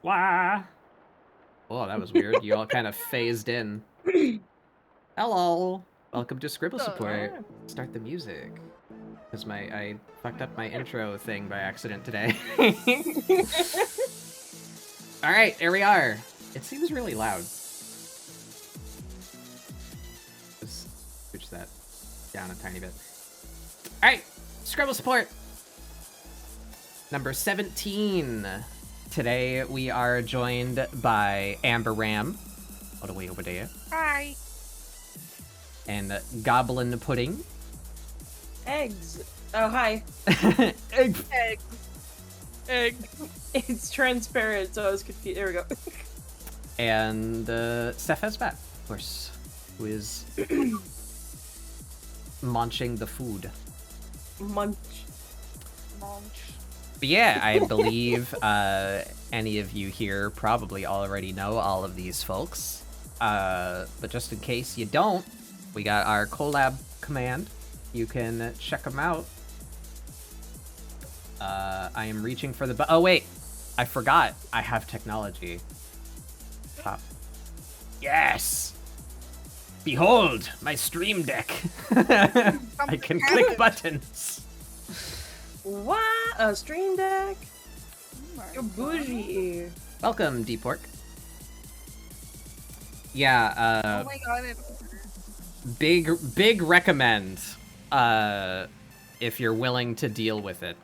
Wah! Oh, that was weird. You all kind of phased in. Hello! Welcome to ScribbleSupport. Start the music. Because I fucked up my intro thing by accident today. Alright, here we are. It seems really loud. Just switch that down a tiny bit. Alright, ScribbleSupport! Number 17. Today we are joined by Amber Ram, all the way over there. Hi. And Goblin Pudding. Eggs. Oh, hi. Egg. Egg. It's transparent, so I was confused. There we go. And Steph Esbat, of course, who is munching the food. Munch. But yeah, I believe any of you here probably already know all of these folks. But just in case you don't, we got our collab command. You can check them out. I am reaching for the oh wait, I forgot. I have technology. Pop. Yes! Behold, my stream deck. I can click buttons. What? A stream deck? You're bougie. Welcome, D-Pork. Yeah, Oh my god. big recommend if you're willing to deal with it.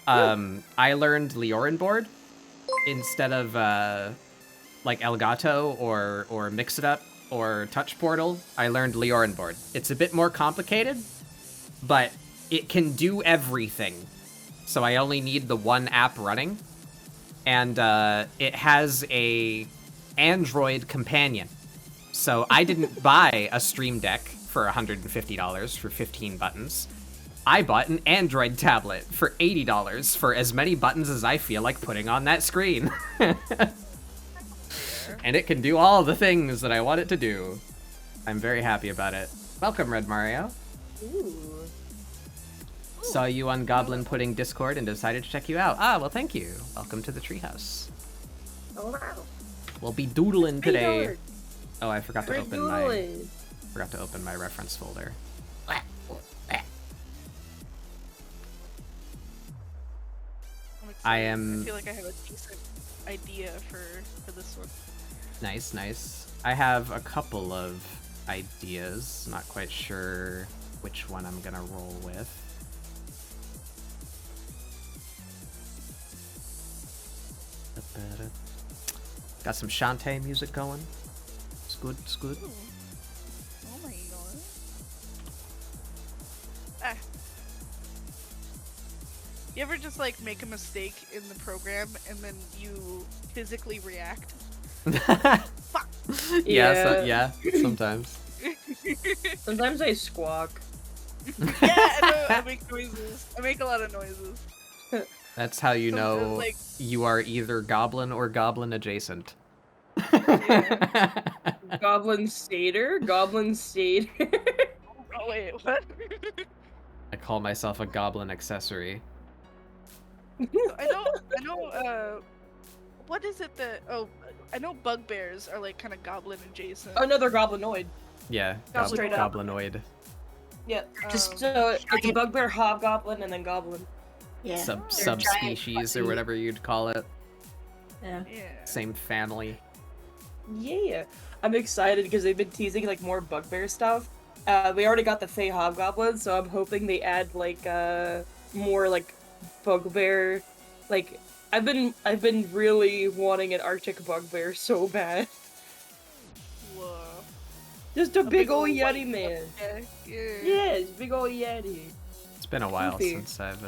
I learned Leorin board instead of like Elgato or Mix It Up or Touch Portal. I learned Leorin board. It's a bit more complicated, but it can do everything. So I only need the one app running, and it has a Android companion. So I didn't buy a Stream Deck for $150 for 15 buttons. I bought an Android tablet for $80 for as many buttons as I feel like putting on that screen. And it can do all the things that I want it to do. I'm very happy about it. Welcome, Red Mario. Ooh. Saw you on Goblin Pudding Discord and decided to check you out. Ah, well, thank you. Welcome to the treehouse. Oh, wow. We'll be doodling today. Lord. Oh, I forgot to We're open doodling. my reference folder. I feel like I have a decent idea for this one. Nice. I have a couple of ideas. Not quite sure which one I'm gonna roll with. Got some Shantae music going. It's good. Ooh. Oh my god. Ah. You ever just like make a mistake in the program and then you physically react? Fuck. Yeah, sometimes. Sometimes I squawk. Yeah, I make noises. I make a lot of noises. That's how you know Like, you are either goblin or goblin adjacent. yeah. Goblin Stater? Goblin Stater? Oh wait, what? I call myself a goblin accessory. I know, what is it that, I know bugbears are like kind of goblin adjacent. Oh, no, they're Goblinoid. Yeah, Straight up. goblinoid. Yeah, just so it's a bugbear, hobgoblin, and then goblin. Yeah. Subspecies or whatever you'd call it. Yeah. Yeah. Same family. Yeah, I'm excited because they've been teasing like more bugbear stuff. We already got the Fey Hobgoblin, so I'm hoping they add like more like bugbear. Like I've been really wanting an Arctic bugbear so bad. Whoa. Just a big old white Yeti man. Yeah. Yes, big old Yeti. It's been a while Goofy. since I've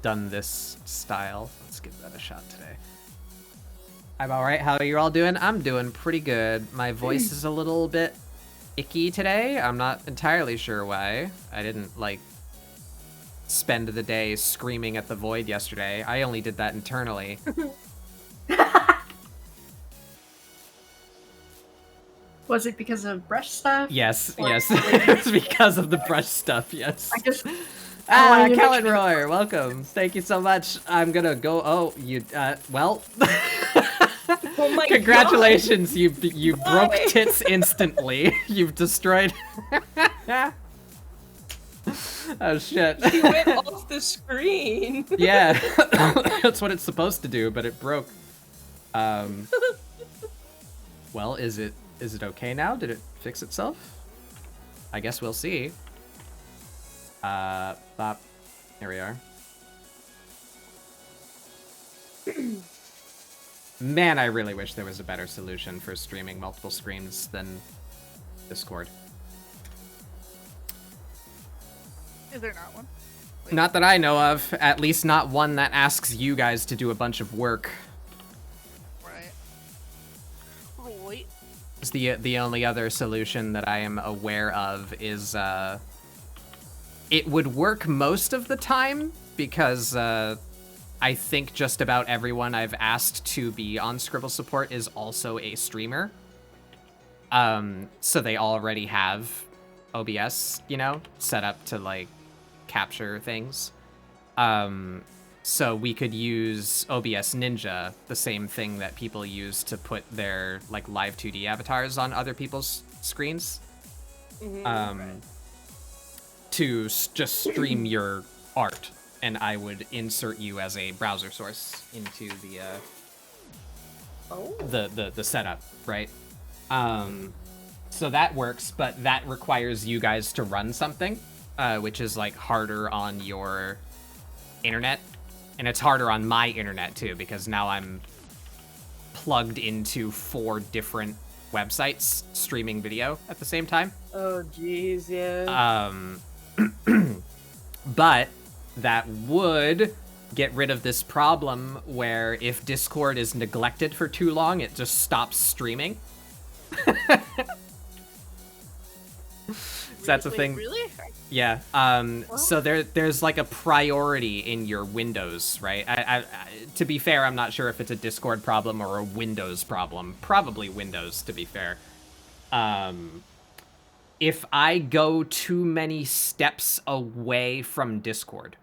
done this style. Let's give that a shot today. I'm alright. How are you all doing? I'm doing pretty good. My voice is a little bit icky today. I'm not entirely sure why. I didn't, like, spend the day screaming at the void yesterday. I only did that internally. Was it because of brush stuff? Yes. Or- It's because of the brush stuff, yes. Ah, you Kellen mentioned- Royer, welcome. Thank you so much. I'm gonna go. Oh, you. Well. Oh my Congratulations, you broke Why? tits instantly. You've destroyed. Oh shit. He went off the screen. Yeah, that's what it's supposed to do, but it broke. Well, is it okay now? Did it fix itself? I guess we'll see. Bop. Here we are. Man, I really wish there was a better solution for streaming multiple screens than Discord. Is there not one? Not that I know of. At least not one that asks you guys to do a bunch of work. Right. It's the only other solution that I am aware of is it would work most of the time because I think just about everyone I've asked to be on ScribbleSupport is also a streamer. So they already have OBS, you know, set up to like capture things. So we could use OBS Ninja, the same thing that people use to put their like live 2D avatars on other people's screens. To just stream your art, and I would insert you as a browser source into the setup, right? So that works, but that requires you guys to run something, which is like harder on your internet, and it's harder on my internet too, because now I'm plugged into 4 different websites streaming video at the same time. Oh jeez, yeah. But that would get rid of this problem where if Discord is neglected for too long, it just stops streaming. So that's a Wait, thing. Really? Yeah. So there's like a priority in your Windows, right? I to be fair, I'm not sure if it's a Discord problem or a Windows problem. Probably Windows, to be fair. If I go too many steps away from Discord,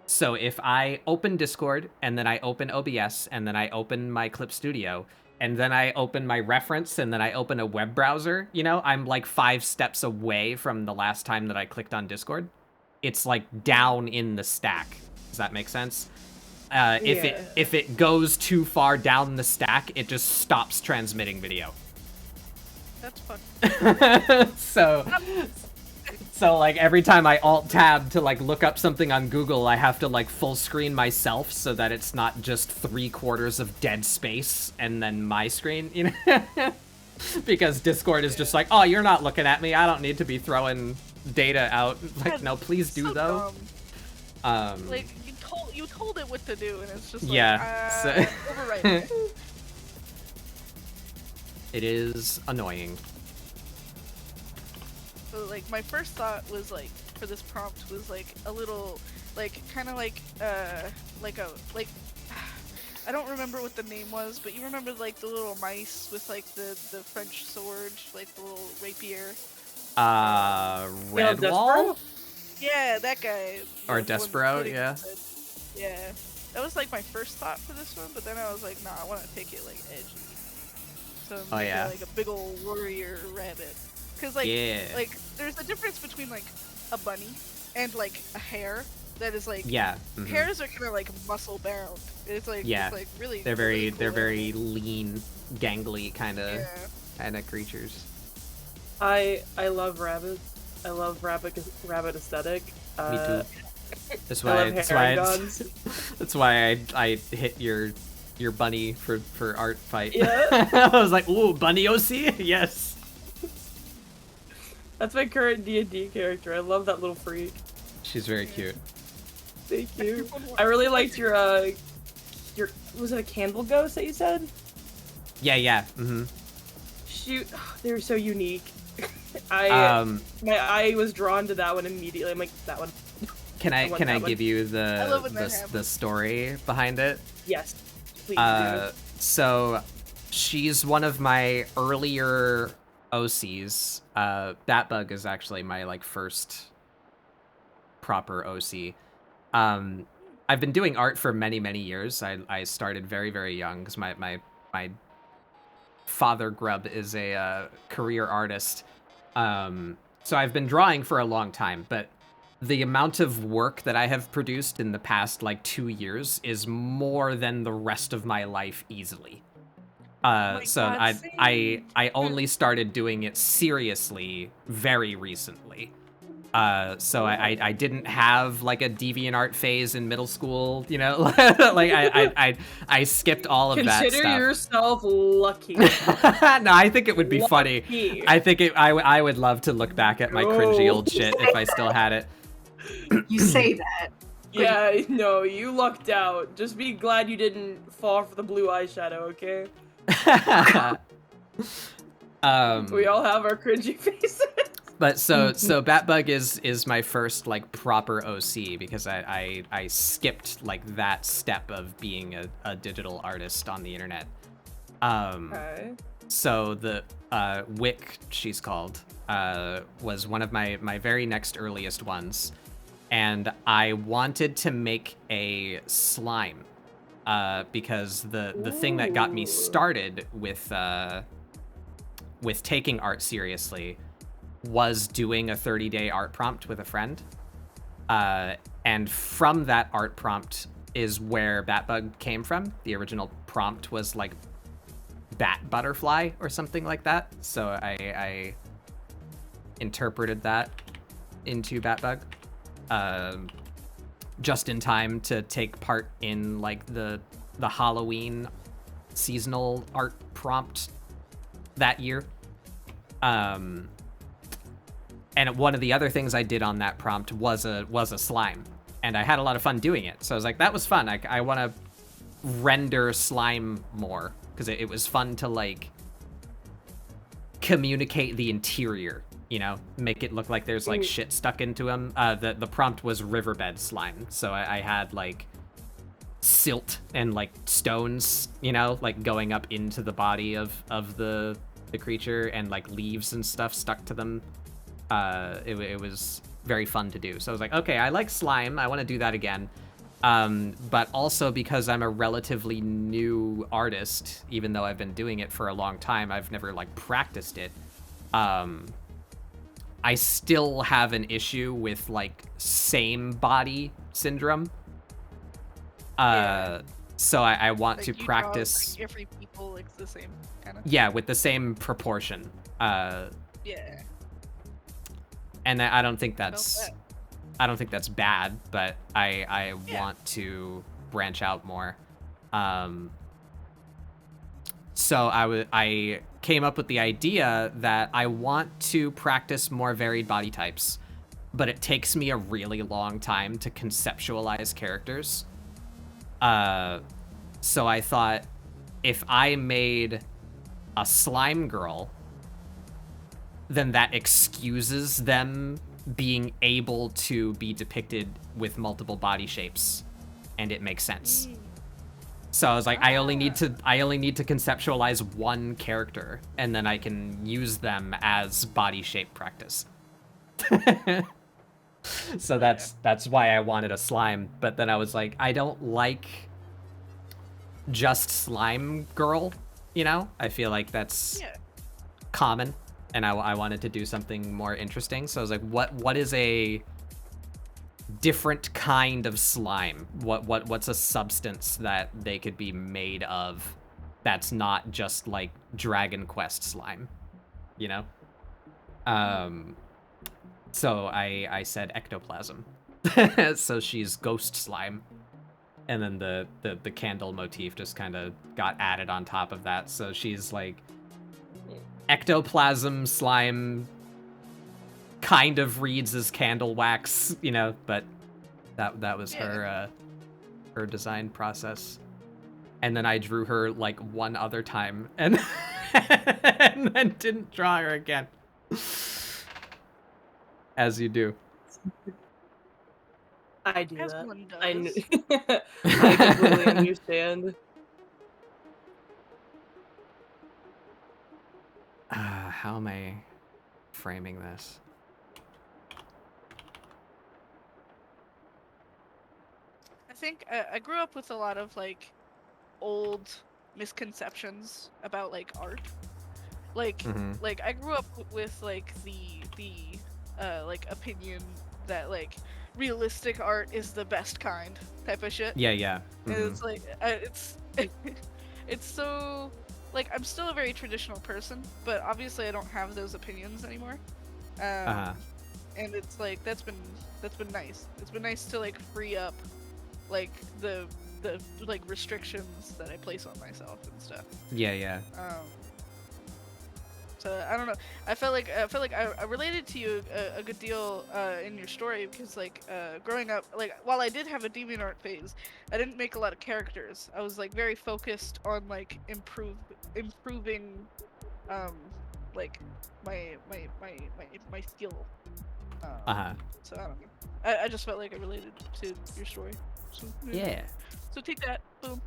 so if I open Discord and then I open OBS and then I open my Clip Studio and then I open my reference and then I open a web browser, you know, I'm like 5 steps away from the last time that I clicked on Discord. It's like down in the stack. Does that make sense? If it goes too far down the stack, it just stops transmitting video. That's fun. So like every time I alt tab to like look up something on Google, I have to like full screen myself so that it's not just 3/4 of dead space and then my screen, you know? Because Discord is just like, oh, you're not looking at me. I don't need to be throwing data out. Like, no, please do So though. dumb. Like you told it what to do, and it's just like, yeah. overwriting. It is annoying. So like my first thought was like for this prompt was like a little like kind of like I don't remember what the name was, but you remember like the little mice with like the French sword, like the little rapier. Redwall? Yeah, that guy. Or the one Despero, putting yeah. his head. Yeah, that was like my first thought for this one, but then I was like, nah, I want to take it like edgy. So make it like a big old warrior rabbit. Cause like there's a difference between like a bunny and like a hare that is like hares are kind of like muscle bound. It's like it's like really they're really very cool. lean, gangly kind of creatures. I love rabbits. I love rabbit aesthetic. Me too. That's I why love that's hair why guns. that's why I hit your bunny for art fight. Yeah. I was like, ooh, bunny OC? Yes. That's my current D&D character. I love that little freak. She's very cute. Thank you. I really liked your was it a candle ghost that you said? Yeah. Shoot, they were so unique. My eye was drawn to that one immediately. I'm like, that one. Can I give you the story behind it? Yes, please do. So she's one of my earlier OCs. That bug is actually my like first proper OC. I've been doing art for many, many years. I started very, very young because my father Grub is a career artist. So I've been drawing for a long time, but the amount of work that I have produced in the past, like, 2 years is more than the rest of my life easily. So God, I only started doing it seriously very recently. So I didn't have like a DeviantArt phase in middle school, you know, like I skipped all of that stuff. Consider yourself lucky. No, I think it would be funny. I think I would love to look back at my cringy old shit if I still had it. You say that. Yeah, no, you lucked out. Just be glad you didn't fall for the blue eyeshadow, okay? We all have our cringy faces. But so Batbug is my first like proper OC because I skipped like that step of being a digital artist on the internet. Okay. So the Wick, she's called, was one of my very next earliest ones, and I wanted to make a slime because the thing that got me started with taking art seriously was doing a 30-day art prompt with a friend. And from that art prompt is where Batbug came from. The original prompt was like bat butterfly or something like that. So I interpreted that into Batbug just in time to take part in like the Halloween seasonal art prompt that year. And one of the other things I did on that prompt was a slime, and I had a lot of fun doing it. So I was like, that was fun. I want to render slime more because it was fun to like communicate the interior, you know, make it look like there's like shit stuck into him. The prompt was riverbed slime, so I had like silt and like stones, you know, like going up into the body of the creature, and like leaves and stuff stuck to them. It was very fun to do. So I was like, okay, I like slime. I want to do that again. But also because I'm a relatively new artist, even though I've been doing it for a long time, I've never like practiced it. I still have an issue with like same body syndrome. So I want like to you practice. Draw, like, every people like the same kind of. Yeah, with the same proportion. Yeah. And I don't think that's bad, but I want to branch out more. So I came up with the idea that I want to practice more varied body types, but it takes me a really long time to conceptualize characters. So I thought if I made a slime girl, then that excuses them being able to be depicted with multiple body shapes, and it makes sense. So I was like, I only need to conceptualize one character, and then I can use them as body shape practice. So that's why I wanted a slime. But then I was like, I don't like just slime girl, you know? I feel like that's common. And I wanted to do something more interesting. So I was like, what is a different kind of slime? What's a substance that they could be made of that's not just like Dragon Quest slime, you know? So I said ectoplasm. So she's ghost slime. And then the candle motif just kind of got added on top of that. So she's like ectoplasm slime, kind of reads as candle wax, you know, but that was her design process. And then I drew her like one other time and and then didn't draw her again. As you do. I do As that. one does. I completely understand. How am I framing this? think I grew up with a lot of like old misconceptions about like art. Like I grew up with like the like opinion that like realistic art is the best kind type of shit. Yeah. And it's like it's so like I'm still a very traditional person, but obviously I don't have those opinions anymore. And it's like that's been nice. It's been nice to like free up like the like restrictions that I place on myself and stuff. Yeah. So I don't know. I felt like I related to you a good deal in your story because like growing up, like while I did have a DeviantArt phase, I didn't make a lot of characters. I was like very focused on like improving like my skill. So I don't know. I just felt like I related to your story. So yeah. So take that. Boom.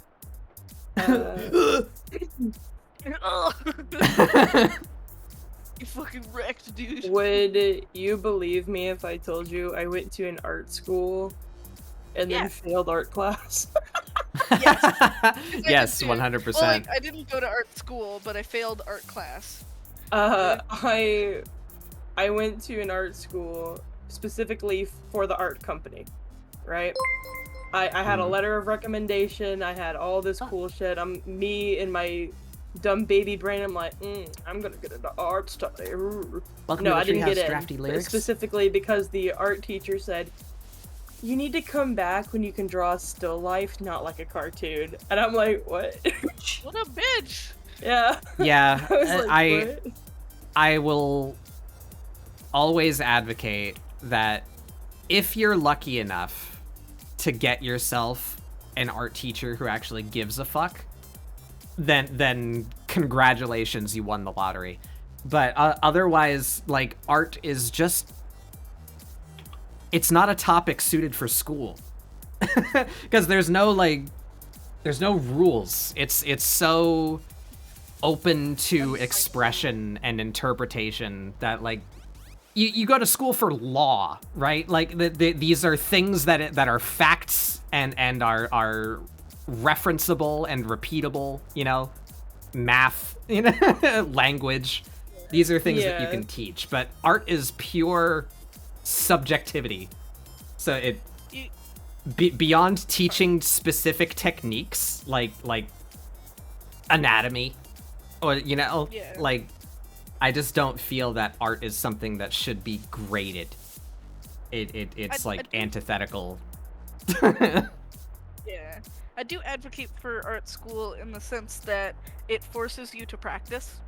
You fucking wrecked, dude. Would you believe me if I told you I went to an art school and then failed art class? Yes. Yes, 100%. Well, like, I didn't go to art school, but I failed art class. I went to an art school specifically for the art company, right? I had a letter of recommendation. I had all this cool shit. Me and my dumb baby brain. I'm like, I'm gonna get into art study. Welcome no, to I didn't get Drafty in. Lyrics. Specifically because the art teacher said, you need to come back when you can draw a still life, not like a cartoon. And I'm like, what? What a bitch! Yeah. Yeah, Like, I will always advocate that if you're lucky enough to get yourself an art teacher who actually gives a fuck, then congratulations, you won the lottery. But otherwise, like, art is just, it's not a topic suited for school. Because there's no rules. It's so open to expression and interpretation that, like, you go to school for law, right? Like, these are things that are facts and are referenceable and repeatable, you know? Math, you know? Language. These are things that you can teach. But art is pure subjectivity. So beyond teaching specific techniques, like anatomy, or, you know, like, I just don't feel that art is something that should be graded. It's antithetical. Yeah. I do advocate for art school in the sense that it forces you to practice.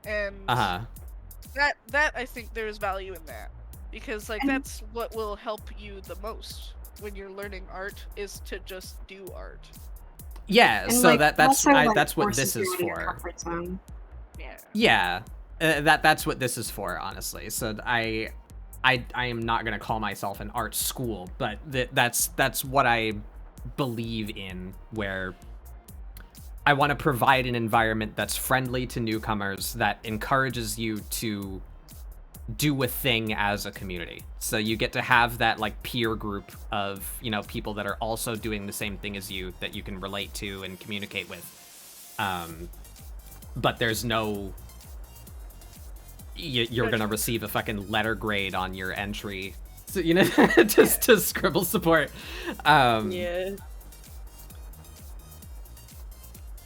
And that I think there's value in that. Because like that's what will help you the most when you're learning art, is to just do art. Yeah, and so like, that's also, that's what forces this is you out of your for. comfort zone. Yeah. That's what this is for, honestly. So I am not gonna call myself an art school, but that's what I believe in, where I want to provide an environment that's friendly to newcomers, that encourages you to do a thing as a community. So you get to have that, like, peer group of, you know, people that are also doing the same thing as you, that you can relate to and communicate with. But there's no, you're gonna receive a fucking letter grade on your entry, so, you know, just to ScribbleSupport.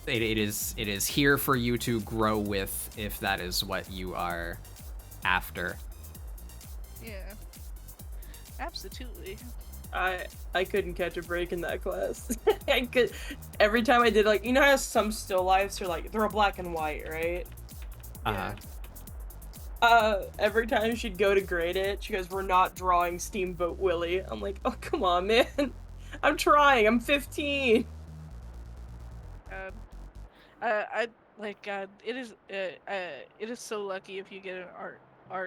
It is here for you to grow with, if that is what you are after. Yeah. Absolutely. I couldn't catch a break in that class. I could, every time I did, like, you know how some still lifes are like, they're black and white, right? Every time she'd go to grade it, she goes, we're not drawing Steamboat Willie. I'm like, oh, come on, man. I'm trying. I'm 15. It is so lucky if you get an art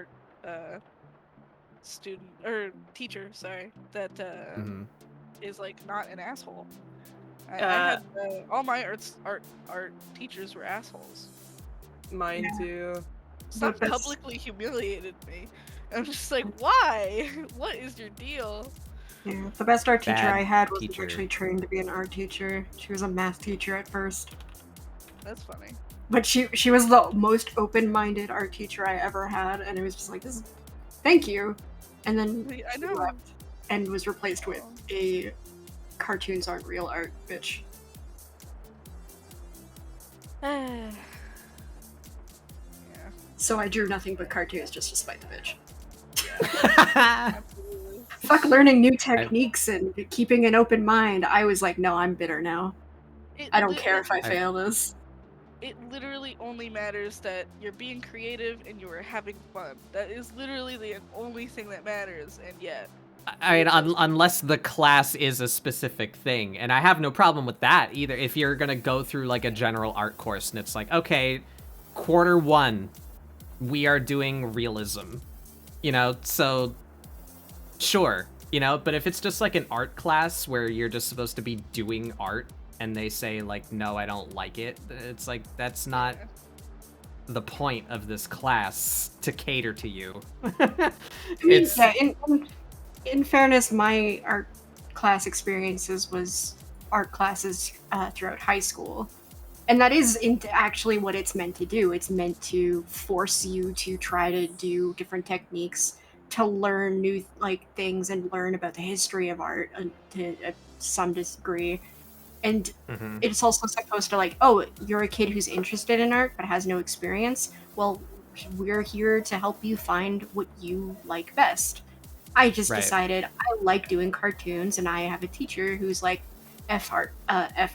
student or teacher, sorry, that is like not an asshole. I had all my art teachers were assholes. Mine too. Some publicly humiliated me. I'm just like, why? What is your deal? Yeah, the best art teacher Bad I had was teacher. actually trained to be an art teacher. She was a math teacher at first. That's funny. But she was the most open-minded art teacher I ever had, and it was just like, this, thank you. And then I she know. left and was replaced with a cartoons aren't real art bitch. Yeah. So I drew nothing but cartoons just to spite the bitch. Absolutely. Fuck learning new techniques and keeping an open mind. I was like, no, I'm bitter now. I don't care if I fail this. It literally only matters that you're being creative and you are having fun. That is literally the only thing that matters, and yet. I mean, unless the class is a specific thing, and I have no problem with that either. If you're gonna go through like a general art course and it's like, okay, quarter 1, we are doing realism, you know, so sure, you know, but if it's just like an art class where you're just supposed to be doing art and they say like, no, I don't like it, it's like, that's not the point of this class to cater to you. I mean, yeah, in fairness, my art class experiences was art classes throughout high school. And that is actually what it's meant to do. It's meant to force you to try to do different techniques, to learn new things and learn about the history of art to some degree. And it's also supposed to like, oh, you're a kid who's interested in art but has no experience. Well, we're here to help you find what you like best. I just decided I like doing cartoons, and I have a teacher who's like, F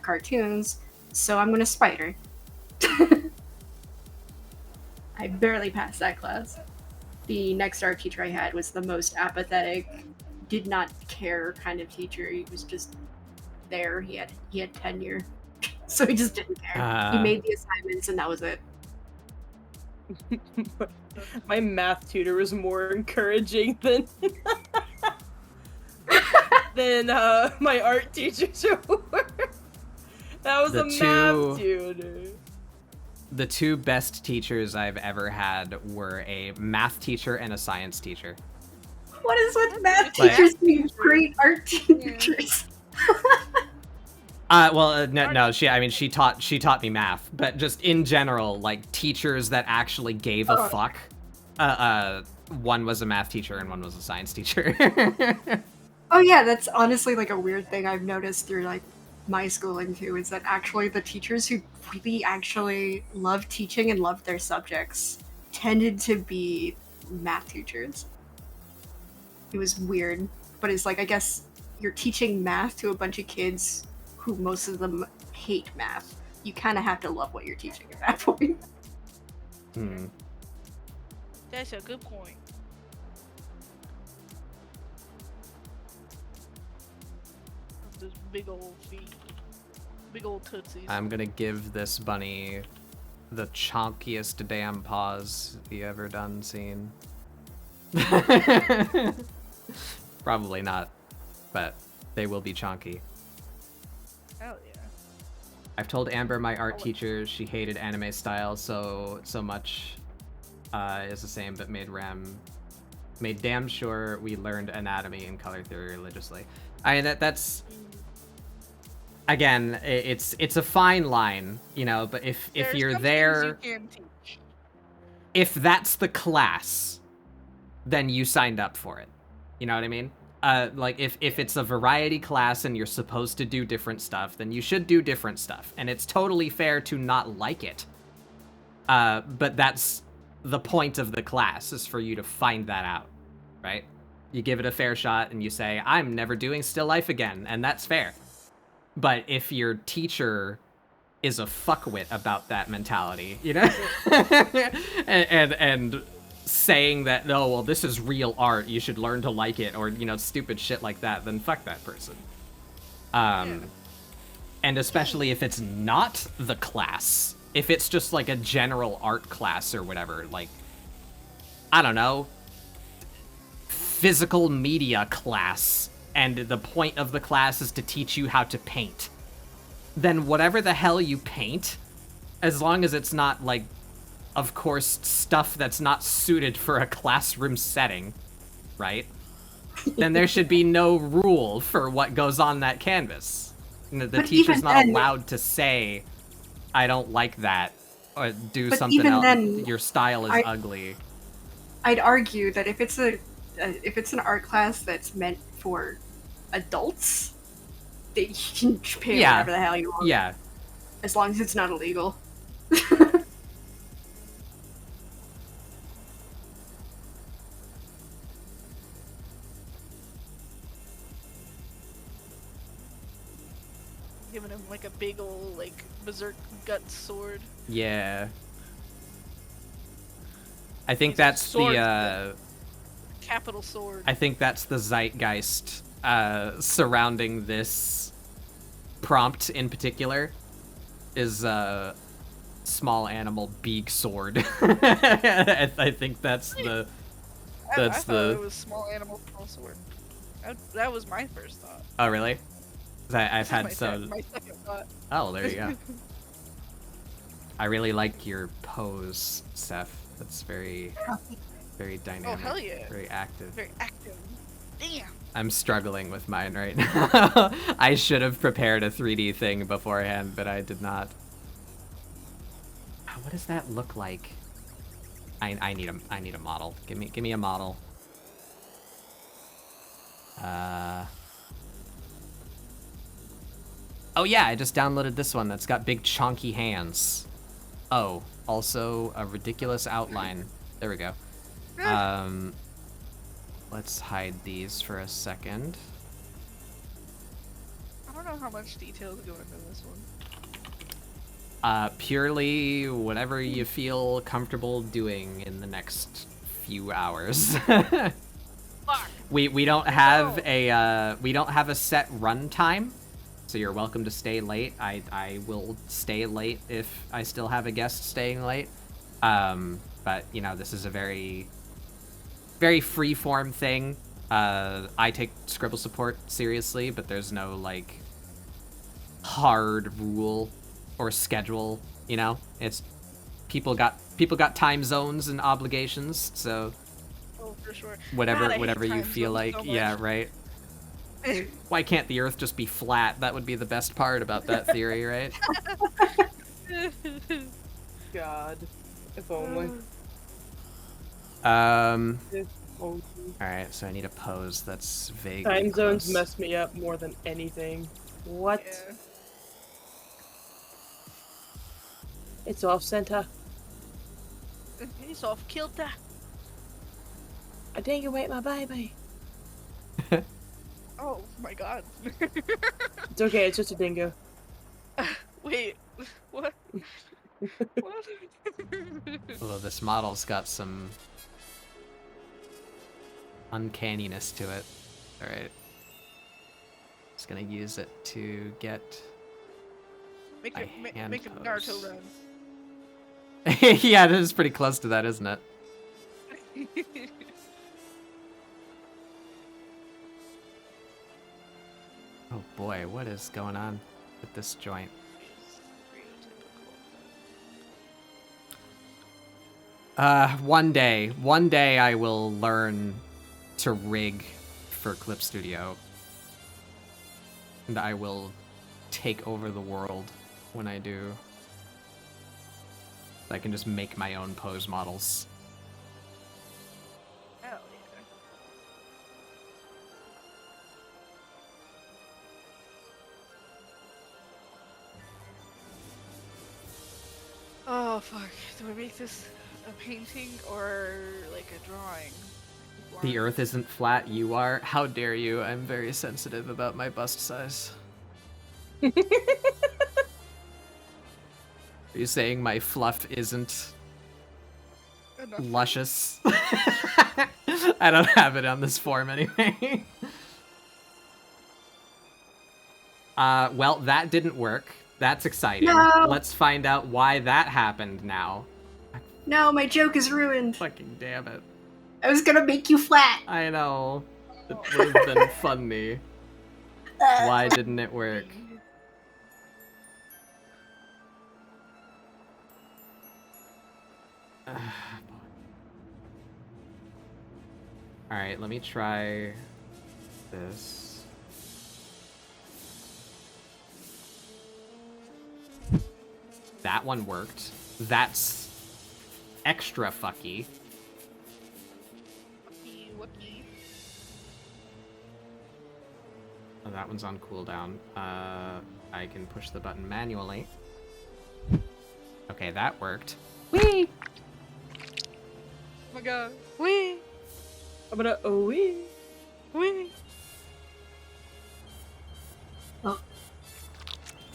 cartoons, so I'm gonna spite her. I barely passed that class. The next art teacher I had was the most apathetic, did not care kind of teacher. He was just there. He had tenure, so he just didn't care. He made the assignments, and that was it. My math tutor was more encouraging than my art teachers were. That was math tutor. The two best teachers I've ever had were a math teacher and a science teacher. What is with math teachers being great art teachers? No, she taught me math, but just in general, like teachers that actually gave a fuck. One was a math teacher and one was a science teacher. Oh yeah, that's honestly like a weird thing I've noticed through like my schooling too, is that actually the teachers who really actually love teaching and love their subjects tended to be math teachers. It was weird, but it's like, I guess you're teaching math to a bunch of kids who most of them hate math. You kind of have to love what you're teaching at that point. That's a good point. Those big old feet. Big old tootsies. I'm gonna give this bunny the chonkiest damn paws you ever done seen. Probably not, but they will be chonky. Hell yeah. I've told Amber, my art teacher, she hated anime style so much. Is the same, but made damn sure we learned anatomy and color theory religiously. That's again, it's a fine line, you know. But if you're there, you can teach. If that's the class, then you signed up for it. You know what I mean? Like if it's a variety class and you're supposed to do different stuff, then you should do different stuff, and it's totally fair to not like it. But that's the point of the class, is for you to find that out, right? You give it a fair shot and you say, I'm never doing still life again, and that's fair. But if your teacher is a fuckwit about that mentality, you know, and saying that, no, well, this is real art, you should learn to like it, or, you know, stupid shit like that, then fuck that person. And especially if it's not the class, if it's just like a general art class or whatever, like, I don't know, physical media class, and the point of the class is to teach you how to paint, then whatever the hell you paint, as long as it's not, like, of course, stuff that's not suited for a classroom setting, right? then there should be no rule for what goes on that canvas. The teacher's not allowed to say, I don't like that, or do something else. Then, your style is ugly. I'd argue that if it's an art class that's meant for adults, that you can paint whatever the hell you want. Yeah. As long as it's not illegal. Giving him like a big old like berserk gut sword. Yeah. I think that's the capital sword. I think that's the zeitgeist surrounding this prompt in particular is small animal big sword. I think that's the I thought it was small animal small sword. That was my first thought. Oh really? I've had my second thought. Oh, there you go. I really like your pose, Seth. That's very dynamic. Oh hell yeah! Very active. Very active. Damn. I'm struggling with mine right now. I should have prepared a 3D thing beforehand, but I did not. What does that look like? I need a model. Give me a model. Oh yeah, I just downloaded this one that's got big chonky hands. Oh, also a ridiculous outline. There we go. Let's hide these for a second. I don't know how much details go into this one. Purely whatever you feel comfortable doing in the next few hours. We don't have a set run time, so you're welcome to stay late. I will stay late if I still have a guest staying late. But you know, this is a very free-form thing. I take ScribbleSupport seriously, but there's no like hard rule or schedule, you know? It's people got time zones and obligations, so oh, for sure. whatever you feel like. So yeah, right. Why can't the earth just be flat? That would be the best part about that theory, right? God, if only. Alright, so I need a pose that's vague. Time zones mess me up more than anything. What? Yeah. It's off center. It's off kilter. I think you ate my baby. Oh my god. It's okay, it's just a dingo. Wait, what? What? Although this model's got some uncanniness to it. Alright. Just gonna use it to get make a Naruto run. Yeah, this is pretty close to that, isn't it? Oh boy, what is going on with this joint? One day I will learn to rig for Clip Studio. And I will take over the world when I do. I can just make my own pose models. Hell yeah. Oh fuck, do I make this a painting or like a drawing? The earth isn't flat, you are. How dare you? I'm very sensitive about my bust size. Are you saying my fluff isn't luscious? I don't have it on this form anyway. Well, that didn't work. That's exciting. No. Let's find out why that happened now. No, my joke is ruined. Fucking damn it. I was gonna make you flat. I know. It would have been funny. Why didn't it work? Alright, let me try this. That one worked. That's extra fucky. Wookie. Oh, that one's on cooldown. I can push the button manually. Okay, that worked. Whee! Oh my god. Wee! I'm gonna wee. Wee! Oh.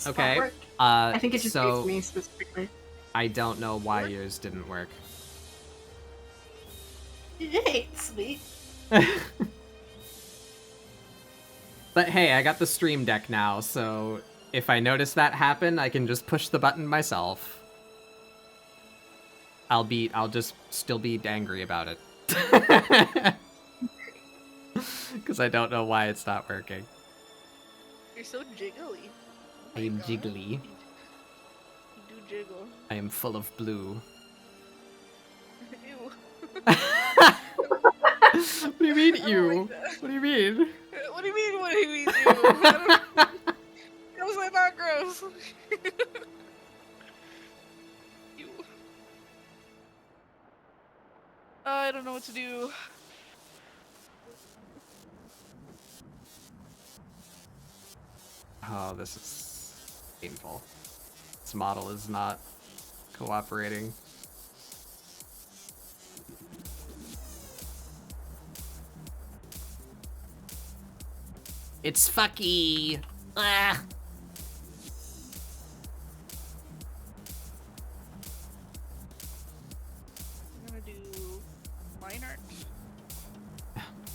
Okay. I think it just so hates me specifically. I don't know why yours didn't work. It hates me. But hey, I got the stream deck now, so if I notice that happen, I can just push the button myself. I'll just still be angry about it. Because I don't know why it's not working. You're so jiggly. I am jiggly. You do jiggle. I am full of blue. Ew. What do you mean, ew? Like What do you mean? What do you mean, what do you mean, ew? How was that not gross? Ew. I don't know what to do. Oh, this is painful. This model is not cooperating. It's fucky. Ah. I'm gonna do mine art.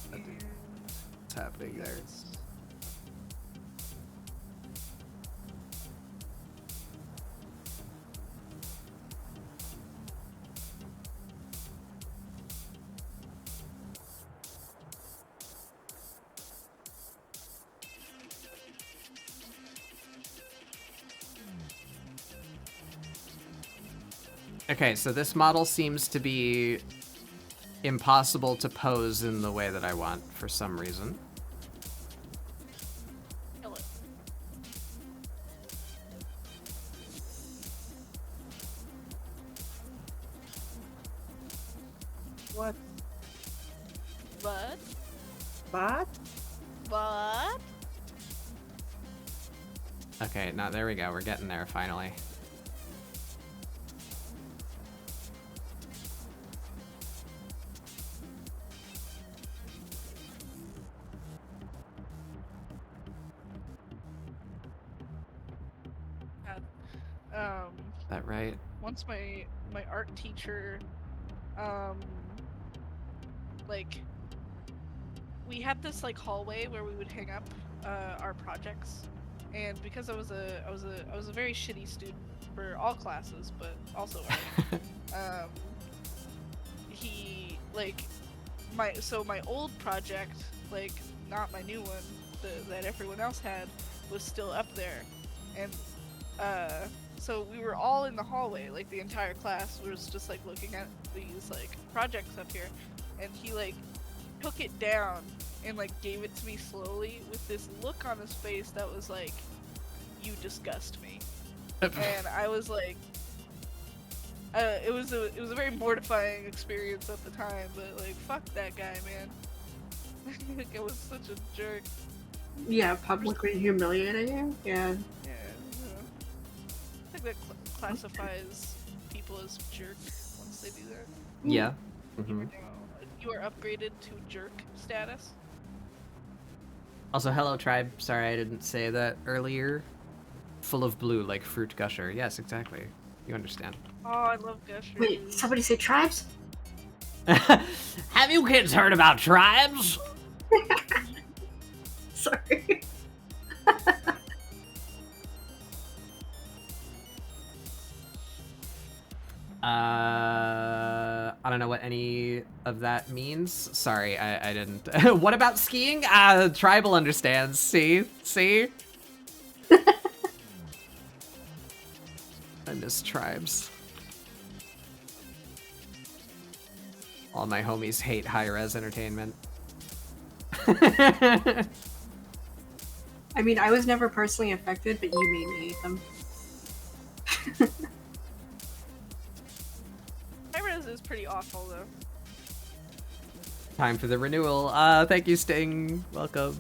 What's happening there? Okay, so this model seems to be impossible to pose in the way that I want for some reason. Kill it. What? What? What? What? Okay, now there we go. We're getting there finally. That right? Once my art teacher, like, we had this like hallway where we would hang up our projects, and because I was a very shitty student for all classes, but also art, he like my old project, like not my new one that everyone else had, was still up there, and so we were all in the hallway, like the entire class was just like looking at these like projects up here, and he like took it down and like gave it to me slowly with this look on his face that was like, "You disgust me," and I was like, it was a very mortifying experience at the time, but like fuck that guy, man. Like, it was such a jerk. Yeah, publicly humiliating you. Yeah. Yeah. I think that classifies people as jerks once they do that. Yeah. Mm-hmm. You are upgraded to jerk status. Also, hello, tribe. Sorry I didn't say that earlier. Full of blue, like fruit gusher. Yes, exactly. You understand. Oh, I love gushers. Wait, somebody say tribes? Have you kids heard about tribes? Sorry. I don't know what any of that means. Sorry, I didn't. What about skiing? Tribal understands. See? See? I miss tribes. All my homies hate high-res entertainment. I mean, I was never personally affected, but you made me hate them. High-res is pretty awful, though. Time for the renewal. Thank you, Sting. Welcome.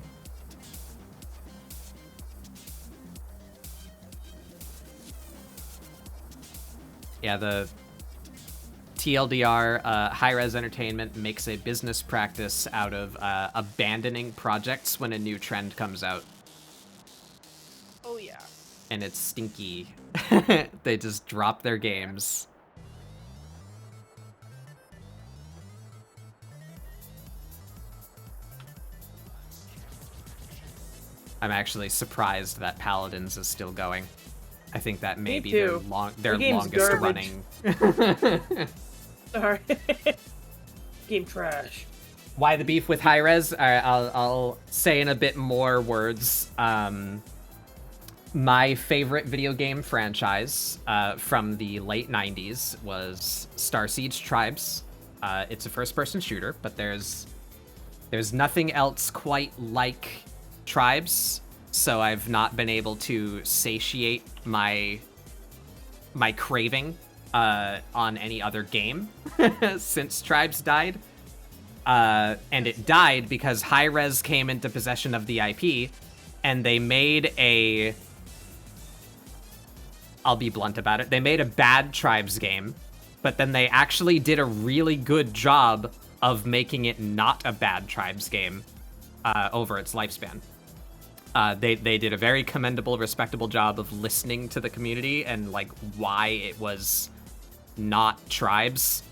Yeah, the TLDR, High-Res Entertainment makes a business practice out of abandoning projects when a new trend comes out. Oh, yeah. And it's stinky. They just drop their games. I'm actually surprised that Paladins is still going. I think that may be their longest garbage. running. Sorry. Game trash. Why the beef with High-Res? I'll say in a bit more words. My favorite video game franchise from the late 90s was Star Siege Tribes. It's a first-person shooter, but there's nothing else quite like Tribes, so I've not been able to satiate my craving on any other game since Tribes died. And it died because High-Res came into possession of the IP, and they made a... I'll be blunt about it. They made a bad Tribes game, but then they actually did a really good job of making it not a bad Tribes game over its lifespan. They did a very commendable, respectable job of listening to the community and like why it was not Tribes,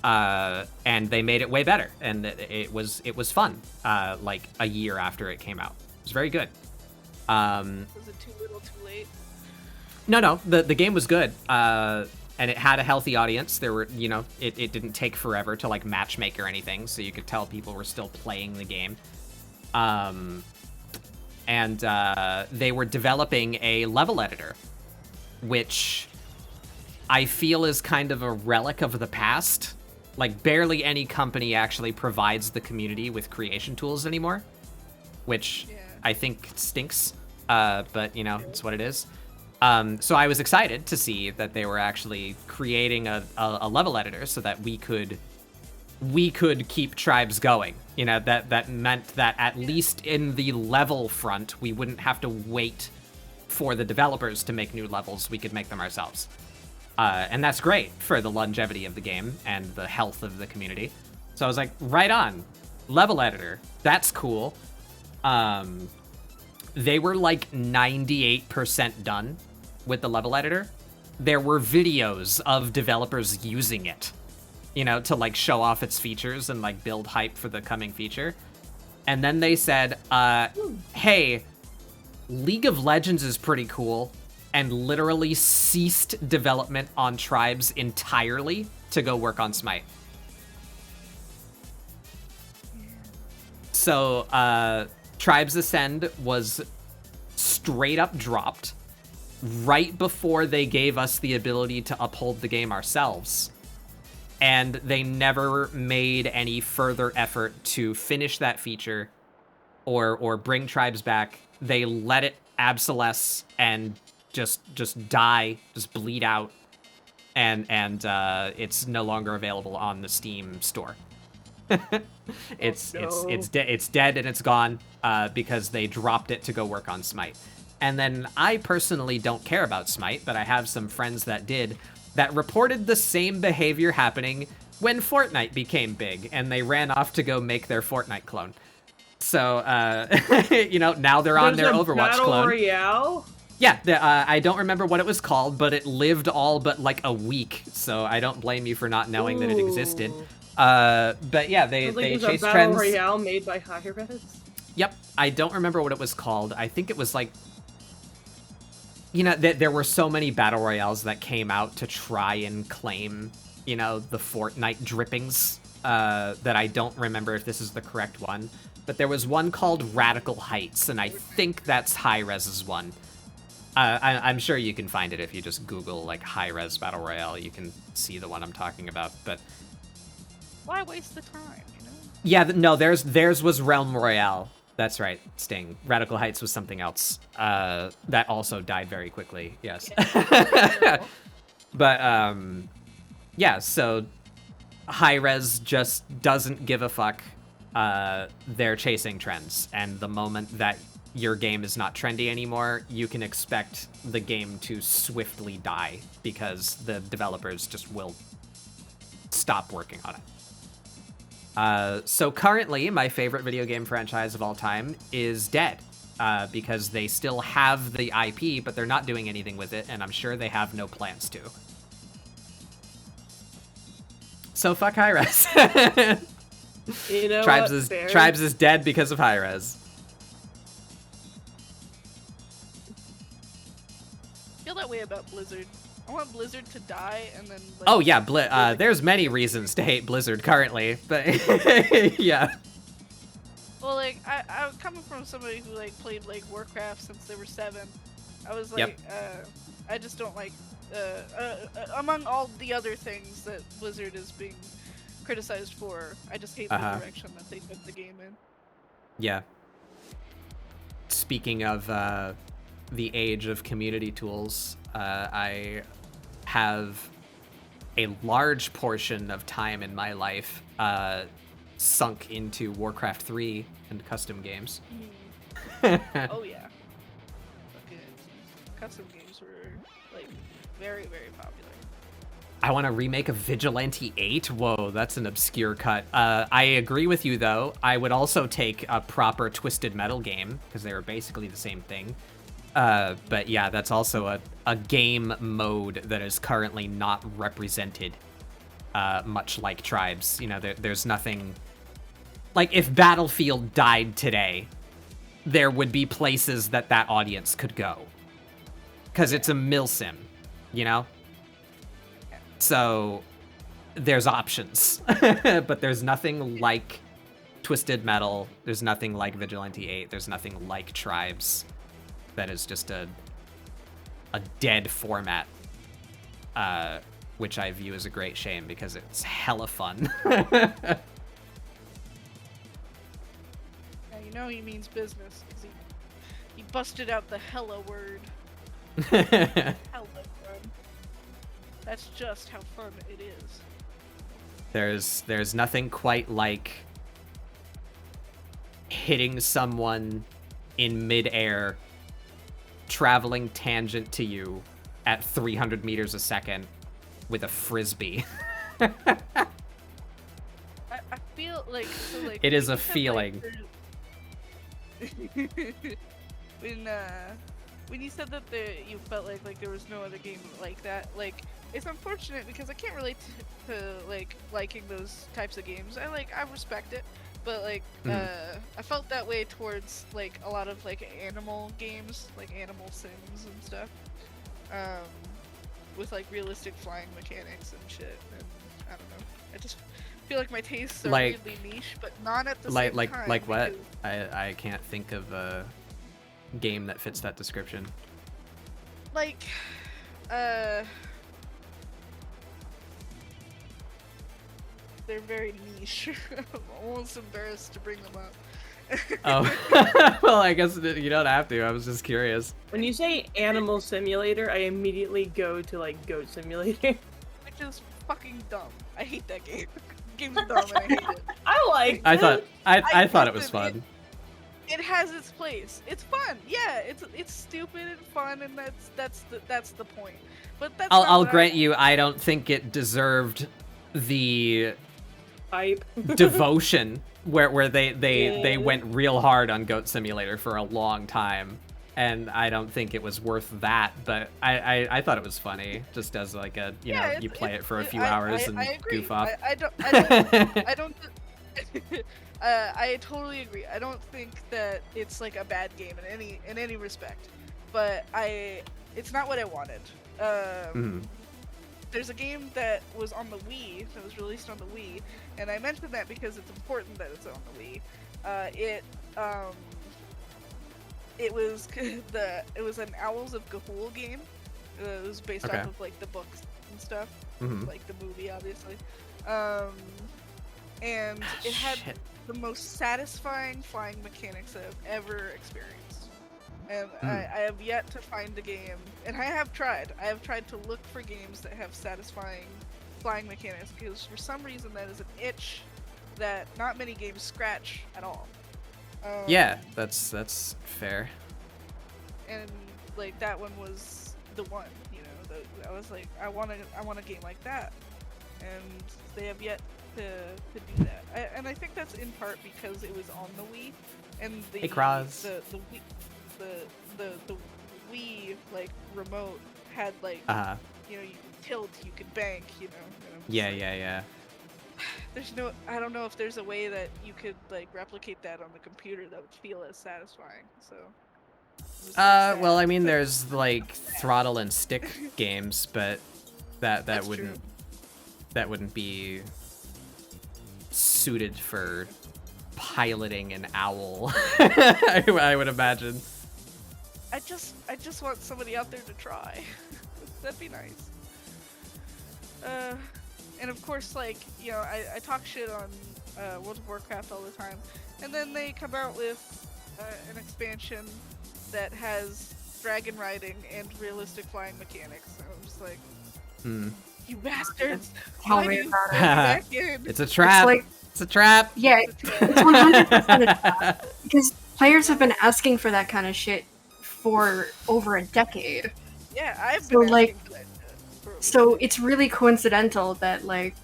and they made it way better. And it was fun. Like a year after it came out, it was very good. Was it too little, too late? No, the game was good. And it had a healthy audience. There were, it didn't take forever to like matchmake or anything, so you could tell people were still playing the game. And they were developing a level editor, which I feel is kind of a relic of the past. Like, barely any company actually provides the community with creation tools anymore, which I think stinks, but, it's what it is. So I was excited to see that they were actually creating a level editor so that we could keep Tribes going. That meant that at least in the level front, we wouldn't have to wait for the developers to make new levels. We could make them ourselves. And that's great for the longevity of the game and the health of the community. So I was like, right on. Level editor. That's cool. They were like 98% done with the level editor. There were videos of developers using it, to like show off its features and like build hype for the coming feature. And then they said, hey, League of Legends is pretty cool, and literally ceased development on Tribes entirely to go work on Smite. So Tribes Ascend was straight up dropped right before they gave us the ability to uphold the game ourselves. And they never made any further effort to finish that feature or bring Tribes back. They let it obsolesce and just die, just bleed out, and it's no longer available on the Steam store. It's dead and it's gone because they dropped it to go work on Smite. And then I personally don't care about Smite, but I have some friends that did, that reported the same behavior happening when Fortnite became big, and they ran off to go make their Fortnite clone. So, now they're on their Overwatch Battle clone. Royale? Yeah, I don't remember what it was called, but it lived all but like a week, so I don't blame you for not knowing that it existed. But yeah, they chased trends. Battle Royale made by High-Res? Yep, I don't remember what it was called. I think it was like, there were so many battle royales that came out to try and claim, the Fortnite drippings, that I don't remember if this is the correct one. But there was one called Radical Heights, and I think that's High-Res's one. I'm sure you can find it if you just Google, like, High-Res Battle Royale. You can see the one I'm talking about, but... Why waste the time, Yeah, no, theirs was Realm Royale. That's right, Sting. Radical Heights was something else. That also died very quickly. Yes. Yeah. But yeah. So Hi-Rez just doesn't give a fuck. They're chasing trends, and the moment that your game is not trendy anymore, you can expect the game to swiftly die because the developers just will stop working on it. So currently, my favorite video game franchise of all time is dead, because they still have the IP, but they're not doing anything with it, and I'm sure they have no plans to. So fuck Hi-Rez. You know Tribes what? is dead because of Hi-Rez. I feel that way about Blizzard. I want Blizzard to die and then. Like, Oh yeah, there's many reasons to hate Blizzard currently, but yeah. Well, like I'm coming from somebody who like played like Warcraft since they were 7. I was like, I just don't like. Among all the other things that Blizzard is being criticized for, I just hate the direction that they took the game in. Yeah. Speaking of the age of community tools, I have a large portion of time in my life sunk into Warcraft 3 and custom games. Oh yeah. Okay. Custom games were like very, very popular. I want to remake a Vigilante 8? Whoa, that's an obscure cut. I agree with you, though. I would also take a proper Twisted Metal game, because they were basically the same thing. But yeah, that's also a game mode that is currently not represented, much like Tribes. You know, there's nothing... Like, if Battlefield died today, there would be places that audience could go. Because it's a milsim, you know? So, there's options. But there's nothing like Twisted Metal. There's nothing like Vigilante 8. There's nothing like Tribes. That is just a dead format. Which I view as a great shame because it's hella fun. Yeah, you know he means business, because he busted out the hella word. Hella fun. That's just how fun it is. There's nothing quite like hitting someone in midair, traveling tangent to you at 300 meters a second with a frisbee. I feel like, so like it is a feeling. Like, when you said that you felt like there was no other game like that, like, it's unfortunate because I can't relate to like liking those types of games. I respect it, but like I felt that way towards like a lot of like animal games, like Animal Sims and stuff, with like realistic flying mechanics and shit. And I don't know, I just feel like my tastes are really niche, but not at the same time. Like what? I can't think of a game that fits that description. Like, they're very niche. I'm almost embarrassed to bring them up. Oh, well, I guess you don't have to. I was just curious. When you say Animal Simulator, I immediately go to like Goat Simulator. Which is fucking dumb. I hate that game. The game's dumb and I hate it. I like it. I thought it was fun. It has its place. It's fun. Yeah, it's stupid and fun, and that's the point. But that's I'll grant you, I don't think it deserved the hype devotion where they went real hard on Goat Simulator for a long time, and I don't think it was worth that. But I thought it was funny, just as like a you play it for a few hours and goof off. I don't. I totally agree. I don't think that it's like a bad game in any respect, but it's not what I wanted. There's a game that was on the Wii, that was released on the Wii, and I mentioned that because it's important that it's on the Wii. It was an Owls of Ga'Hoole game. It was based off of like the books and stuff, like the movie, obviously. And it had the most satisfying flying mechanics I've ever experienced. And I have yet to find a game, and I have tried to look for games that have satisfying flying mechanics, because for some reason that is an itch that not many games scratch at all. Yeah, that's fair. And like that one was the one, you know. I was like, I want a game like that, and they have yet to do that. And I think that's in part because it was on the Wii, and the Wii, the Wii like remote had like you know, you could tilt, you could bank, you know. Yeah. I don't know if there's a way that you could like replicate that on the computer that would feel as satisfying. So. Well, I mean, there's like throttle and stick games, but that wouldn't be suited for piloting an owl. I would imagine. I just want somebody out there to try. That'd be nice. And of course, like, you know, I talk shit on World of Warcraft all the time, and then they come out with an expansion that has dragon riding and realistic flying mechanics. So I'm just like, you bastards! Tell me about it. It's a trap. It's a trap. Yeah, it's 100% a trap. Because players have been asking for that kind of shit for over a decade. Yeah, I've been asking for that shit. So it's really coincidental that, like,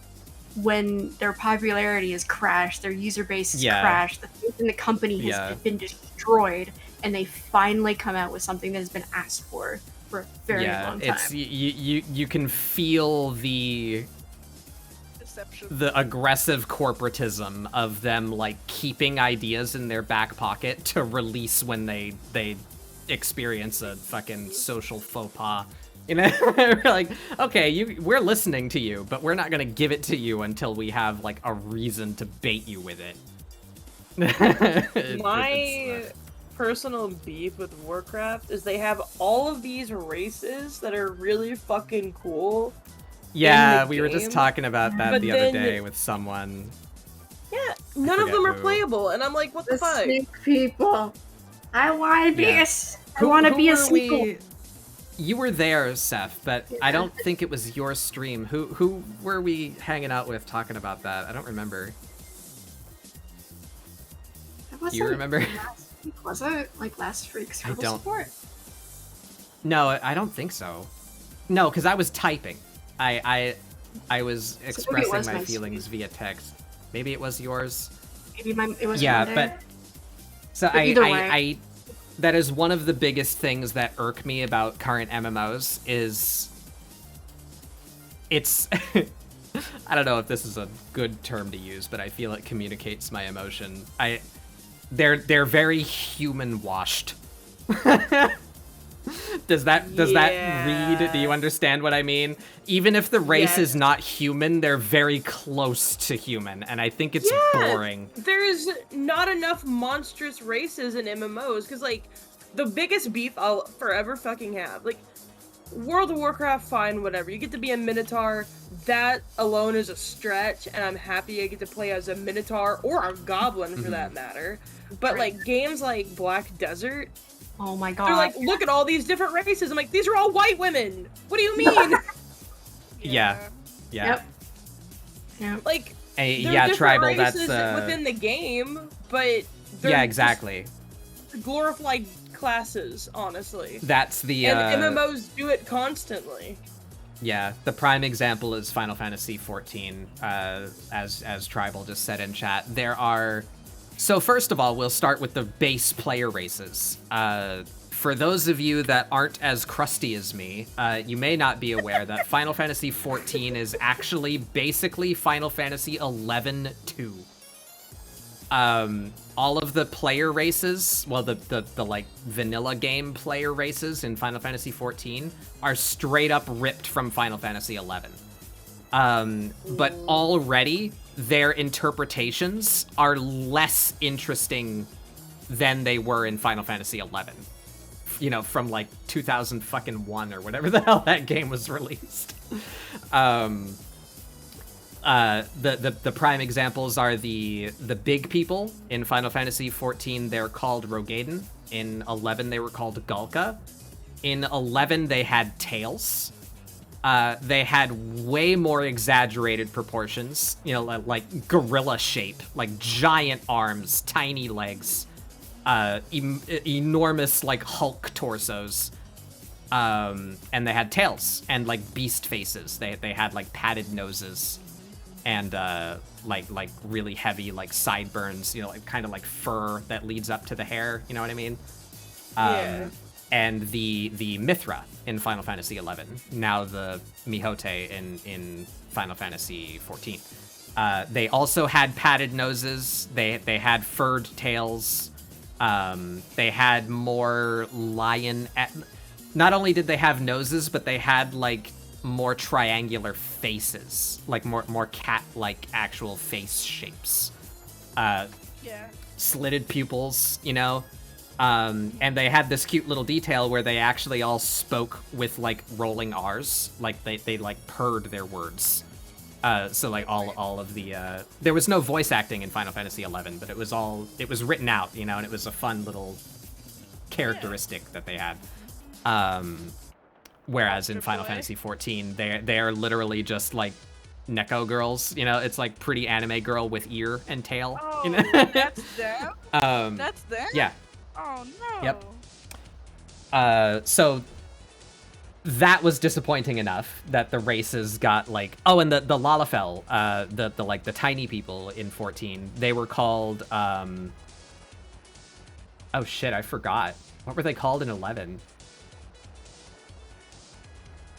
when their popularity has crashed, their user base has crashed, the faith in the company has been destroyed, and they finally come out with something that has been asked for a very long time. It's you can feel the deception, the aggressive corporatism of them like keeping ideas in their back pocket to release when they experience a fucking social faux pas. You know, we're like, okay, we're listening to you, but we're not gonna give it to you until we have like a reason to bait you with it. My personal beef with Warcraft is they have all of these races that are really fucking cool. Yeah, we were just talking about that the other day with someone. Yeah, none of them are playable, and I'm like, what the fuck? Snake people. I want to be I want to be a sequel. You were there, Seth, but I don't think it was your stream. Who were we hanging out with talking about that? I don't remember. Do you remember? Last week, was it? Like last week's ScribbleSupport? No, I don't think so. No, because I was typing. I was expressing my feelings via text. Maybe it was yours. Maybe it was. Yeah, but so I that is one of the biggest things that irk me about current MMOs is it's I don't know if this is a good term to use, but I feel it communicates my emotion. They're very human washed. Does that read? Do you understand what I mean? Even if the race is not human, they're very close to human, and I think it's boring. There's not enough monstrous races in MMOs, because, like, the biggest beef I'll forever fucking have, like, World of Warcraft, fine, whatever. You get to be a Minotaur, that alone is a stretch, and I'm happy I get to play as a Minotaur, or a Goblin, for that matter. But, like, games like Black Desert, oh my god. they're like, look at all these different races. I'm like, these are all white women. What do you mean? Yeah. Yep. Like, Tribal, that's within the game, but they're exactly. Glorified classes, honestly. That's the and MMOs do it constantly. Yeah, the prime example is Final Fantasy XIV, as Tribal just said in chat. There are... So first of all, we'll start with the base player races. For those of you that aren't as crusty as me, you may not be aware that Final Fantasy XIV is actually basically Final Fantasy XI-2. All of the player races, well, the like vanilla game player races in Final Fantasy XIV are straight up ripped from Final Fantasy XI. But already their interpretations are less interesting than they were in Final Fantasy XI. You know, from like 2001 or whatever the hell that game was released. The prime examples are the big people. In Final Fantasy XIV, they're called Rogaden. In 11, they were called Galka. In 11, they had tails. They had way more exaggerated proportions, you know, like gorilla shape, like giant arms, tiny legs, enormous like Hulk torsos. And they had tails and like beast faces. They had like padded noses and like really heavy like sideburns, you know, like kind of like fur that leads up to the hair, you know what I mean? Yeah. And the Mithra in Final Fantasy XI, now the Mihote in Final Fantasy XIV. They also had padded noses. They had furred tails. They had more lion. Not only did they have noses, but they had like more triangular faces, like more cat-like actual face shapes. Slitted pupils, you know. And they had this cute little detail where they actually all spoke with like rolling R's, like they like purred their words. So like all of the there was no voice acting in Final Fantasy XI, but it was written out, you know, and it was a fun little characteristic that they had. Whereas in Final Fantasy XIV, they are literally just like Neko girls, you know, it's like pretty anime girl with ear and tail. Oh, you know? That's them? That's them? Yeah. Oh no. Yep. So that was disappointing enough that the races got like and the Lalafell, the like the tiny people in 14, they were called oh shit, I forgot. What were they called in 11?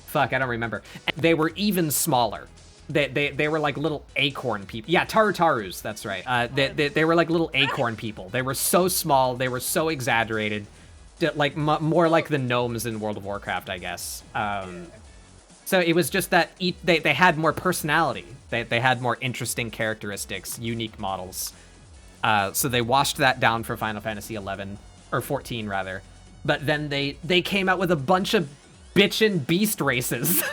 Fuck, I don't remember. They were even smaller. They were like little acorn people. Yeah, Tarutarus, that's right. They were like little acorn people. They were so small. They were so exaggerated. Like more like the gnomes in World of Warcraft, I guess. So it was just that they had more personality. They had more interesting characteristics, unique models. So they washed that down for Final Fantasy 11, or 14 rather. But then they came out with a bunch of bitchin' beast races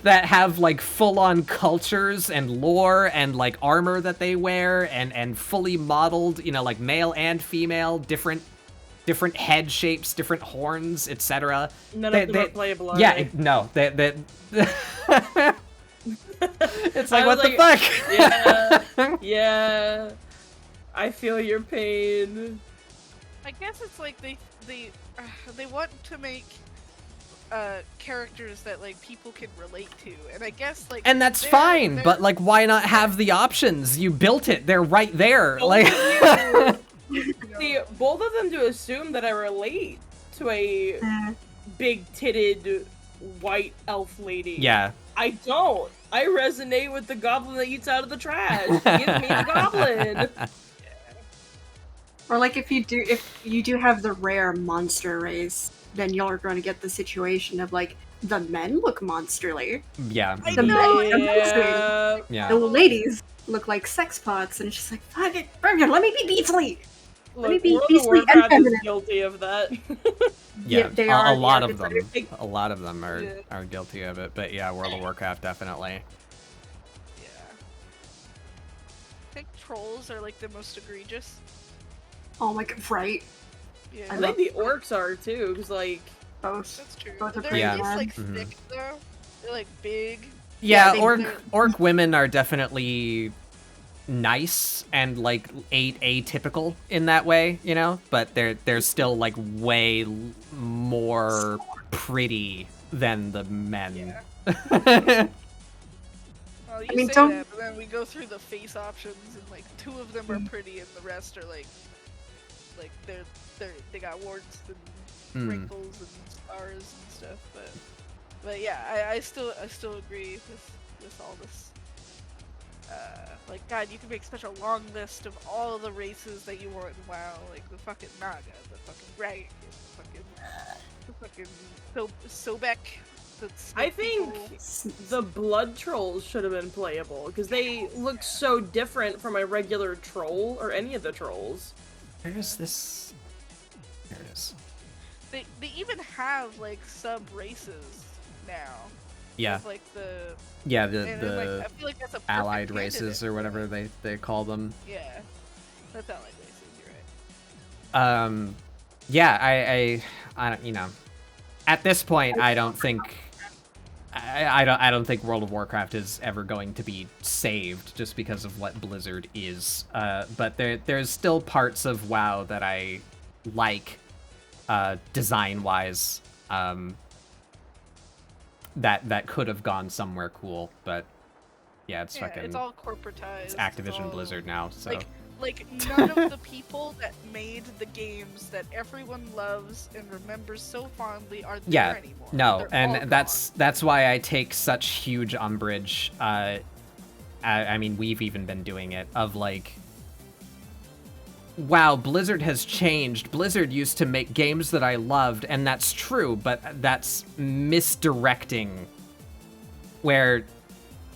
that have like full-on cultures and lore and like armor that they wear and fully modeled, you know, like male and female, different head shapes, different horns, etc. None of them are playable. Yeah, no, they it's like, what the fuck? Yeah, I feel your pain. I guess it's like they want to make characters that like people can relate to, and I guess like, and that's fine, but like, why not have the options? You built it; they're right there. Like, see, both of them to assume that I relate to a big-titted white elf lady. Yeah, I don't. I resonate with the goblin that eats out of the trash. Give me the goblin. Or like if you do have the rare monster race, then you're going to get the situation of like the men look monsterly. Yeah. The men look monsterly. Yeah. The ladies look like sex pots, and it's just like, fuck it, let me be beastly. Let me be beastly and feminine. Guilty of that. Yeah, they are. A lot of them are guilty of it. But yeah, World of Warcraft definitely. Yeah. I think trolls are like the most egregious. Oh my god, right? Yeah. I think the orcs are too, because like both. That's true. Both are They're pretty just bad. like thick though. They're like big. Yeah, Yeah, orc women are definitely nice and like atypical in that way, you know, but they're still like way more pretty than the men. Yeah. Well, you say don't- that, but then we go through the face options, and like 2 of them are pretty, and the rest are like they got warts and wrinkles and scars and stuff. But yeah, I still agree with all this. Like, God, you can make such a long list of all the races that you want in WoW, like the fucking Naga, the fucking Rank, the fucking Sobek. I think the blood trolls should have been playable, because they look so different from a regular troll or any of the trolls. Where is this? There it is. They even have like sub races now. Yeah. With, like, the... Yeah, like, I feel like that's a allied races or whatever they call them. Yeah. That's allied races, you're right. Yeah, I don't, you know, at this point, I don't think World of Warcraft is ever going to be saved just because of what Blizzard is. But there's still parts of WoW that I like, design-wise, that could have gone somewhere cool, but yeah, it's fucking... it's all corporatized. It's Activision Blizzard now, so... Like, none of the people that made the games that everyone loves and remembers so fondly are there anymore. No, and that's why I take such huge umbrage. I mean, we've even been doing it, of like... Wow, Blizzard has changed. Blizzard used to make games that I loved, and that's true, but that's misdirecting. Where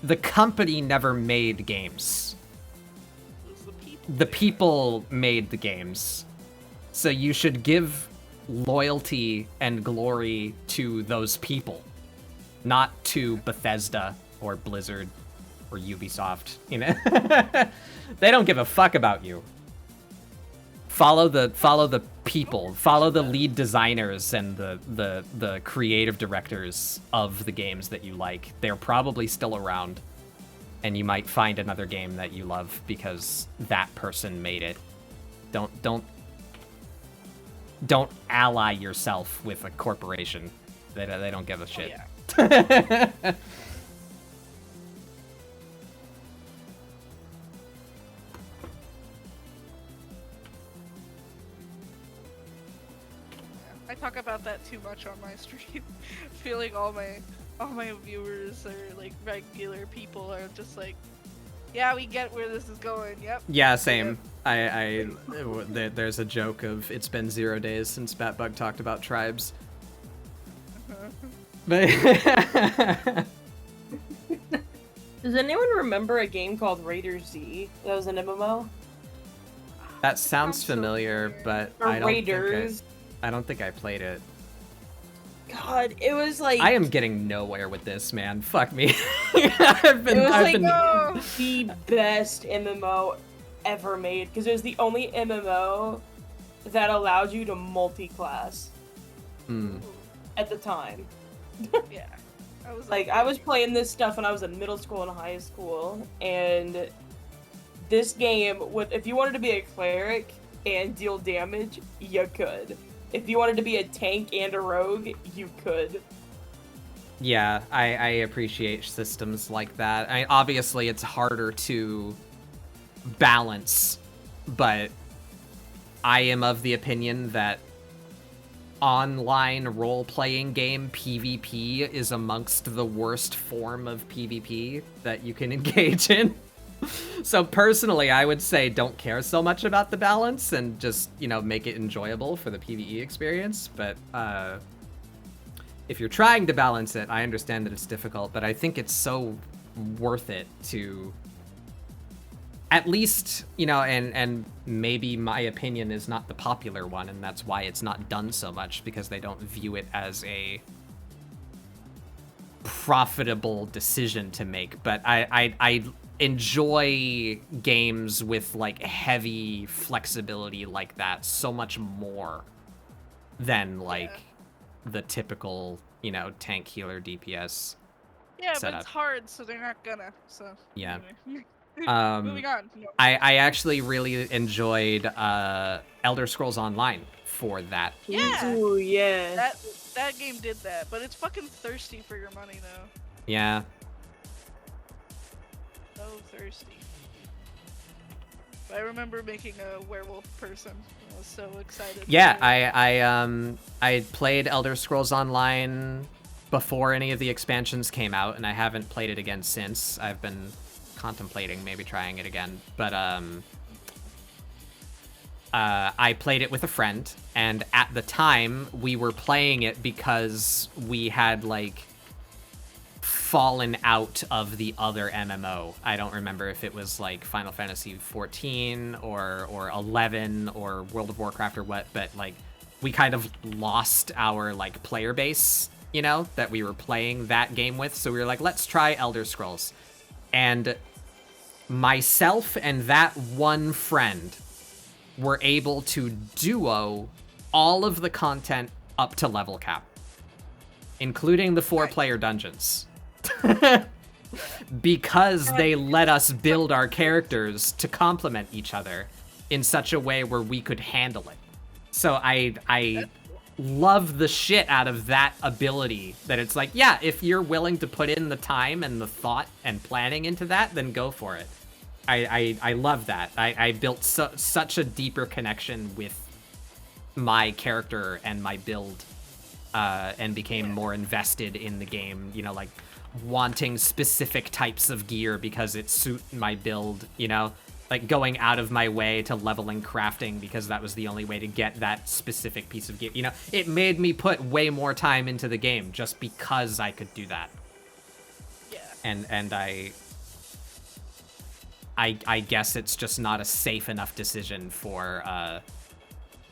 the company never made games. The people made the games. So you should give loyalty and glory to those people, not to Bethesda or Blizzard or Ubisoft, you know? They don't give a fuck about you. Follow the people, follow the lead designers and the creative directors of the games that you like. They're probably still around. And you might find another game that you love because that person made it. Don't ally yourself with a corporation. They don't give a shit. Oh, yeah. I talk about that too much on my stream. Feeling all my viewers are like regular people are just like, yeah, we get where this is going. Yep. Yeah, same. Yep. There's a joke of it's been 0 days since Batbug talked about tribes. But does anyone remember a game called Raider Z? That was an MMO. That sounds familiar, but I don't think I played it. God, it was like... I am getting nowhere with this, man. Fuck me. The best MMO ever made, because it was the only MMO that allowed you to multi-class. At the time. Yeah. I was playing this stuff when I was in middle school and high school, and this game, if you wanted to be a cleric and deal damage, you could. If you wanted to be a tank and a rogue, you could. Yeah, I appreciate systems like that. Obviously, it's harder to balance, but I am of the opinion that online role-playing game PvP is amongst the worst form of PvP that you can engage in. So personally, I would say don't care so much about the balance and just, you know, make it enjoyable for the PvE experience. But if you're trying to balance it, I understand that it's difficult, but I think it's so worth it to at least, you know, and maybe my opinion is not the popular one, and that's why it's not done so much, because they don't view it as a profitable decision to make. But I enjoy games with like heavy flexibility like that so much more than like the typical, you know, tank healer DPS setup. But it's hard, so they're not gonna. So yeah. Anyway. Moving on. I actually really enjoyed Elder Scrolls Online for that. Yeah. Ooh, yeah. That game did that, but it's fucking thirsty for your money though. Yeah. So thirsty. I remember making a werewolf person. I was so excited. Yeah, I played Elder Scrolls Online before any of the expansions came out, and I haven't played it again since. I've been contemplating maybe trying it again, but I played it with a friend, and at the time we were playing it because we had like fallen out of the other MMO. I don't remember if it was like Final Fantasy 14 or 11 or World of Warcraft or what, but like we kind of lost our like player base you know, that we were playing that game with. So we were like, let's try Elder Scrolls. And myself and that one friend were able to duo all of the content up to level cap, including the 4-player dungeons. Because they let us build our characters to complement each other in such a way where we could handle it. So I love the shit out of that ability, that it's like, yeah, if you're willing to put in the time and the thought and planning into that, then go for it. I love that. I built such a deeper connection with my character and my build, and became more invested in the game, you know, like wanting specific types of gear because it suit my build, you know, like going out of my way to leveling crafting because that was the only way to get that specific piece of gear. You know, it made me put way more time into the game just because I could do that. Yeah. And I guess it's just not a safe enough decision for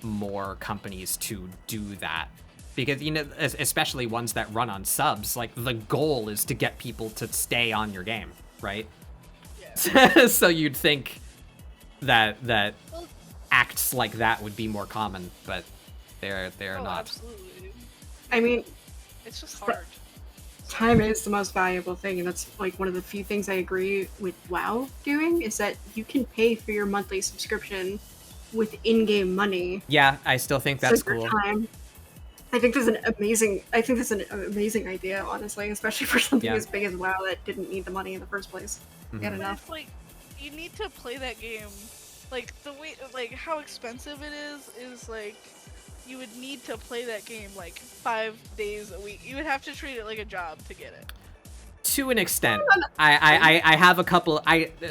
more companies to do that. Because, you know, especially ones that run on subs, like, the goal is to get people to stay on your game, right? Yeah. So you'd think that acts like that would be more common, but they're not. Absolutely. I mean, it's just hard. Time is the most valuable thing, and that's like one of the few things I agree with WoW doing, is that you can pay for your monthly subscription with in-game money. Yeah, I still think that's cool. Time. I think that's an amazing idea, honestly, especially for something as big as WoW that didn't need the money in the first place. But it's like, you need to play that game, like, the way, like, how expensive it is like, you would need to play that game, like, 5 days a week. You would have to treat it like a job to get it. To an extent. I have a couple,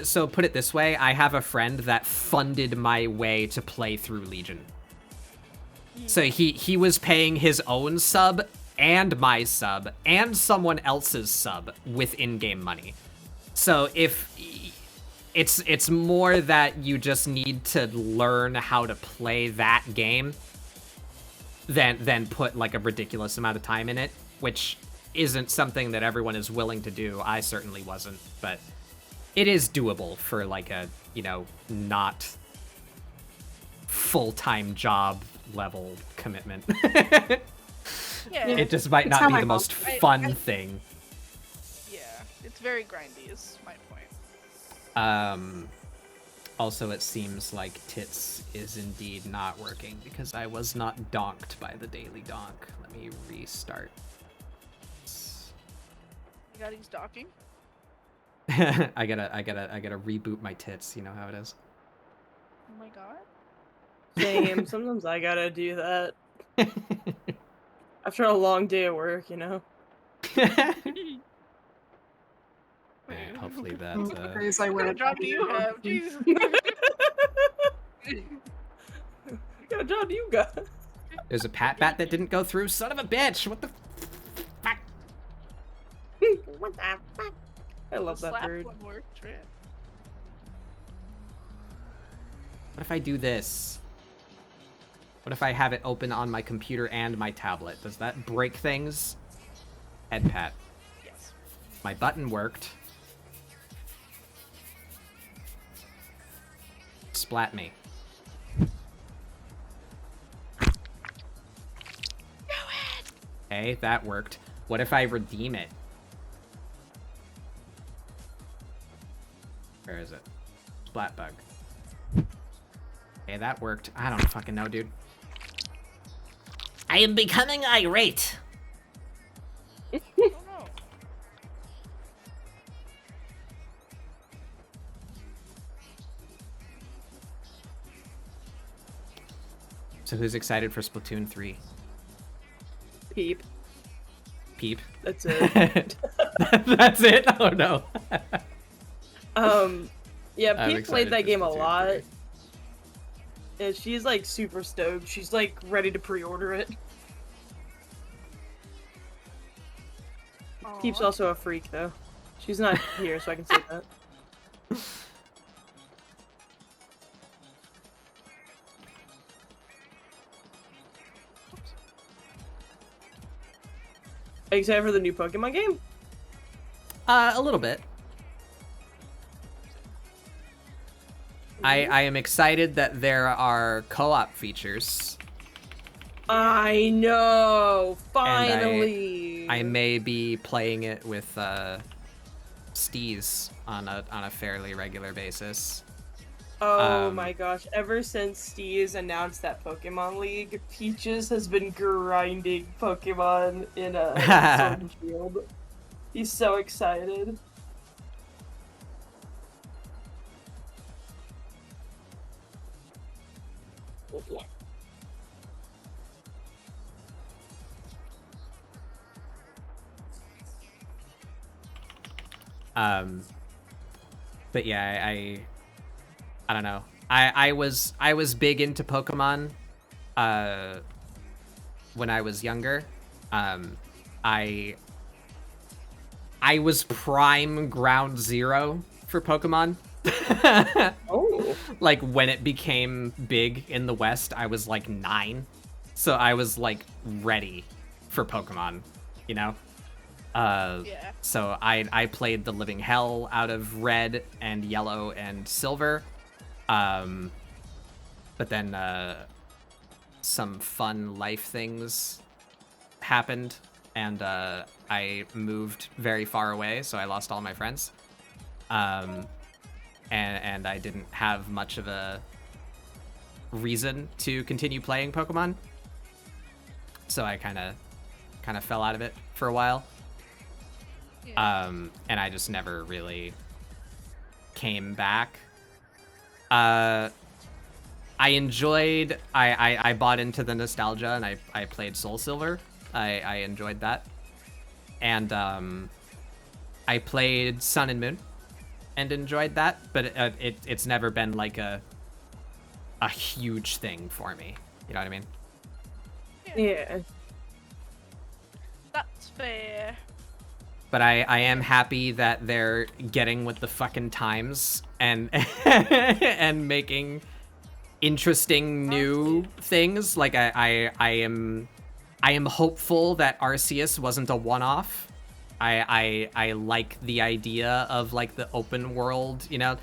so put it this way, I have a friend that funded my way to play through Legion. So he was paying his own sub and my sub and someone else's sub with in-game money. So if it's more that you just need to learn how to play that game than put like a ridiculous amount of time in it, which isn't something that everyone is willing to do. I certainly wasn't, but it is doable for like a, you know, not full-time job level commitment. Yeah. It just might not be the most fun thing. Yeah, it's very grindy is my point. Also, it seems like Tits is indeed not working because I was not donked by the daily donk. Let me restart. You got he's docking? I gotta reboot my Tits, you know how it is. Oh my god. Same. Sometimes I gotta do that. After a long day of work, you know? Alright, hopefully that, What kind of job do you have? Jesus. What kind of job do you got? There's a pat bat that didn't go through. Son of a bitch! What the fuck? What the fuck? I love that bird. One more trip. What if I do this? What if I have it open on my computer and my tablet? Does that break things? Head pat. Yes. My button worked. Splat me. Okay, that worked. What if I redeem it? Where is it? Splat bug. Okay, that worked. I don't fucking know, dude. I am becoming irate. Oh no. So who's excited for Splatoon 3? Peep. Peep? That's it. That's it? Oh no. Yeah, Peep played that game a Splatoon lot. 3. And she's like super stoked. She's like ready to pre-order it. Aww. Peep's also a freak though. She's not here, so I can say that. Are you excited for the new Pokemon game? A little bit. I am excited that there are co-op features. I know, finally. I may be playing it with Steez on a fairly regular basis. Oh my gosh, ever since Steez announced that Pokemon League, Peaches has been grinding Pokemon in a Sword and Shield. He's so excited. But yeah, I don't know. I was big into Pokemon when I was younger. I was prime ground zero for Pokemon. Oh. Like when it became big in the West, I was like 9. So I was like ready for Pokemon, you know? Yeah. So I played the living hell out of Red and Yellow and Silver. But then some fun life things happened, and I moved very far away, so I lost all my friends. And I didn't have much of a reason to continue playing Pokemon. So I kind of fell out of it for a while. Yeah. And I just never really came back. I bought into the nostalgia, and I played Soul Silver. I enjoyed that. And I played Sun and Moon and enjoyed that, but it's never been like a huge thing for me. You know what I mean? Yeah. That's fair. But I am happy that they're getting with the fucking times and and making interesting new things. Like I am hopeful that Arceus wasn't a one-off. I like the idea of like the open world, you know,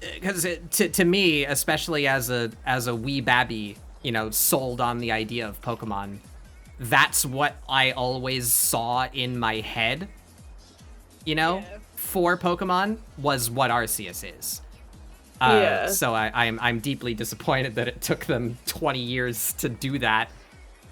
because to me, especially as a wee babby, you know, sold on the idea of Pokemon, that's what I always saw in my head. You know, Yeah. for Pokemon was what Arceus is. Yeah. So I'm deeply disappointed that it took them 20 years to do that.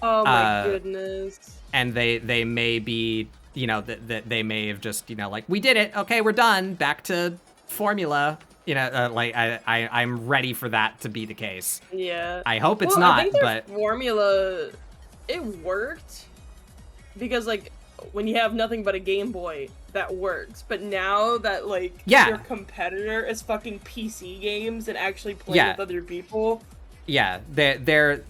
Oh my goodness. And they may be, you know, that they may have just, you know, like, we did it. Okay, we're done. Back to formula. You know, like I'm ready for that to be the case. Yeah. I hope it's I not, think their but formula, it worked because like when you have nothing but a Game Boy, that works. But now that like your competitor is fucking PC games and actually playing with other people. Yeah, they're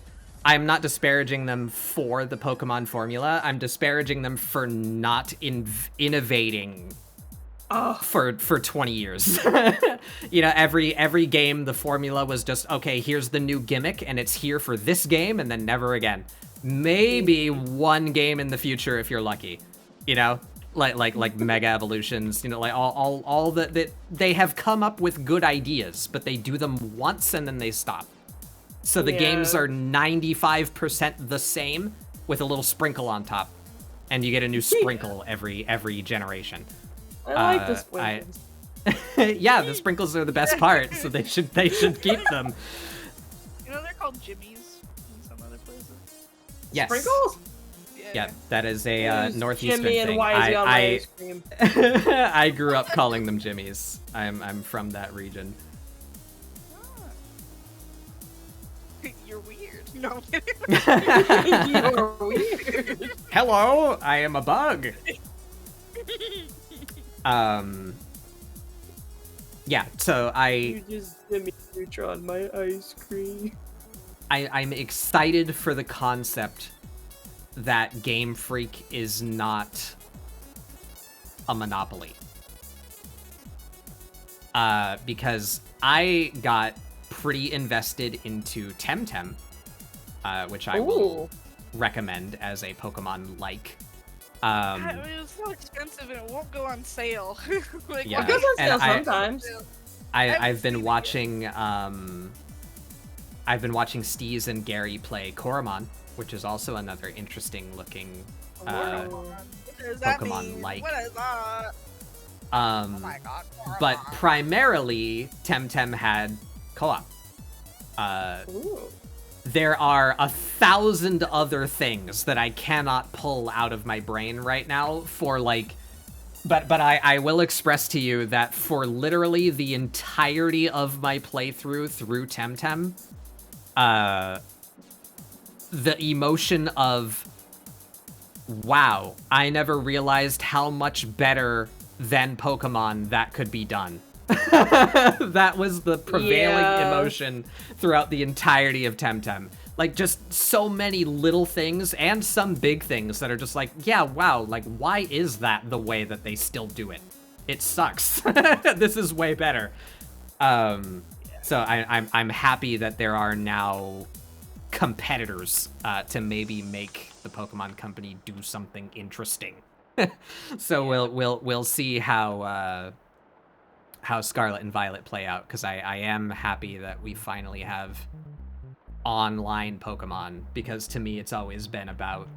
I'm not disparaging them for the Pokemon formula. I'm disparaging them for not innovating for 20 years. You know, every game the formula was just, okay, here's the new gimmick and it's here for this game and then never again. Maybe one game in the future if you're lucky. You know, like Mega Evolutions, you know, like all that they have come up with good ideas, but they do them once and then they stop. So the games are 95% the same with a little sprinkle on top, and you get a new sprinkle every generation. I like the sprinkles. Yeah, the sprinkles are the best part, so they should keep them. You know they're called jimmies in some other places. Yes. Sprinkles? Yeah, that is a northeastern Jimmy thing. and Wisey on my ice cream. I grew up calling them jimmies. I'm from that region. You're weird. No, I'm kidding. You're weird. Hello, I am a bug. Yeah, so You just Jimmy Neutron my ice cream. I'm excited for the concept that Game Freak is not a monopoly. Because I got pretty invested into Temtem, which I will recommend as a Pokemon-like It was so expensive and it won't go on sale. Like, yeah, it goes on sale sometimes. I've been watching Steez and Gary play Koromon, which is also another interesting looking Pokemon-like. What is that? Oh my god. But primarily, Temtem had co-op. There are 1,000 other things that I cannot pull out of my brain right now for like, but I will express to you that for literally the entirety of my playthrough through Temtem, the emotion of, wow, I never realized how much better than Pokemon that could be done. That was the prevailing emotion throughout the entirety of Temtem. Like, just so many little things and some big things that are just like, yeah, wow, like, why is that the way that they still do it? It sucks. This is way better. So I'm happy that there are now competitors to maybe make the Pokemon Company do something interesting. So we'll see how Scarlet and Violet play out, because I am happy that we finally have online Pokemon, because to me it's always been about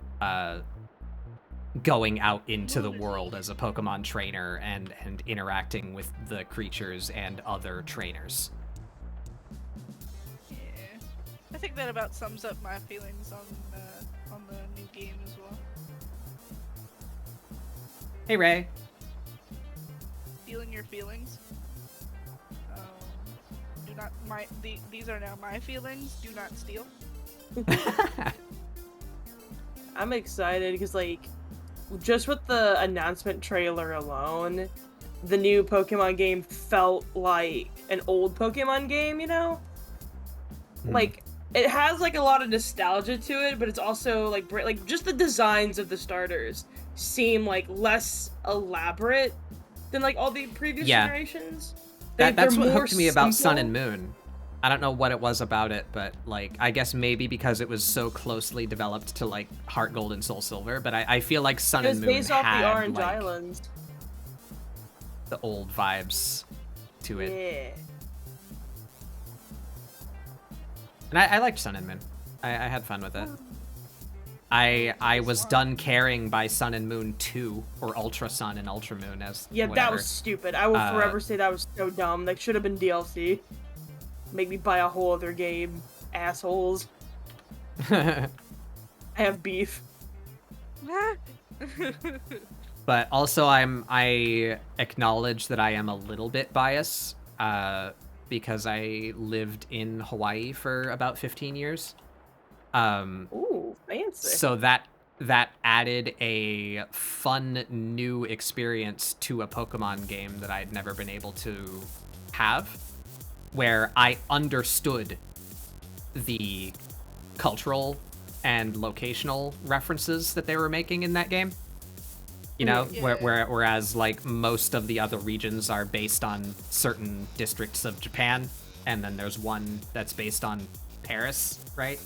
going out into the world as a Pokemon trainer and interacting with the creatures and other trainers. Yeah, I think that about sums up my feelings on the new game as well. Hey Ray. Feeling your feelings. Do not these are now my feelings. Do not steal. I'm excited because, like, just with the announcement trailer alone, the new Pokemon game felt like an old Pokemon game, you know? Like, it has, like, a lot of nostalgia to it, but it's also, like, just the designs of the starters seem, like, less elaborate than, like, all the previous generations. That's what hooked me about Sun and Moon. I don't know what it was about it, but, like, I guess maybe because it was so closely developed to, like, Heart Gold and Soul Silver, but I feel like Sun and Moon based off had, the Orange like, Islands. The old vibes to it. Yeah. And I liked Sun and Moon. I had fun with it. I was done caring by Sun and Moon 2, or Ultra Sun and Ultra Moon as whatever. That was stupid. I will forever say that was so dumb. That should have been DLC. Make me buy a whole other game, assholes. I have beef. But also I acknowledge that I am a little bit biased, because I lived in Hawaii for about 15 years. Ooh, fancy. So that added a fun new experience to a Pokemon game that I'd never been able to have, where I understood the cultural and locational references that they were making in that game. You know, whereas, like, most of the other regions are based on certain districts of Japan, and then there's one that's based on Paris, right?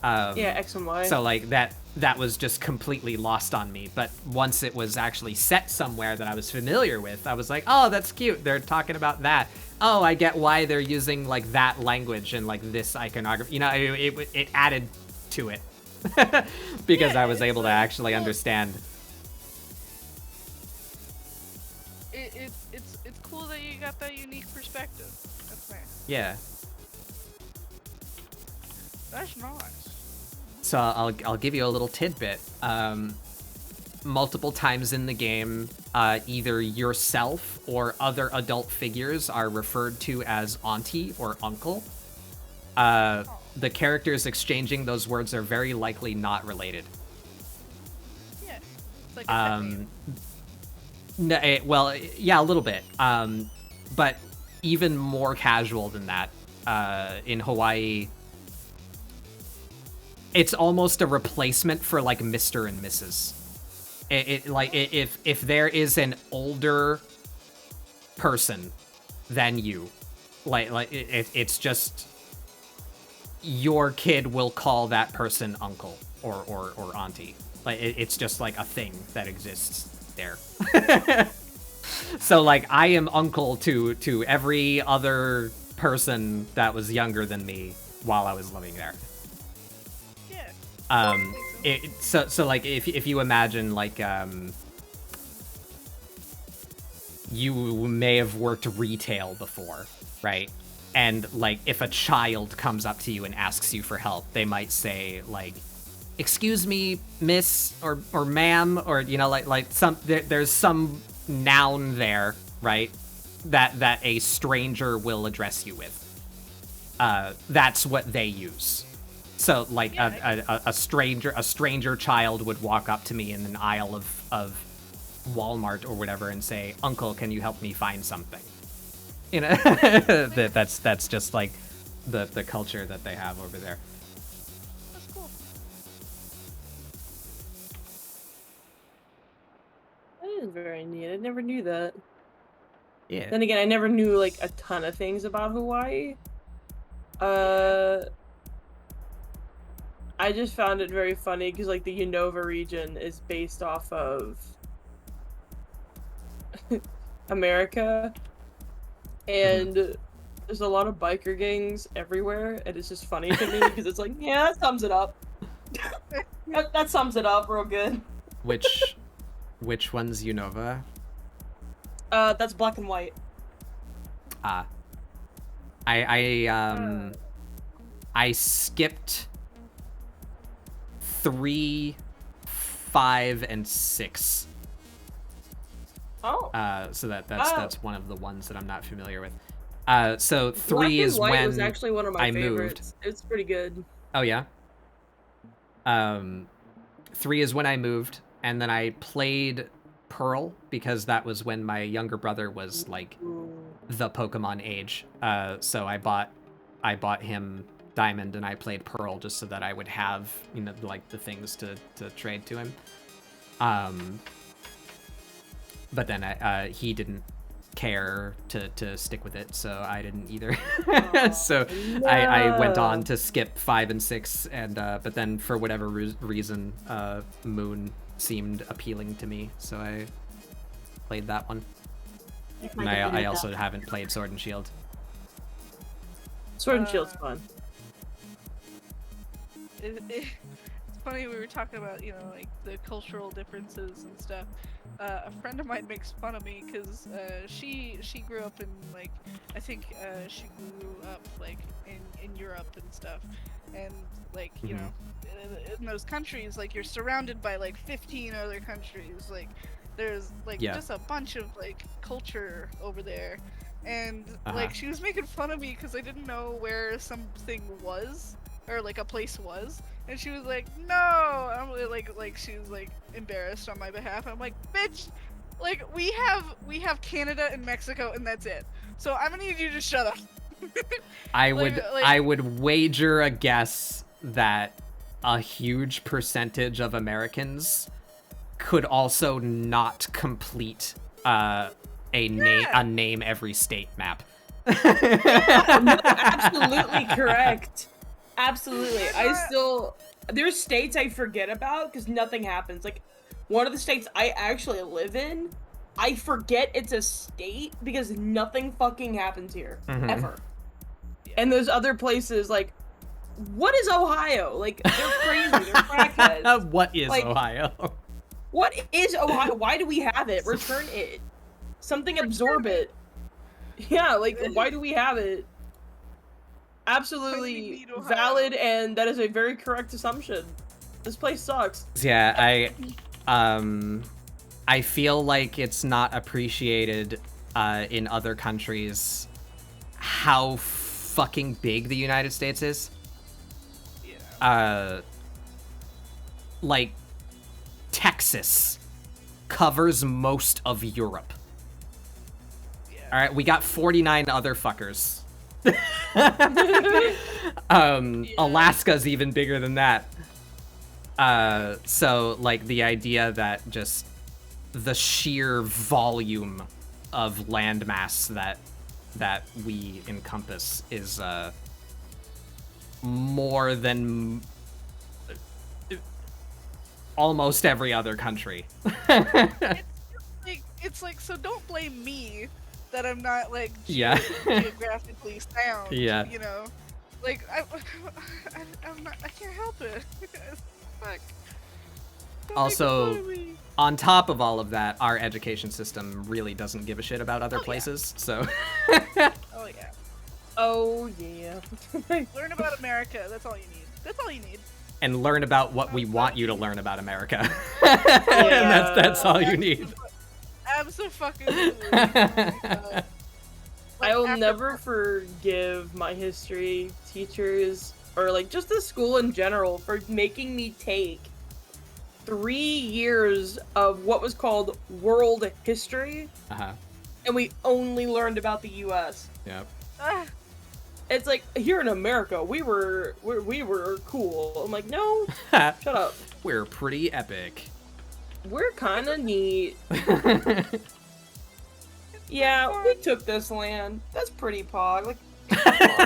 X and Y. So, like, that was just completely lost on me. But once it was actually set somewhere that I was familiar with, I was like, oh, that's cute. They're talking about that. Oh, I get why they're using, like, that language and, like, this iconography. You know, it added to it. Because I was able to actually understand. It's cool that you got that unique perspective. That's nice. Yeah. That's nice. So I'll give you a little tidbit. Multiple times in the game, either yourself or other adult figures are referred to as auntie or uncle. The characters exchanging those words are very likely not related. Yeah. It's like a No, well, yeah, a little bit. But even more casual than that, in Hawaii, it's almost a replacement for, like, Mr. and Mrs. If there is an older person than you, it's just your kid will call that person uncle or auntie. Like, it's just, like, a thing that exists there. So, like, I am uncle to every other person that was younger than me while I was living there. Yeah. So like, if you imagine, like, you may have worked retail before, right? And, like, if a child comes up to you and asks you for help, they might say, like, excuse me, miss, or ma'am, or, you know, like there's some noun there, right? That a stranger will address you with. That's what they use. So, like, a stranger child would walk up to me in an aisle of Walmart or whatever and say, "Uncle, can you help me find something?" You know, that's just like the culture that they have over there. That's cool. That is very neat. I never knew that. Yeah. Then again, I never knew, like, a ton of things about Hawaii. I just found it very funny because, like, the Unova region is based off of America, and there's a lot of biker gangs everywhere, and it's just funny to me because it's like, yeah, that sums it up. that sums it up real good. Which one's Unova? That's Black and White. I skipped 3, 5, and 6. Oh. So that's one of the ones that I'm not familiar with. So 3 Black is and White when was actually one of my favorites. Moved. It's pretty good. Oh yeah. 3 is when I moved, and then I played Pearl because that was when my younger brother was like the Pokemon age. So I bought him Diamond, and I played Pearl just so that I would have, you know, like, the things to trade to him. But then he didn't care to stick with it, so I didn't either. So no. I went on to skip 5 and 6, and but then for whatever reason, Moon seemed appealing to me, so I played that one. And I also haven't played Sword and Shield. Sword and Shield's fun. It's funny, we were talking about, you know, like, the cultural differences and stuff. A friend of mine makes fun of me because she grew up in, like, I think she grew up, like, in Europe and stuff, and, like, you know, in those countries, like, you're surrounded by, like, 15 other countries, like, there's, like, just a bunch of, like, culture over there, and like, she was making fun of me because I didn't know where something was, or, like, a place was, and she was like, no, I'm like she was, like, embarrassed on my behalf. I'm like, bitch, like, we have Canada and Mexico, and that's it, so I'm gonna need you to shut up. I would wager a guess that a huge percentage of Americans could also not complete a name every state map. Absolutely correct. Absolutely. There's states I forget about because nothing happens. Like, one of the states I actually live in, I forget it's a state because nothing fucking happens here. Ever. And there's other places, like, what is Ohio? Like, they're crazy. They're crackheads. What is, like, Ohio? What is Ohio? Why do we have it? Return it. Something absorb it. Yeah, like, why do we have it? Absolutely valid, and that is a very correct assumption. This place sucks. Yeah, I feel like it's not appreciated in other countries how fucking big the United States is. Yeah. Like, Texas covers most of Europe. Yeah. All right, we got 49 other fuckers. Alaska's even bigger than that. So, like, the idea that just the sheer volume of landmass that we encompass is more than almost every other country. It's like, so don't blame me that I'm not, like, geographically sound, you know? Like, I'm not, I can't help it. Fuck. Also, on top of all of that, our education system really doesn't give a shit about other places, so... Oh, yeah. Oh, yeah. Learn about America, that's all you need. That's all you need. And learn about what we want you to learn about America. That's all you need. Absolutely. I will never forgive my history teachers, or like just the school in general, for making me take 3 years of what was called world history, and we only learned about the U.S. Yep. It's like, here in America, we were cool. I'm like, no, shut up. We're pretty epic. We're kind of neat. Yeah, we took this land. That's pretty pog. Like,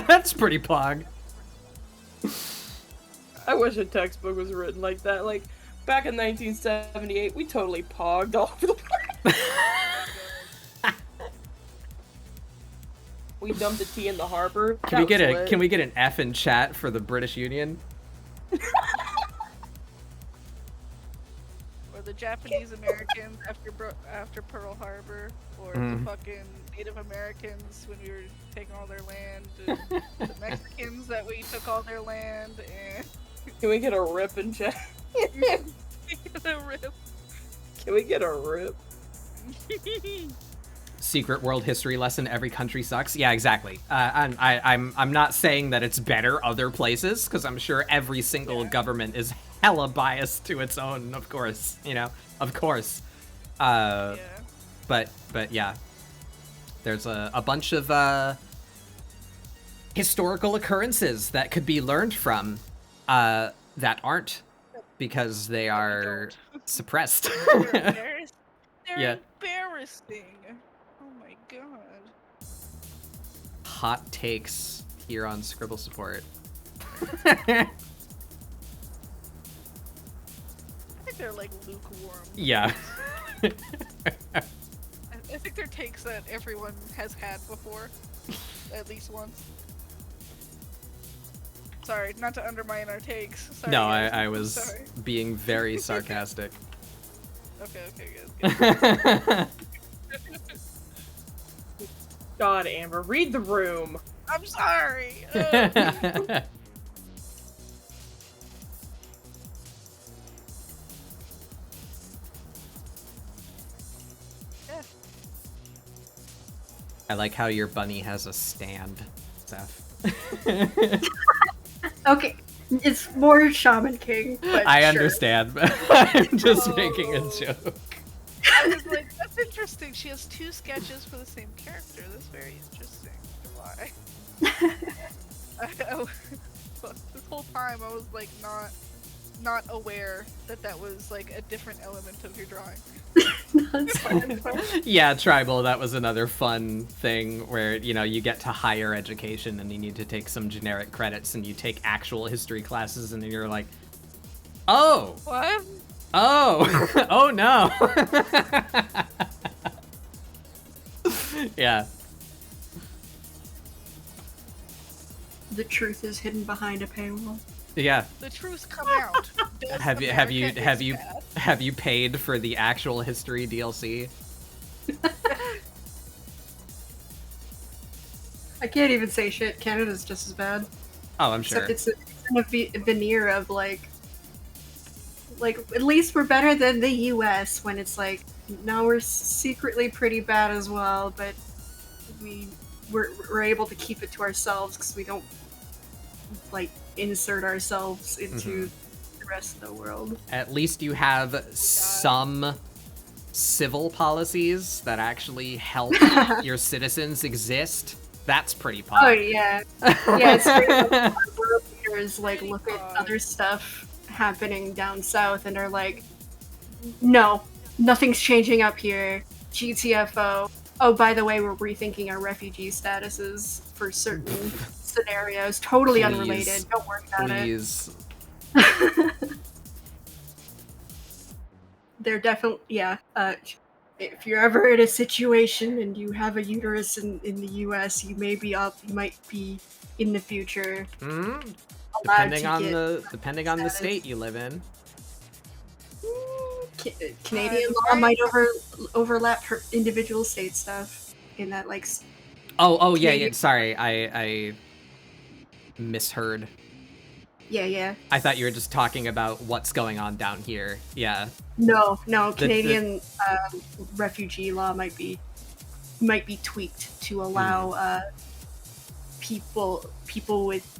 that's pretty pog. I wish a textbook was written like that. Like, back in 1978, we totally pogged all over the place. We dumped a tea in the harbor. Can we get an F in chat for the British Union? Or the Japanese Americans after Pearl Harbor, or the fucking Native Americans when we were taking all their land, and the Mexicans that we took all their land, and... Can we get a rip in chat? Can we get a rip? Secret world history lesson: every country sucks. Yeah, exactly. I'm not saying that it's better other places, because I'm sure every single government is hella biased to its own, of course. You know, of course. But yeah, there's a bunch of historical occurrences that could be learned from that aren't, because they are suppressed. They're embarrassing. Oh my god. Hot takes here on ScribbleSupport. I think they're like lukewarm. Yeah. I think they're takes that everyone has had before, at least once. Sorry, not to undermine our takes. Sorry, no, I was being very sarcastic. Okay, good. God, Amber, read the room. I'm sorry. I like how your bunny has a stand, Seth. Okay, it's more Shaman King, but I understand, but I'm just making a joke. I was like, that's interesting. She has 2 sketches for the same character. That's very interesting. Why? This whole time I was like not aware that was like a different element of your drawing. That's fine. Yeah, Tribal, that was another fun thing where, you know, you get to higher education and you need to take some generic credits and you take actual history classes and then you're like, oh! What? Oh! Oh no! Yeah. The truth is hidden behind a paywall. Yeah. The truth come out. Have you paid for the actual history DLC? I can't even say shit. Canada's just as bad. Oh, I'm sure. Except it's a veneer of like at least we're better than the U.S. when it's like, no, we're secretly pretty bad as well, but we're able to keep it to ourselves because we don't like insert ourselves into the rest of the world. At least you have some civil policies that actually help your citizens exist. That's pretty pop. Oh yeah, yeah. It's world leaders like look at other stuff happening down south and are like, no, nothing's changing up here. GTFO. Oh, by the way, we're rethinking our refugee statuses for certain scenarios. Totally unrelated. Don't worry about it. they're definitely, yeah. If you're ever in a situation and you have a uterus in the U.S., you might be in the future. Depending on the state you live in. Canadian law might overlap her individual state stuff in that, like. Oh yeah. Sorry, I misheard. Yeah. I thought you were just talking about what's going on down here. Yeah. No. Canadian refugee law might be tweaked to allow people with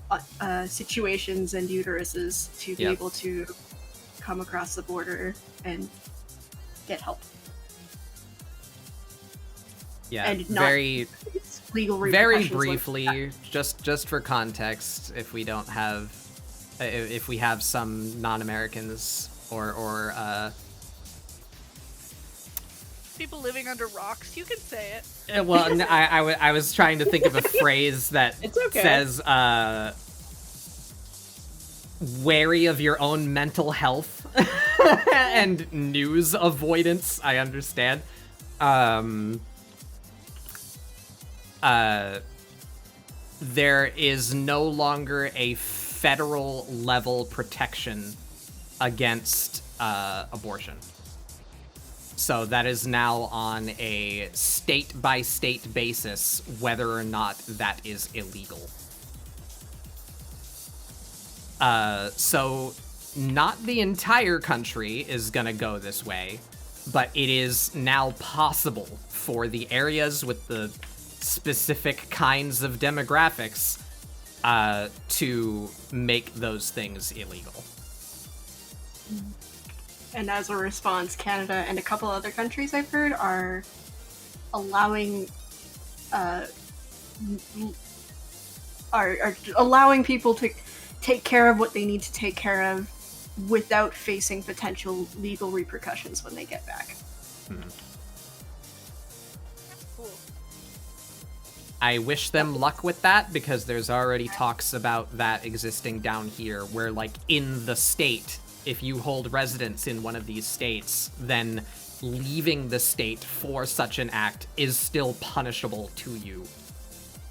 situations and uteruses to be able to come across the border and get help. Yeah, and not legal very briefly, just for context, if we have some non-Americans or people living under rocks, you can say it. Well, I was trying to think of a phrase that says wary of your own mental health and news avoidance. I understand. There is no longer a federal level protection against abortion. So that is now on a state-by-state basis whether or not that is illegal. So not the entire country is gonna go this way, but it is now possible for the areas with the specific kinds of demographics to make those things illegal. And as a response, Canada and a couple other countries I've heard are allowing allowing people to take care of what they need to take care of without facing potential legal repercussions when they get back. Cool. I wish them luck with that, because there's already talks about that existing down here, where, like, in the state, if you hold residence in one of these states, then leaving the state for such an act is still punishable to you.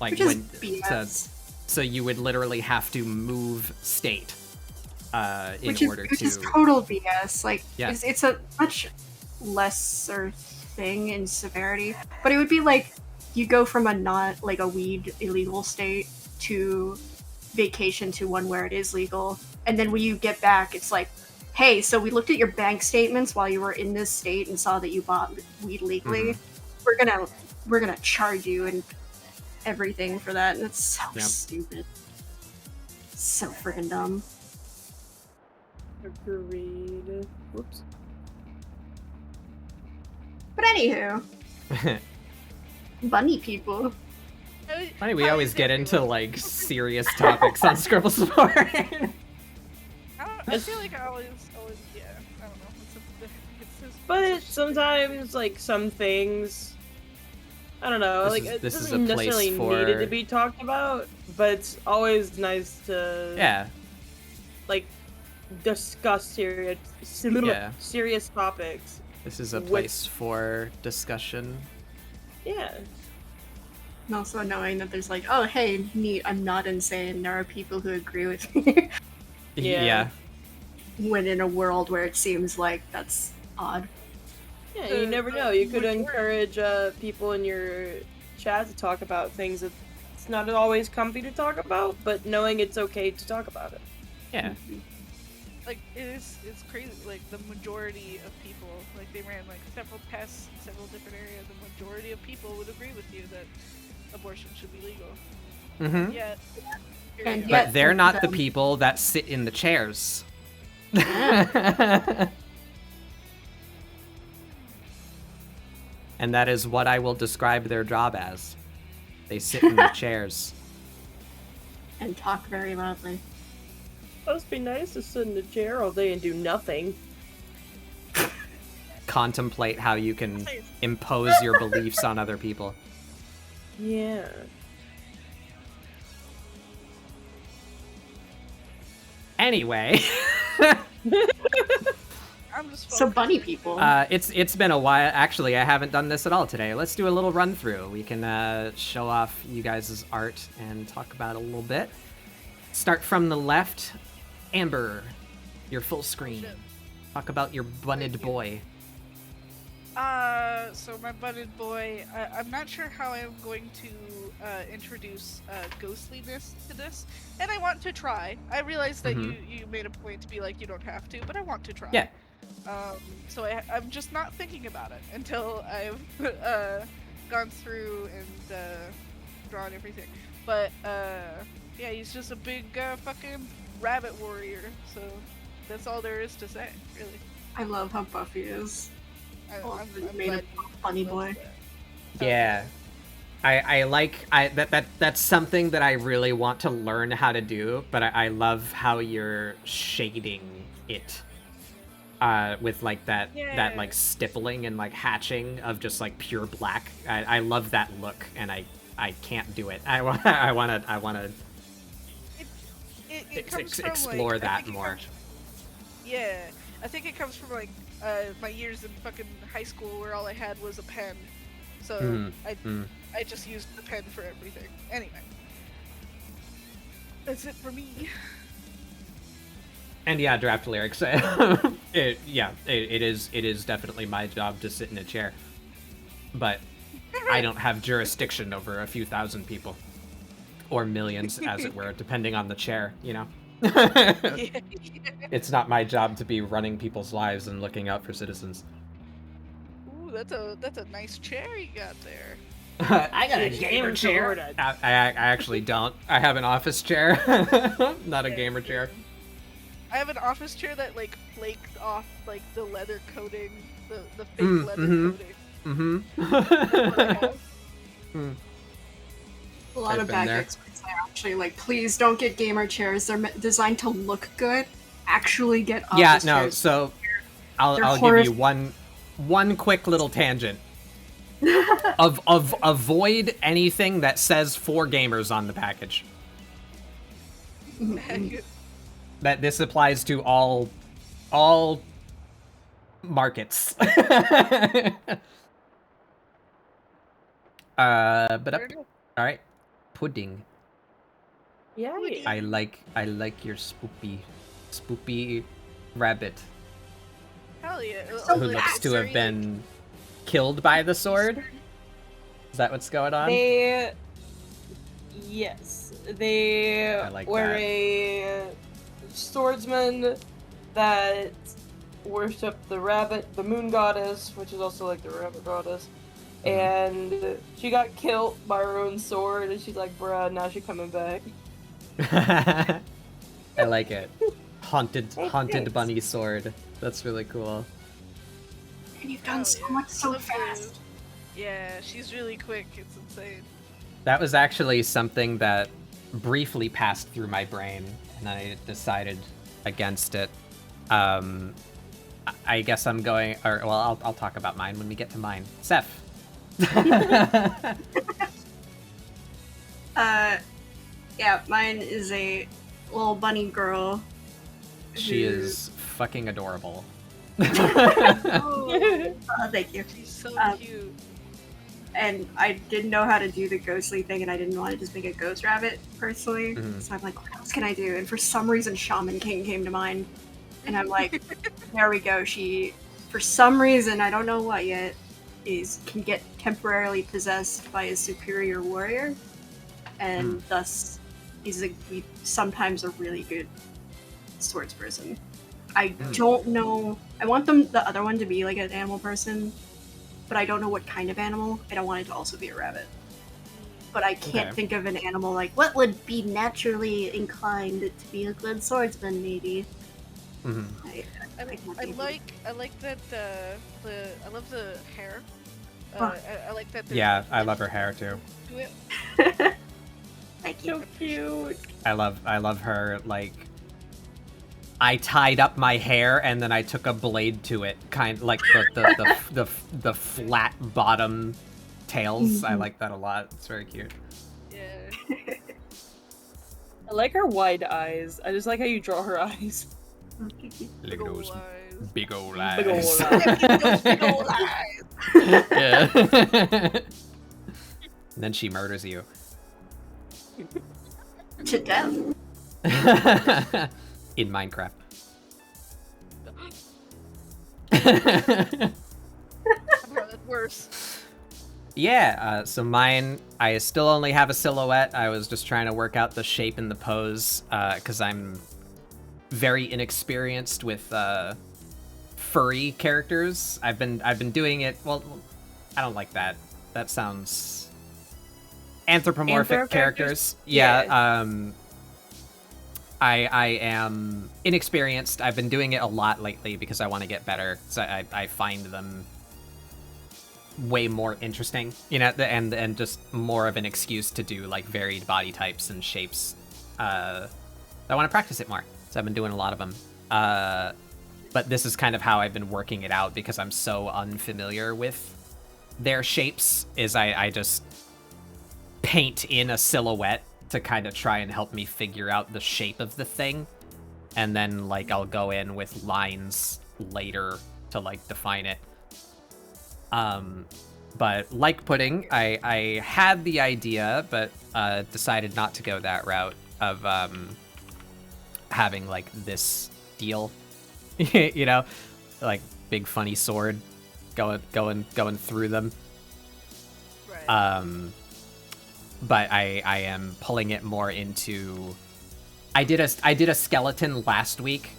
Like, which is BS. So you would literally have to move state which is total BS. Like, yeah. It's a much lesser thing in severity, but it would be like you go from a weed illegal state to vacation to one where it is legal, and then when you get back, it's like, hey, so we looked at your bank statements while you were in this state and saw that you bought weed legally. We're gonna charge you and everything for that, and it's so stupid. So friggin' dumb. Agreed. Whoops. But anywho, bunny people. Funny, we always get into like serious topics on ScribbleSupport. I feel like I always, yeah, I don't know. It's just, but sometimes, like, some things, I don't know, it doesn't necessarily need it to be talked about, but it's always nice to, like, discuss serious topics. This is a place for discussion. Yeah. And also knowing that there's like, oh, hey, neat, I'm not insane. There are people who agree with me. Yeah. When in a world where it seems like that's odd. Yeah, you never know. You could encourage people in your chat to talk about things that it's not always comfy to talk about, but knowing it's okay to talk about it. Yeah. Like, it's crazy. Like, the majority of people, like, they ran like several tests in several different areas. The majority of people would agree with you that abortion should be legal. Mm-hmm. Yet, but they're not the people that sit in the chairs. And that is what I will describe their job as. They sit in the chairs. And talk very loudly. Must be nice to sit in the chair all day and do nothing. Contemplate how you can impose your beliefs on other people. Yeah. Anyway. I'm just so bunny people. It's been a while. Actually, I haven't done this at all today. Let's do a little run through. We can show off you guys' art and talk about it a little bit. Start from the left. Amber, your full screen. Talk about your bunned boy. So my budded boy, I'm not sure how I'm going to introduce ghostliness to this, and I want to try. I realize that you made a point to be like, you don't have to, but I want to try. Yeah. So I'm just not thinking about it until I've gone through and drawn everything. But yeah, he's just a big fucking rabbit warrior, so that's all there is to say, really. I love how buff he is. I'm made a funny boy. Yeah. I like that's something that I really want to learn how to do, but I love how you're shading it with like that like stippling and like hatching of just like pure black. I love that look, and I can't do it. I wanna explore like, that more. Yeah, I think it comes from like my years in fucking high school where all I had was a pen, so I just used the pen for everything. Anyway, that's it for me. And yeah, draft lyrics. It is definitely my job to sit in a chair, but I don't have jurisdiction over a few thousand people, or millions, as it were, depending on the chair. You know. It's not my job to be running people's lives and looking out for citizens. Ooh, that's a nice chair you got there. I got a gamer chair. I actually don't. I have an office chair, not a gamer chair. I have an office chair that like flaked off like the leather coating, the fake leather coating. That's what I have. A lot of bad experts are actually like, please don't get gamer chairs. They're designed to look good. Actually get office chairs. So I'll give you one quick little tangent. Avoid anything that says for gamers on the package. That this applies to all markets. But all right, pudding. Yeah. I like your spoopy rabbit. Hell yeah! Who looks to have been killed by the sword. Is that what's going on? They like were that. a swordsman that worshipped the rabbit, the moon goddess, which is also like the rabbit goddess. And she got killed by her own sword, and she's like, bruh, now she's coming back. I like it. Haunted bunny sword. That's really cool. And you've done so much so fast. Yeah, she's really quick. It's insane. That was actually something that briefly passed through my brain, and I decided against it. I guess I'm going, or well, I'll talk about mine when we get to mine. Seth. Yeah, mine is a little bunny girl. She is fucking adorable. Oh, thank you. She's so cute. And I didn't know how to do the ghostly thing, and I didn't want to just make a ghost rabbit, personally. Mm-hmm. So I'm like, what else can I do? And for some reason, Shaman King came to mind. And I'm like, there we go. She, for some reason, I don't know what yet, can get temporarily possessed by a superior warrior. And thus is sometimes a really good swords person. I don't know. I want the other one to be like an animal person, but I don't know what kind of animal. I don't want it to also be a rabbit. But I can't think of an animal like what would be naturally inclined to be a good swordsman, maybe. Mm-hmm. I like that I love the hair. I like that. Yeah, I love her hair too. Thank you. So cute. I love her, like, I tied up my hair and then I took a blade to it, kind like the flat bottom tails. I like that a lot. It's very cute. Yeah. I like her wide eyes. I just like how you draw her eyes. Look at those Big old eyes. Big old eyes. Those big old eyes. Yeah. And then she murders you. To death. In Minecraft. That's worse. Yeah, so mine, I still only have a silhouette. I was just trying to work out the shape and the pose, because I'm very inexperienced with furry characters. I've been doing it. Well, I don't like that. That sounds anthropomorphic characters. Yeah. I am inexperienced. I've been doing it a lot lately because I want to get better. So I find them way more interesting, you know, and just more of an excuse to do like varied body types and shapes. I want to practice it more, so I've been doing a lot of them. But this is kind of how I've been working it out because I'm so unfamiliar with their shapes. Is I just paint in a silhouette to kind of try and help me figure out the shape of the thing, and then like I'll go in with lines later to like define it. But like Pudding, I had the idea, but decided not to go that route of having like this deal, you know, like big funny sword going through them. Right. But I am pulling it more into. I did a skeleton last week.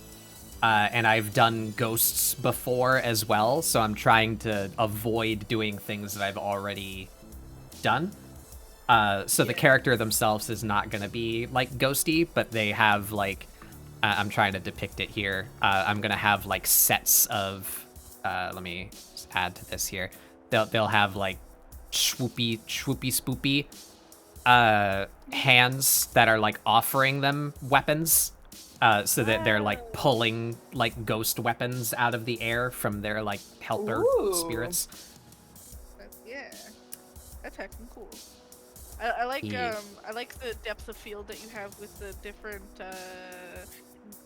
And I've done ghosts before as well, so I'm trying to avoid doing things that I've already done. So the character themselves is not going to be, like, ghosty, but they have, like... I'm trying to depict it here. I'm going to have, like, sets of... let me just add to this here. They'll have, like, swoopy spoopy hands that are, like, offering them weapons. So that they're like pulling like ghost weapons out of the air from their like helper spirits. Yeah, that's heckin' cool. I like I like the depth of field that you have with the different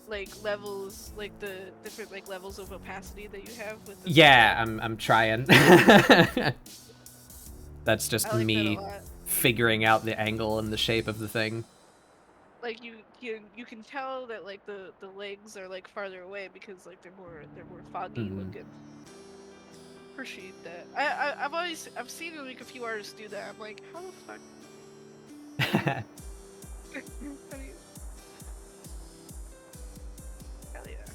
like levels, like the different like levels of opacity that you have with the I'm trying. That's just like me that figuring out the angle and the shape of the thing. Like you can tell that like the legs are like farther away because like they're more foggy looking. Appreciate that. I've seen like a few artists do that. I'm like, how the fuck? Hell yeah.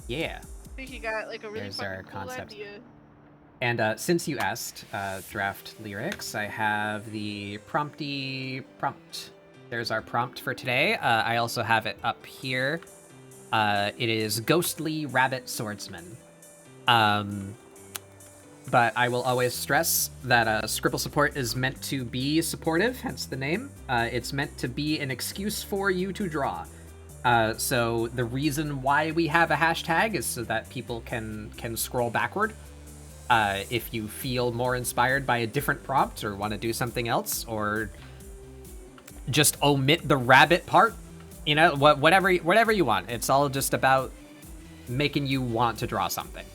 Yeah. I think you got like a really fucking cool idea. And since you asked, draft lyrics, I have the prompt. There's our prompt for today. I also have it up here. It is Ghostly Rabbit Swordsman. But I will always stress that ScribbleSupport is meant to be supportive, hence the name. It's meant to be an excuse for you to draw. So the reason why we have a hashtag is so that people can scroll backward. If you feel more inspired by a different prompt or want to do something else, or just omit the rabbit part, you know, whatever you want. It's all just about making you want to draw something.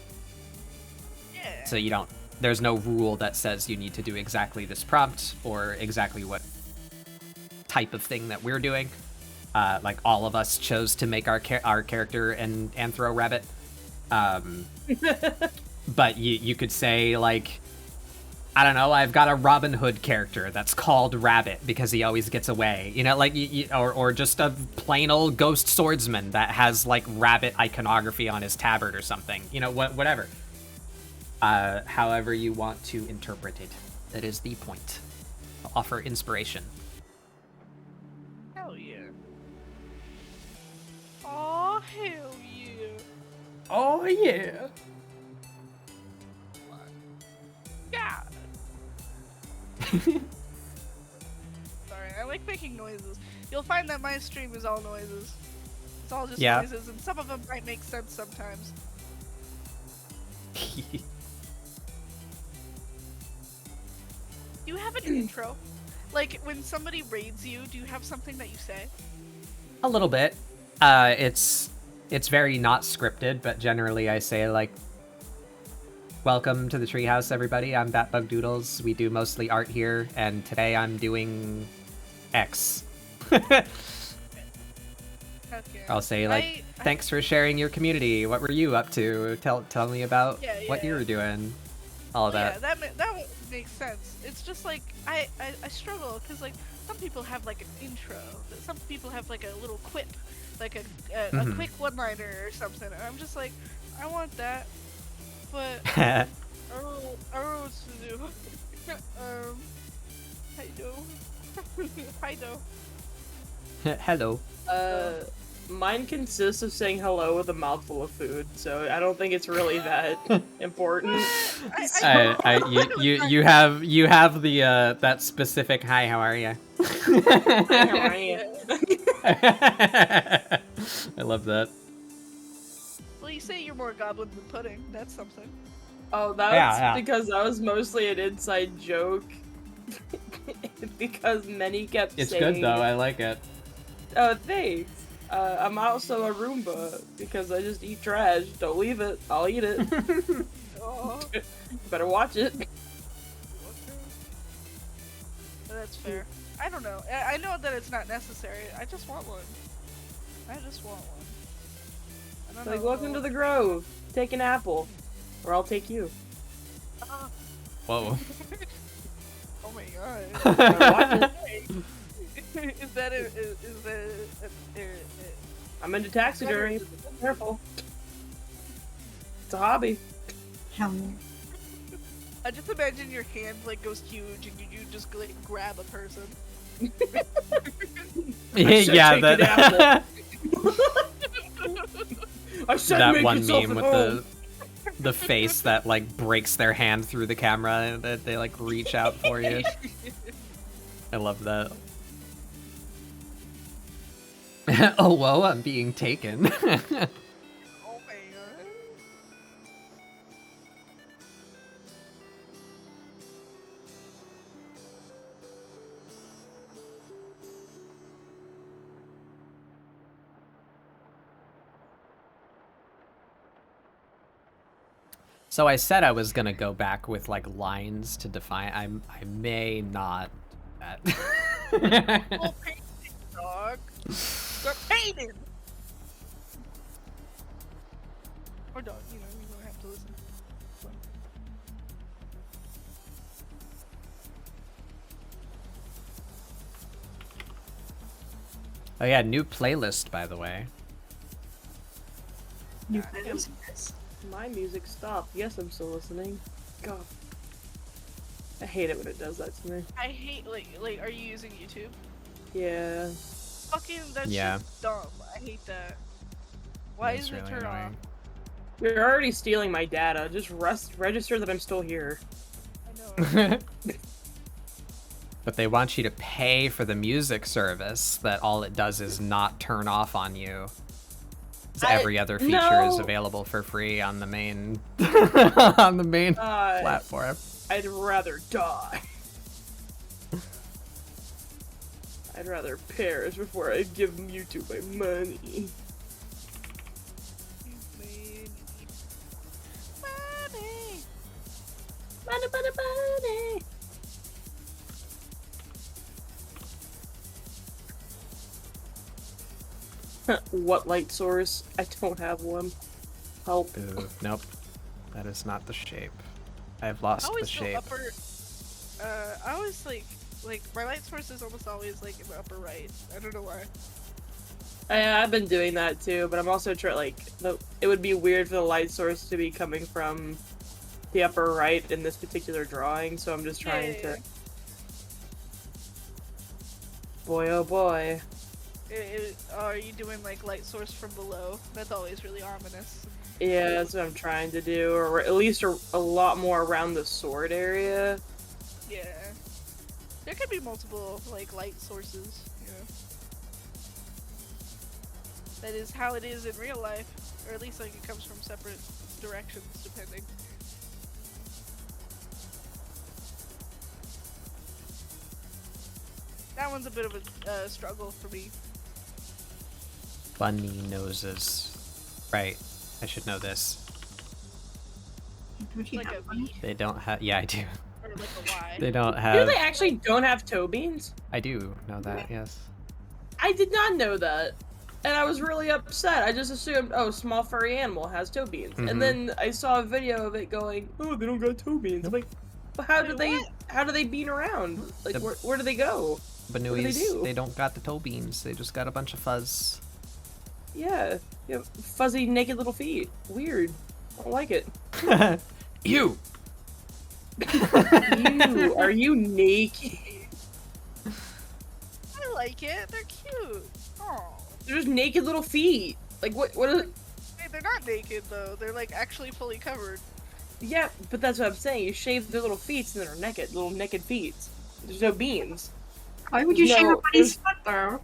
Yeah. So there's no rule that says you need to do exactly this prompt or exactly what type of thing that we're doing. Like all of us chose to make our character an anthro rabbit. But you could say, like, I don't know, I've got a Robin Hood character that's called Rabbit because he always gets away. You know, like, or just a plain old ghost swordsman that has, like, rabbit iconography on his tabard or something. You know, whatever. However you want to interpret it. That is the point. I'll offer inspiration. Hell yeah. Oh, hell yeah. Oh, yeah. Yeah. Sorry, I like making noises. You'll find that my stream is all noises. It's all just noises, and some of them might make sense sometimes. Do you have an intro? Like, when somebody raids you, do you have something that you say? A little bit. It's It's very not scripted, but generally I say, like, welcome to the treehouse, everybody. I'm BatBugDoodles. We do mostly art here, and today I'm doing X. Okay. I'll say, like, thanks for sharing your community. What were you up to? Tell me about what you were doing. All of that. Yeah, that makes sense. It's just like I struggle because like some people have like an intro, some people have like a little quip, like a quick one-liner or something, and I'm just like, I want that, but I don't know what to do. Hi do. Hello. Mine consists of saying hello with a mouthful of food, so I don't think it's really that important. You have the that specific hi, how are you? Hi, how are you? I love that. Well, you say you're more goblin than pudding. That's something. Oh, that's because that was mostly an inside joke. Because many kept saying... It's good though, I like it. Oh, thanks. I'm also a Roomba, because I just eat trash. Don't leave it. I'll eat it. Better watch it. That's fair. I don't know. I know that it's not necessary. I just want one. I just want one. I don't know. Like, welcome to the Grove. Take an apple. Or I'll take you. Whoa. Oh my god. Watch it. Is that I'm into taxidermy. Be careful. It's a hobby. Hell no. I just imagine your hand like goes huge and you just like grab a person. Yeah, that I said that one meme with the face that like breaks their hand through the camera that they like reach out for you. I love that. Oh, whoa, I'm being taken. Oh my god. So I said I was gonna go back with like lines to define. I may not do that. Oh, painting, dog. You're painting. Or dog, you don't have to listen. Oh yeah, new playlist, by the way. New playlist. My music stopped. Yes, I'm still listening. God. I hate it when it does that to me. I hate, like, are you using YouTube? Yeah. Fucking, that's just dumb. I hate that. Why is it turned off? You're already stealing my data. Just register that I'm still here. I know. But they want you to pay for the music service that all it does is not turn off on you. Every other feature is available for free on the main on the main platform. I'd rather die. I'd rather perish before I give YouTube my money. Money. What light source? I don't have one. Help. Ooh, nope. That is not the shape. I've lost the shape. I always like my light source is almost always like in the upper right. I don't know why. I've been doing that too, but I'm also it would be weird for the light source to be coming from the upper right in this particular drawing, so I'm just trying to... Boy, oh boy. Are you doing like light source from below? That's always really ominous. Yeah, that's what I'm trying to do, or at least a lot more around the sword area. Yeah. There could be multiple like light sources, you know. That is how it is in real life, or at least like it comes from separate directions depending. That one's a bit of a struggle for me. Bunny noses. Right. I should know this. Like a V. They don't have... Yeah, I do. Or like a Y. They don't have... Do they actually don't have toe beans? I do know that, yes. I did not know that. And I was really upset. I just assumed, oh, small furry animal has toe beans. Mm-hmm. And then I saw a video of it going, oh, they don't got toe beans. I'm like, well, how do they bean around? Like, where do they go? Banuis, they don't got the toe beans. They just got a bunch of fuzz. Yeah. Fuzzy, naked little feet. Weird. I don't like it. Ew! Ew, are you naked? I like it. They're cute. Oh. They're just naked little feet. Like, what is it? Hey, they're not naked, though. They're, like, actually fully covered. Yeah, but that's what I'm saying. You shave their little feet and they're naked. Little naked feet. There's no beans. Why would you shave a bunny's foot, though?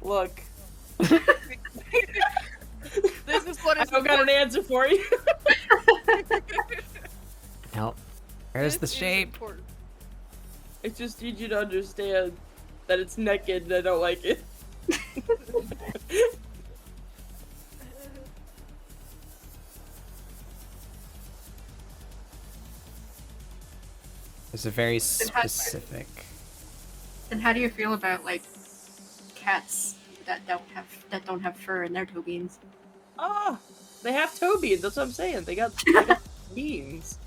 Look. This is what I don't got an answer for you. Nope. Where's the shape? Important. I just need you to understand that it's naked and I don't like it. It's a very specific... And how do you feel about, like, cats that don't have fur in their toe beans? Oh, they have toe beans. That's what I'm saying. They got beans.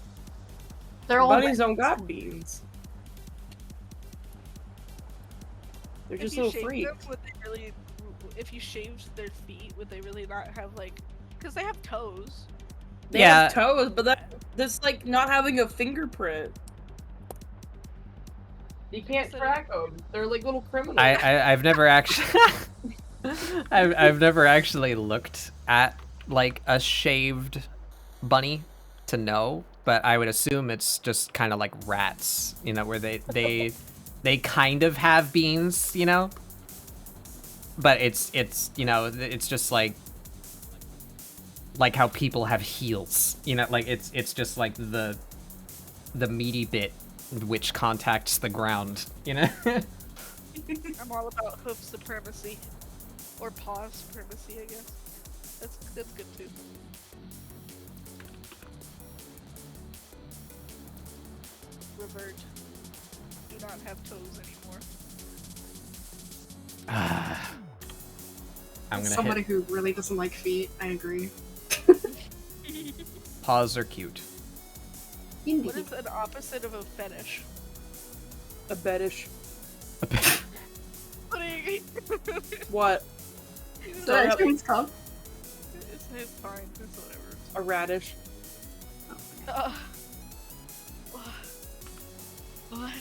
They're all Bunnies don't got beans. They're just little freaks. If you shaved their feet, would they really not have, like... Because they have toes. They have toes, but that's like not having a fingerprint. You can't track them. They're like little criminals. I've never actually... I've never actually looked at, like, a shaved bunny to know, but I would assume it's just kind of like rats, you know, where they kind of have beans, you know? But it's you know, it's just like how people have heels, you know, like it's just like the meaty bit which contacts the ground, you know? I'm all about hoof supremacy. Or paw supremacy, I guess. That's good too. Revert. Do not have toes anymore. I'm gonna Somebody who really doesn't like feet, I agree. Paws are cute. Indeed. What is an opposite of a fetish? A fetish. What? What? It's The ice cream's called? It's fine. It's whatever. A radish. What?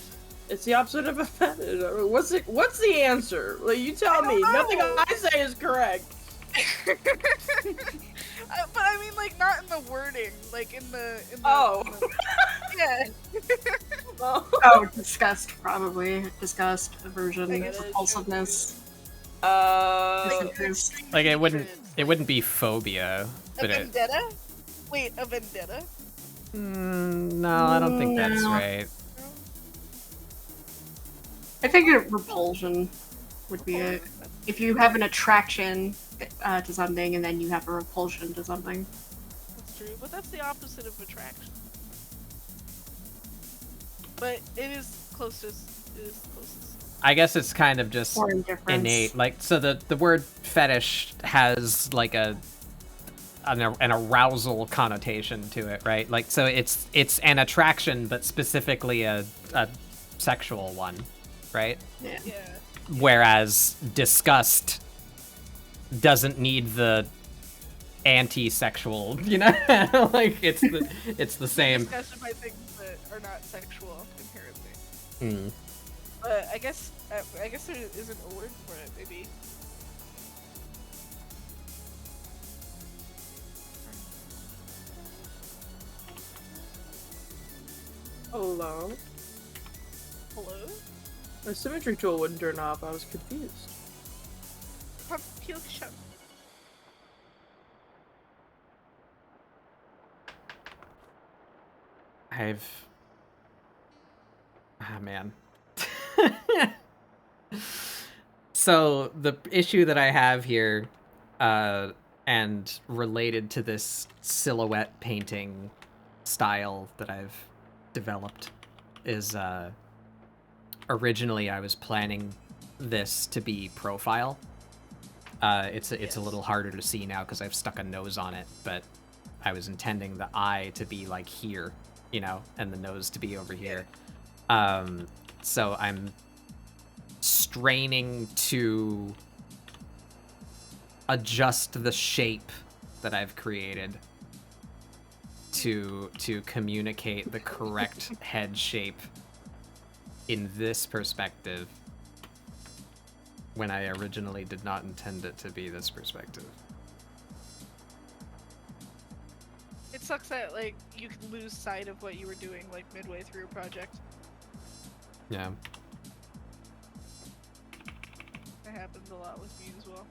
It's the opposite of a fetish. I mean, what's the answer? Like, you tell me. Nothing I say is correct. But I mean, like, not in the wording. Like, in the Oh. yeah. Oh, disgust, probably. Disgust, aversion, repulsiveness. Disinterest. Like it wouldn't be phobia, but A vendetta? Wait, a vendetta? No, I don't think that's right. I think a repulsion would be it. If you have an attraction to something and then you have a repulsion to something. That's true, but that's the opposite of attraction. But it is closest. I guess it's kind of just Or indifference. innate. Like, so the word fetish has like an arousal connotation to it, right? Like, so it's an attraction, but specifically a sexual one, right? Yeah. Whereas disgust doesn't need the anti-sexual, you know? Like it's the same. Discussion by things that are not sexual inherently. But I guess there isn't a word for it. Maybe. Hello. Hello. The symmetry tool wouldn't turn off. I was confused. Shut. Ah, man. So the issue that I have here, and related to this silhouette painting style that I've developed is originally I was planning this to be profile. It's a little harder to see now because I've stuck a nose on it, but I was intending the eye to be like here, you know, and the nose to be over here. So I'm straining to adjust the shape that I've created to communicate the correct head shape in this perspective when I originally did not intend it to be this perspective. It sucks that, like, you can lose sight of what you were doing, like, midway through a project. Yeah. That happens a lot with me as well.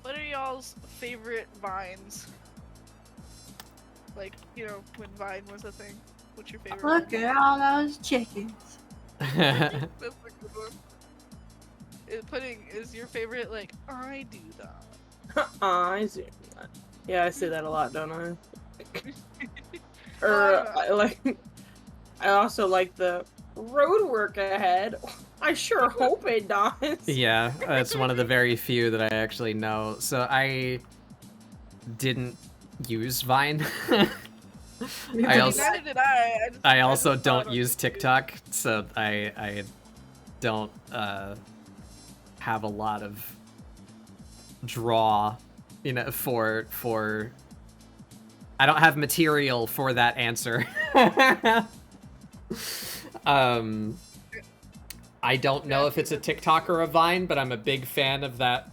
What are y'all's favorite vines? Like, you know, when Vine was a thing. What's your favorite Look one? at all those chickens. That's a good one. Pudding, is your favorite, like, I do that? I see that. Yeah, I say that a lot, don't I? Or I also like the road work ahead. I sure hope it does. Yeah, that's one of the very few that I actually know. So I didn't use Vine. I also don't use TikTok, so I don't have a lot of draw, you know, for I don't have material for that answer. I don't know if it's a TikTok or a Vine, but I'm a big fan of that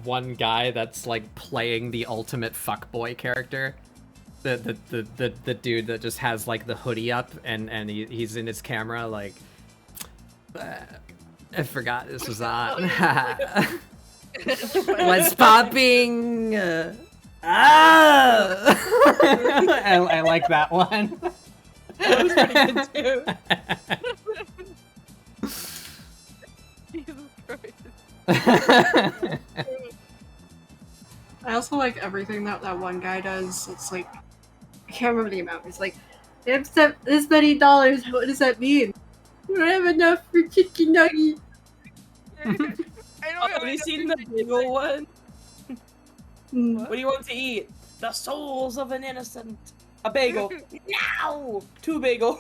one guy that's like playing the ultimate fuckboy character. The dude that just has like the hoodie up and he's in his camera like I forgot this was on. What's popping? I like that one. That was pretty good too. Jesus Christ. I also like everything that one guy does. It's like, I can't remember the amount. It's like, they have this many dollars. What does that mean? We don't have enough for chicken nuggets. Have you seen the bagel one? What? What do you want to eat? The souls of an innocent. A bagel. Now! 2 bagel.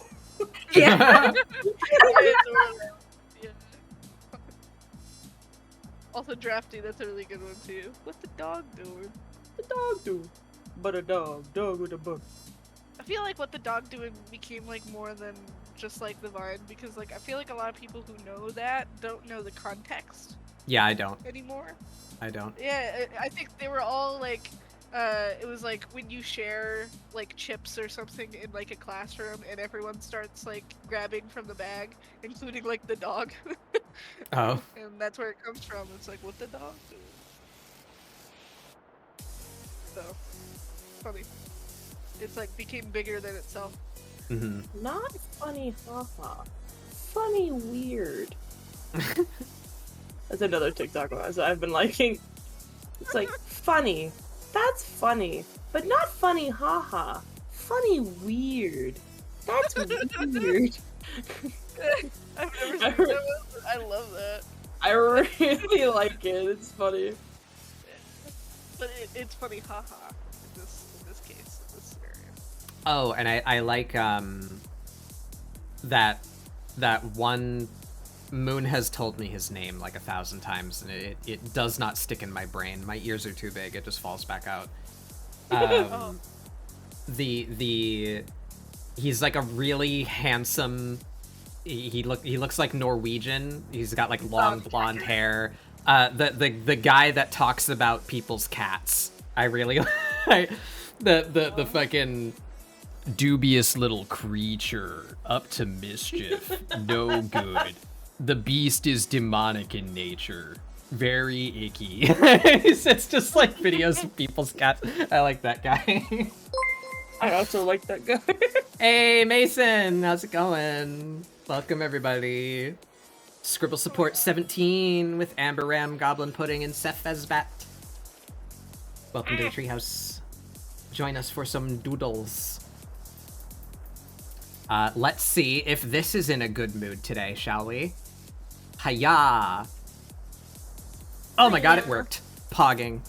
Yeah. Yeah. Also Drafty, that's a really good one too. What's the dog doing? The dog do. But a dog with a book. I feel like what the dog doing became like more than just like the Vine, because like I feel like a lot of people who know that don't know the context. Yeah, I don't. Anymore. I don't. Yeah, I think they were all like, it was like when you share like chips or something in like a classroom and everyone starts like grabbing from the bag, including like the dog. Oh. And that's where it comes from. It's like, what the dog do? So, funny. It's like became bigger than itself. Mm-hmm. Not funny, haha. Funny, weird. That's another TikTok one I've been liking. It's like, funny. That's funny. But not funny, haha. Funny, weird. That's weird. I've never seen that one. I love that. I really like it. It's funny. But it's funny, haha. In this case, in this scenario. Oh, and I like that one. Moon has told me his name like 1,000 times, and it does not stick in my brain. My ears are too big; it just falls back out. He's like a really handsome. He looks like Norwegian. He's got like long blonde hair. The guy that talks about people's cats. I really like the fucking dubious little creature up to mischief, no good. The beast is demonic in nature. Very icky. It's just like videos of people's cats. I like that guy. I also like that guy. Hey, Mason, how's it going? Welcome, everybody. ScribbleSupport 17 with Amber Ram, Goblin Pudding, and Seth Fezbat. Welcome to the treehouse. Join us for some doodles. Let's see if this is in a good mood today, shall we? Hiya! Oh my god, it worked. Pogging.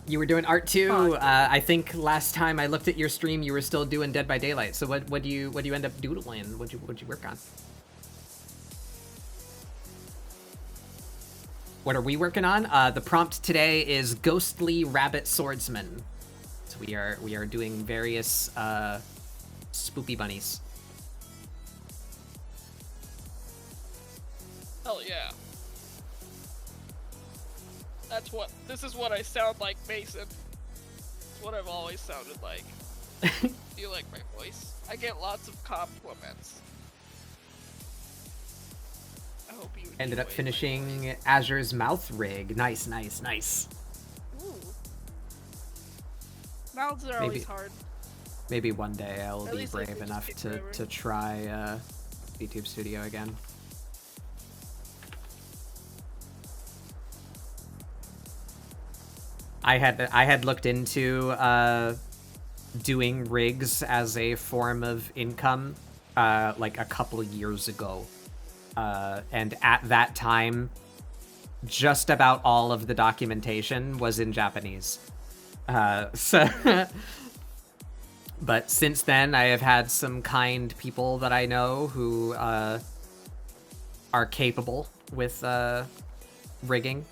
You were doing art too. I think last time I looked at your stream, you were still doing Dead by Daylight. So what do you end up doodling? What'd you work on? What are we working on? The prompt today is Ghostly Rabbit Swordsman. So we are doing various spoopy bunnies. Hell yeah. This is what I sound like, Mason. It's what I've always sounded like. Do you like my voice? I get lots of compliments. I hope you ended up finishing Azure's Mouth Rig. Nice. Ooh. Mouths are always hard. Maybe one day I'll be brave enough to try YouTube Studio again. I had looked into doing rigs as a form of income like a couple of years ago, and at that time just about all of the documentation was in Japanese, so but since then I have had some kind people that I know who are capable with rigging.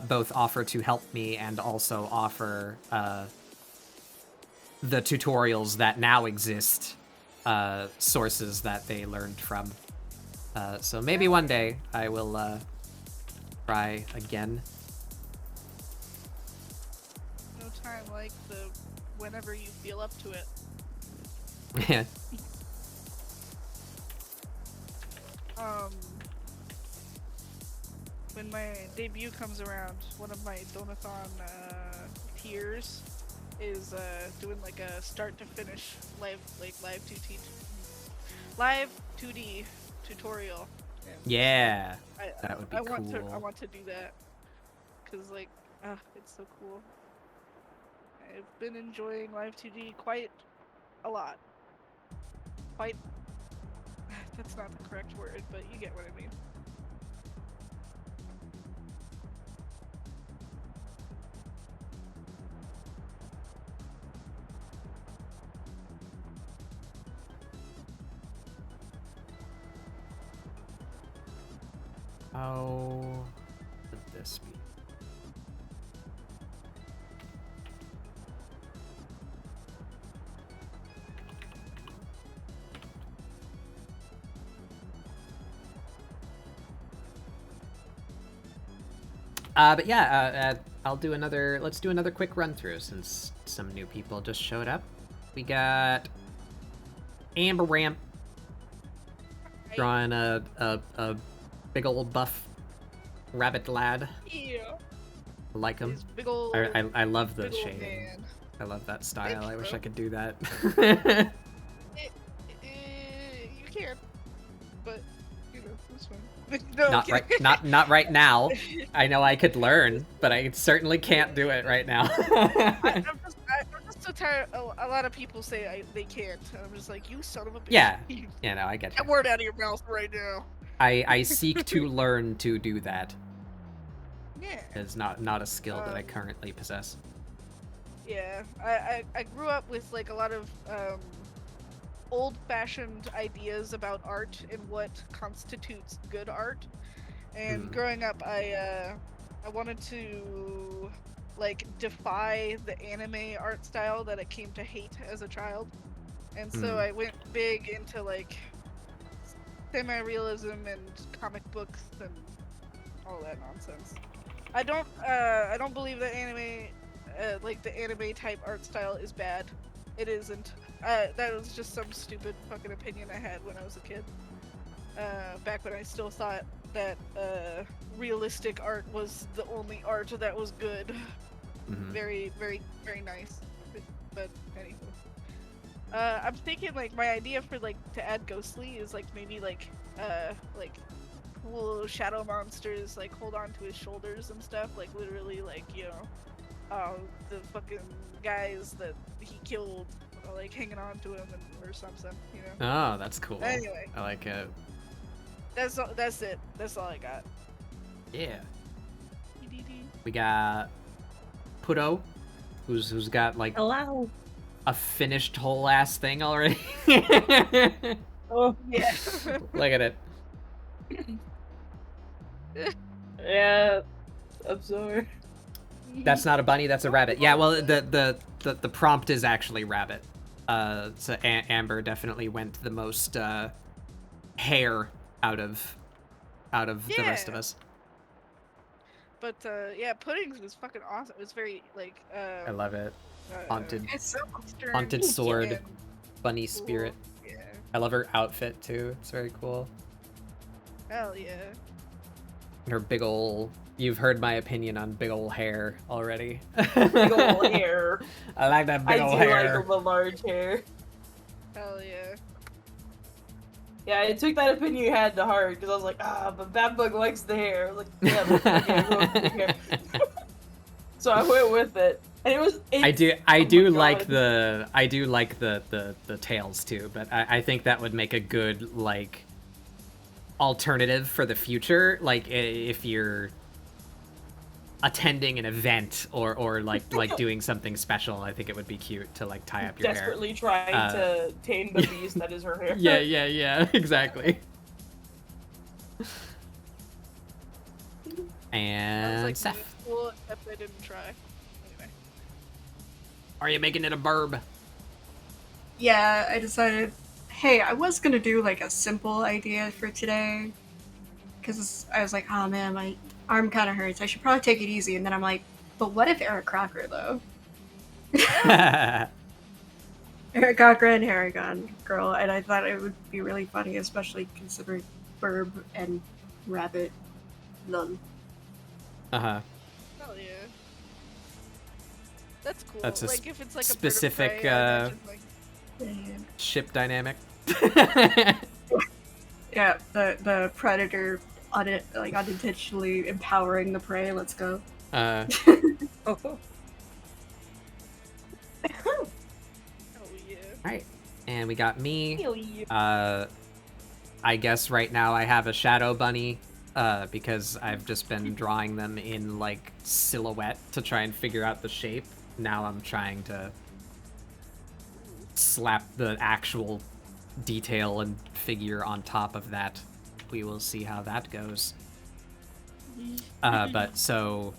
Both offer to help me and also offer the tutorials that now exist, sources that they learned from. So maybe one day I will try again. No time like the whenever you feel up to it. Yeah. When my debut comes around, one of my Donathon tiers is doing like a start to finish live 2D tutorial. And Yeah, that would be cool. I want to do that because like it's so cool. I've been enjoying live 2D quite a lot. That's not the correct word, but you get what I mean. How would this be? But yeah, I'll do another. Let's do another quick run through since some new people just showed up. We got Amber Ram drawing a big old buff rabbit lad. Yeah. I like him. Big old, I love the shading. Man. I love that style. I wish I could do that. You can, but you know, it's fine. No, not right now. I know I could learn, but I certainly can't do it right now. I'm just so tired. A lot of people say they can't, and I'm just like, you son of a bitch. Yeah, no, I get that word out of your mouth right now. I seek to learn to do that. Yeah. It's not a skill that I currently possess. Yeah, I grew up with like a lot of old-fashioned ideas about art and what constitutes good art. And growing up, I wanted to like defy the anime art style that I came to hate as a child, and so I went big into like semi-realism and comic books and all that nonsense. I don't believe that anime, like the anime type art style is bad. It isn't. That was just some stupid fucking opinion I had when I was a kid. back when I still thought that realistic art was the only art that was good. Mm-hmm. Very, very, very nice. But anywho. I'm thinking like my idea for like to add ghostly is like maybe like cool shadow monsters like hold on to his shoulders and stuff, like literally like, you know, the fucking guys that he killed like hanging on to him or something, you know. Oh, that's cool. Anyway, I like it. That's it. That's all I got. Yeah. We got Puto, who's got like Hello. a finished whole ass thing already. Oh Yeah. Look at it. Yeah. I'm sorry. That's not a bunny, that's a rabbit. Yeah, well, the prompt is actually rabbit. So Amber definitely went the most hair out of the rest of us. But yeah, Puddings was fucking awesome. It was very like I love it. Haunted haunted sword, bunny cool. spirit. Yeah. I love her outfit too. It's very cool. Hell yeah. Her big ol'. You've heard my opinion on big ol' hair already. Big ol' hair. I like that big ol' hair. I do like the large hair. Hell yeah. Yeah, I took that opinion you had to heart because I was like, but Bad Bug likes the hair. I was like, yeah, look at the hair. So I went with it, and it was. I do like the tails too, but I think that would make a good like alternative for the future. Like if you're attending an event or like doing something special, I think it would be cute to like tie up your desperately hair. Trying to tame the beast that is her hair. Yeah, exactly. And like, Seth, cool, except I didn't try. Anyway. are you making it a burb? Yeah, I decided, hey, I was gonna do like a simple idea for today, because I was like, oh man, my arm kind of hurts. I should probably take it easy. And then I'm like, but what if Eric Crocker though? Eric Crocker and Harrigan girl, and I thought it would be really funny, especially considering Burb and Rabbit. None. Uh-huh. Hell yeah. That's cool. That's a like if it's like specific a bird of prey, ship dynamic. Yeah, the predator unintentionally empowering the prey. Let's go. Oh yeah. Alright. And we got me. Hell yeah. I guess right now I have a shadow bunny, because I've just been drawing them in like silhouette to try and figure out the shape. Now I'm trying to slap the actual detail and figure on top of that. We will see how that goes. But so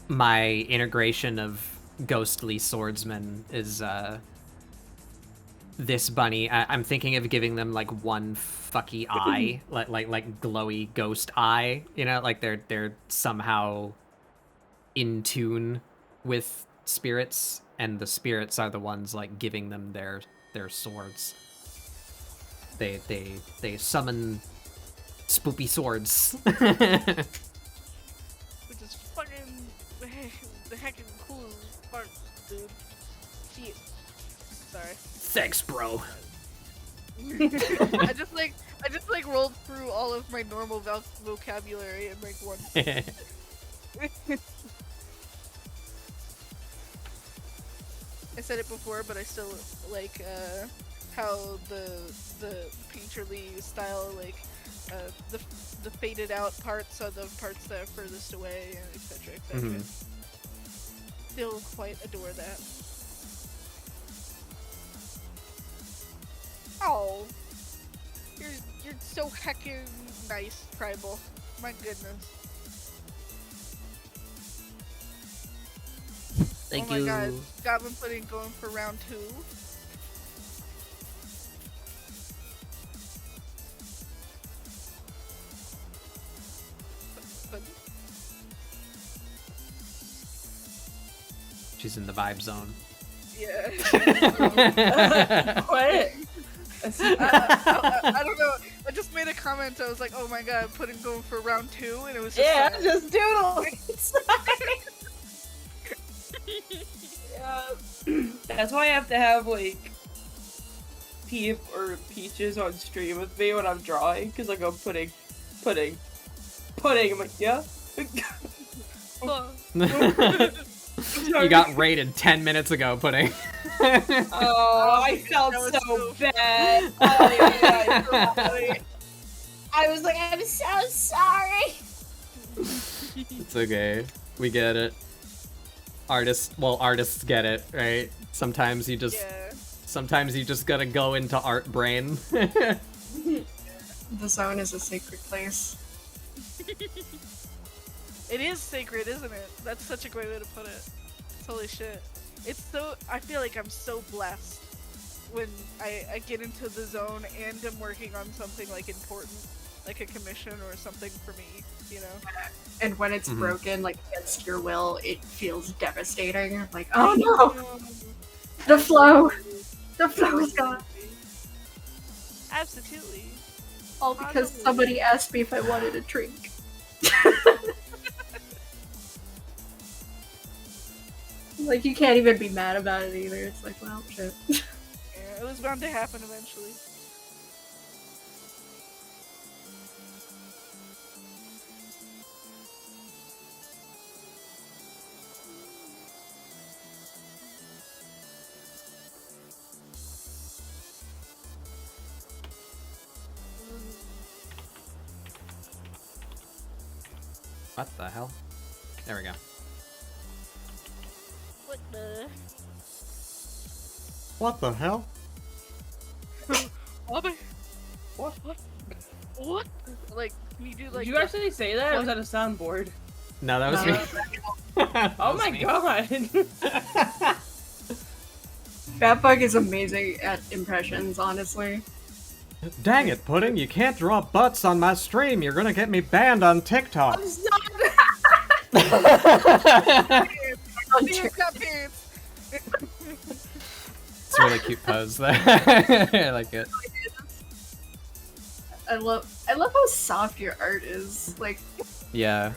my integration of ghostly swordsman is this bunny. I'm thinking of giving them like one fucky eye, like glowy ghost eye. You know, like they're somehow in tune with spirits, and the spirits are the ones like giving them their swords. They summon spoopy swords. Which is fucking the heckin' cool as fuck, dude. Shit. Sorry. Thanks, bro. I just like rolled through all of my normal vocabulary in like one. I said it before, but I still like how the painterly style, like the faded out parts are the parts that are furthest away, and etc. etc. Mm-hmm. Still quite adore that. Oh, you're so heckin' nice, Tribal. My goodness. Thank you. you. Oh my god, Goblin Pudding going for round 2. She's in the vibe zone. Yeah. What? I don't know. just made a comment. I was like, oh my god, going for round 2, and it was just yeah, just doodling. Yeah. That's why I have to have like Peep or Peaches on stream with me when I'm drawing, because like I'm pudding. I'm like, yeah. You got raided 10 minutes ago, Pudding. Oh, I felt so bad. Oh, yeah, I was like, I'm so sorry. It's okay. We get it. Artists get it, right? Sometimes you just gotta go into art brain. The zone is a sacred place. It is sacred, isn't it? That's such a great way to put it. Holy shit. I feel like I'm so blessed when I get into the zone and I'm working on something like important, like a commission or something for me, you know? And when it's broken, like against your will, it feels devastating. I'm like, oh no! The flow is gone. Absolutely. All because somebody asked me if I wanted a drink. Like, you can't even be mad about it either. It's like, well, shit. Yeah, it was bound to happen eventually. What the hell? There we go. What the? What the hell? What? Like, can you do like... Did you actually say that? Or was that a soundboard? No, that was me. Oh my god! Fatbug is amazing at impressions, honestly. Dang it, Pudding, you can't draw butts on my stream. You're gonna get me banned on TikTok. I'm sorry! It's a really cute pose there. I like it. I love how soft your art is. Like, yeah.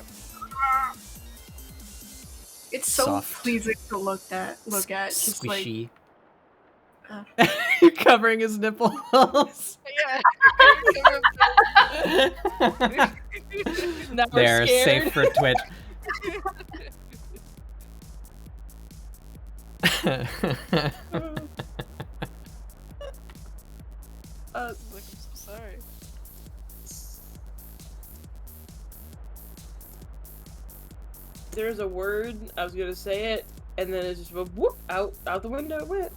It's so Soft. pleasing to look at. Just squishy. Like, You're covering his nipples. Yeah. They're safe for Twitch. I'm so sorry. There's a word, I was gonna say it, and then it just went whoop, out the window it went.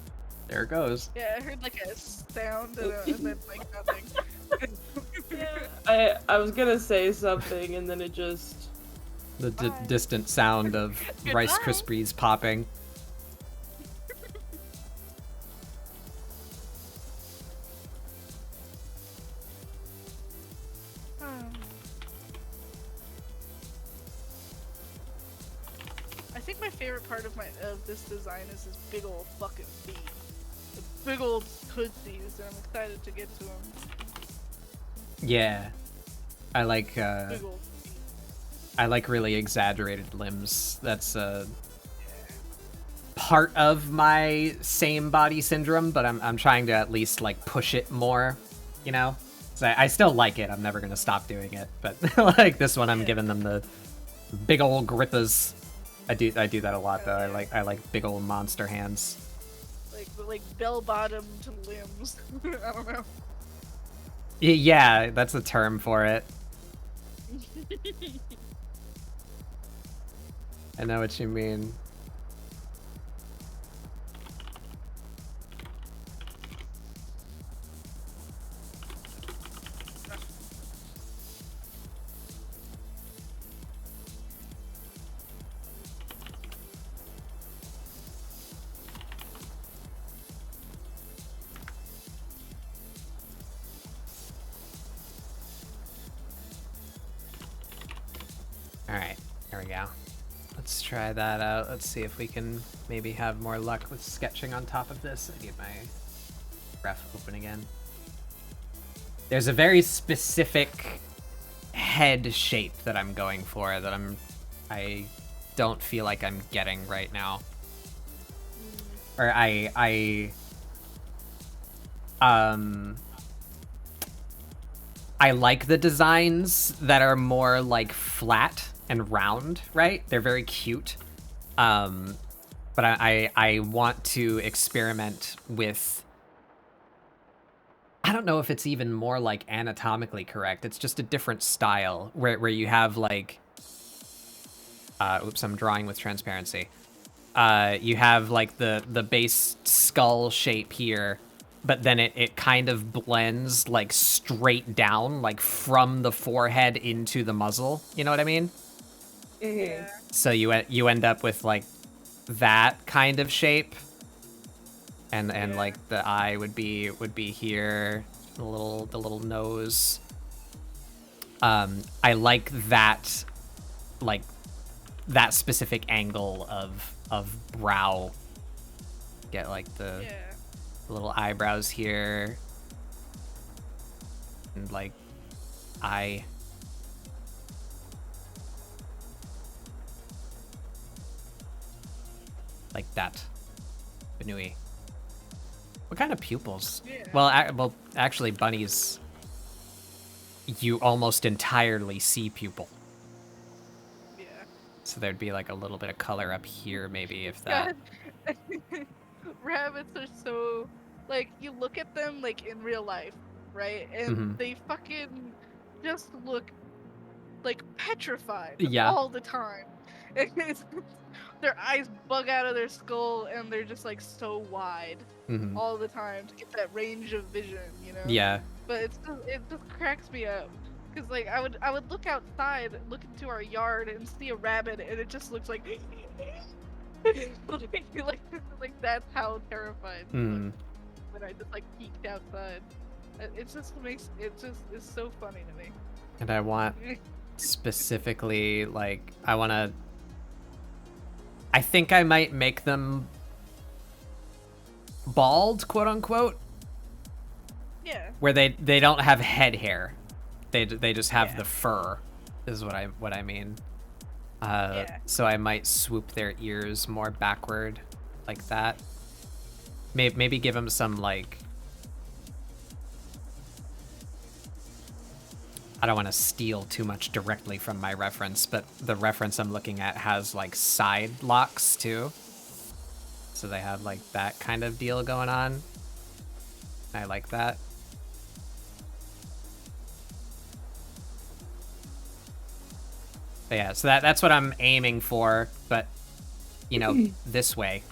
There it goes. Yeah, I heard like a sound and then like nothing. Yeah. I was gonna say something and then it just... The distant sound of Rice Krispies popping. I think my favorite part of this design is this big old fucking feet. The big old tootsies, and I'm excited to get to them. Yeah. I like Big old feet. I like really exaggerated limbs. That's part of my same body syndrome, but I'm trying to at least like push it more, you know? So I still like it. I'm never gonna stop doing it, but like this one, I'm giving them the big old grippas. I do that a lot though. I like big old monster hands. Like bell-bottomed limbs. I don't know. Yeah, that's a term for it. I know what you mean. Alright, there we go. Let's try that out. Let's see if we can maybe have more luck with sketching on top of this. I get my ref open again. There's a very specific head shape that I'm going for that I don't feel like I'm getting right now. Or I like the designs that are more like flat and round, right? They're very cute. But I want to experiment with, I don't know if it's even more like anatomically correct. It's just a different style where you have like, oops, I'm drawing with transparency. You have like the base skull shape here, but then it kind of blends like straight down, like from the forehead into the muzzle. You know what I mean? Yeah. So you end up with like that kind of shape, and like the eye would be here, the little nose. I like that, like that specific angle of brow. Get like the little eyebrows here, and like eye. Like that. Benui. What kind of pupils? Yeah. Well, actually, bunnies, you almost entirely see pupil. Yeah. So there'd be like a little bit of color up here, maybe, if that. Rabbits are so, like, you look at them like in real life, right? And they fucking just look like petrified all the time. Their eyes bug out of their skull, and they're just like so wide all the time to get that range of vision, you know? Yeah. But it just cracks me up, because like I would look outside, look into our yard, and see a rabbit, and it just looks like like that's how terrified when I just like peeked outside. It just is so funny to me. And I want specifically, like, I think I might make them bald, quote unquote. Yeah. Where they don't have head hair. They just have the fur, is what I mean. So I might swoop their ears more backward, like that. Maybe give them some, like, I don't want to steal too much directly from my reference, but the reference I'm looking at has like side locks too. So they have like that kind of deal going on. I like that. But yeah, so that's what I'm aiming for, but you know, this way.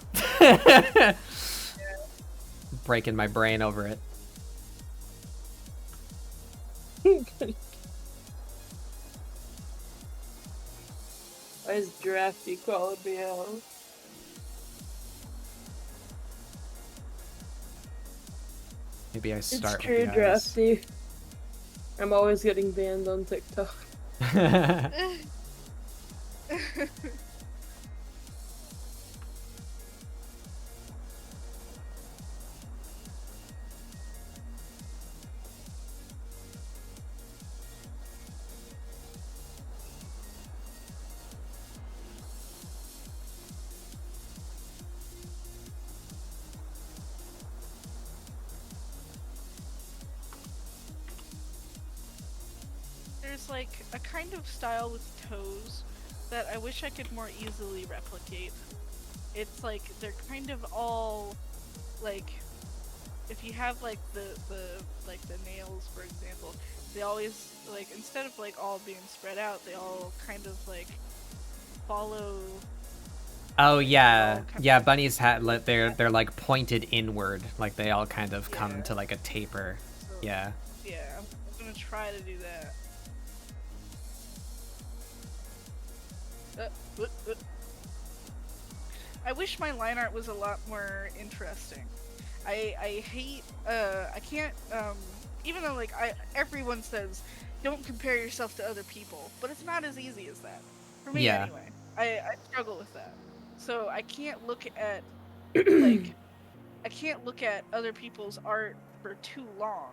Breaking my brain over it. Why is Drafty calling me out? Maybe I start it's true, with the eyes. Drafty. I'm always getting banned on TikTok. There's like a kind of style with toes that I wish I could more easily replicate. It's like they're kind of all like, if you have like the nails, for example, they always, like, instead of like all being spread out, they all kind of like follow. Oh yeah, yeah. Bunnies they're like pointed inward, like they all kind of come to like a taper. So, yeah. Yeah, I'm gonna try to do that. I wish my line art was a lot more interesting. I hate, I can't, even though like everyone says don't compare yourself to other people, but it's not as easy as that. For me anyway. I struggle with that. So I can't look at, like, I can't look at other people's art for too long,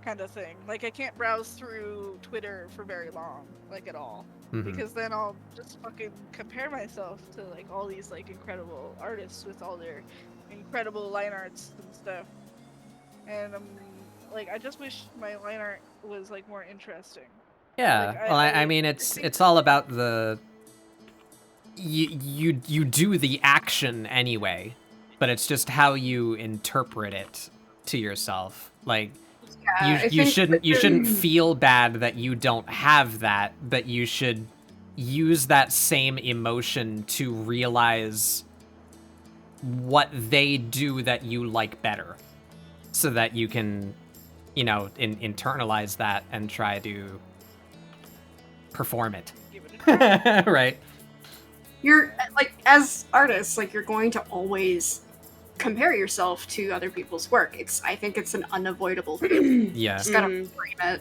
kind of thing. Like, I can't browse through Twitter for very long, like, at all. Because then I'll just fucking compare myself to, like, all these, like, incredible artists with all their incredible line arts and stuff. And like, I just wish my line art was, like, more interesting. Yeah, like, well, I mean, it's all about the... You do the action anyway, but it's just how you interpret it to yourself. Like, you shouldn't feel bad that you don't have that, but you should use that same emotion to realize what they do that you like better, so that you can, you know, internalize that and try to perform it. Right. You're, like, as artists, like, you're going to always compare yourself to other people's work. I think it's an unavoidable thing. Yeah. Just gotta frame it.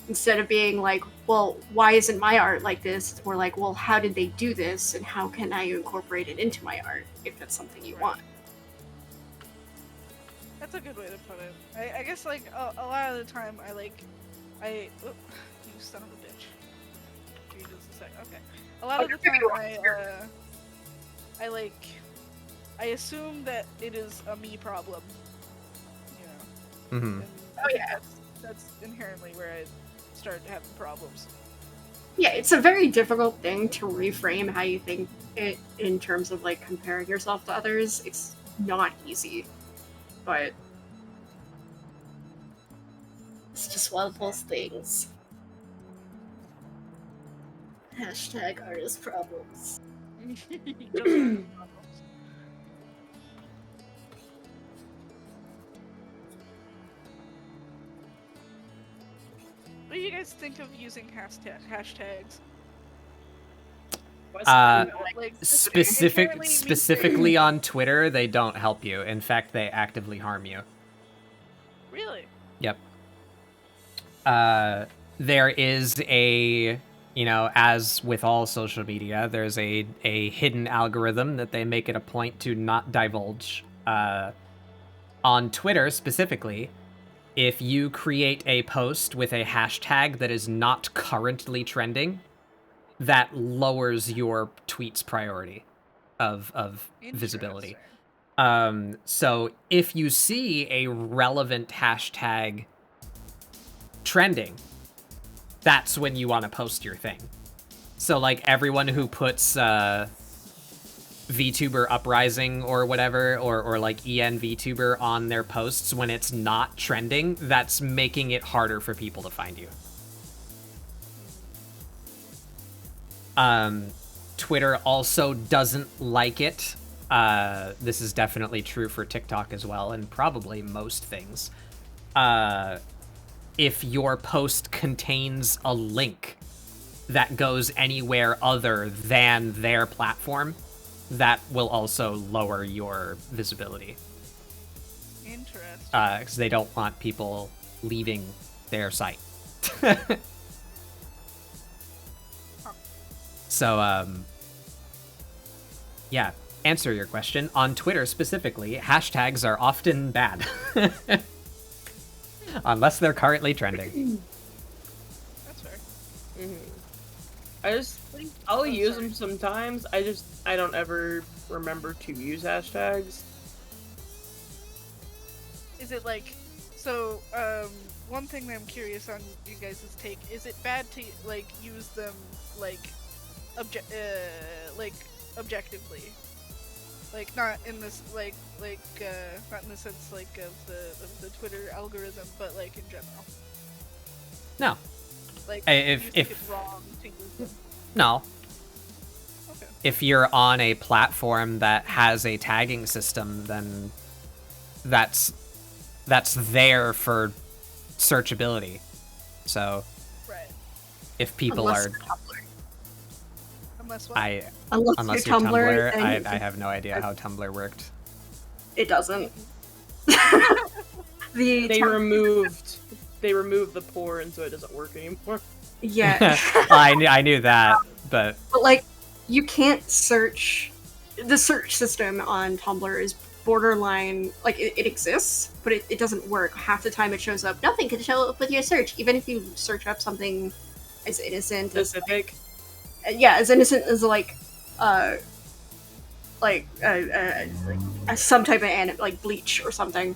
Instead of being like, well, why isn't my art like this? We're like, well, how did they do this, and how can I incorporate it into my art, if that's something you want? That's a good way to put it. I guess, like, a lot of the time, you son of a bitch. Give me just a sec. Okay. A lot of the time, I assume that it is a me problem. You know? Mm-hmm. Oh, yeah. That's inherently where I started having problems. Yeah, it's a very difficult thing to reframe how you think it in terms of, like, comparing yourself to others. It's not easy, but it's just one of those things. Hashtag artist problems. What do you guys think of using hashtags? Specifically on Twitter, they don't help you. In fact, they actively harm you. Really? Yep. There is a, you know, as with all social media, there's a hidden algorithm that they make it a point to not divulge. On Twitter specifically, if you create a post with a hashtag that is not currently trending, that lowers your tweet's priority of visibility. So if you see a relevant hashtag trending, that's when you want to post your thing. So, like, everyone who puts VTuber Uprising or whatever, or like EN VTuber on their posts when it's not trending, that's making it harder for people to find you. Twitter also doesn't like it. This is definitely true for TikTok as well, and probably most things. If your post contains a link that goes anywhere other than their platform, that will also lower your visibility. Interesting. Because they don't want people leaving their site. So, yeah, answer your question. On Twitter specifically, hashtags are often bad. Unless they're currently trending. That's fair. I'll use them sometimes. I don't ever remember to use hashtags. Is it like, so, one thing that I'm curious on you guys' take, is it bad to, like, use them, like, objectively? Like, not in this, not in the sense, like, of the Twitter algorithm, but, like, in general. No. Like, if it's wrong to use them. No. Okay. If you're on a platform that has a tagging system, then that's there for searchability. So, right. If people Unless are... Unless what? Unless you're Tumblr, I have no idea how Tumblr worked. It doesn't. They removed the porn, so it doesn't work anymore. Yeah. I knew that, but like, you can't search. The search system on Tumblr is borderline, like it exists, but it doesn't work. Half the time it shows up, nothing can show up with your search, even if you search up something as innocent specific. As innocent as some type of like Bleach or something.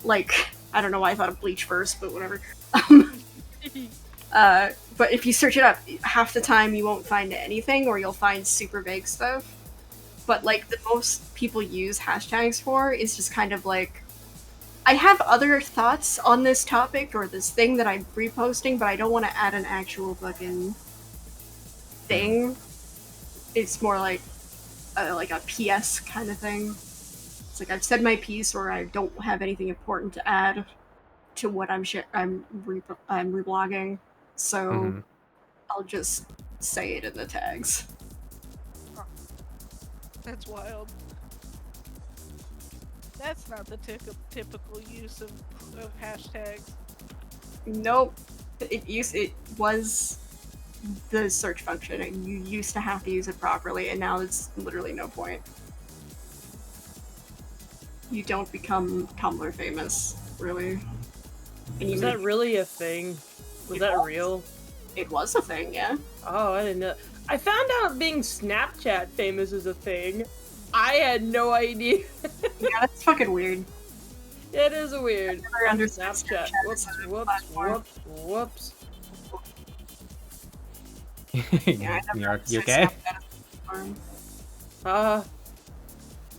Like, I don't know why I thought of Bleach first, but whatever. But if you search it up, half the time you won't find anything, or you'll find super vague stuff. But, like, the most people use hashtags for is just kind of like, I have other thoughts on this topic or this thing that I'm reposting, but I don't want to add an actual fucking thing. It's more like a PS kind of thing. It's like I've said my piece, or I don't have anything important to add to what I'm reblogging, so I'll just say it in the tags. That's wild. That's not the typical use of hashtags. Nope. It was the search function, and you used to have to use it properly, and now it's literally no point. You don't become Tumblr famous, really. And Was that really a thing? Was that real? It was a thing, yeah. Oh, I didn't know. I found out being Snapchat famous is a thing. I had no idea. Yeah, that's fucking weird. It is weird. I never understood Snapchat. Whoops. Yeah, you okay?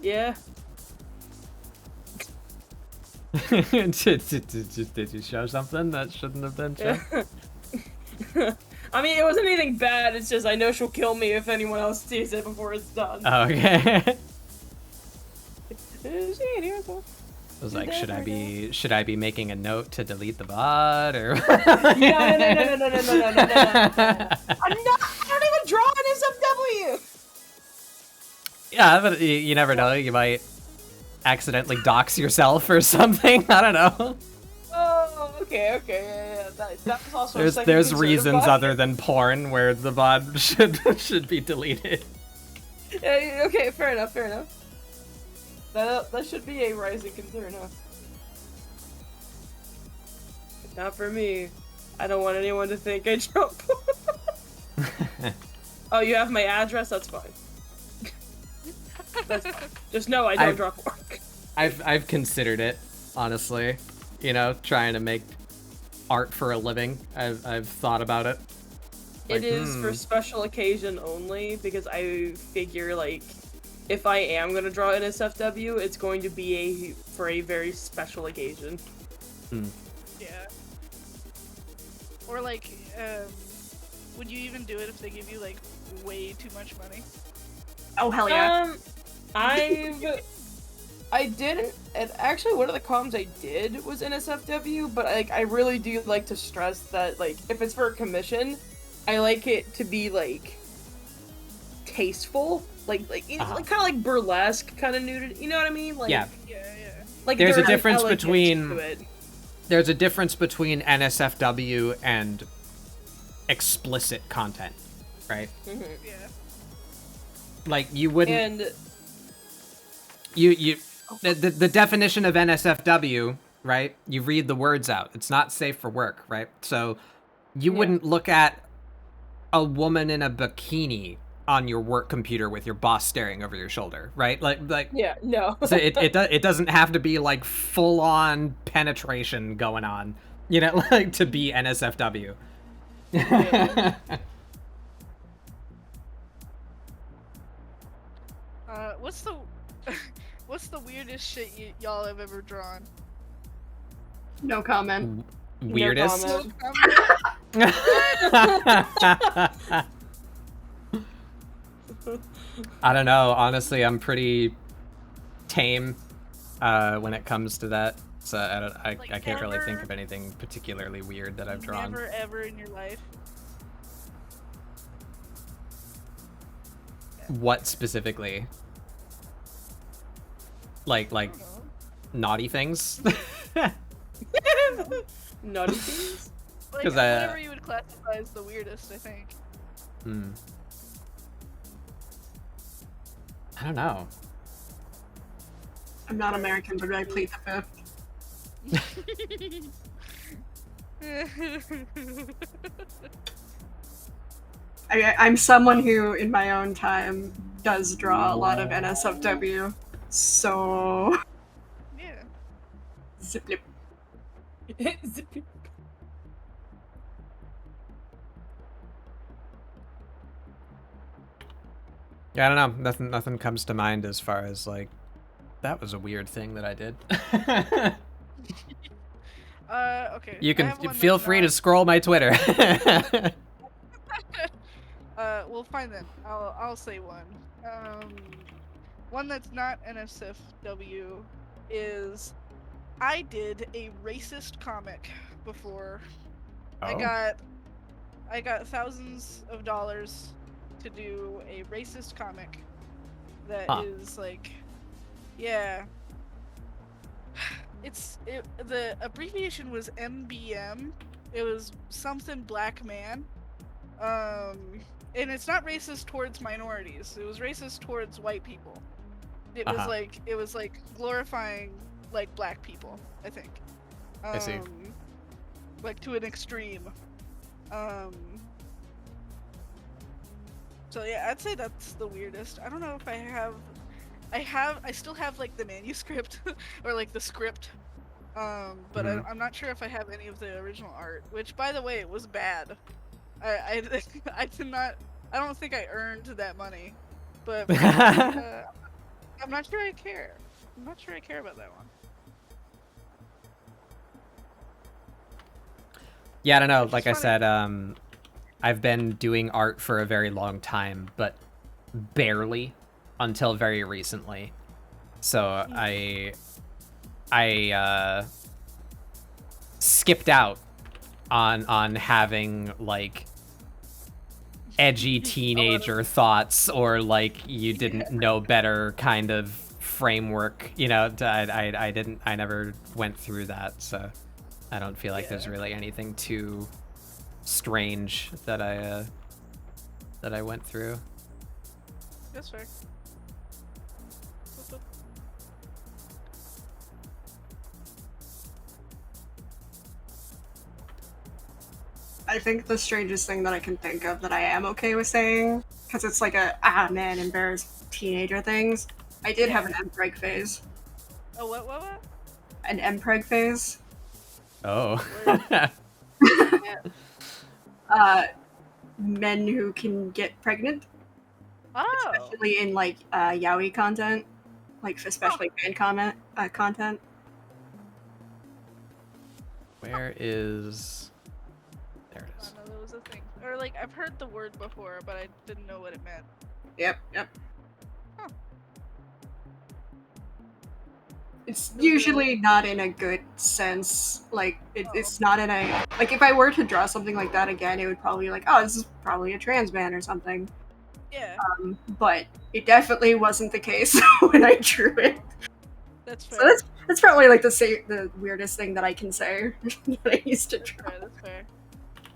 Yeah. Did you show something that shouldn't have been shown? I mean, it wasn't anything bad, it's just I know she'll kill me if anyone else sees it before it's done. Oh, okay. I was like, should I be making a note to delete the bot, or? No. I don't even draw an SFW! Yeah, but you never know, you might accidentally dox yourself or something, I don't know. Oh, okay, yeah. That was also there's reasons other than porn where the bot should be deleted. Yeah, okay, fair enough. That should be a rising concern, huh? Not for me. I don't want anyone to think I draw porn. Oh, you have my address? That's fine. That's fine. Just know I don't draw porn. I've considered it, honestly. You know, trying to make art for a living. I've thought about it. Like, it is for special occasion only, because I figure, like, if I am gonna draw an SFW, it's going to be for a very special occasion. Yeah. Or like, would you even do it if they give you like way too much money? Oh hell yeah. I didn't, and actually one of the comms I did was NSFW, but I really do like to stress that, like, if it's for a commission, I like it to be, like, tasteful, like kind of like burlesque kind of nudity, you know what I mean? Like, Yeah. Like, there's a difference between NSFW and explicit content, right? Mm-hmm. Yeah. Like, you wouldn't... And... The definition of NSFW, right? You read the words out. It's not safe for work, right? So you wouldn't look at a woman in a bikini on your work computer with your boss staring over your shoulder, right? Like yeah, no. So it doesn't have to be like full on penetration going on, you know, like to be NSFW. Yeah. What's the weirdest shit y'all have ever drawn? No comment. Weirdest? No comment. I don't know. Honestly, I'm pretty tame when it comes to that. So I can't really think of anything particularly weird that I've drawn. Never ever in your life. What specifically? Like naughty things? Naughty things? Like, whatever you would classify as the weirdest, I think. I don't know. I'm not American, but I plead the fifth. I'm someone who, in my own time, does draw a lot of NSFW, so... Yeah. Zip-lip. Zip-lip. Yeah, I don't know. Nothing comes to mind as far as like, that was a weird thing that I did. Okay. You can feel free to scroll my Twitter. We'll find them. I'll say one. One that's not NSFW is I did a racist comic before. Oh. I got thousands of dollars to do a racist comic that is like, yeah. The abbreviation was MBM. It was something black man. And it's not racist towards minorities. It was racist towards white people. It was like glorifying like black people, I think. I see. Like to an extreme. So yeah, I'd say that's the weirdest. I don't know if I still have like the manuscript or like the script. But I'm not sure if I have any of the original art, which by the way, it was bad. I don't think I earned that money, but I'm not sure I care. I'm not sure I care about that one. Yeah, I don't know. Like I said, I've been doing art for a very long time, but barely until very recently. So I skipped out on having like edgy teenager thoughts or like you didn't know better kind of framework, you know. I never went through that, so I don't feel like there's really anything too strange that I went through. That's fair. I think the strangest thing that I can think of that I am okay with saying, because it's like a man, embarrassed teenager things. I did have an mpreg phase. Oh, what? An mpreg phase. Oh. Men who can get pregnant. Oh. Especially in like yaoi content, like especially fan content. Where is? There it is. I know that was a thing. Or like I've heard the word before, but I didn't know what it meant. Yep. Huh. It's usually not in a good sense. Like it's not in a like if I were to draw something like that again, it would probably be like, oh, this is probably a trans man or something. Yeah. But it definitely wasn't the case when I drew it. That's fair. So that's probably like the weirdest thing that I can say that I used to draw. That's fair.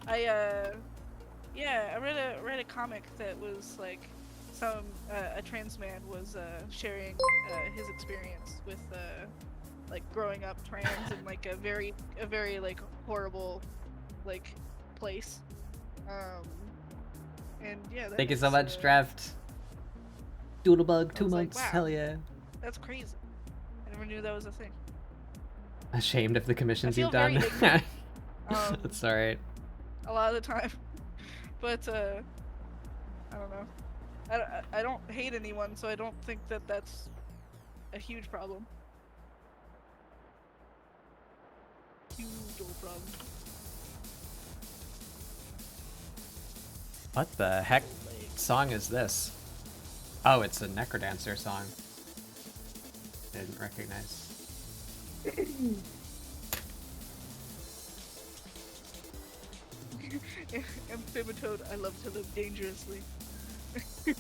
I read a comic that was like a trans man was sharing his experience with like growing up trans in like a very like horrible like place. And yeah. Thank you so much, Draft. Doodlebug, 2 months. Like, wow, hell yeah. That's crazy. I never knew that was a thing. Ashamed of the commissions you've done. That's alright. A lot of the time, but I don't know. I don't hate anyone, so I don't think that that's a huge problem. Huge old problem. What the heck song is this? Oh, it's a Necrodancer song. I didn't recognize. Amphibiotode, I love to live dangerously. It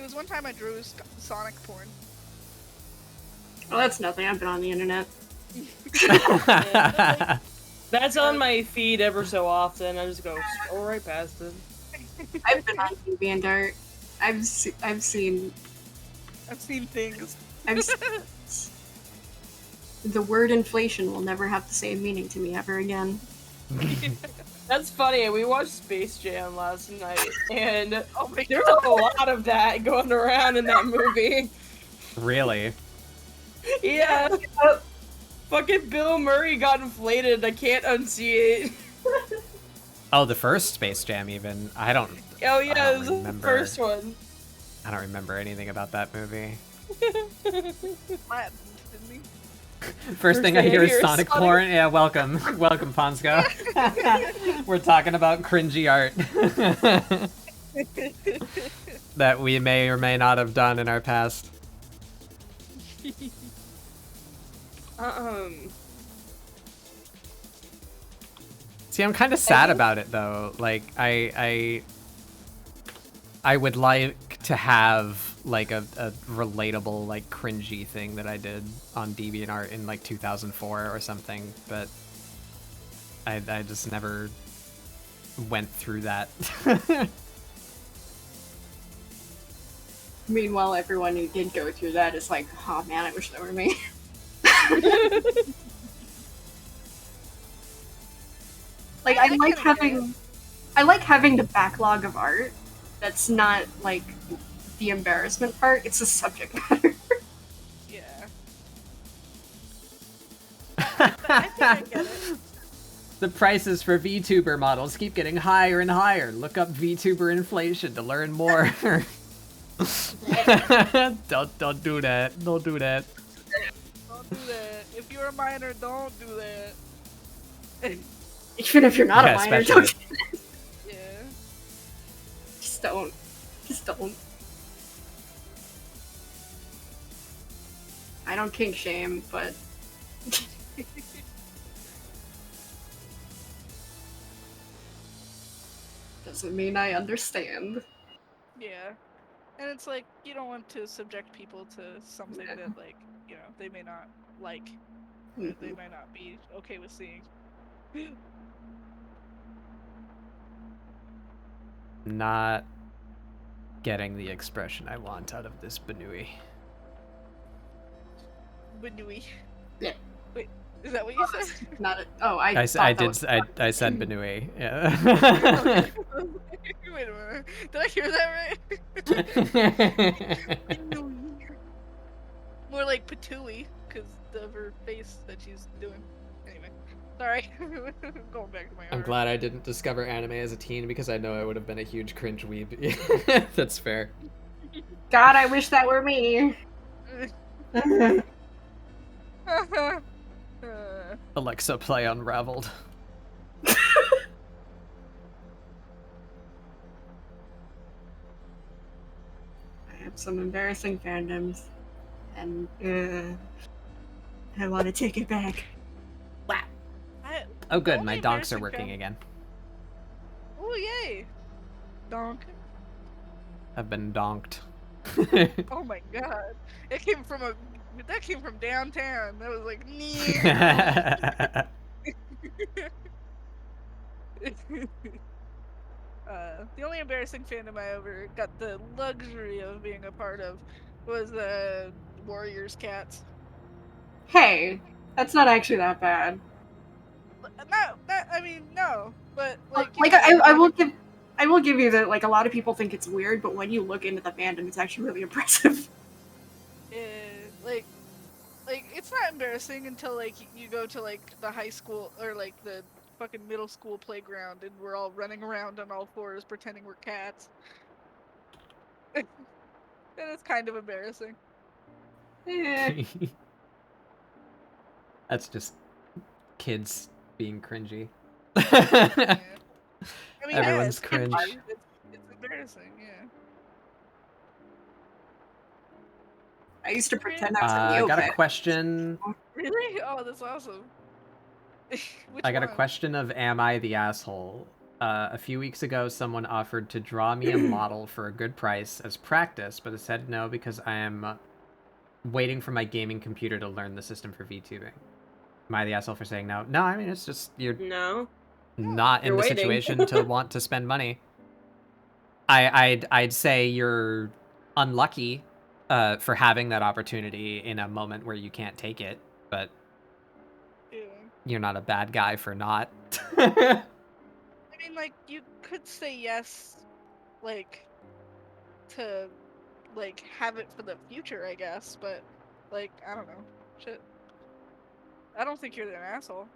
was one time I drew Sonic porn. Well, that's nothing. I've been on the internet. That's on my feed ever so often. I just go scroll right past it. I've been on DeviantArt. I've seen things. The word inflation will never have the same meaning to me ever again. That's funny. We watched Space Jam last night, and there's a lot of that going around in that movie. Really? Yeah. Fucking Bill Murray got inflated. I can't unsee it. Oh, the first Space Jam, even. Oh yeah, it was the first one. I don't remember anything about that movie. First thing I hear is Sonic porn. Yeah, welcome. Welcome, Ponsko. We're talking about cringy art. That we may or may not have done in our past. See, I'm kind of sad about it, though. Like, I would like to have like a relatable, like, cringy thing that I did on DeviantArt in like 2004 or something, but I just never went through that. Meanwhile, everyone who did go through that is like, oh man, I wish that were me. Like, I like having the backlog of art. That's not like the embarrassment part, it's the subject matter. Yeah. I think I get it. The prices for VTuber models keep getting higher and higher. Look up VTuber inflation to learn more. Don't do that. Don't do that. Don't do that. If you're a minor, don't do that. Even if you're not a minor, don't do that. Yeah. Just don't. Just don't. I don't kink shame, but doesn't mean I understand. Yeah. And it's like, you don't want to subject people to something that, like, you know, they may not like. That they might not be okay with seeing. Not getting the expression I want out of this Banui. Banui. Yeah. Wait, is that what you said? Not a, oh, I said Banui. Yeah. Wait a minute. Did I hear that right? More like Patooey, because of her face that she's doing. Anyway, sorry. Going back to my I'm art. glad I didn't discover anime as a teen because I know I would have been a huge cringe weeb. That's fair. God, I wish that were me. Alexa, play Unraveled. I have some embarrassing fandoms, and I want to take it back. Wow. Oh good, my donks are working again. Oh yay! Donk. I've been donked. Oh my god. That came from downtown. That was like the only embarrassing fandom I ever got the luxury of being a part of was Warriors Cats. Hey, that's not actually that bad. No, but like I will give you that. Like, a lot of people think it's weird, but when you look into the fandom, it's actually really impressive. Like it's not embarrassing until like you go to like the high school or like the fucking middle school playground and we're all running around on all fours pretending we're cats. And it's kind of embarrassing. That's just kids being cringy. Yeah. I mean, everyone's cringe. It's embarrassing, yeah. I used to pretend I was a Neopet. I got a question. Really? Oh, that's awesome. I got a question of am I the asshole? A few weeks ago, someone offered to draw me a model for a good price as practice, but I said no because I am waiting for my gaming computer to learn the system for VTubing. Am I the asshole for saying no? No, I mean, it's just you're not in the situation to want to spend money. I'd say you're unlucky for having that opportunity in a moment where you can't take it, but you're not a bad guy for not. I mean, like, you could say yes, like, to, like, have it for the future, I guess, but, like, I don't know. Shit. I don't think you're an asshole.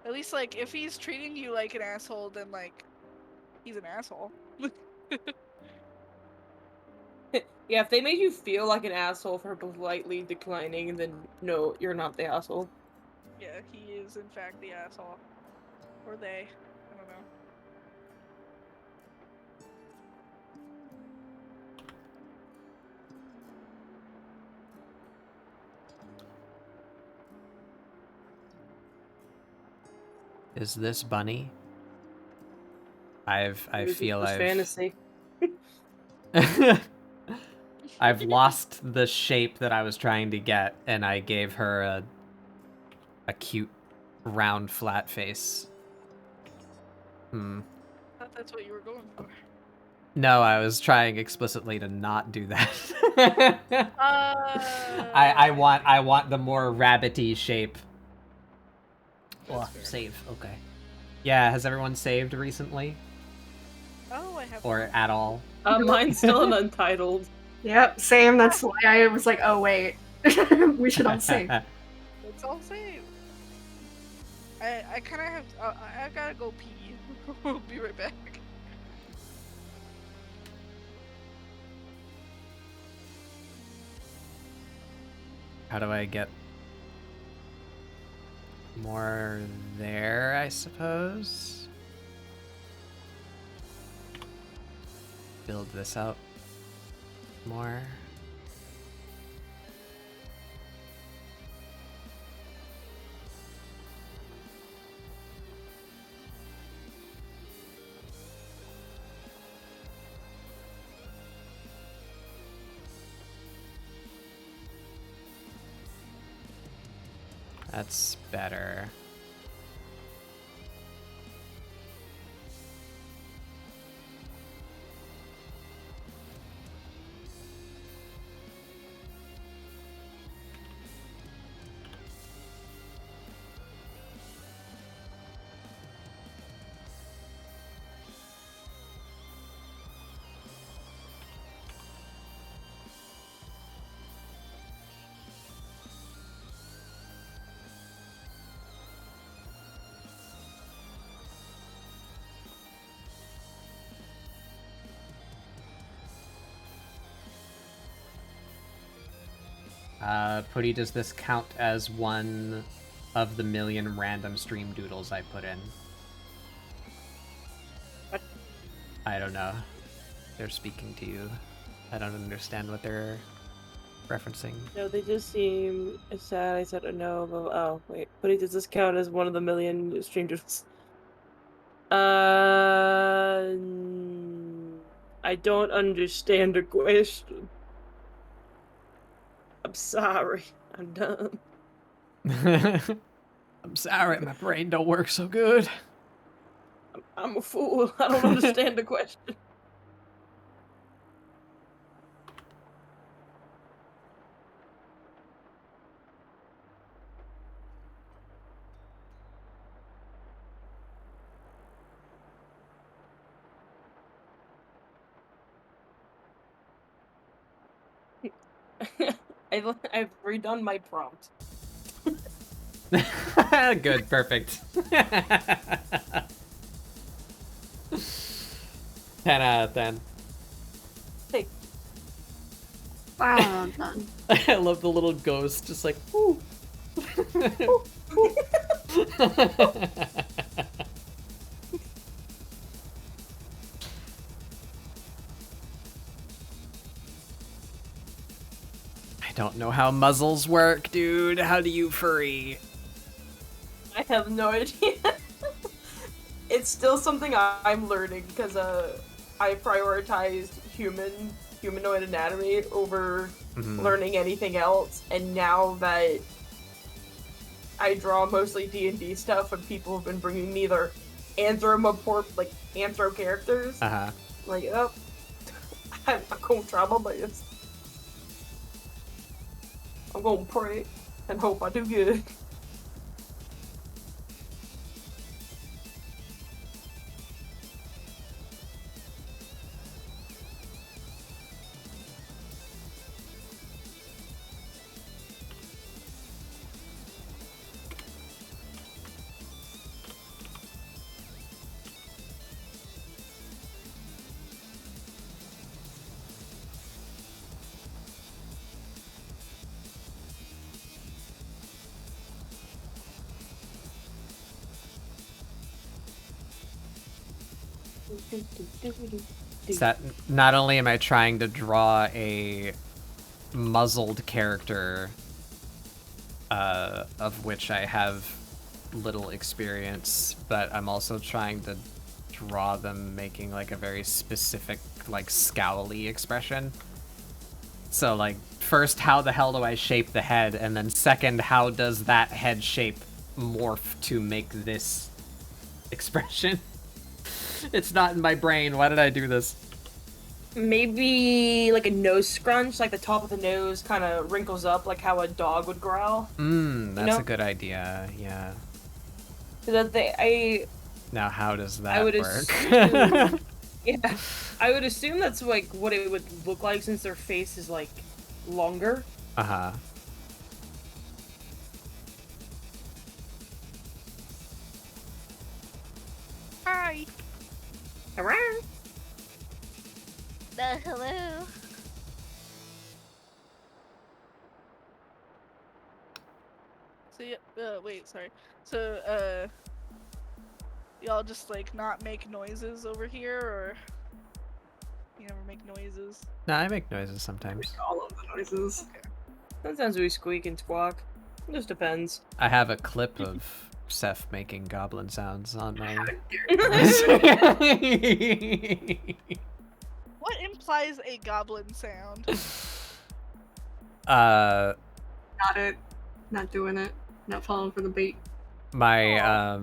At least, like, if he's treating you like an asshole, then, like, he's an asshole. Yeah, if they made you feel like an asshole for politely declining, then no, you're not the asshole. Yeah, he is, in fact, the asshole. Or they. I don't know. Is this Bunny? I feel I've fantasy. I've lost the shape that I was trying to get, and I gave her a cute, round, flat face. I thought that's what you were going for. No, I was trying explicitly to not do that. I want the more rabbity shape. Oh, save. Okay. Yeah, has everyone saved recently? Oh, I have. Or at all? Mine's still an untitled. Yep, same. That's why I was like, oh wait, we should all save. Let's all save. I kind of have. I gotta go pee. We'll be right back. How do I get more there, I suppose? Build this out more. That's better. Putty, does this count as one of the million random stream doodles I put in? What? I don't know. They're speaking to you. I don't understand what they're referencing. No, they just seem sad. I said no, but oh wait. Putty, does this count as one of the million stream doodles? I don't understand the question. I'm sorry. I'm dumb. I'm sorry, my brain don't work so good. I'm a fool. I don't understand the question. I've redone my prompt. Good, perfect. 10 out of 10. Hey. Wow, done. I love the little ghost, just like, ooh. I don't know how muzzles work, dude. How do you furry? I have no idea. It's still something I'm learning because I prioritized humanoid anatomy over learning anything else, and now that I draw mostly D&D stuff and people have been bringing me their anthro characters, Like, oh, I'm not gonna try my best. I'm gonna pray and hope I do good. That not only am I trying to draw a muzzled character, of which I have little experience, but I'm also trying to draw them making like a very specific, like, scowly expression. So, like, first, how the hell do I shape the head? And then second, how does that head shape morph to make this expression? It's not in my brain. Why did I do this? Maybe like a nose scrunch, like the top of the nose kind of wrinkles up like how a dog would growl. That's a good idea, yeah. So that Now, how does that work? Assume, yeah, I would assume that's like what it would look like since their face is like longer. Uh-huh. Hi. Hello. Hello. So yeah, wait, sorry. So y'all just like not make noises over here, or you never make noises? No, I make noises sometimes. All of the noises. Okay. Sometimes we squeak and squawk. It just depends. I have a clip of Seth making goblin sounds on my... What implies a goblin sound? Not it. Not doing it. Not falling for the bait. My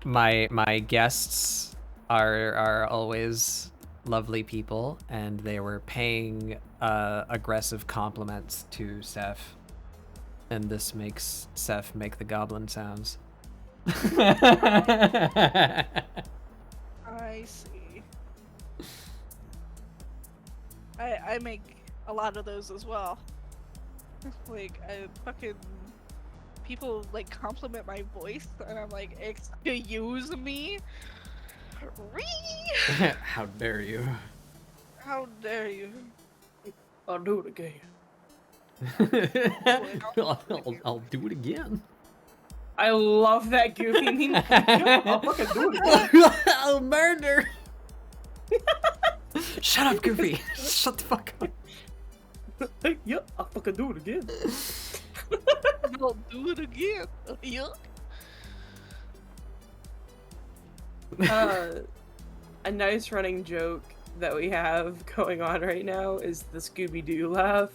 my guests are always lovely people, and they were paying aggressive compliments to Seth, and this makes Seth make the goblin sounds. I see. I make a lot of those as well. Like, people like compliment my voice, and I'm like, excuse me? How dare you? How dare you? I'll do it again. I'll do it again. I love that goofy meme. Yeah, I'll fucking do it again. I'll murder. Shut up, Goofy. Shut the fuck up. Yeah, I'll fucking do it again. I'll do it again. Yeah. A nice running joke that we have going on right now is the Scooby-Doo laugh.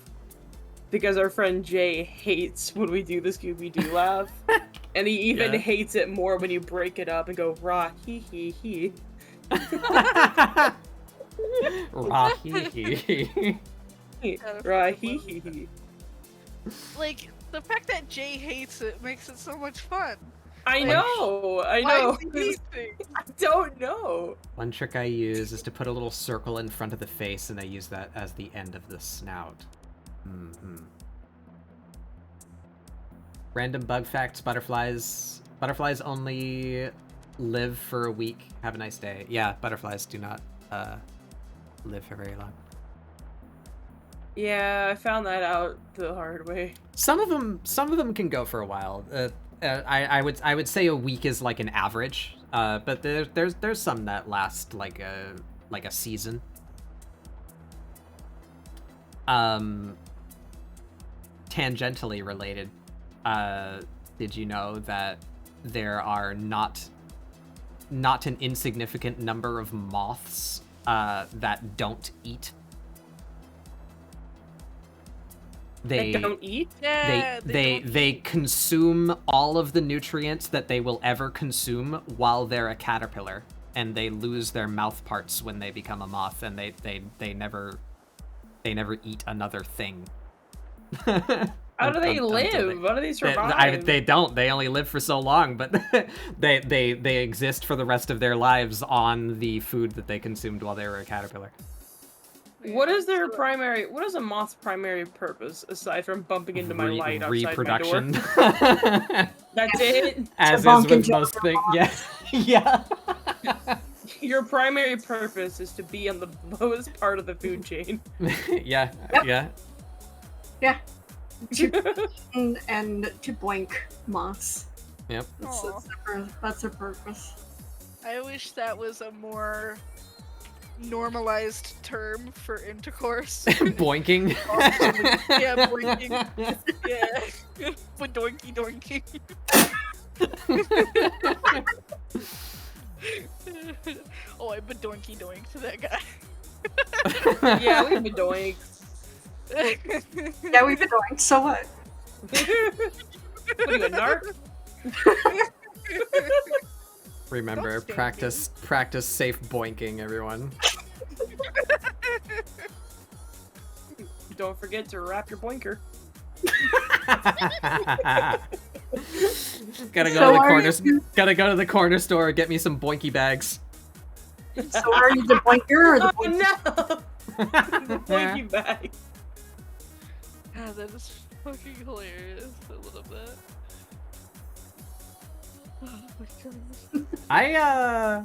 Because our friend Jay hates when we do the Scooby-Doo laugh. And he even hates it more when you break it up and go, rah, hee hee hee. Rah, hee hee hee. Rah, hee hee hee. Like, the fact that Jay hates it makes it so much fun. I know! I know! Why is he I don't know! One trick I use is to put a little circle in front of the face, and I use that as the end of the snout. Random bug facts: butterflies only live for a week. Have a nice day. Yeah, butterflies do not live for very long. Yeah, I found that out the hard way. Some of them can go for a while. I would say a week is like an average. But there's some that last like a season. Tangentially related, did you know that there are not an insignificant number of moths that don't eat? They don't eat? Yeah, they consume all of the nutrients that they will ever consume while they're a caterpillar. and they lose their mouth parts when they become a moth, and they never eat another thing. How do they live? How do they survive? They don't. They only live for so long, but they exist for the rest of their lives on the food that they consumed while they were a caterpillar. What is a moth's primary purpose aside from bumping into my light outside reproduction. my door? That's it. As is with most things. Yeah. Yeah. Your primary purpose is to be on the lowest part of the food chain. Yeah. Yep. Yeah. Yeah. and to boink moths. Yep. That's their purpose. I wish that was a more normalized term for intercourse. Boinking. Yeah, boinking. Yeah. Doinky doinky. Oh, I bedoinky doink to that guy. Yeah, we bedoink. Yeah, we've been doing. So what? What are you, a narc? Remember, practice safe boinking, everyone. Don't forget to wrap your boinker. Gotta go to the corner store and get me some boinky bags. So are you the boinker or the boinker? No! The boinky bag. God, that is fucking hilarious. I love that. Oh my goodness. I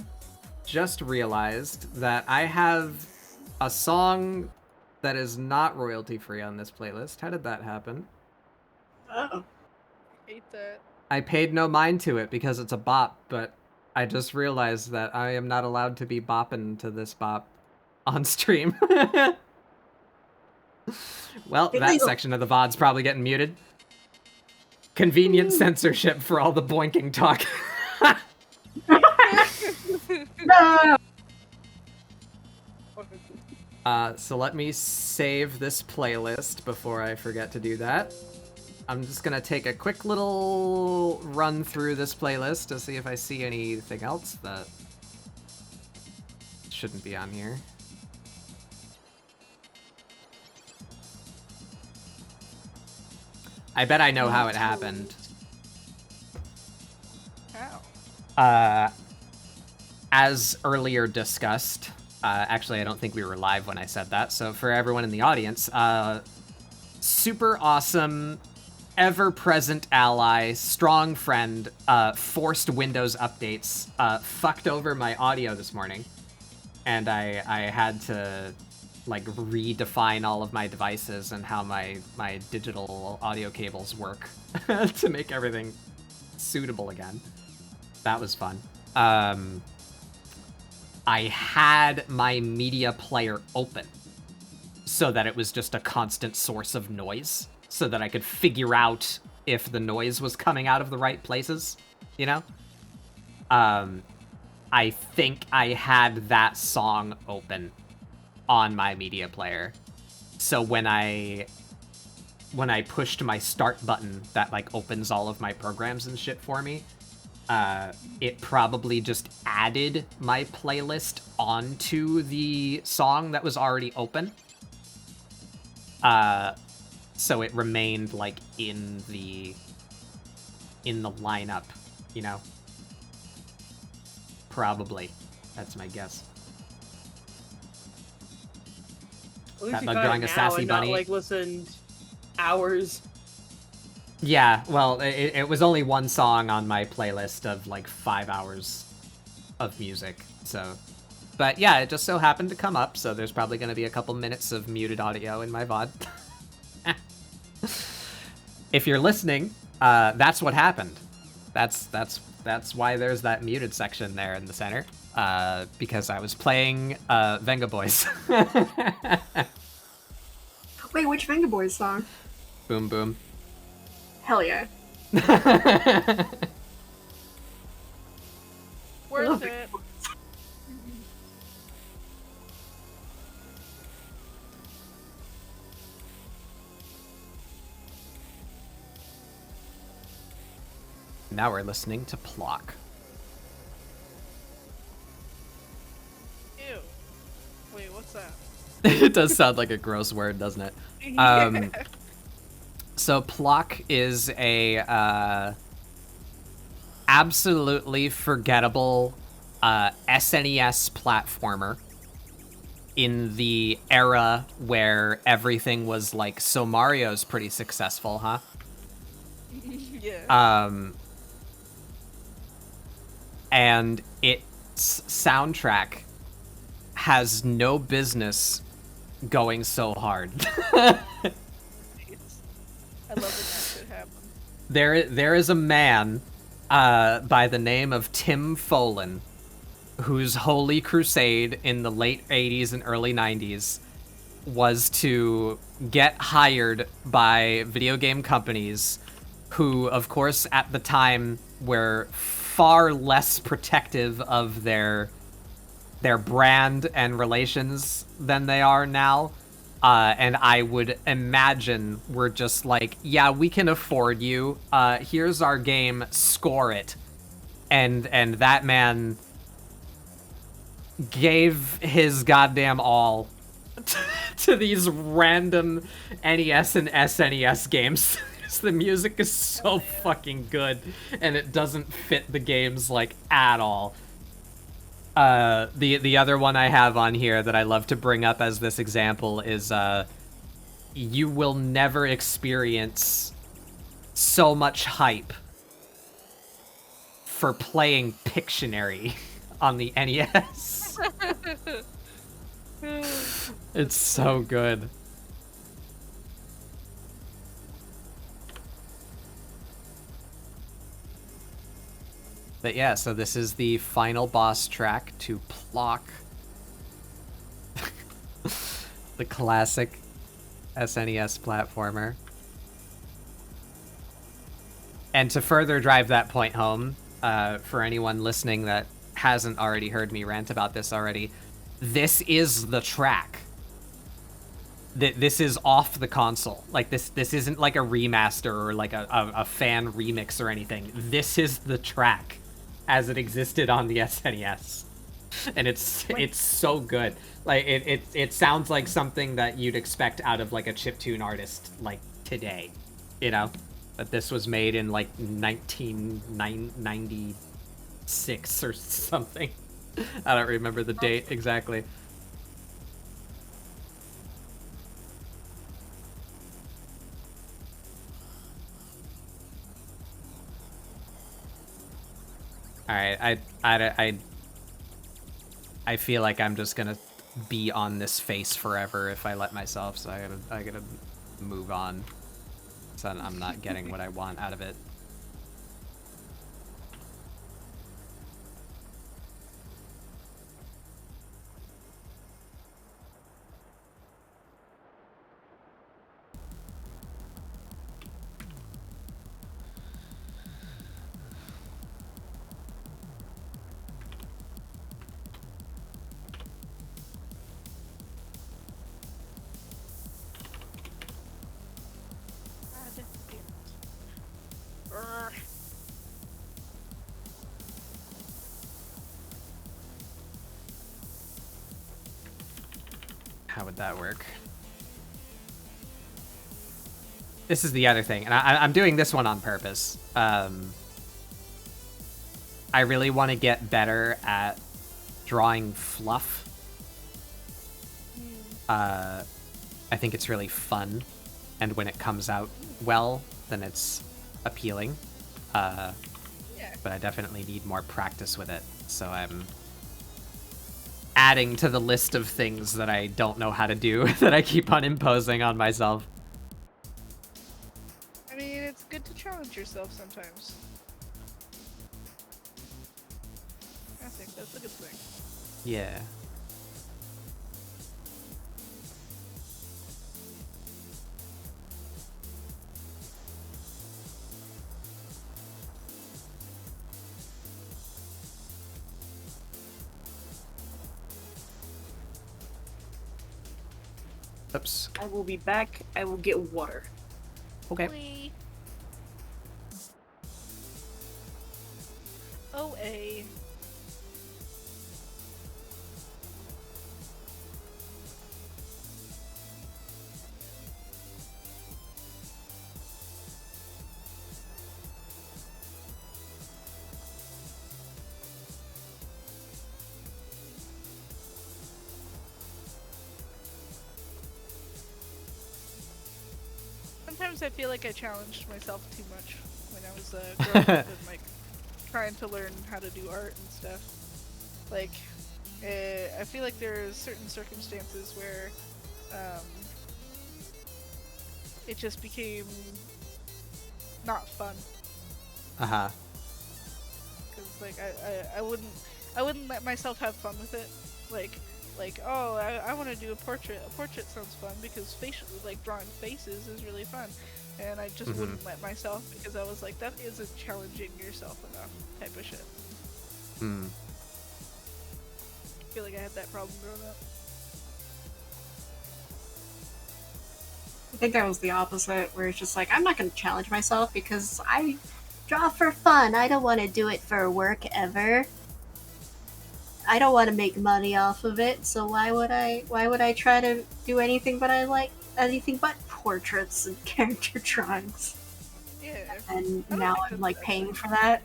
just realized that I have a song that is not royalty free on this playlist. How did that happen? Oh. Hate that. I paid no mind to it because it's a bop, but I just realized that I am not allowed to be bopping to this bop on stream. Well, that section of the VOD's probably getting muted. Convenient censorship for all the boinking talk. No. So let me save this playlist before I forget to do that. I'm just gonna take a quick little run through this playlist to see if I see anything else that shouldn't be on here. I bet I know how it happened. How? As earlier discussed, actually I don't think we were live when I said that, so for everyone in the audience, super awesome, ever-present ally, strong friend, forced Windows updates, fucked over my audio this morning, and I had to like redefine all of my devices and how my digital audio cables work to make everything suitable again. That was fun. I had my media player open so that it was just a constant source of noise, so that I could figure out if the noise was coming out of the right places, you know? I think I had that song open on my media player. So when I pushed my start button that like opens all of my programs and shit for me, it probably just added my playlist onto the song that was already open. So it remained like in the lineup, you know? Probably. That's my guess. At least That you bug caught drawing it a now sassy and bunny. not, like, listened hours. Yeah, well, it was only one song on my playlist of like 5 hours of music, so. But yeah, it just so happened to come up, so there's probably going to be a couple minutes of muted audio in my VOD. If you're listening, that's what happened. That's why there's that muted section there in the center, because I was playing Venga Boys. Wait, which Venga Boys song? Boom Boom. Hell yeah. Worth it. Now we're listening to Plock. It does sound like a gross word, doesn't it? Yeah. So Plock is a absolutely forgettable SNES platformer in the era where everything was like, so Mario's pretty successful, huh? Yeah. And its soundtrack has no business going so hard. I love when that shit happens. There is a man by the name of Tim Follin, whose holy crusade in the late 80s and early 90s was to get hired by video game companies who, of course, at the time were far less protective of their brand and relations than they are now. And I would imagine we're just like, yeah, we can afford you. Here's our game, score it. And that man gave his goddamn all to these random NES and SNES games. The music is so fucking good, and it doesn't fit the games like at all. The other one I have on here that I love to bring up as this example is you will never experience so much hype for playing Pictionary on the NES. It's so good. But yeah, so this is the final boss track to Plock. The classic SNES platformer. And to further drive that point home, for anyone listening that hasn't already heard me rant about this already, this is the track. This is off the console. Like, this isn't like a remaster or like a fan remix or anything. This is the track as it existed on the SNES. And it's so good. Like, it sounds like something that you'd expect out of like a chiptune artist like today, you know? But this was made in like 1996 or something. I don't remember the date exactly. All right, I feel like I'm just gonna be on this face forever if I let myself. So I gotta move on. So I'm not getting what I want out of it. How would that work? This is the other thing, and I'm doing this one on purpose. I really want to get better at drawing fluff. I think it's really fun, and when it comes out well, then it's appealing. Yeah. But I definitely need more practice with it, so I'm adding to the list of things that I don't know how to do that I keep on imposing on myself. I mean, it's good to challenge yourself sometimes. I think that's a good thing. Yeah. Oops. I will be back. I will get water. Okay. Wee. OA. sometimes I feel like I challenged myself too much when I was growing up and like trying to learn how to do art and stuff. Like, I feel like there's certain circumstances where it just became not fun. Uh-huh. Because like I wouldn't let myself have fun with it. Like oh I want to do a portrait. A portrait sounds fun because facial like drawing faces is really fun, and I just wouldn't let myself because I was like that isn't challenging yourself enough type of shit. I feel like I had that problem growing up. I think I was the opposite, where it's just like, I'm not going to challenge myself because I draw for fun. I don't want to do it for work ever. I don't want to make money off of it, so why would I try to do anything but portraits and character drawings? Yeah. And now I'm like paying for that.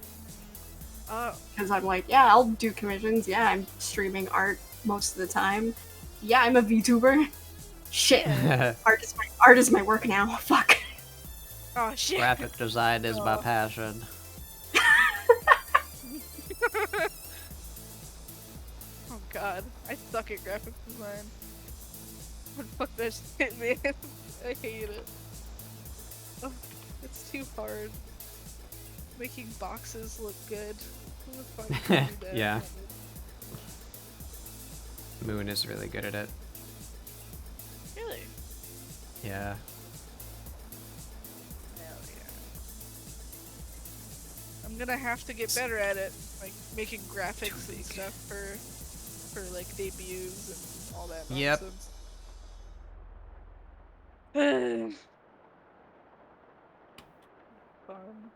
Oh. Because I'm like, yeah, I'll do commissions. Yeah, I'm streaming art most of the time. Yeah, I'm a VTuber. Shit. Yeah. Art is my work now. Fuck. Oh shit. Graphic design is my passion. Oh god, I suck at graphic design. Fuck that shit, man. I hate it. Oh, it's too hard. Making boxes look good. Who the fuck can do that? Yeah. Moon is really good at it. Really? Yeah. Hell yeah. I'm gonna have to get better at it, like making graphics and stuff for like debuts and all that nonsense. Yep. Fun.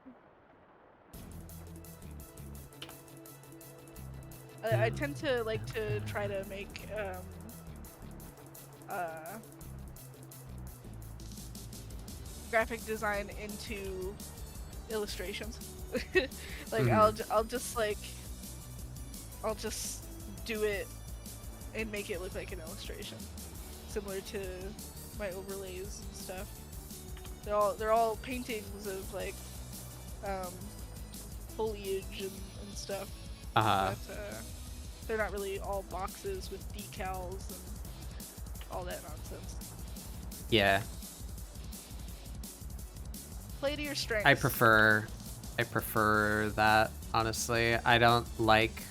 I tend to like to try to make graphic design into illustrations. Like I'll just do it and make it look like an illustration, similar to my overlays and stuff. They're all paintings of like foliage and stuff. But they're not really all boxes with decals and all that nonsense. Yeah. Play to your strengths. I prefer that, honestly. I don't like...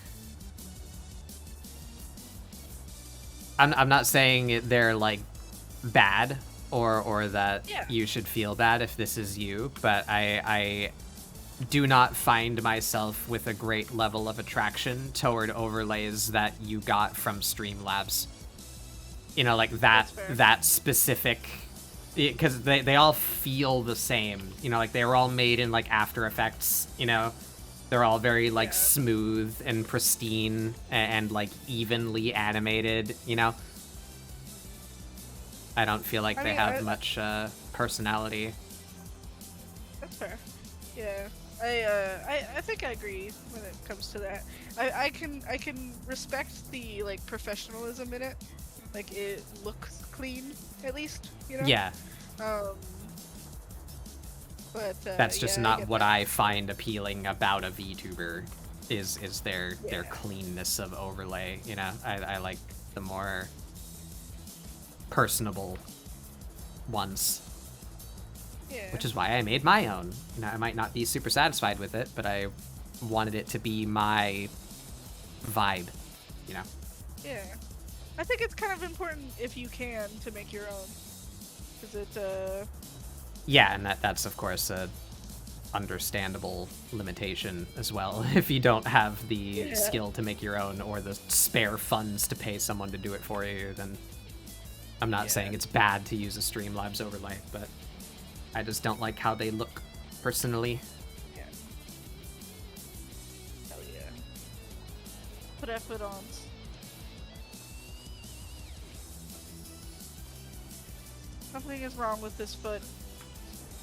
I'm not saying they're like bad or that you should feel bad if this is you, but I do not find myself with a great level of attraction toward overlays that you got from Streamlabs. You know, like that specific, because they all feel the same. You know, like they were all made in like After Effects. You know, they're all very like smooth and pristine and like evenly animated. You know, I don't feel like they have much personality. That's fair. Yeah. I think I agree when it comes to that. I can respect the like professionalism in it. Like it looks clean, at least, you know? Yeah. But that's just not what I find appealing about a VTuber is their cleanness of overlay, you know? I like the more personable ones. Yeah. Which is why I made my own. You know, I might not be super satisfied with it, but I wanted it to be my vibe, you know? Yeah. I think it's kind of important if you can to make your own. Because it, Yeah, and that's of course a understandable limitation as well. If you don't have the skill to make your own or the spare funds to pay someone to do it for you, then I'm not saying it's bad to use a Streamlabs overlay, but I just don't like how they look, personally. Yeah. Hell yeah. Put effort on. Something is wrong with this foot,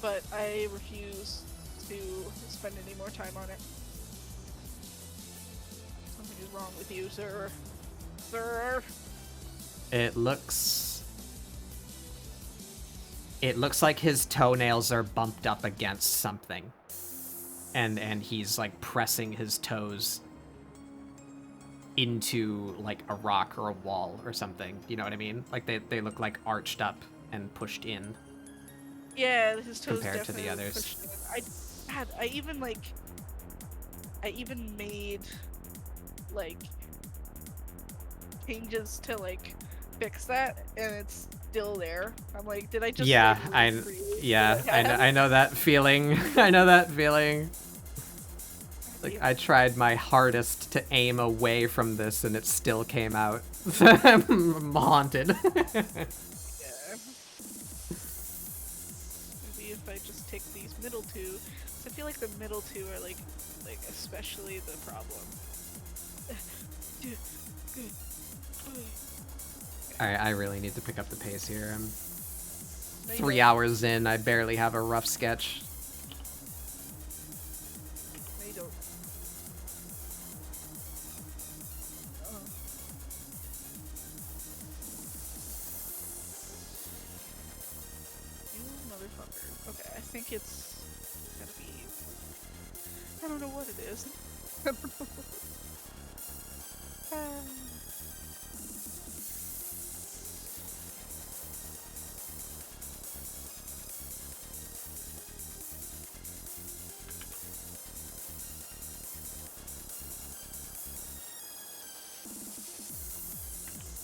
but I refuse to spend any more time on it. Something is wrong with you, sir. Sir! It looks It looks like his toenails are bumped up against something. And he's, like, pressing his toes into, like, a rock or a wall or something. You know what I mean? Like, they look, like, arched up and pushed in. Yeah, his toes compared to the definitely others. pushed in. I even made, like, changes to, like, fix that, and it's still there. I'm like, did I just Yeah, like, I know that feeling. I know that feeling. Like, I tried my hardest to aim away from this, and it still came out. I'm haunted. Yeah. Maybe if I just take these middle two, I feel like the middle two are like especially the problem. Alright, I really need to pick up the pace here. I'm 3 hours in, I barely have a rough sketch. No, you don't. You motherfucker. Okay, I think it's gonna be... I don't know what it is.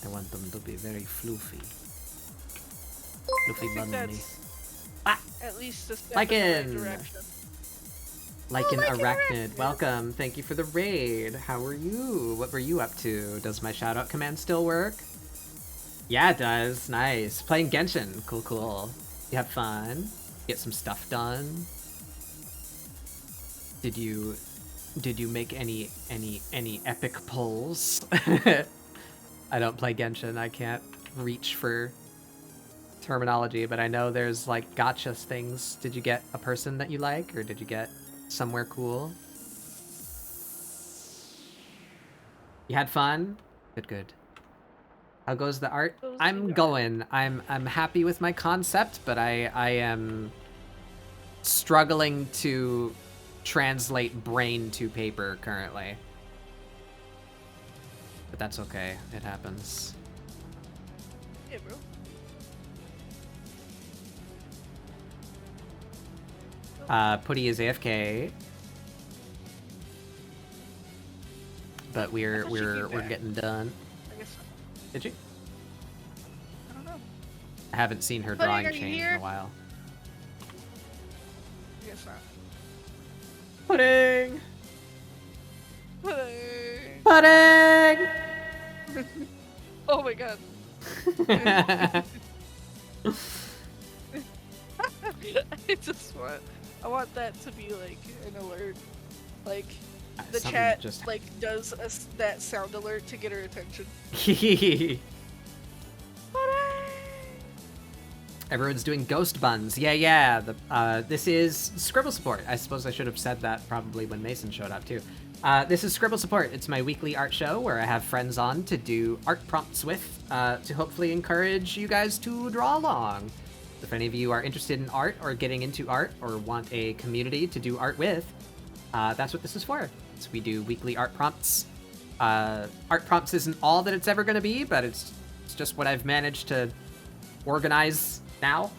I want them to be very floofy. Floofy bunny. At least a step Like in the right in. direction. Like an arachnid. Welcome. Thank you for the raid. How are you? What were you up to? Does my shoutout command still work? Yeah, it does. Nice. Playing Genshin. Cool, cool. You have fun? Get some stuff done? Did you make any epic pulls? I don't play Genshin. I can't reach for terminology, but I know there's like gotcha things. Did you get a person that you like, or did you get somewhere cool? You had fun? Good, good. How goes the art? I'm going. I'm happy with my concept, but I am struggling to translate brain to paper currently. But that's okay. It happens. Yeah, bro. Putty is AFK. But we're getting done. I guess so. Did you? I don't know. I haven't seen her Putty, drawing are you change here? in a while. I guess not. Pudding! Pudding! Pudding! Oh my god. I want that to be like an alert. Like, the Something chat just... like does that sound alert to get her attention. Everyone's doing ghost buns. Yeah. This is ScribbleSupport. I suppose I should have said that probably when Mason showed up too. This is ScribbleSupport. It's my weekly art show where I have friends on to do art prompts with, to hopefully encourage you guys to draw along. If any of you are interested in art or getting into art or want a community to do art with, that's what this is for. So we do weekly art prompts. Art prompts isn't all that it's ever going to be, but it's just what I've managed to organize now.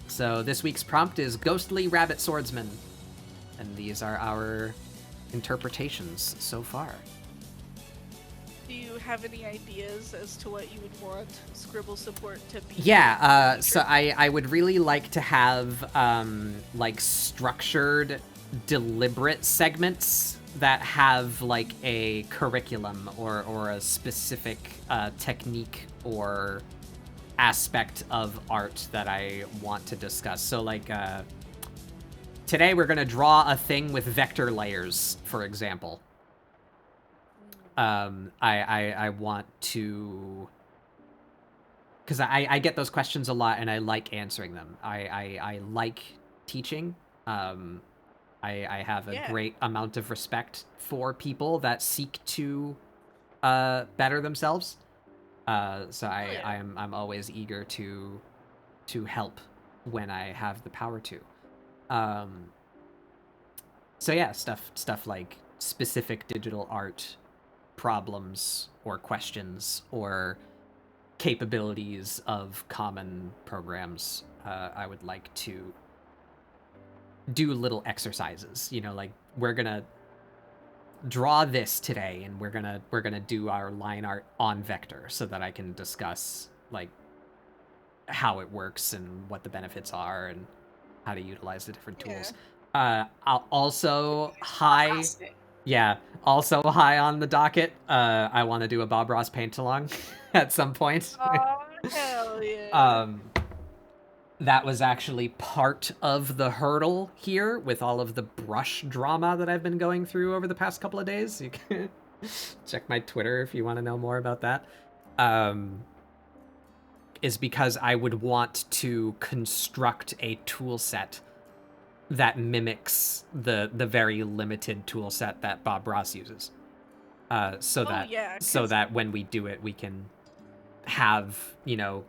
So this week's prompt is Ghostly Rabbit Swordsman. And these are our interpretations so far. Do you have any ideas as to what you would want ScribbleSupport to be? Yeah, so I would really like to have like structured, deliberate segments that have like a curriculum or a specific technique or aspect of art that I want to discuss. So like today we're gonna draw a thing with vector layers, for example. I want to, because I get those questions a lot and I like answering them. I like teaching. I have a great amount of respect for people that seek to better themselves. So I'm always eager to help when I have the power to. So yeah, stuff like specific digital art problems or questions or capabilities of common programs. I would like to do little exercises, you know, like we're gonna draw this today and we're gonna do our line art on vector so that I can discuss like how it works and what the benefits are and how to utilize the different tools. I'll also high on the docket. I want to do a Bob Ross paint along at some point. Oh, hell yeah. That was actually part of the hurdle here with all of the brush drama that I've been going through over the past couple of days. You can check my Twitter if you want to know more about that. Is because I would want to construct a tool set that mimics the very limited tool set that Bob Ross uses. So that when we do it, we can have, you know,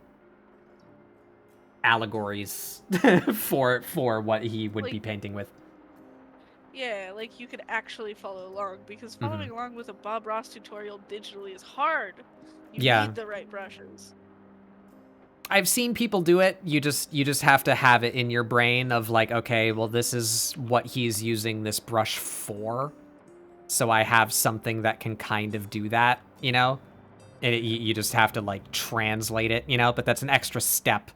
allegories for what he would be painting with. Yeah, like you could actually follow along, because following along with a Bob Ross tutorial digitally is hard. You need the right brushes. I've seen people do it. You just have to have it in your brain of like, okay, well, this is what he's using this brush for. So I have something that can kind of do that, you know? And you just have to like translate it, you know? But that's an extra step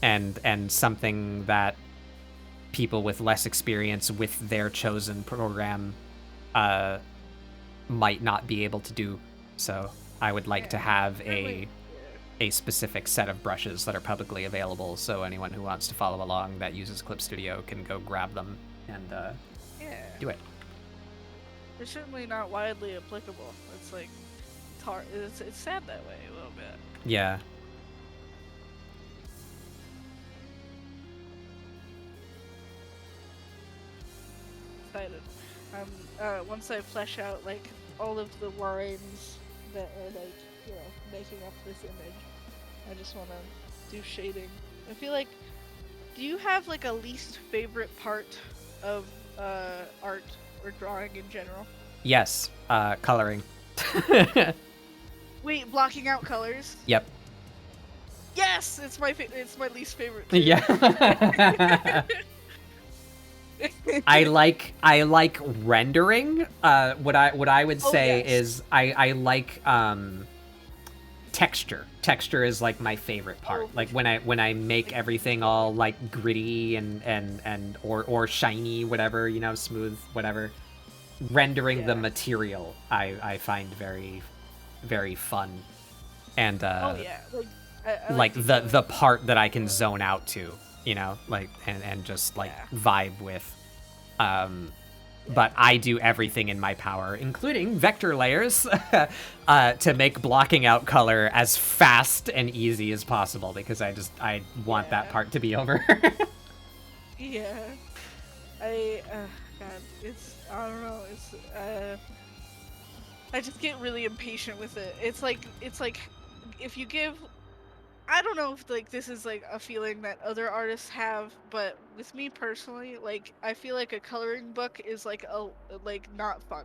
and something that people with less experience with their chosen program might not be able to do. So I would like to have a specific set of brushes that are publicly available, so anyone who wants to follow along that uses Clip Studio can go grab them and do it. They're certainly not widely applicable. It's like, it's hard. It's sad that way a little bit. Yeah. Excited. Once I flesh out like all of the lines that are like, you know, making up this image, I just want to do shading. I feel like, do you have like a least favorite part of art or drawing in general? Yes, coloring. Wait, blocking out colors? Yep. Yes, it's my least favorite too. Yeah. I like rendering. What I would say is I like texture. Texture is like my favorite part. Like when I make everything all like gritty and or shiny, whatever, you know, smooth, whatever. Rendering the material I find very, very fun. And like the part that I can zone out to, you know, like and just like vibe with. But I do everything in my power, including vector layers, to make blocking out color as fast and easy as possible, because I want that part to be over. Yeah. God, I don't know, I just get really impatient with it. It's like, if you give, I don't know if like this is like a feeling that other artists have, but with me personally, like I feel like a coloring book is like not fun.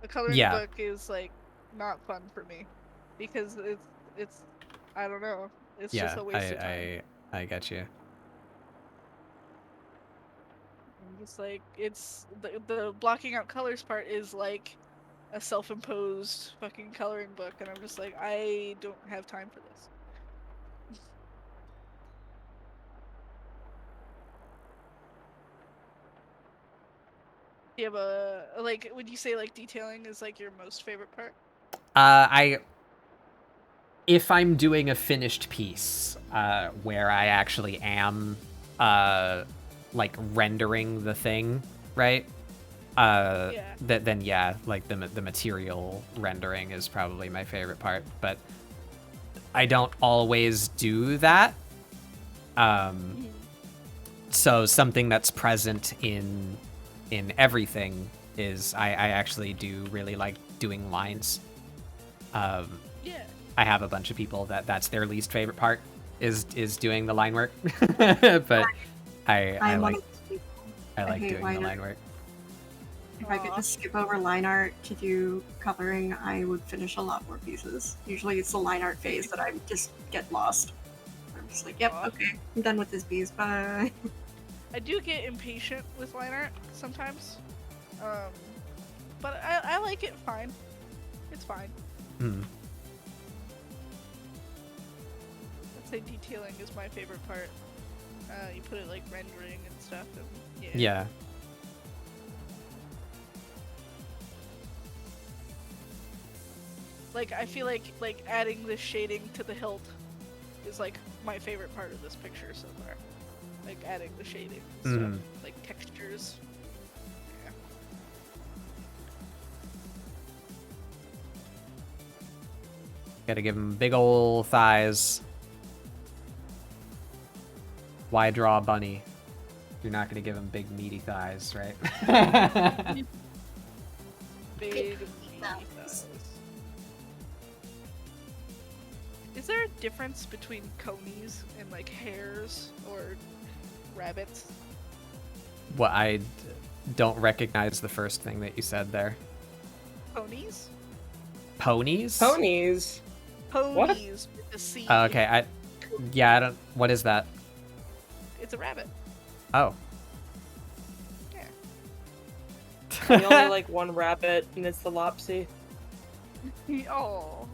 A coloring book is like not fun for me, because it's I don't know. It's just a waste of time. I get you. It's like, it's the blocking out colors part is like a self-imposed fucking coloring book, and I'm just like, I don't have time for this. Do you have a, like, would you say like detailing is like your most favorite part? If I'm doing a finished piece, where I actually am like rendering the thing, right? Then like the material rendering is probably my favorite part, but I don't always do that. So something that's present in everything is I actually do really like doing lines. I have a bunch of people that's their least favorite part is doing the line work, but I like doing the line work. If I could just skip over line art to do coloring, I would finish a lot more pieces. Usually it's the line art phase that I just get lost. I'm just like, yep, okay, I'm done with this piece, bye. I do get impatient with line art sometimes, but I like it fine. It's fine. Mm. I'd say detailing is my favorite part. You put it like rendering and stuff, and Yeah. Like, I feel like adding the shading to the hilt is like my favorite part of this picture so far. Like adding the shading and stuff, like textures. Yeah. Gotta give him big ol' thighs. Why draw a bunny? You're not gonna give him big meaty thighs, right? Big meaty thighs. Is there a difference between conies and like hares or rabbits? What, I don't recognize the first thing that you said there. Ponies? Ponies? Ponies. Ponies with a C. Okay, I don't. What is that? It's a rabbit. Oh. Yeah. I only like one rabbit, and it's the Lopsy. Oh.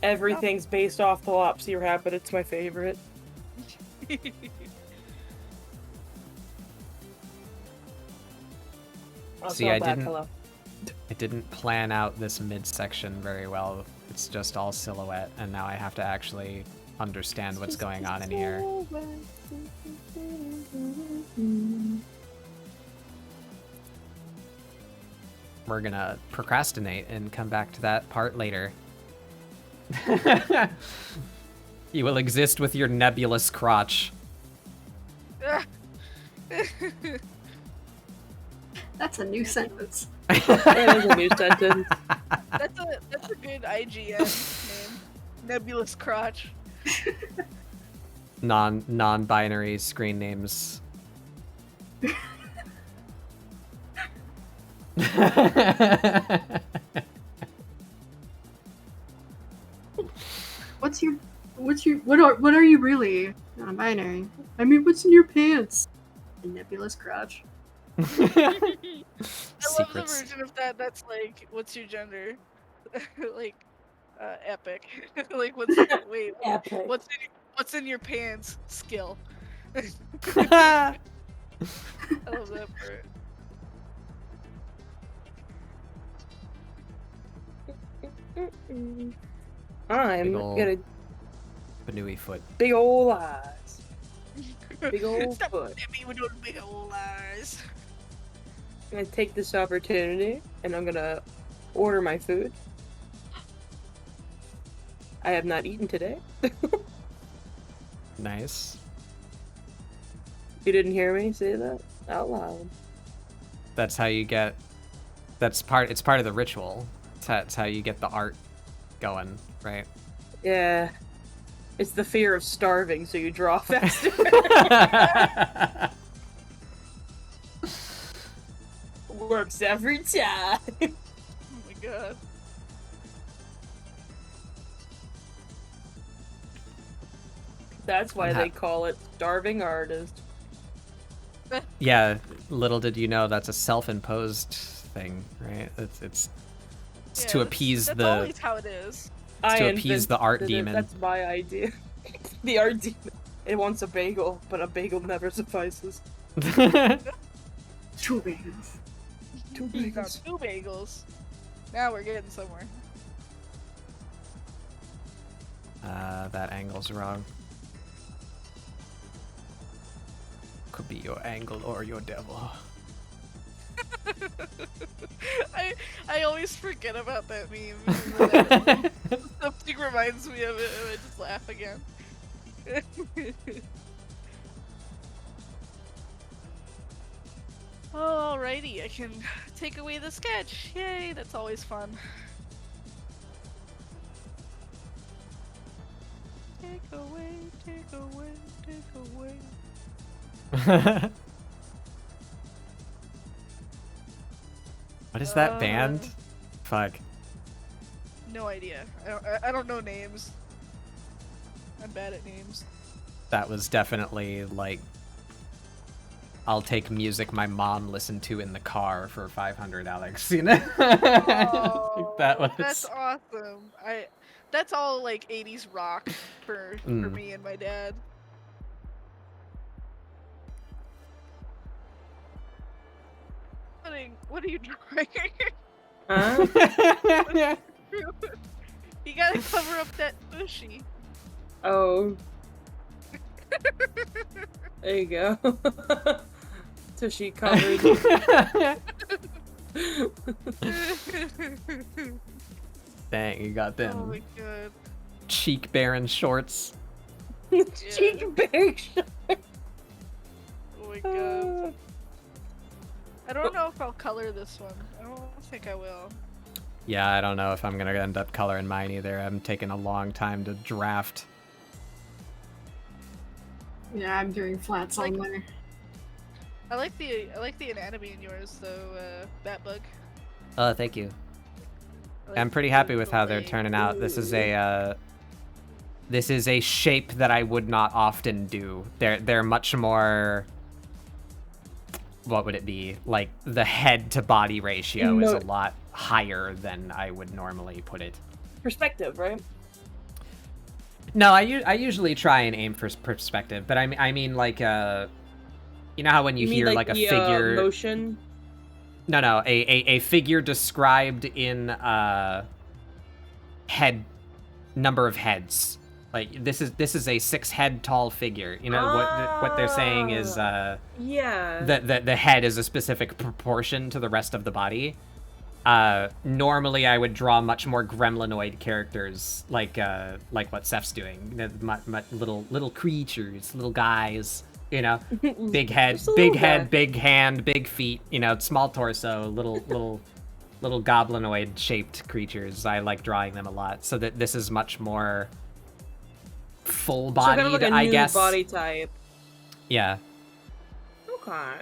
Everything's based off the Lopsy rabbit. It's my favorite. See, I didn't plan out this midsection very well. It's just all silhouette, and now I have to actually understand what's going on in here. We're gonna procrastinate and come back to that part later. You will exist with your nebulous crotch. That's a new sentence. That is a new sentence. That's a good IGN name. Nebulous crotch. Non-binary screen names. What are you really? Non-binary. I mean, what's in your pants? A nebulous crotch. I love the version of that that's like, what's your gender? Like, epic. Like, Epic. What's in your pants? Skill. I love that part. I'm gonna Banui foot. big ol' eyes. Big ol' Stop foot. at me with those big old eyes. I'm gonna take this opportunity and I'm gonna order my food. I have not eaten today. Nice. You didn't hear me say that out loud. That's how you get. It's part of the ritual. That's how you get the art going, right? Yeah. It's the fear of starving, so you draw faster. Works every time. Oh my god. That's why they call it starving artist. Yeah, little did you know that's a self-imposed thing, right? It's to appease that's the. always how it is. It's to appease the art invented it. demon. That's my idea. The art demon. It wants a bagel, but a bagel never suffices. Two bagels. Two We got bagels. 2 bagels. Now we're getting somewhere. That angle's wrong. Could be your angle or your devil. I always forget about that meme. Something reminds me of it and I just laugh again. Alrighty, I can take away the sketch. Yay, that's always fun. What is that band? Fuck. No idea. I don't know names. I'm bad at names. That was definitely like, I'll take music my mom listened to in the car for 500, Alex. You know? Oh, that was. That's awesome. That's all like 80s rock for me and my dad. What are you drawing? Huh? You gotta cover up that bushy. Oh. There you go. Tushy covered. Dang, you got them. Oh my god. Cheek bearing shorts. Cheek bearing shorts. Oh my god. I don't know if I'll color this one. I don't think I will. Yeah, I don't know if I'm gonna end up coloring mine either. I'm taking a long time to draft. Yeah, I'm doing flats on there. I like the anatomy in yours though, Batbug. Oh, thank you. Like I'm pretty happy with how they're turning out. This is a shape that I would not often do. They're much more. What would it be? Like the head to body ratio is a lot higher than I would normally put it. Perspective, right? No, I usually try and aim for perspective, but I mean like you know how when you hear like a figure motion. No, a figure described in head number of heads. Like this is a 6 head tall figure. You know what they're saying is yeah. The head is a specific proportion to the rest of the body. Normally I would draw much more gremlinoid characters like what Seph's doing. Little creatures, little guys, you know, big head, big hand, big feet, you know, small torso, little goblinoid shaped creatures. I like drawing them a lot. So that this is much more full bodied, so kind of like a I new guess. Body type. Yeah. Okay.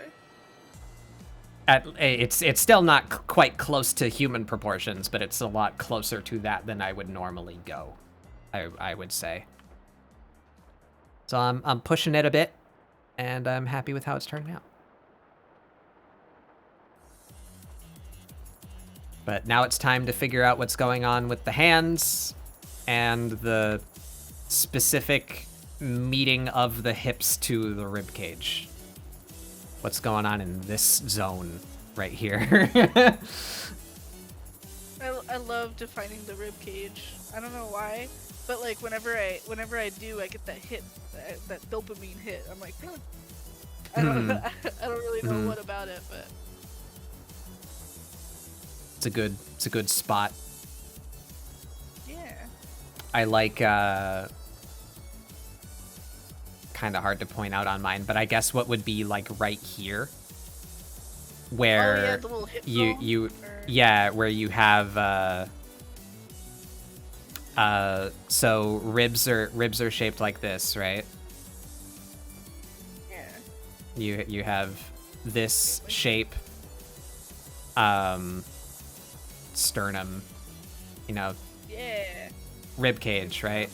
It's still not quite close to human proportions, but it's a lot closer to that than I would normally go. I would say. So I'm pushing it a bit, and I'm happy with how it's turning out. But now it's time to figure out what's going on with the hands and the specific meeting of the hips to the rib cage. What's going on in this zone right here? I love defining the rib cage. I don't know why, but like whenever I do, I get that hit, that dopamine hit. I'm like, I don't really know what about it, but it's a good spot. Yeah. I like kind of hard to point out on mine, but I guess what would be like right here, where the little hip where you have so ribs are shaped like this, right? Yeah. You have this shape, sternum, you know. Yeah. Rib cage, right?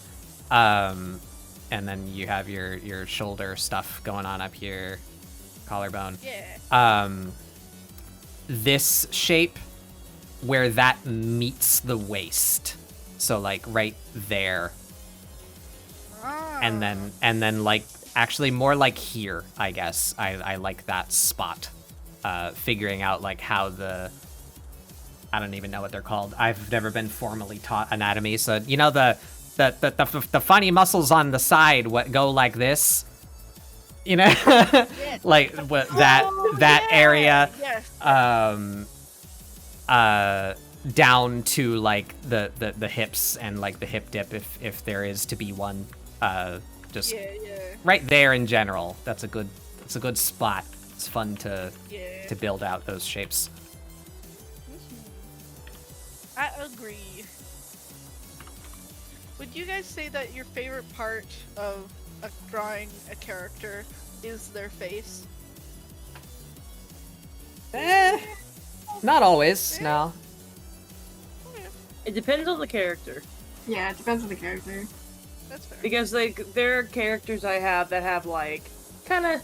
And then you have your shoulder stuff going on up here, collarbone. Yeah. This shape where that meets the waist, so like right there, and then like actually more like here, I guess. I like that spot. Figuring out like how I don't even know what they're called. I've never been formally taught anatomy, so you know the funny muscles on the side what go like this, you know. Like what that area, down to like the hips and like the hip dip if there is to be one, just right there in general. That's a good spot. It's fun to build out those shapes. I agree. Would you guys say that your favorite part of drawing a character is their face? Not always, no. It depends on the character. Yeah, it depends on the character. That's fair. Because, like, there are characters I have that have, like, kind of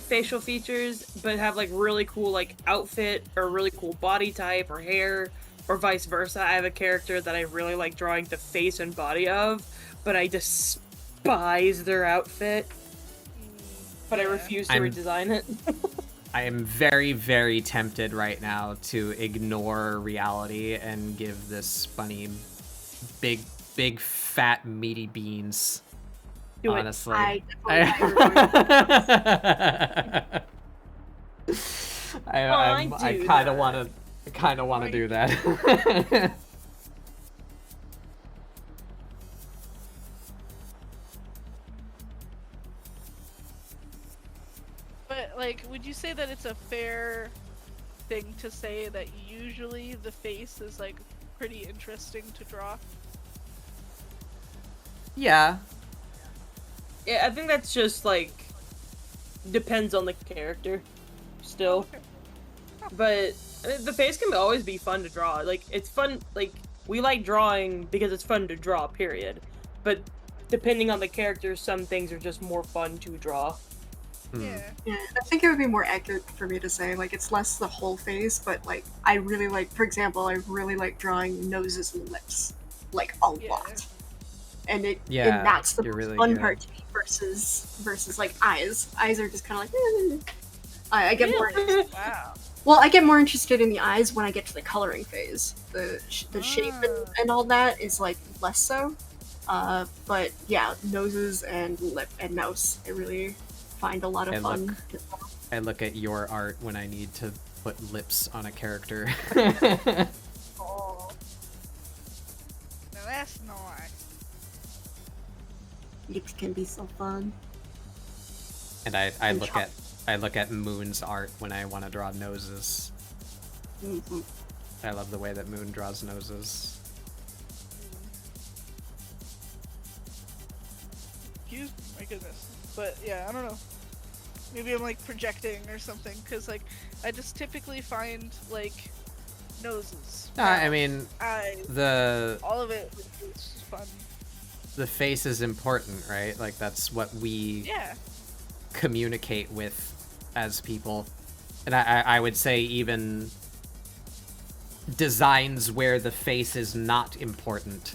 facial features, but have, like, really cool, like, outfit, or really cool body type, or hair, or vice versa. I have a character that I really like drawing the face and body of, but I despise their outfit. But I refuse to redesign it. I am very, very tempted right now to ignore reality and give this bunny big, fat, meaty beans. Do honestly. I kind of want to do that. But, like, would you say that it's a fair thing to say that usually the face is, like, pretty interesting to draw? Yeah. Yeah, I think that's just, like, depends on the character, still. Okay. But the face can always be fun to draw. Like, it's fun, like, we like drawing because it's fun to draw, period. But depending on the character, some things are just more fun to draw. Yeah. Yeah, I think it would be more accurate for me to say, like, it's less the whole face, but, like, I really like, for example, I really like drawing noses and lips, like, a lot. And and that's the really fun good. part to me versus like eyes. Eyes are just kind of like, I get more. Wow. Well, I get more interested in the eyes when I get to the coloring phase. The shape and all that is like less so. But yeah, noses and lip and nose, I really find a lot of fun. I look at your art when I need to put lips on a character. Oh. Now that's nice. Lips can be so fun. And I look at Moon's art when I want to draw noses. Mm-hmm. I love the way that Moon draws noses. My goodness. But yeah, I don't know. Maybe I'm like projecting or something, because like I just typically find like noses. I mean, eyes, all of it is fun. The face is important, right? Like that's what we communicate with as people. And I would say even designs where the face is not important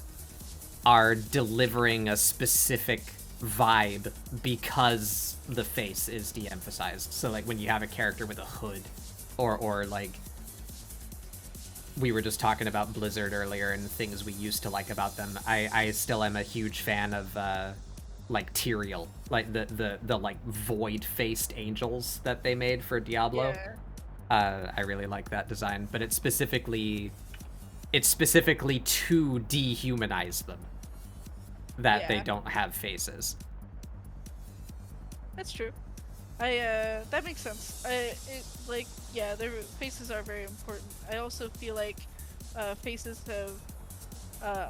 are delivering a specific vibe because the face is de-emphasized. So like when you have a character with a hood or like we were just talking about Blizzard earlier and things we used to like about them. I still am a huge fan of like Tyrael, like the like void-faced angels that they made for Diablo. Yeah. I really like that design, but it's specifically to dehumanize them that they don't have faces. That's true. That makes sense. Their faces are very important. I also feel like faces have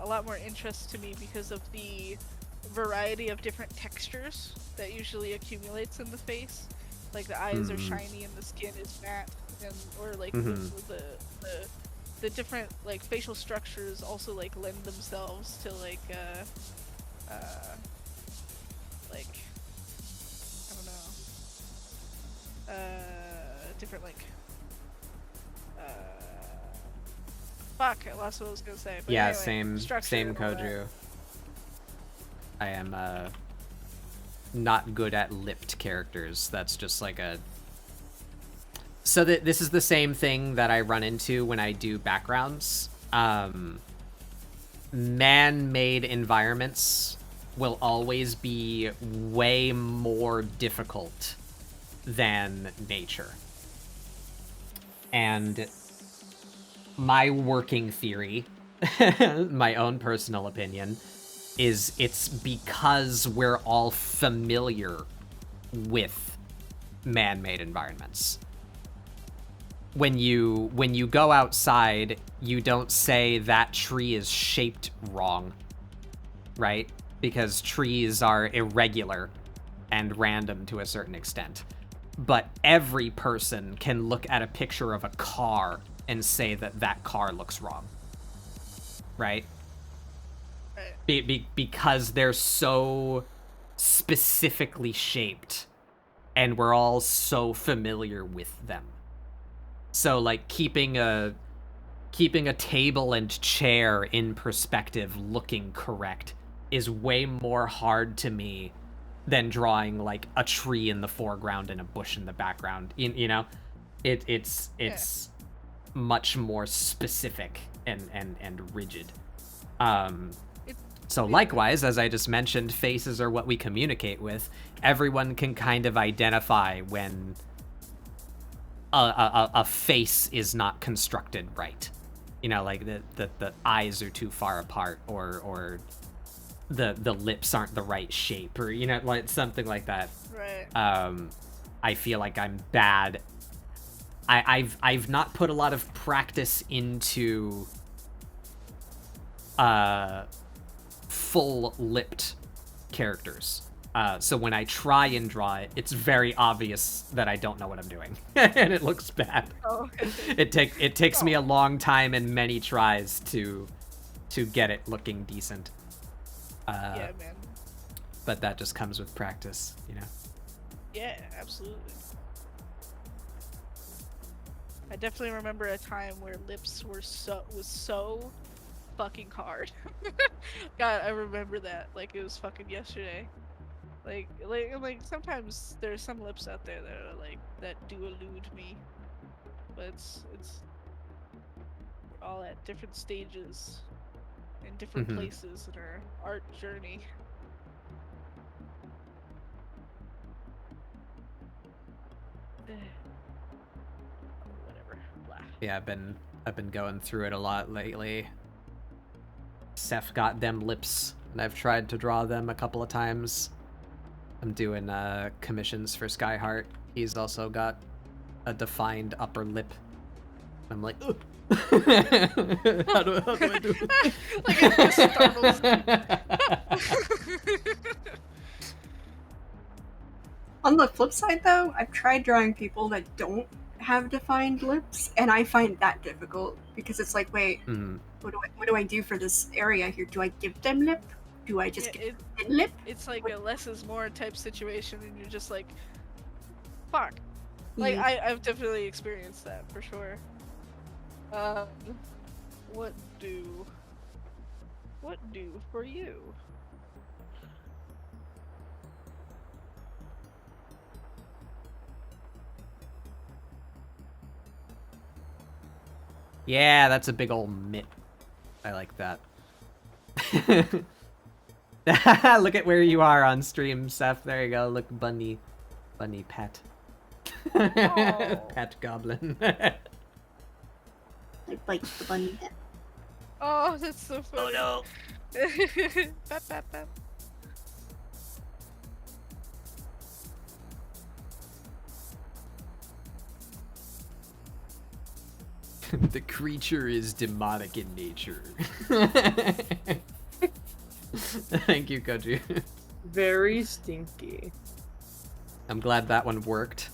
a lot more interest to me because of the variety of different textures that usually accumulates in the face. Like the eyes are shiny and the skin is matte, or like the different like facial structures also like lend themselves to like different like fuck, I lost what I was gonna say. But yeah, anyway, same Koju. I am not good at lipped characters. That's just like a so that this is the same thing that I run into when I do backgrounds. Man-made environments will always be way more difficult than nature. And my working theory, my own personal opinion, is it's because we're all familiar with man-made environments. When you go outside, you don't say that tree is shaped wrong, right? Because trees are irregular. and random to a certain extent. But every person can look at a picture of a car and say that that car looks wrong. Right? Because they're so specifically shaped and we're all so familiar with them. So like keeping a table and chair in perspective looking correct is way more hard to me than drawing like a tree in the foreground and a bush in the background. You know, it's much more specific and rigid. So likewise, as I just mentioned, faces are what we communicate with. Everyone can kind of identify when a face is not constructed right. You know, like the eyes are too far apart, or the lips aren't the right shape, or, you know, like something like that. Right. I feel like I'm bad. I've not put a lot of practice into full-lipped characters. So when I try and draw it, it's very obvious that I don't know what I'm doing, and it looks bad. Oh. It takes me a long time and many tries to get it looking decent. Yeah, man. But that just comes with practice, you know. Yeah, absolutely. I definitely remember a time where lips was so fucking hard. God, I remember that like it was fucking yesterday. Like sometimes there's some lips out there that are like that do elude me, but it's we're all at different stages in different places in our art journey. Whatever. Blah. Yeah, I've been going through it a lot lately. Seth got them lips, and I've tried to draw them a couple of times. I'm doing commissions for Skyheart. He's also got a defined upper lip. I'm like, ugh. how do I do it? Like it just startles. On the flip side, though, I've tried drawing people that don't have defined lips, and I find that difficult because it's like, wait, what do I do for this area here? Do I give them lip? Do I just give them lip? It's like a less is more type situation, and you're just like, fuck. Like I've definitely experienced that for sure. What do for you? Yeah, that's a big old mitt. I like that. Look at where you are on stream, Seth. There you go. Look, bunny pet. Pet goblin. Like the bunny pet. Oh, that's so funny. Oh no. Pep. The creature is demonic in nature. Thank you, Koji. Very stinky. I'm glad that one worked.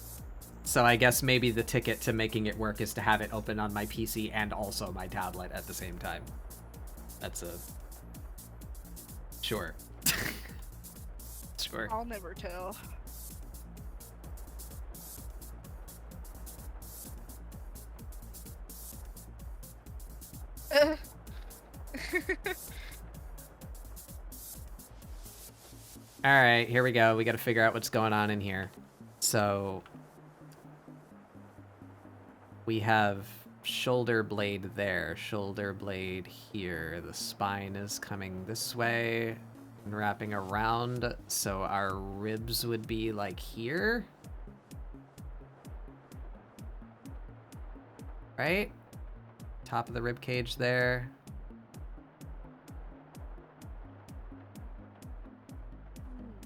So I guess maybe the ticket to making it work is to have it open on my PC and also my tablet at the same time. That's a... Sure. Sure. I'll never tell. Alright, here we go. We gotta figure out what's going on in here. So... we have shoulder blade there, shoulder blade here. The spine is coming this way and wrapping around, so our ribs would be like here. Right? Top of the rib cage there.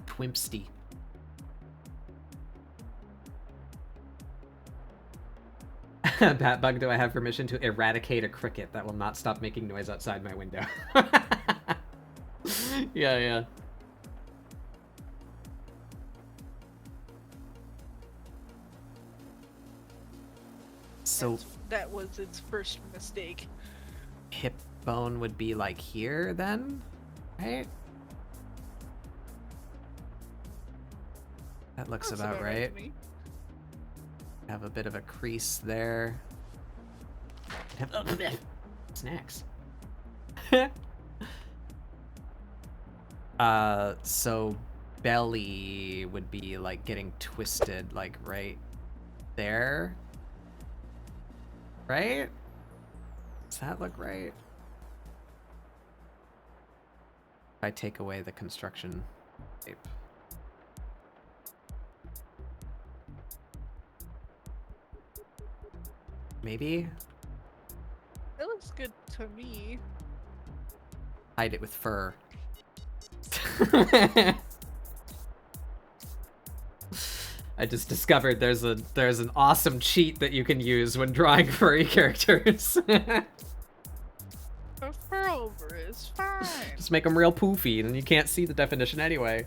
Twimpsty. Batbug, do I have permission to eradicate a cricket that will not stop making noise outside my window? Yeah. So that was its first mistake. Hip bone would be like here then, right? That looks about right. To me. Have a bit of a crease there. Snacks. So belly would be like getting twisted like right there. Right? Does that look right? If I take away the construction tape. Maybe? It looks good to me. Hide it with fur. I just discovered there's an awesome cheat that you can use when drawing furry characters. A fur over is fine. Just make them real poofy, and you can't see the definition anyway.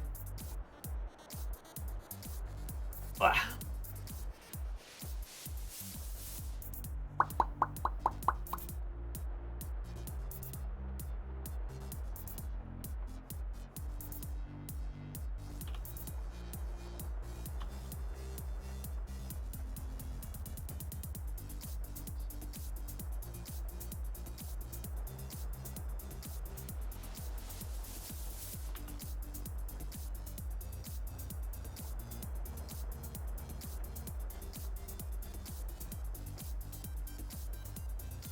Ugh.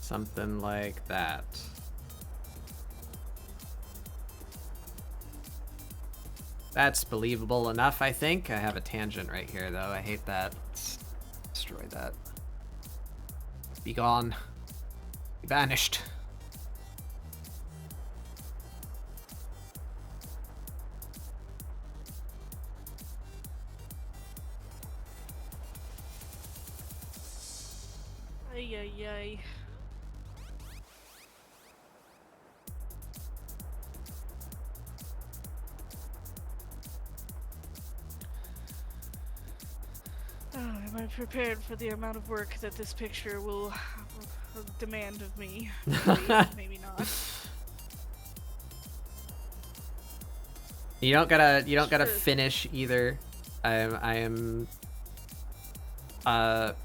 Something like that. That's believable enough, I think. I have a tangent right here, though. I hate that. Let's destroy that. Be gone. Be banished. Ay, ay, ay. Am I prepared for the amount of work that this picture will demand of me? Maybe, maybe not. You don't gotta finish either. I am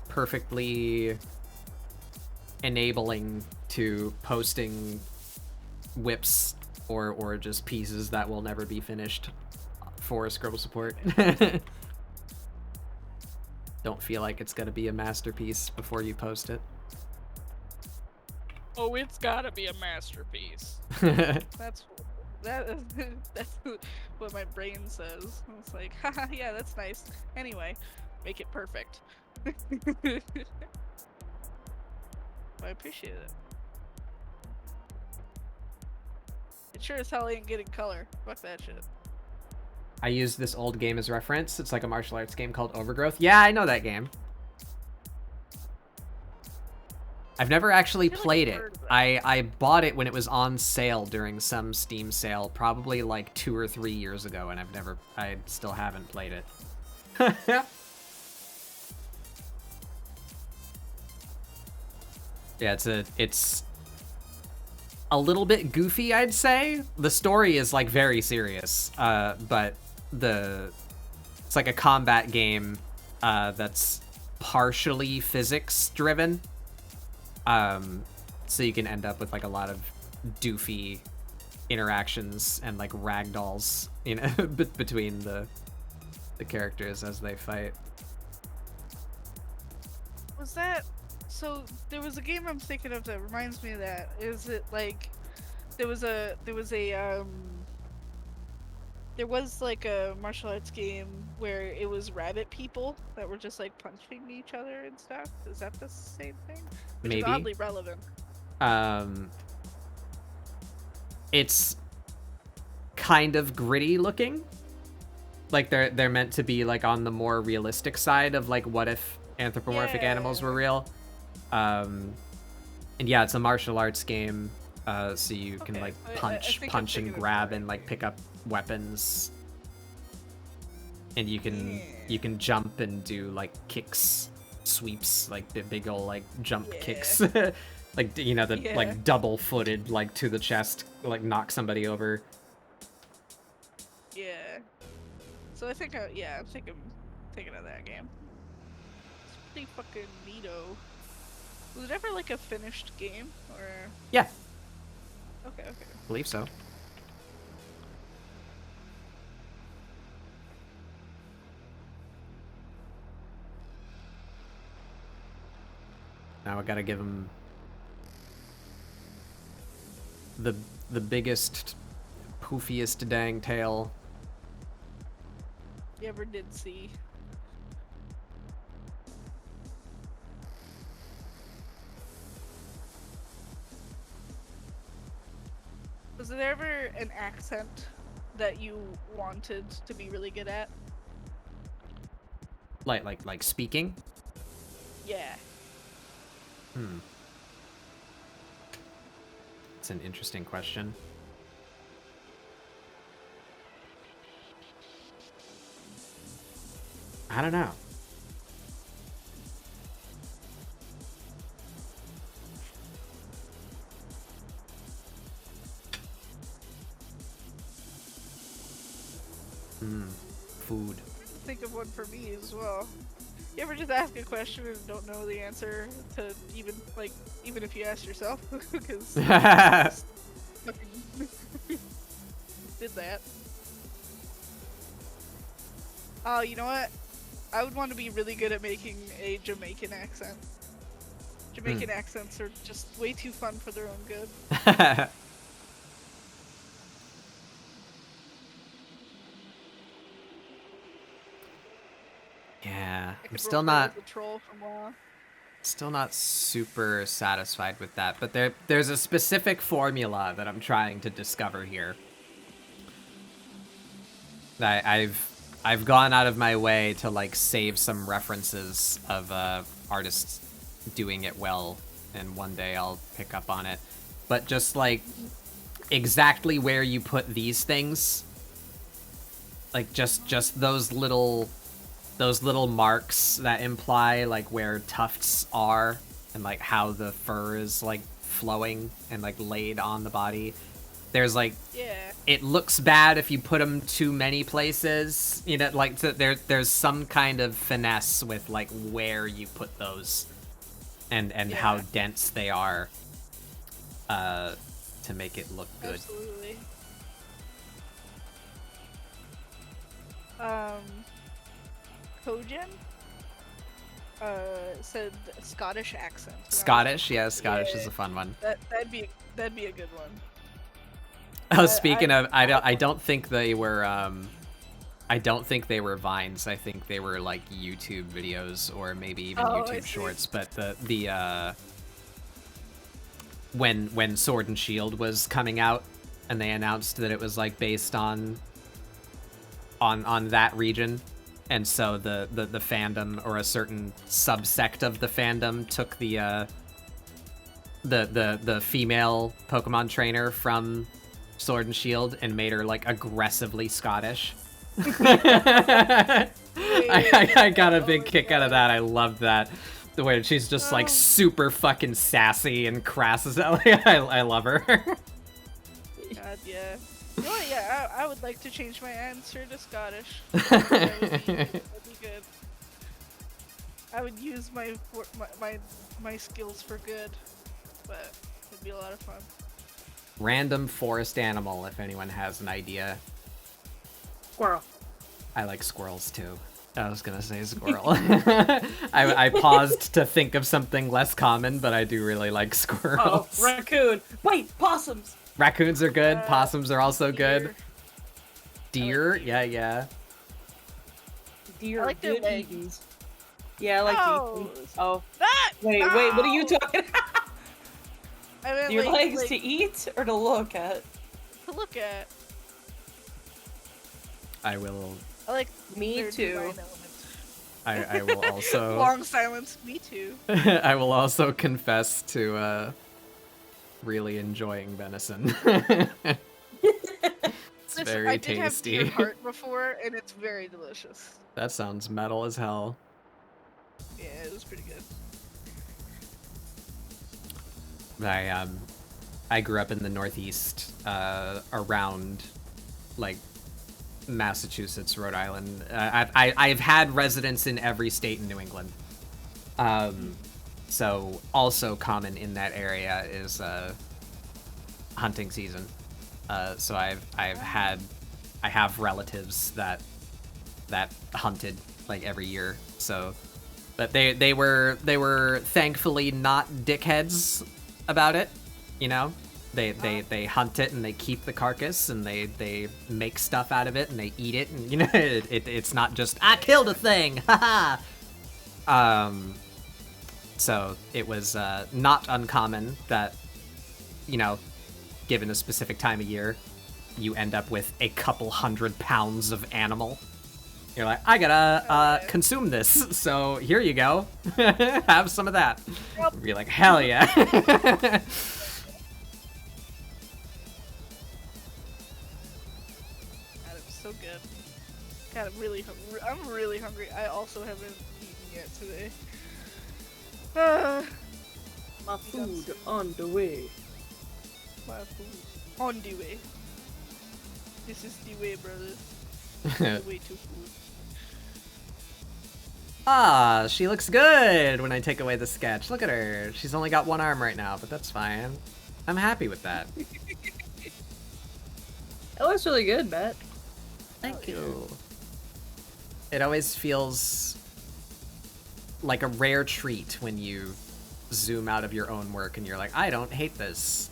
perfectly enabling to posting whips or just pieces that will never be finished for ScribbleSupport. Don't feel like it's gonna be a masterpiece before you post it. Oh, it's gotta be a masterpiece. That's what my brain says. It's like, haha, yeah, that's nice. Anyway, make it perfect. I appreciate it. It sure as hell ain't getting color. Fuck that shit. I used this old game as reference. It's like a martial arts game called Overgrowth. Yeah, I know that game. I've never actually played it. I bought it when it was on sale during some Steam sale, probably like 2 or 3 years ago, and I still haven't played it. Yeah, it's a little bit goofy, I'd say. The story is like very serious, but it's like a combat game that's partially physics driven. So you can end up with like a lot of doofy interactions and like ragdolls, you know, between the characters as they fight. Was that so? There was a game I'm thinking of that reminds me of that. Is it like there was like a martial arts game where it was rabbit people that were just like punching each other and stuff? Is that the same thing? Which Maybe. is oddly relevant. It's kind of gritty looking. Like they're meant to be like on the more realistic side of like what if anthropomorphic animals were real. And yeah, it's a martial arts game. So you can like punch and grab and like pick up weapons, and you can jump and do like kicks sweeps, like the big ol' like jump kicks, like you know the like double-footed like to the chest, like knock somebody over. Yeah. So I think I'm thinking of that game. It's pretty fucking neato. Was it ever like a finished game or? Yeah. Okay. I believe so. Now I gotta give him the biggest, poofiest dang tail. You ever did see? Was there ever an accent that you wanted to be really good at? Like speaking? Yeah. It's an interesting question. I don't know. Food. Think of one for me as well. You ever just ask a question and don't know the answer to even if you ask yourself? Because did that. Oh, you know what? I would want to be really good at making a Jamaican accent. Jamaican accents are just way too fun for their own good. Yeah, I'm still not super satisfied with that, but there's a specific formula that I'm trying to discover here. That I've gone out of my way to like save some references of artists doing it well, and one day I'll pick up on it. But just like exactly where you put these things, like just those little marks that imply like where tufts are and like how the fur is like flowing and like laid on the body. There's like, it looks bad if you put them too many places, you know, like there's some kind of finesse with like where you put those and how dense they are to make it look good. Absolutely. Kojin said Scottish accent. Scottish, yeah, Scottish is a fun one. That'd be a good one. Oh, speaking of, I don't think they were Vines. I think they were like YouTube videos or maybe even YouTube Shorts. But the when Sword and Shield was coming out and they announced that it was like based on that region. And so the fandom or a certain subsect of the fandom took the female Pokemon trainer from Sword and Shield and made her like aggressively Scottish. I got a big kick out of that. I loved that. The way she's just like super fucking sassy and crass as hell. I love her. God, yeah. You know what, yeah, I would like to change my answer to Scottish. That'd be good. I would use my skills for good, but it'd be a lot of fun. Random forest animal, if anyone has an idea. Squirrel. I like squirrels too. I was gonna say squirrel. I paused to think of something less common, but I do really like squirrels. Oh, raccoon. Wait, possums. Raccoons are good. Possums are also good. Deer, yeah. Deer I like good their eating. Yeah, I like eating. Oh. Wait, no! what are you talking about? I meant Your legs to eat or to look at? To look at. I will. I like Me too. I will also. Long silence. Me too. I will also confess to really enjoying venison. It's very tasty. I did have deer heart before, and it's very delicious. That sounds metal as hell. Yeah, it was pretty good. I grew up in the Northeast, around, like, Massachusetts, Rhode Island. I've had residence in every state in New England. So also common in that area is hunting season. So I have relatives that hunted like every year. So, but they were thankfully not dickheads about it, you know. They hunt it and they keep the carcass and they make stuff out of it and they eat it, and you know it's not just I killed a thing, haha. So it was not uncommon that, you know, given a specific time of year, you end up with a couple 100 pounds of animal. You're like, I gotta consume this, so here you go. Have some of that. Yep. Be like, hell yeah. So good. God, I'm really hungry. I also haven't eaten yet today. My food on the way. My food on the way. This is the way, brothers. The way to food. Ah, she looks good when I take away the sketch. Look at her. She's only got one arm right now, but that's fine. I'm happy with that. It looks really good, Matt. Thank you. It always feels like a rare treat when you zoom out of your own work and you're like, I don't hate this.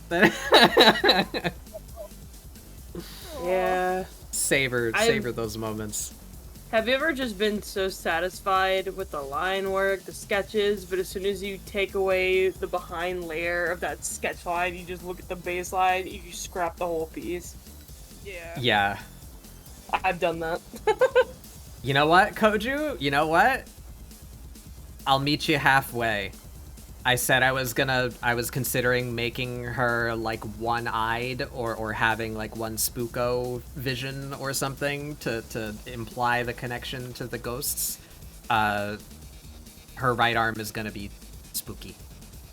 Yeah. Savor those moments. Have you ever just been so satisfied with the line work, the sketches, but as soon as you take away the behind layer of that sketch line, you just look at the baseline, you scrap the whole piece? Yeah. Yeah. I've done that. You know what, Koju? You know what? I'll meet you halfway. I said I was considering making her like one-eyed or having like one spooko vision or something to imply the connection to the ghosts. Her right arm is gonna be spooky.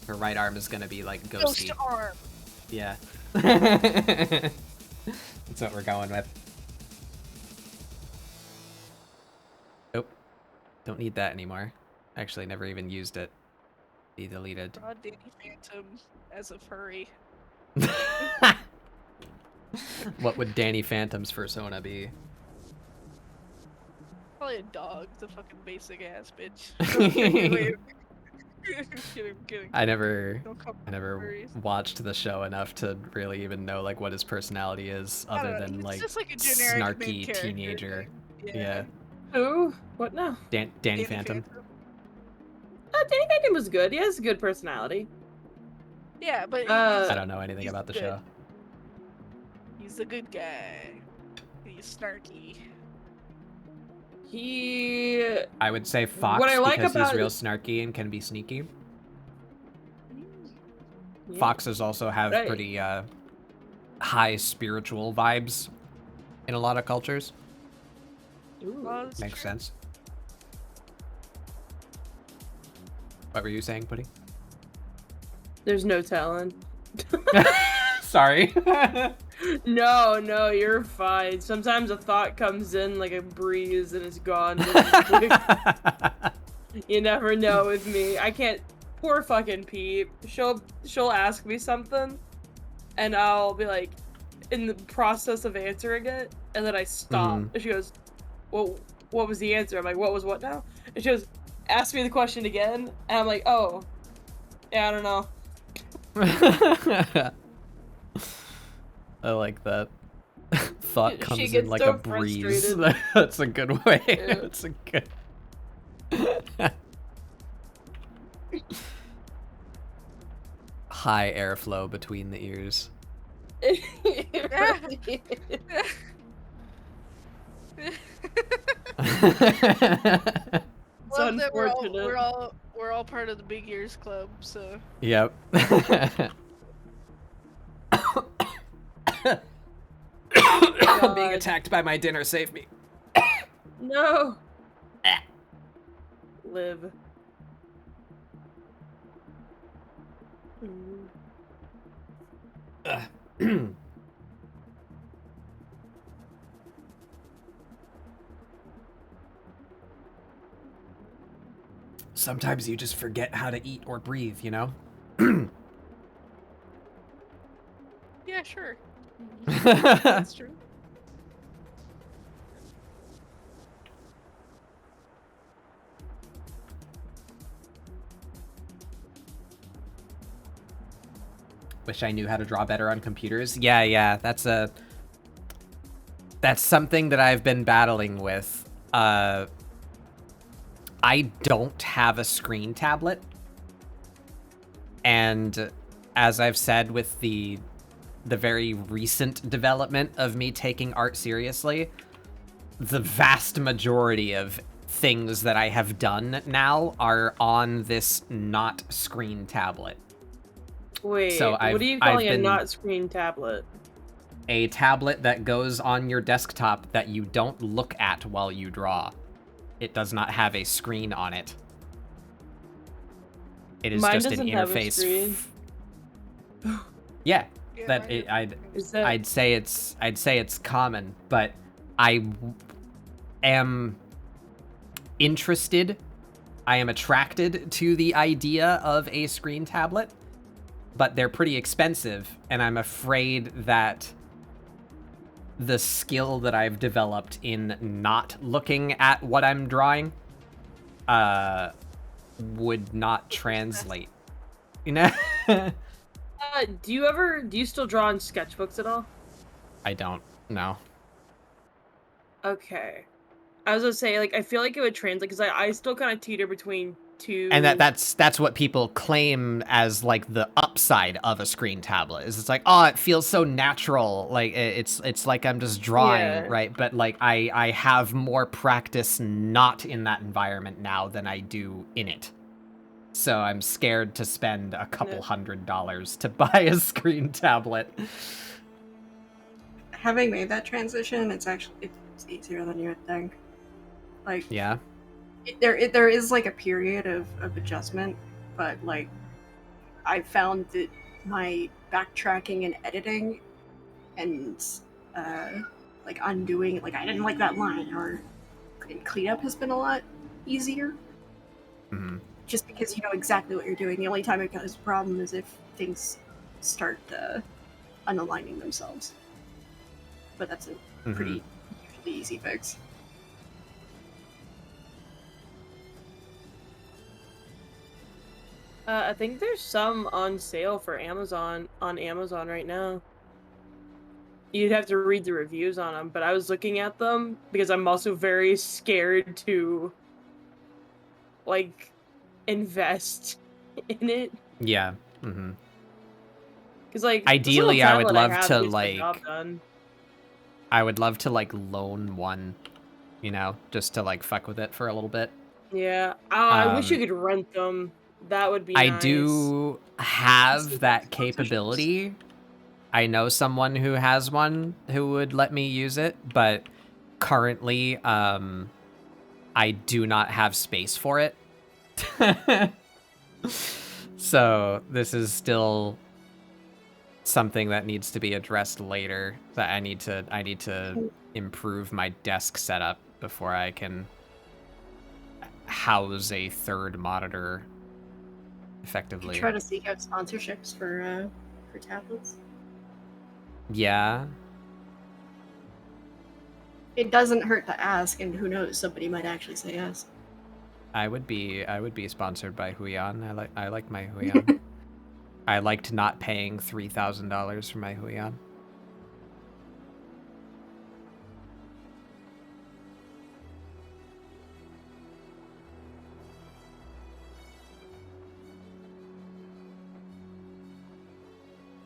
Her right arm is gonna be like ghosty. Ghost arm. Yeah. That's what we're going with. Nope. Don't need that anymore. Actually, never even used it. Be deleted. Draw Danny Phantom as a furry. What would Danny Phantom's persona be? Probably a dog. The fucking basic ass bitch. Kidding. I never watched the show enough to really even know like what his personality is, other than it's like just like a generic snarky teenager. Yeah. Who? What now? Danny Phantom. Danny Phantom was good. He has a good personality. Yeah, but I don't know anything about the show. He's a good guy. He's snarky. I would say Fox because he's real snarky and can be sneaky. Yeah. Foxes also have pretty high spiritual vibes in a lot of cultures. Ooh. Makes sense. What were you saying, Putty? There's no telling. Sorry. No, you're fine. Sometimes a thought comes in like a breeze and it's gone. You never know with me. I can't. Poor fucking Pete. She'll ask me something, and I'll be like, in the process of answering it, and then I stop. Mm-hmm. And she goes, "Well, what was the answer?" I'm like, "What was what now?" And she goes, "Ask me the question again." And I'm like, "Oh, yeah, I don't know." I like that. Thought comes in like a breeze. That's a good way. Yeah. That's a good. High airflow between the ears. Well, we're all part of the Big Ears Club, so. Yep. I'm being attacked by my dinner. Save me. No. Live. Sometimes you just forget how to eat or breathe, you know? Yeah, sure. That's true. Wish I knew how to draw better on computers. Yeah, that's something that I've been battling with. I don't have a screen tablet. And as I've said with the very recent development of me taking art seriously, the vast majority of things that I have done now are on this not screen tablet. Wait, so what are you calling a not screen tablet? A tablet that goes on your desktop that you don't look at while you draw. It does not have a screen on it. It is Mine just an doesn't have a interface. screen. Yeah, Yeah, I'd say it's common, but I am interested. I am attracted to the idea of a screen tablet, but they're pretty expensive, and I'm afraid that the skill that I've developed in not looking at what I'm drawing would not translate. You know? Do you still draw in sketchbooks at all? I don't know. Okay. I was gonna say, like, I feel like it would translate, because I still kind of teeter between two... And that's what people claim as, like, the upside of a screen tablet. Is it's like, oh, it feels so natural. Like, it's like I'm just drawing, right? But, like, I have more practice not in that environment now than I do in it. So I'm scared to spend a couple $100 to buy a screen tablet. Having made that transition, it's easier than you would think. Like, yeah, there is like a period of adjustment, but like I found that my backtracking and editing and like undoing, like I didn't like that line, or cleanup has been a lot easier. Mm-hmm. Just because you know exactly what you're doing. The only time it becomes a problem is if things start unaligning themselves. But that's a pretty usually easy fix. I think there's some on sale for Amazon right now. You'd have to read the reviews on them, but I was looking at them because I'm also very scared to, like, invest in it. Yeah. Mm-hmm. Because, like, ideally, I would love to, like, I would love to, like, loan one, you know, just to, like, fuck with it for a little bit. Yeah. I wish you could rent them. That would be nice. I do have that capability. I know someone who has one who would let me use it, but currently, I do not have space for it. So this is still something that needs to be addressed later. That I need to improve my desk setup before I can house a third monitor effectively. Try to seek out sponsorships for tablets. Yeah. It doesn't hurt to ask, and who knows, somebody might actually say yes. I would be sponsored by Huion. I like my Huion. I liked not paying $3,000 for my Huion.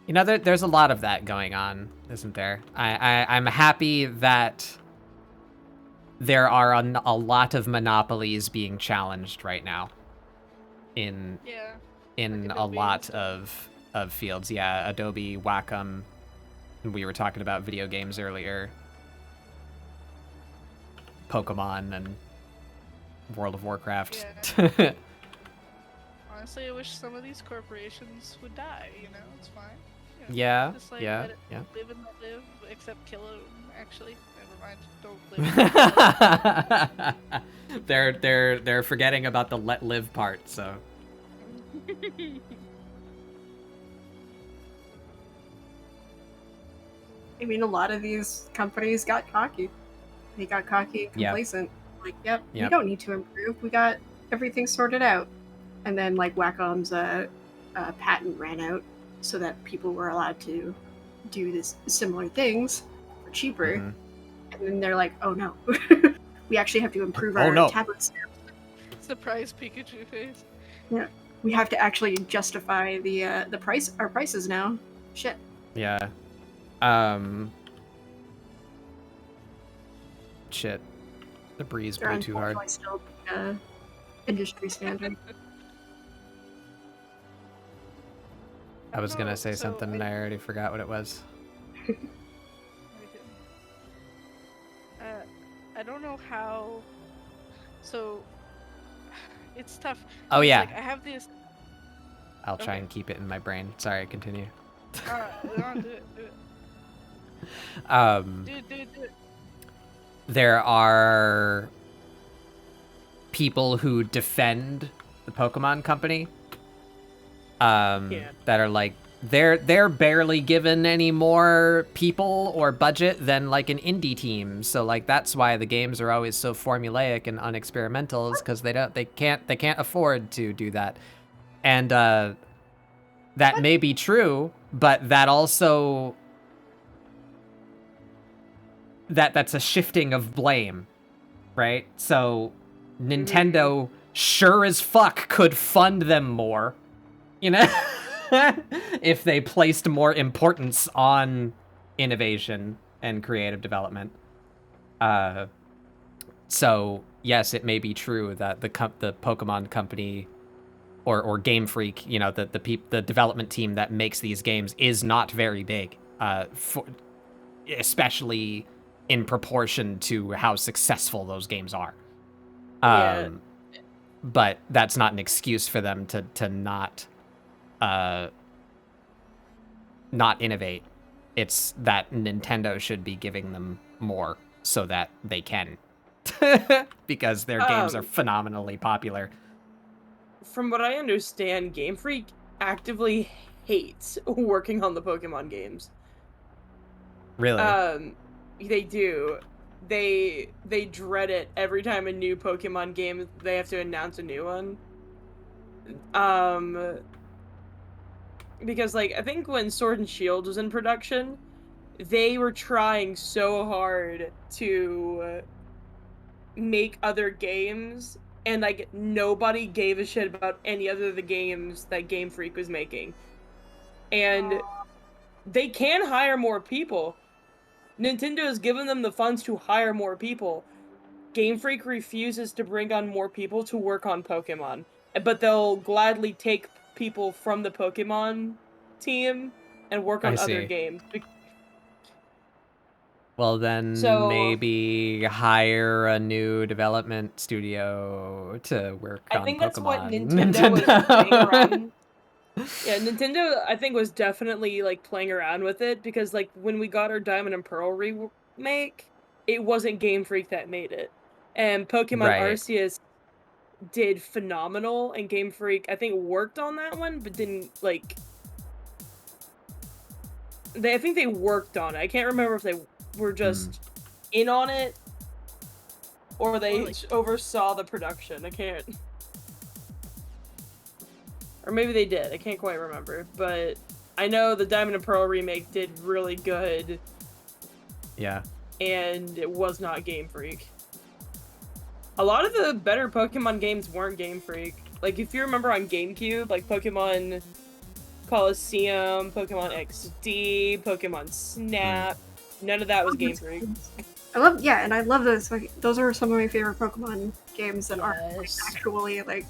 You know, there's a lot of that going on, isn't there? I'm happy that there are a lot of monopolies being challenged right now in a lot of fields. Yeah, Adobe, Wacom. We were talking about video games earlier. Pokemon and World of Warcraft. Yeah. Honestly, I wish some of these corporations would die, you know? It's fine. You know, Yeah, just, like, yeah, let it yeah. live and let live, except kill them, actually. Never mind. Don't live. They're forgetting about the let live part, so. I mean, a lot of these companies got cocky. They got cocky and complacent. Yep. Like, yep, we don't need to improve. We got everything sorted out. And then, like, Wacom's patent ran out so that people were allowed to do this similar things for cheaper. And then they're like, oh no, we actually have to improve our tablets now. Surprise Pikachu face. Yeah, we have to actually justify the price, our prices now. Shit. Yeah. Shit. The breeze blew too hard. Still, industry standard. I was gonna say something and I already forgot what it was. I don't know how. So it's tough. Oh yeah. Like, I have this. I'll try and keep it in my brain. Sorry, continue. No, do it. Do it. There are people who defend the Pokemon Company. That are like they're barely given any more people or budget than like an indie team. So like that's why the games are always so formulaic and unexperimental, is because they can't afford to do that. And that may be true, but that also that's a shifting of blame, right? So Nintendo sure as fuck could fund them more, you know, if they placed more importance on innovation and creative development. So yes, it may be true that the Pokemon Company or Game Freak, you know, the development team that makes these games is not very big, especially in proportion to how successful those games are. But that's not an excuse for them to not innovate. It's that Nintendo should be giving them more so that they can, because their games are phenomenally popular. From what I understand, Game Freak actively hates working on the Pokemon games. Really? They do. They dread it every time a new Pokemon game, they have to announce a new one. Because, like, I think when Sword and Shield was in production, they were trying so hard to make other games, and, like, nobody gave a shit about any other of the games that Game Freak was making. And they can hire more people. Nintendo has given them the funds to hire more people. Game Freak refuses to bring on more people to work on Pokemon, but they'll gladly take people from the Pokemon team and work on other games. Well, then maybe hire a new development studio to work on Pokemon. I think that's what Nintendo was playing around. Yeah, Nintendo, I think, was definitely, like, playing around with it, because, like, when we got our Diamond and Pearl remake, it wasn't Game Freak that made it. And Pokemon Arceus did phenomenal, and Game Freak, I think, worked on that one, but didn't, like... I think they worked on it. I can't remember if they were just in on it, or they oversaw the production. I can't... Or maybe they did. I can't quite remember. But I know the Diamond and Pearl remake did really good. Yeah. And it was not Game Freak. A lot of the better Pokemon games weren't Game Freak. Like, if you remember on GameCube, like Pokemon Coliseum, Pokemon XD, Pokemon Snap, none of that was Game Freak. I love those. Like, those are some of my favorite Pokemon games that aren't like, actually like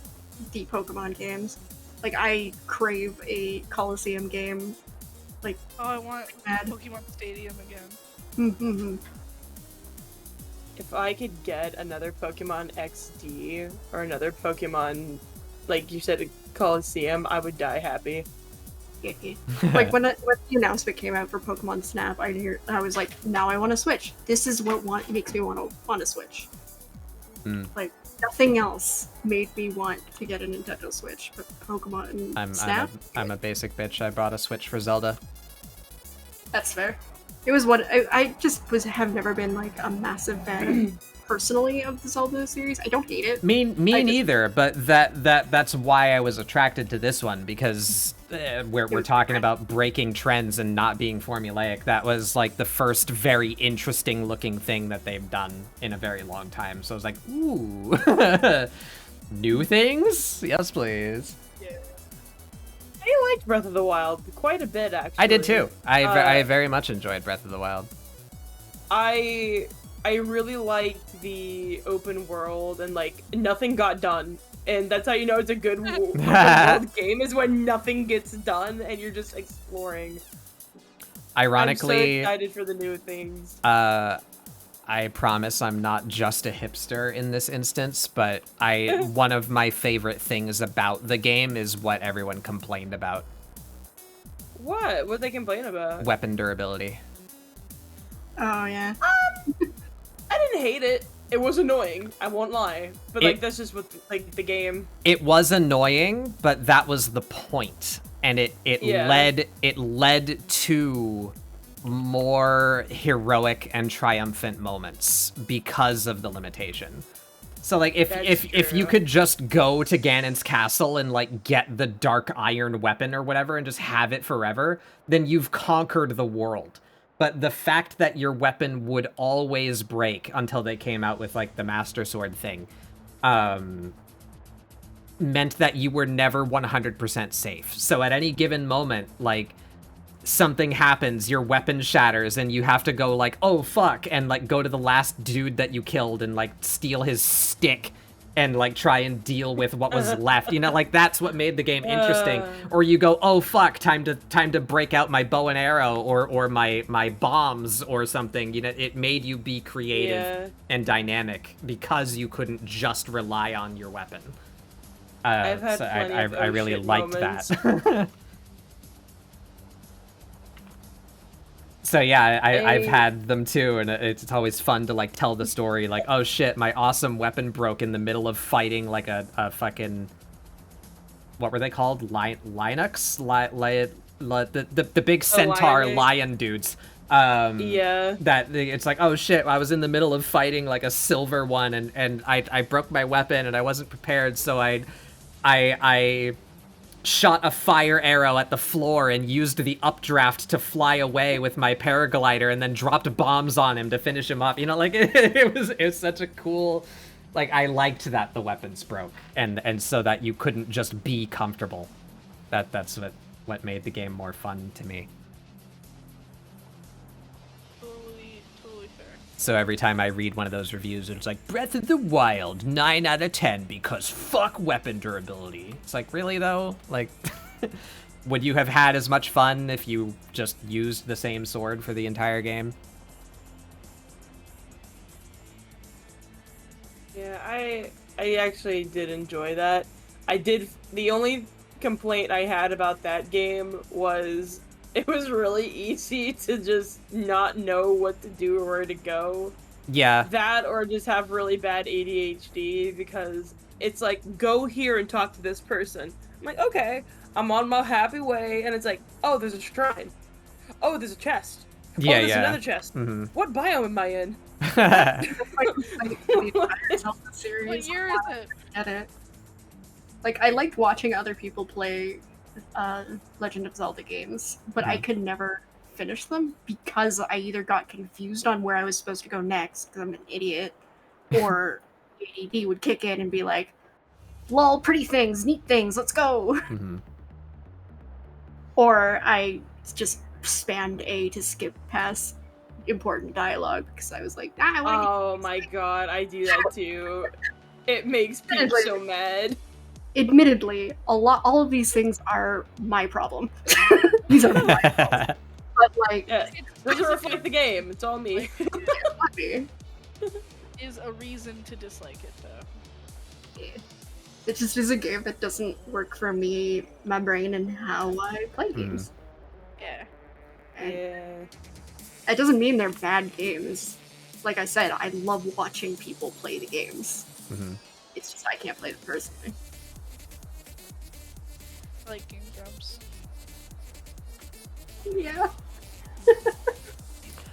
deep Pokemon games. Like, I crave a Coliseum game. Like, I want Pokemon Stadium again. If I could get another Pokemon XD or another Pokemon, like you said, Coliseum, I would die happy. Like when the announcement came out for Pokemon Snap, I was like, now I want to Switch. This is what makes me want to Switch. Like nothing else made me want to get a Nintendo Switch, but Pokemon Snap. I'm a basic bitch. I bought a Switch for Zelda. That's fair. It was what I just have never been like a massive fan personally of the Zelda series. I don't hate it. Me neither, but that's why I was attracted to this one, because we're talking about breaking trends and not being formulaic. That was like the first very interesting looking thing that they've done in a very long time. So I was like, ooh, new things? Yes, please. Yeah. I liked Breath of the Wild quite a bit, actually. I did too. I very much enjoyed Breath of the Wild. I really liked the open world and like nothing got done. And that's how you know it's a good open world game, is when nothing gets done and you're just exploring. Ironically, I'm so excited for the new things. I promise I'm not just a hipster in this instance, but one of my favorite things about the game is what everyone complained about. What? What'd they complain about? Weapon durability. Oh yeah. I didn't hate it. It was annoying, I won't lie. But like that's just what like the game. It was annoying, but that was the point. And it led to more heroic and triumphant moments because of the limitation. So like if you could just go to Ganon's castle and like get the dark iron weapon or whatever and just have it forever, then you've conquered the world. But the fact that your weapon would always break until they came out with like the Master Sword thing meant that you were never 100% safe. So at any given moment, like something happens, your weapon shatters, and you have to go like, oh fuck, and like go to the last dude that you killed and like steal his stick and like try and deal with what was left. You know, like that's what made the game interesting. Or you go, oh fuck, time to break out my bow and arrow or my bombs or something. You know, it made you be creative and dynamic because you couldn't just rely on your weapon. I've had I really liked that. So yeah, I've had them too, and it's always fun to like tell the story, like, oh shit, my awesome weapon broke in the middle of fighting like a fucking, what were they called? Linux? The big centaur lion dudes. Yeah. That it's like, oh shit, I was in the middle of fighting like a silver one, and I broke my weapon and I wasn't prepared, so I shot a fire arrow at the floor and used the updraft to fly away with my paraglider and then dropped bombs on him to finish him off. You know, like it was such a cool, like I liked that the weapons broke and so that you couldn't just be comfortable. That's what made the game more fun to me. Totally fair. So every time I read one of those reviews, it's like, Breath of the Wild, 9 out of 10 because fuck weapon durability. It's like, really though? Like, would you have had as much fun if you just used the same sword for the entire game? Yeah, I actually did enjoy that. The only complaint I had about that game was it was really easy to just not know what to do or where to go. Yeah. That or just have really bad ADHD, because it's like, go here and talk to this person. I'm like, okay, I'm on my happy way, and it's like, oh, there's a shrine. Oh, there's a chest. Yeah, oh, there's another chest. Mm-hmm. What biome am I in? What year is it? Get it. Like, I liked watching other people play Legend of Zelda games, but I could never finish them because I either got confused on where I was supposed to go next because I'm an idiot, or ADD would kick in and be like, lol, pretty things, neat things, let's go. Mm-hmm. Or I just spammed A to skip past important dialogue because I was like, I want to. Oh my god, I do that too. It makes me so mad. Admittedly, all of these things are my problem. These are my problem. But like, it doesn't reflect the game. It's all me. Is a reason to dislike it though. Yeah. It just is a game that doesn't work for me, my brain, and how I play games. Yeah. Yeah. It doesn't mean they're bad games. Like I said, I love watching people play the games. It's just I can't play them personally. I like game jumps. Yeah. Do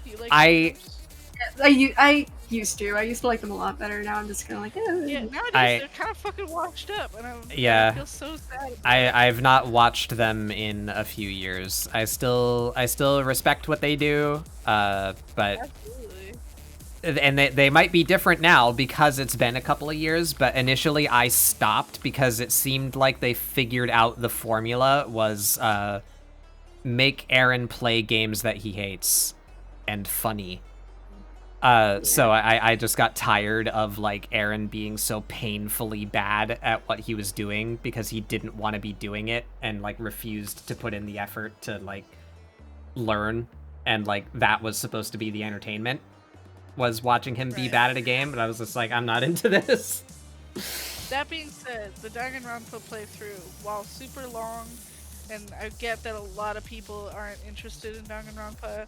you like game jumps? I used to. I used to like them a lot better. Now I'm just kind of like, Yeah, nowadays they're kind of fucking washed up, and I feel so sad. I've not watched them in a few years. I still respect what they do, but Absolutely. and they might be different now because it's been a couple of years. But initially, I stopped because it seemed like they figured out the formula was make Aaron play games that he hates and funny. So I just got tired of, like, Aaron being so painfully bad at what he was doing because he didn't want to be doing it and, like, refused to put in the effort to, like, learn. And, like, that was supposed to be the entertainment, was watching him be bad at a game. But I was just like, I'm not into this. That being said, the Danganronpa playthrough, while super long, and I get that a lot of people aren't interested in Danganronpa,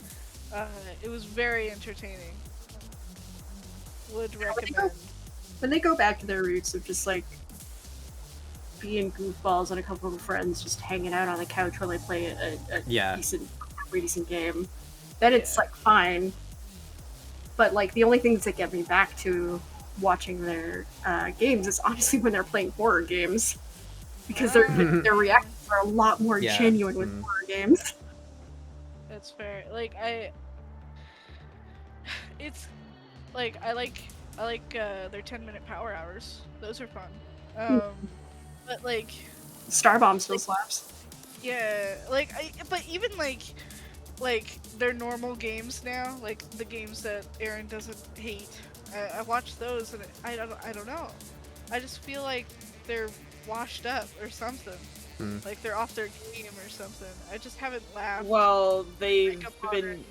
it was very entertaining. Would recommend. When they go back to their roots of just like being goofballs and a couple of friends just hanging out on the couch while they play a decent game, then it's like fine. But like the only things that get me back to watching their games is honestly when they're playing horror games, because their reactions are a lot more genuine with horror games. That's fair. Like it's like I like their 10-minute power hours. Those are fun. But like Starbomb still slaps. Yeah, like but even like their normal games now, like the games that Aaron doesn't hate. I watch those and I don't know. I just feel like they're washed up or something. Like they're off their game or something. I just haven't laughed. Well, they've been,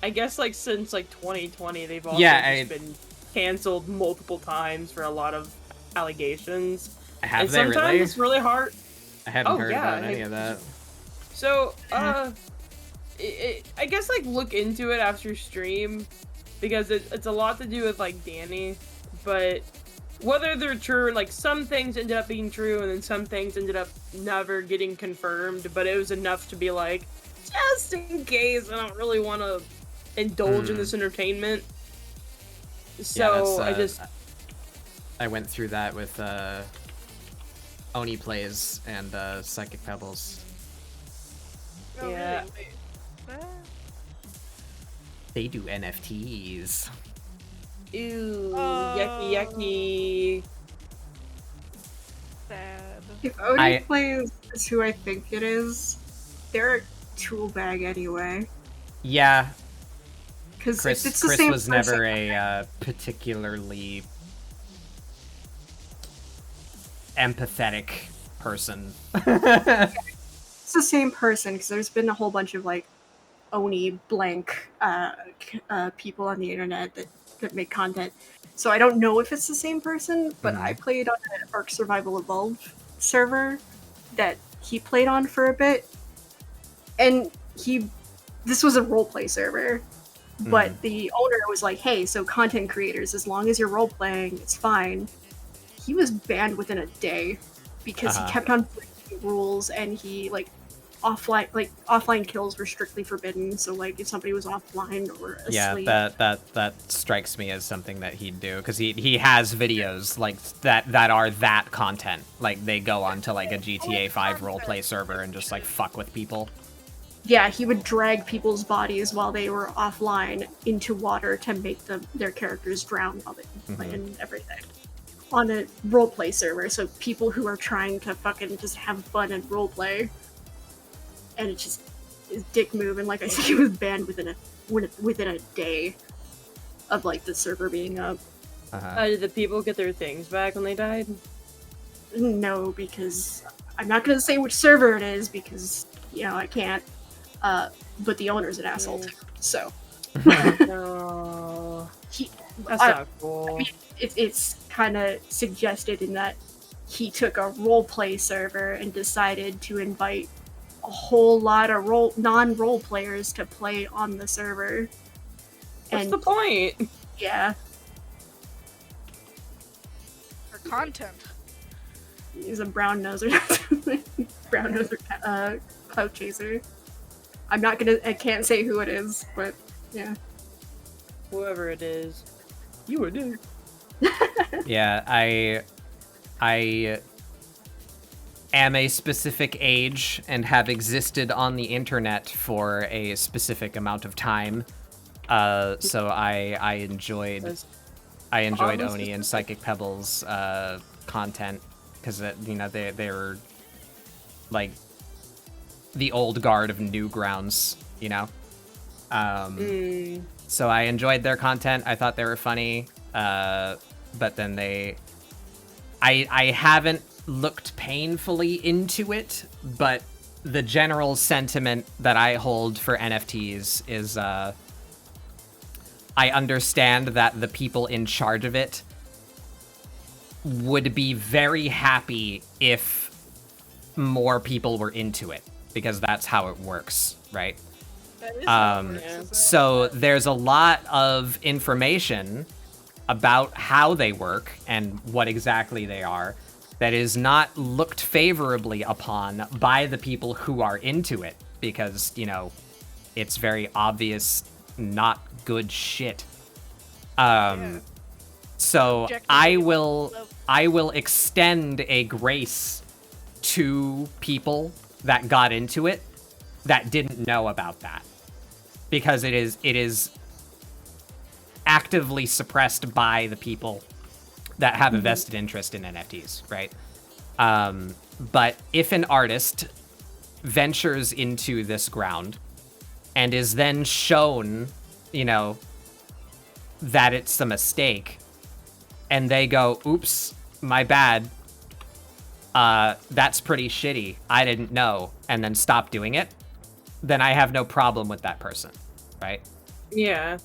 I guess, like since like 2020, they've also been canceled multiple times for a lot of allegations. Have and they sometimes really? it's really hard. I haven't heard about any of that. So, I guess like look into it after stream, because it's a lot to do with like Danny, but whether they're true, like some things ended up being true and then some things ended up never getting confirmed, but it was enough to be like, just in case I don't really want to indulge in this entertainment. So I went through that with Oni Plays and Psychic Pebbles. Oh, yeah. Really? Wait, They do NFTs. Ew, yucky, yucky. Sad. If Oni Plays is who I think it is, they're a tool bag anyway. Yeah. Because Chris was never a particularly empathetic person. It's the same person, because there's been a whole bunch of like Oni blank people on the internet that make content. So I don't know if it's the same person, but I played on an Ark Survival Evolved server that he played on for a bit, and this was a roleplay server, but the owner was like, hey, so content creators, as long as you're role-playing, it's fine. He was banned within a day because he kept on breaking rules, and he offline kills were strictly forbidden. So like if somebody was offline or asleep, that strikes me as something that he'd do, because he has videos like that are that content. Like they go onto like a GTA 5 roleplay server and just like fuck with people. Yeah, he would drag people's bodies while they were offline into water to make their characters drown while they play and everything. On a roleplay server, so people who are trying to fucking just have fun and roleplay. And it's just his dick move, and like I said, he was banned within a day of like the server being up. Did the people get their things back when they died? No, because I'm not gonna say which server it is, because I can't. But the owner's an asshole too. So. No. That's not cool. I mean, it's kind of suggested in that he took a roleplay server and decided to invite a whole lot of non-role players to play on the server. What's the point? Yeah. For content. He's a brown noser. Brown noser clout chaser. I can't say who it is, but yeah. Whoever it is. You were dude. Yeah, I am a specific age and have existed on the internet for a specific amount of time. So I enjoyed Oni and Psychic Pebbles content because you know they were like the old guard of Newgrounds, you know. So I enjoyed their content. I thought they were funny. But then I haven't looked painfully into it, but the general sentiment that I hold for NFTs is I understand that the people in charge of it would be very happy if more people were into it, because that's how it works, right? That is how it works, So there's a lot of information about how they work and what exactly they are that is not looked favorably upon by the people who are into it, because, you know, it's very obvious not good shit. So I will extend a grace to people that got into it that didn't know about that, because it is actively suppressed by the people that have a vested interest in NFTs, right? But if an artist ventures into this ground and is then shown, you know, that it's a mistake, and they go, oops, my bad, that's pretty shitty, I didn't know, and then stop doing it, then I have no problem with that person, right? Yeah.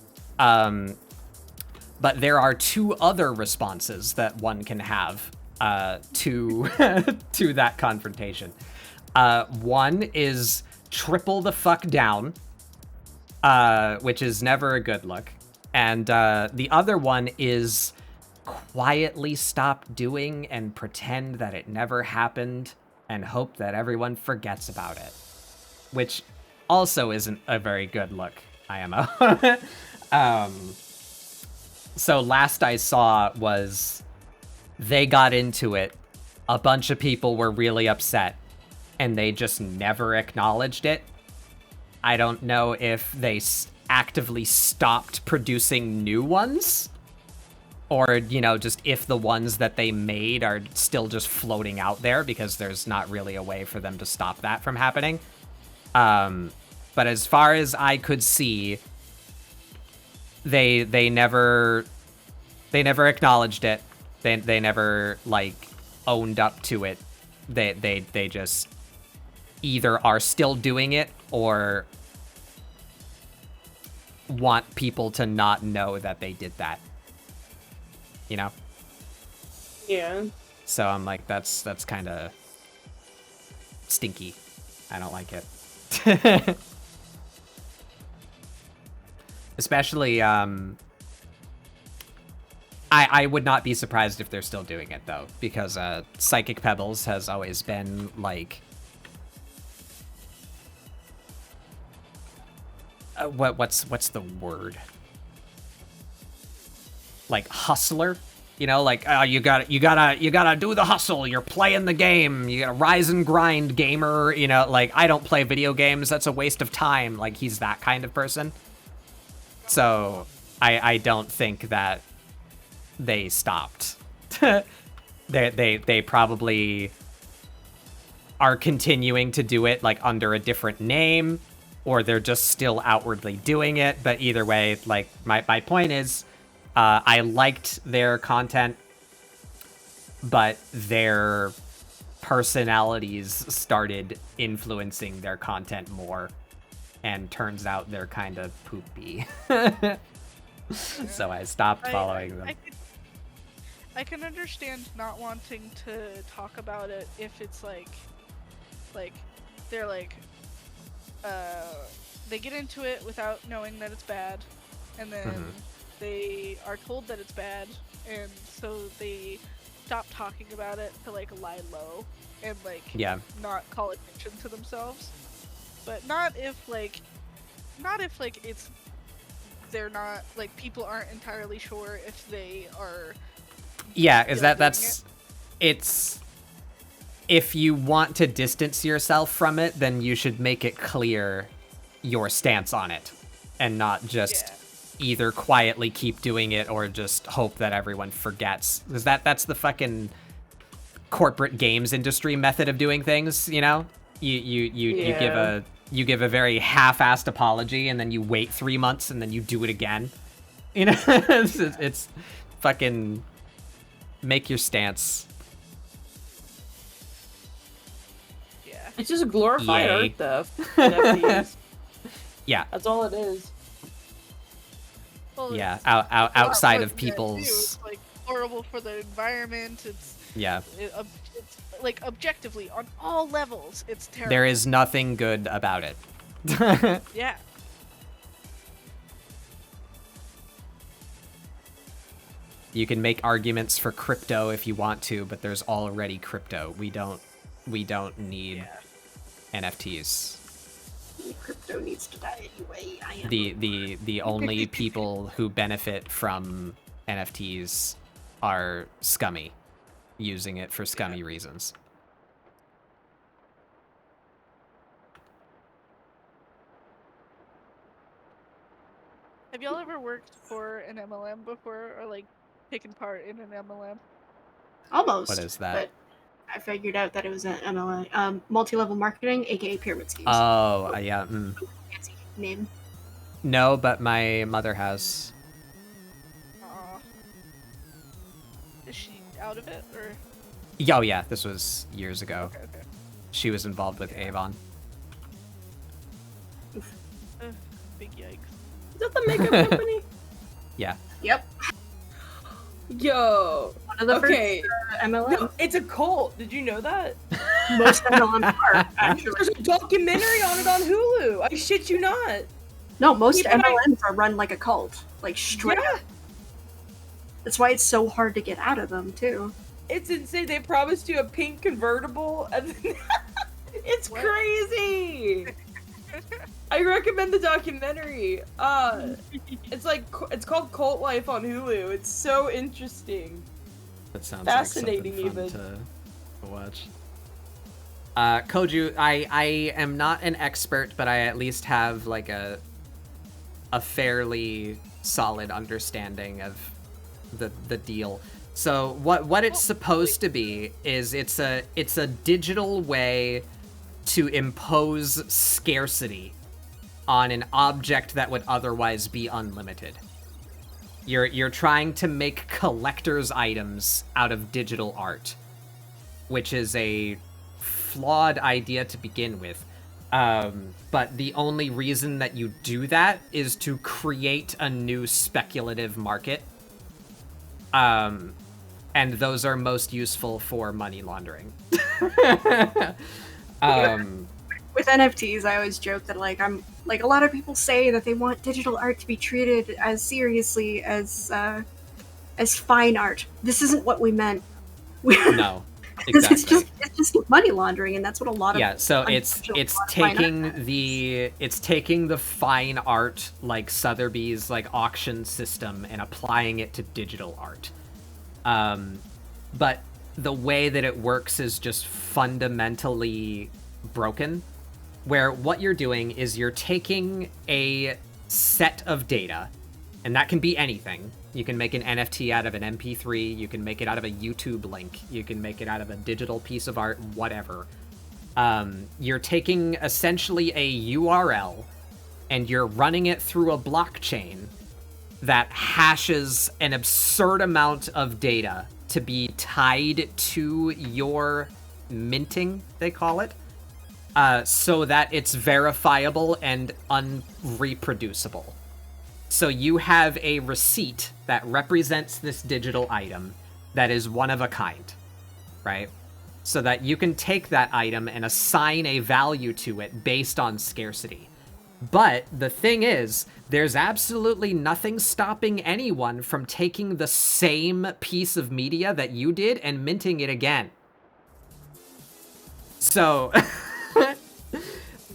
But there are two other responses that one can have to to that confrontation. One is triple the fuck down, which is never a good look. And the other one is quietly stop doing and pretend that it never happened and hope that everyone forgets about it, which also isn't a very good look, IMO. So last I saw was they got into it, a bunch of people were really upset, and they just never acknowledged it. I don't know if they actively stopped producing new ones, or, you know, just if the ones that they made are still just floating out there because there's not really a way for them to stop that from happening. But as far as I could see, they never acknowledged it. They never, like, owned up to it. They just either are still doing it or want people to not know that they did that. You know? Yeah. So I'm like, that's kind of stinky. I don't like it. Especially, I would not be surprised if they're still doing it, though, because Psychic Pebbles has always been, like, what's the word? Like, hustler? You know, like, you gotta do the hustle. You're playing the game. You gotta rise and grind, gamer. You know, like, I don't play video games. That's a waste of time. Like, he's that kind of person. So, I don't think that they stopped. They probably are continuing to do it, like, under a different name, or they're just still outwardly doing it. But either way, like, my point is, I liked their content, but their personalities started influencing their content more, and turns out they're kind of poopy. So I stopped following them. I can understand not wanting to talk about it if it's like they're like they get into it without knowing that it's bad, and then they are told that it's bad, and so they stop talking about it to like lie low and like not call attention to themselves. But not if it's they're not like people aren't entirely sure if they are. Yeah, is it's if you want to distance yourself from it, then you should make it clear your stance on it and not just either quietly keep doing it or just hope that everyone forgets. Because that's the fucking corporate games industry method of doing things, you know? You give a very half-assed apology and then you wait 3 months and then you do it again. You know, it's fucking make your stance. Yeah. It's just glorified art theft. NFTs. Yeah. That's all it is. Well, yeah, outside of people's... It's like horrible for the environment. It's like objectively on all levels, it's terrible. There is nothing good about it. Yeah. You can make arguments for crypto if you want to, but there's already crypto. We don't need NFTs. Crypto needs to die anyway. The only people who benefit from NFTs are scummy, using it for scummy reasons. Have y'all ever worked for an MLM before, or like taken part in an MLM? Almost. What is that? But I figured out that it was an MLM, multi-level marketing, aka pyramid schemes. Oh, yeah. Fancy name. No, but my mother has. Is she out of it, or? Oh yeah, this was years ago. Okay. She was involved with Avon. Big yikes. Is that the makeup company? Yeah. Yep. Yo. One of the first MLM. No, it's a cult. Did you know that? Most MLMs are, actually. There's a documentary on it on Hulu. I shit you not. No, most MLMs are run like a cult. Like, straight up. That's why it's so hard to get out of them, too. It's insane. They promised you a pink convertible, and then it's crazy. I recommend the documentary. It's called Cult Life on Hulu. It's so interesting. That sounds fascinating, like something fun to watch. Koju, I am not an expert, but I at least have like a fairly solid understanding of the deal. So what it's supposed to be is it's a digital way to impose scarcity on an object that would otherwise be unlimited. You're trying to make collector's items out of digital art, which is a flawed idea to begin with. But the only reason that you do that is to create a new speculative market. And those are most useful for money laundering. With NFTs, I always joke that a lot of people say that they want digital art to be treated as seriously as fine art. This isn't what we meant. No, exactly. It's just money laundering, and that's what a lot of so it's taking the fine art like Sotheby's like auction system and applying it to digital art. But the way that it works is just fundamentally broken, where what you're doing is you're taking a set of data, and that can be anything. You can make an NFT out of an MP3, you can make it out of a YouTube link, you can make it out of a digital piece of art, whatever. You're taking essentially a URL, and you're running it through a blockchain that hashes an absurd amount of data to be tied to your minting, they call it, so that it's verifiable and unreproducible. So you have a receipt that represents this digital item, that is one of a kind, right? So that you can take that item and assign a value to it based on scarcity. But the thing is, there's absolutely nothing stopping anyone from taking the same piece of media that you did and minting it again. So,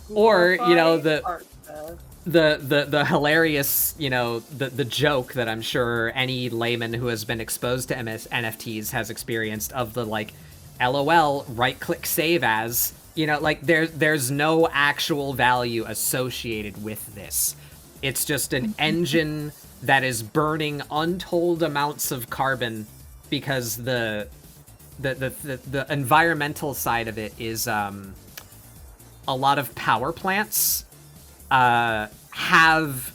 or, you know, the hilarious, you know, the joke that I'm sure any layman who has been exposed to NFTs has experienced of the, like, LOL, right-click save as, you know, like, there's no actual value associated with this. It's just an engine that is burning untold amounts of carbon because the environmental side of it is a lot of power plants have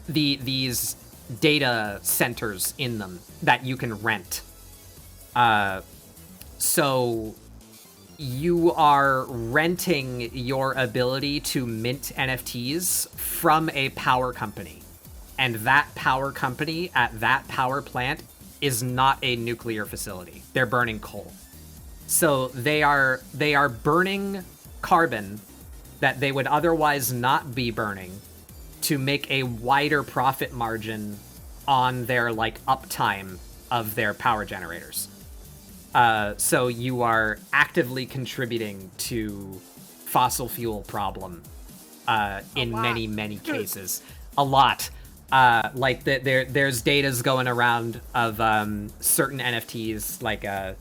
these data centers in them that you can rent. So you are renting your ability to mint NFTs from a power company. And that power company at that power plant is not a nuclear facility. They're burning coal. So they are burning carbon that they would otherwise not be burning to make a wider profit margin on their, like, uptime of their power generators. So you are actively contributing to fossil fuel problem in many, many cases. A lot. Like, there's datas going around of certain NFTs, like, I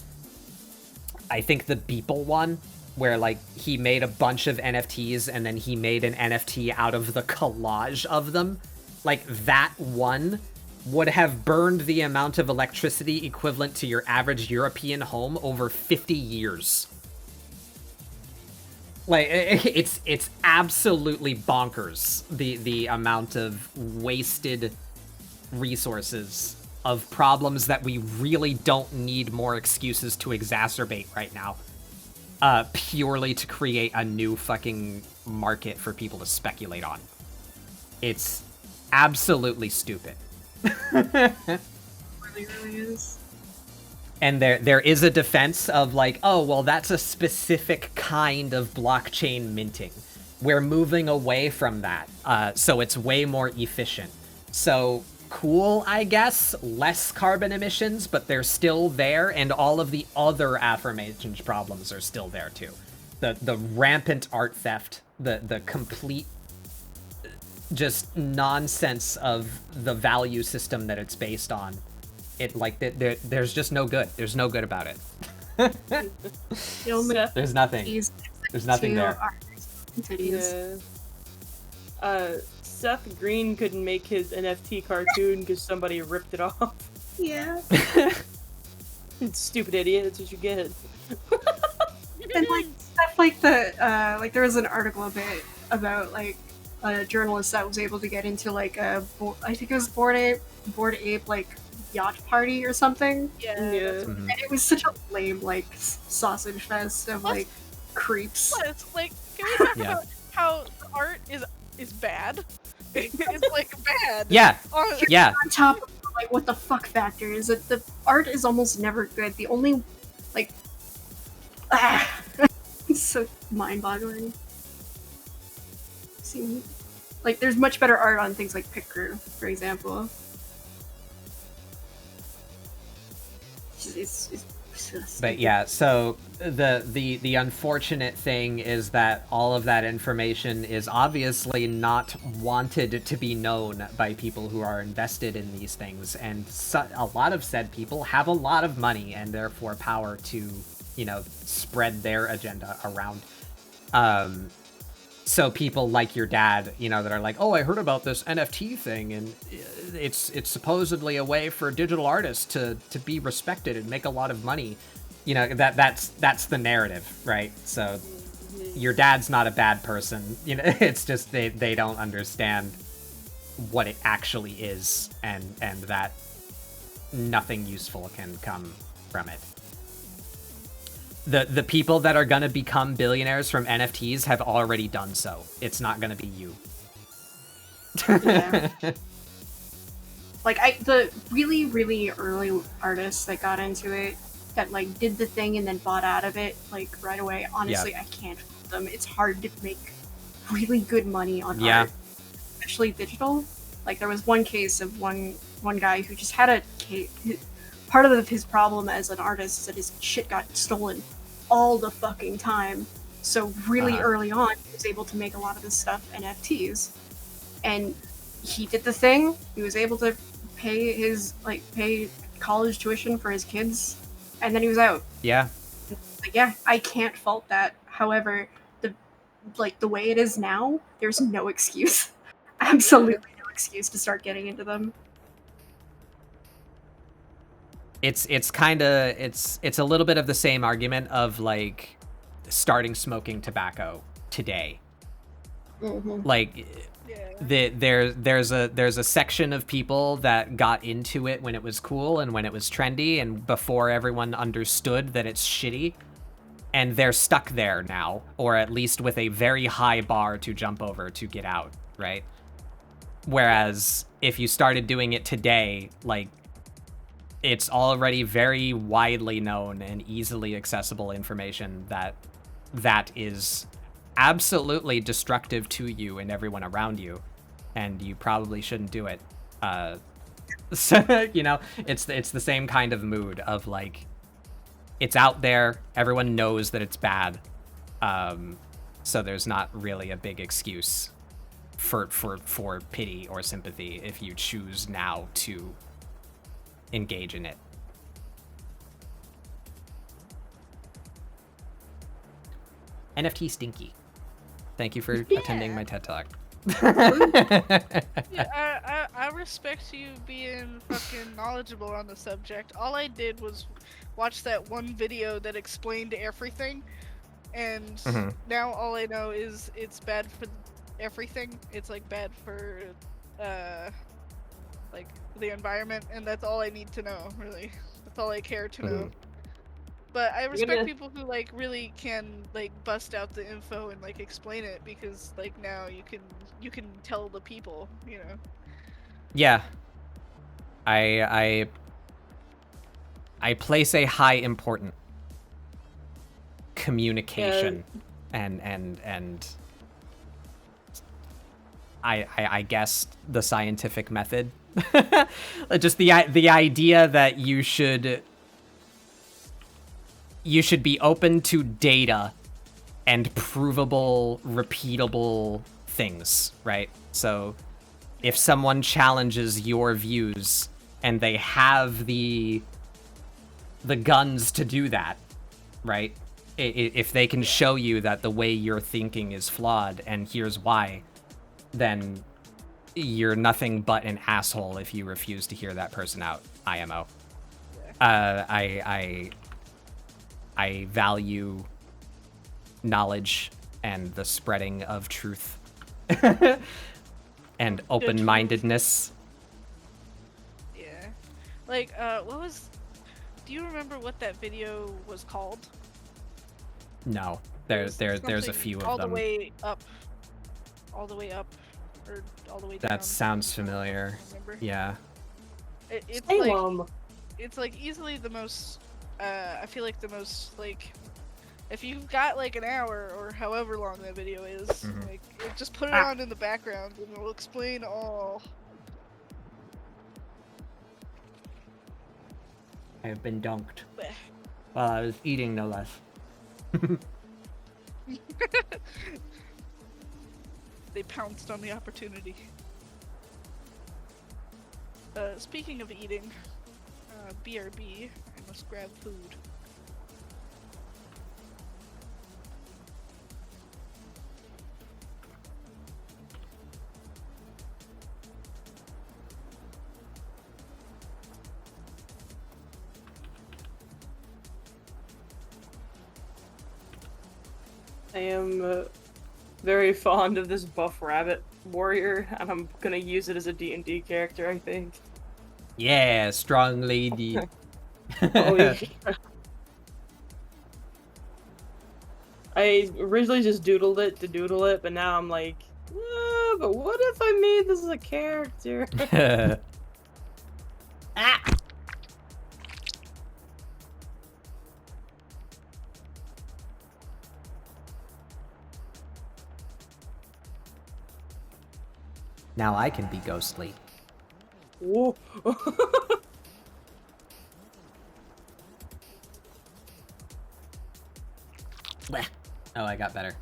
think the Beeple one, where, like, he made a bunch of NFTs and then he made an NFT out of the collage of them. Like, that one would have burned the amount of electricity equivalent to your average European home over 50 years. Like, it's absolutely bonkers, the amount of wasted resources of problems that we really don't need more excuses to exacerbate right now. Purely to create a new fucking market for people to speculate on. It's absolutely stupid. Really is. And there is a defense of, like, oh, well, that's a specific kind of blockchain minting. We're moving away from that, so it's way more efficient. So, cool, I guess, less carbon emissions, but they're still there, and all of the other aforementioned problems are still there, too. The rampant art theft, the complete just nonsense of the value system that it's based on. It, like, there's just no good. There's no good about it. There's nothing. There's nothing there. Yeah. Seth Green couldn't make his NFT cartoon because somebody ripped it off. Yeah. Stupid idiot. That's what you get. And, like, stuff like the like, there was an article a bit about, like, a journalist that was able to get into, like, I think it was Bored Ape, like, yacht party or something. Yeah. Mm-hmm. And it was such a lame, like, sausage fest of, like, creeps. Like, can we talk about how the art is bad? It's, like, bad. Yeah. Yeah. On top of, like, what the fuck factor is that the art is almost never good. The only, like, it's so mind-boggling. Like, there's much better art on things like Pit Crew, for example. But yeah, so the unfortunate thing is that all of that information is obviously not wanted to be known by people who are invested in these things, and a lot of said people have a lot of money and therefore power to, you know, spread their agenda around. So people like your dad, you know, that are like, oh, I heard about this NFT thing, and it's supposedly a way for digital artists to be respected and make a lot of money. You know, that's the narrative, right? So your dad's not a bad person. You know, it's just they don't understand what it actually is, and that nothing useful can come from it. The people that are gonna become billionaires from NFTs have already done so. It's not gonna be you. Yeah. like the really, really early artists that got into it, that like did the thing and then bought out of it like right away. Honestly, I can't fault them. It's hard to make really good money on art, especially digital. Like there was one case of one guy who just had a part of his problem as an artist is that his shit got stolen all the fucking time. So really early on, he was able to make a lot of this stuff NFTs, and he did the thing. He was able to pay college tuition for his kids, and then he was out. Yeah. Like, yeah, I can't fault that. However, the way it is now, there's no excuse. Absolutely no excuse to start getting into them. It's a little bit of the same argument of like starting smoking tobacco today. Like there's a section of people that got into it when it was cool and when it was trendy and before everyone understood that it's shitty, and they're stuck there now, or at least with a very high bar to jump over to get out, right? Whereas if you started doing it today, like, it's already very widely known and easily accessible information that is absolutely destructive to you and everyone around you, and you probably shouldn't do it. So, you know, it's the same kind of mood of like, it's out there, everyone knows that it's bad, so there's not really a big excuse for pity or sympathy if you choose now to engage in it. NFT Stinky, thank you for attending my TED Talk. Yeah, I respect you being fucking knowledgeable on the subject. All I did was watch that one video that explained everything, and now all I know is it's bad for everything. It's like bad for like the environment, and that's all I need to know, really. That's all I care to know. But I respect people who like really can like bust out the info and like explain it, because like now you can tell the people, you know. Yeah. I place a high important communication and I guess the scientific method. Just the idea that you should be open to data and provable, repeatable things, right? So if someone challenges your views and they have the guns to do that, right? If they can show you that the way you're thinking is flawed and here's why, then you're nothing but an asshole if you refuse to hear that person out, IMO. I value knowledge and the spreading of truth and open-mindedness. Yeah. Like, do you remember what that video was called? No. There's a few of them. All the way up, or all the way down. That sounds familiar. Yeah. It's like easily the most, I feel like the most, like, if you've got like an hour or however long that video is, like, just put it on in the background and it'll explain all. I have been dunked. While I was eating, no less. They pounced on the opportunity. Speaking of eating, BRB, I must grab food. I am very fond of this buff rabbit warrior, and I'm gonna use it as a D&D character, I think. Yeah, strong lady. Oh, yeah. I originally just doodled it to doodle it, but now I'm like, but what if I made this as a character? Ah! Now I can be ghostly. Whoa. Oh, I got better.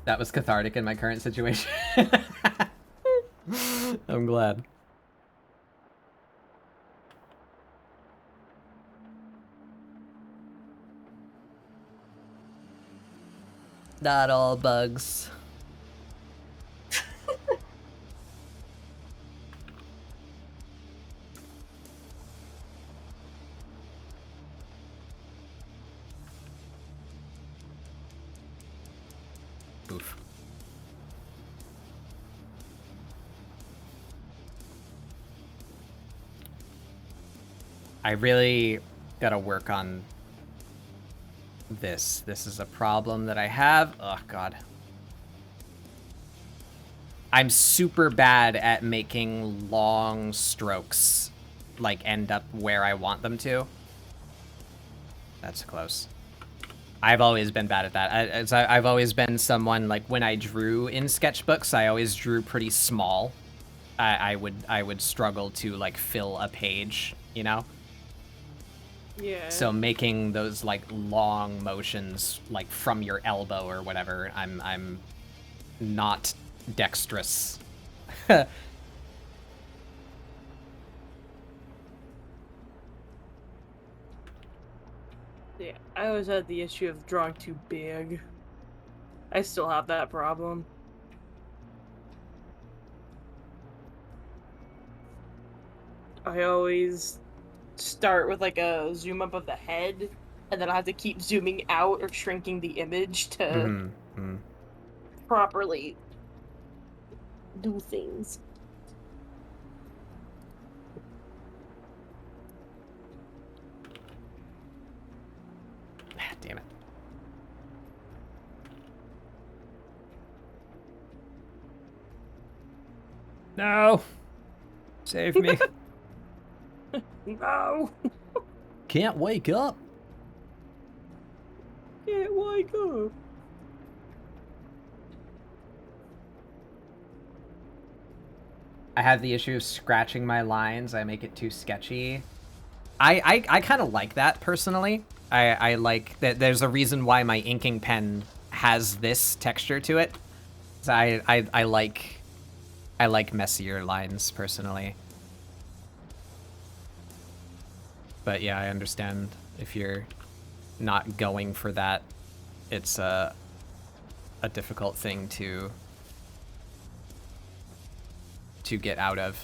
That was cathartic in my current situation. I'm glad. Not all bugs. Oof. I really gotta work on this. This is a problem that I have. Oh, God. I'm super bad at making long strokes, like, end up where I want them to. That's close. I've always been bad at that. I've always been someone, like, when I drew in sketchbooks, I always drew pretty small. I would struggle to, like, fill a page, you know? Yeah. So making those, like, long motions, like, from your elbow or whatever, I'm not dexterous. Yeah, I always had the issue of drawing too big. I still have that problem. I always start with like a zoom up of the head, and then I have to keep zooming out or shrinking the image to properly do things. Damn it. No! Save me. No! Can't wake up. Can't wake up. I have the issue of scratching my lines. I make it too sketchy. I kind of like that, personally. I like that. There's a reason why my inking pen has this texture to it. So I like messier lines, personally. But yeah, I understand if you're not going for that. It's a difficult thing to get out of.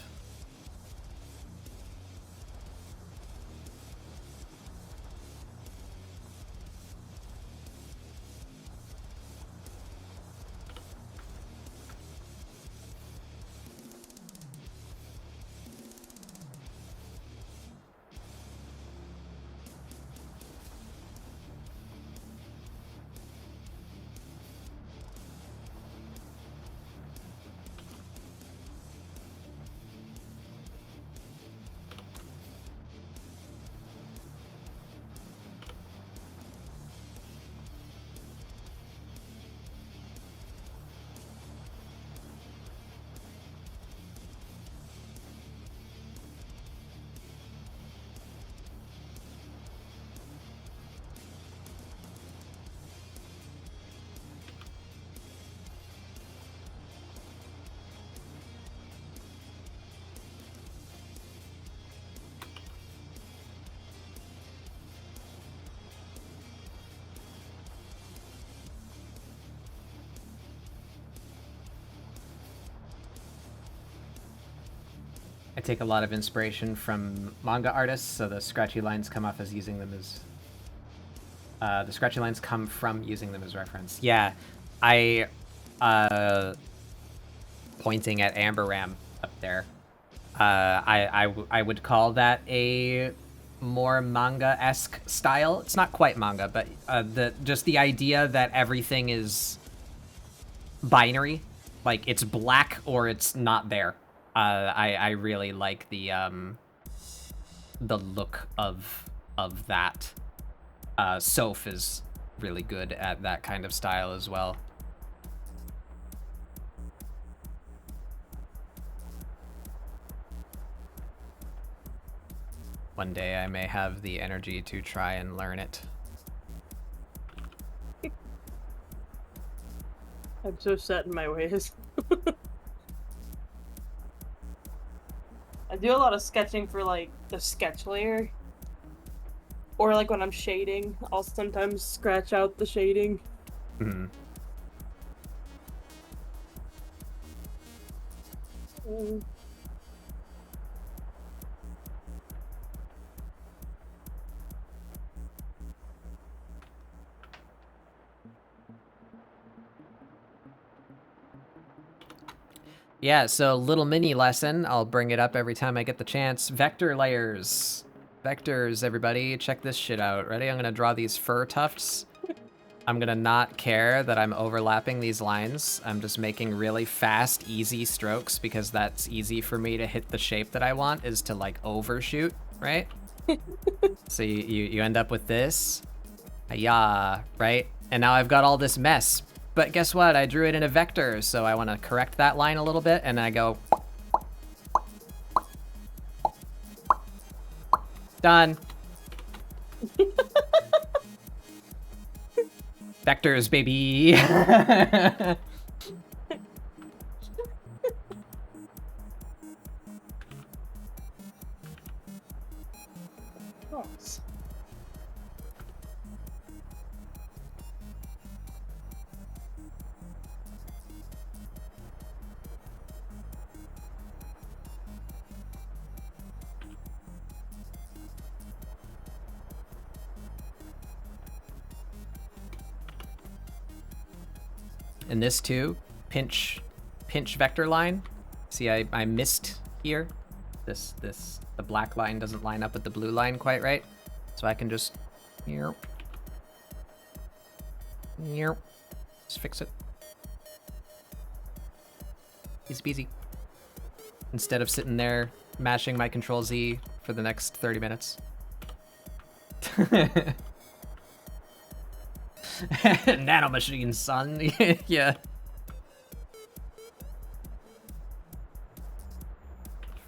I take a lot of inspiration from manga artists, so the scratchy lines come off as using them as... the scratchy lines come from using them as reference. Yeah, pointing at Amber Ram up there. I would call that a more manga-esque style. It's not quite manga, but just the idea that everything is binary. Like, it's black or it's not there. I really like the look of that. Soph is really good at that kind of style as well. One day I may have the energy to try and learn it. I'm so set in my ways. I do a lot of sketching for, like, the sketch layer. Or, like, when I'm shading, I'll sometimes scratch out the shading. Mm-hmm. Yeah, so little mini lesson. I'll bring it up every time I get the chance. Vector layers. Vectors, everybody. Check this shit out. Ready? I'm going to draw these fur tufts. I'm going to not care that I'm overlapping these lines. I'm just making really fast, easy strokes because that's easy for me to hit the shape that I want, is to, like, overshoot, right? So you end up with this. Yeah, right? And now I've got all this mess. But guess what? I drew it in a vector, so I want to correct that line a little bit, and I go... Done. Vectors, baby! Nice. And this too, pinch vector line. See, I missed here. The black line doesn't line up with the blue line quite right. So I can just, just fix it. Easy peasy. Instead of sitting there mashing my Control Z for the next 30 minutes. Nanomachines, son. Yeah.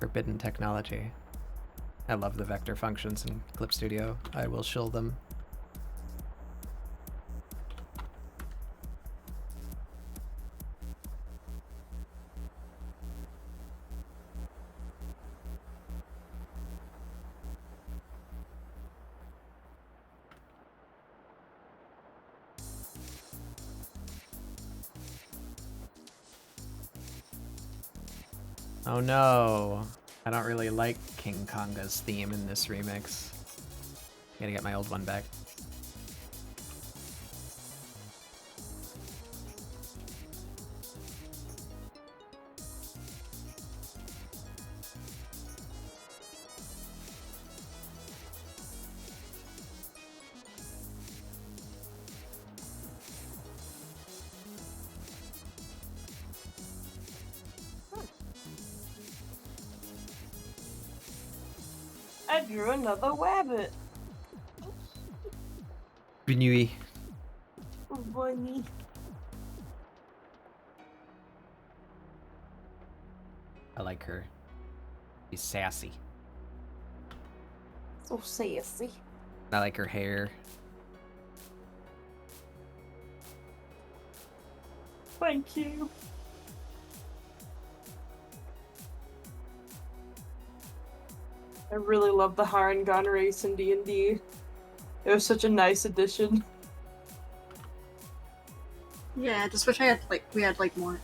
Forbidden technology. I love the vector functions in Clip Studio. I will shill them. Oh no, I don't really like King Konga's theme in this remix. Gotta get my old one back. I drew another rabbit. Bunny. Bunny. I like her. She's sassy. So sassy. I like her hair. Thank you. I really love the Harengon race in D&D. It was such a nice addition. Yeah, I just wish we had more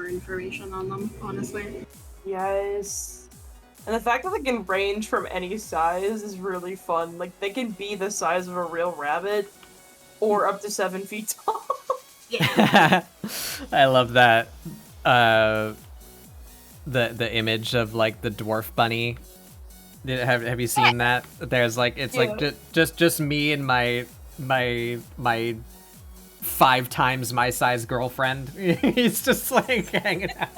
information on them, honestly. Yes. And the fact that they can range from any size is really fun. Like, they can be the size of a real rabbit, or up to 7 feet tall. Yeah. I love that. The image of, like, the dwarf bunny. Have you seen that? There's like, it's like just me and my 5 times my size girlfriend. He's just like hanging out.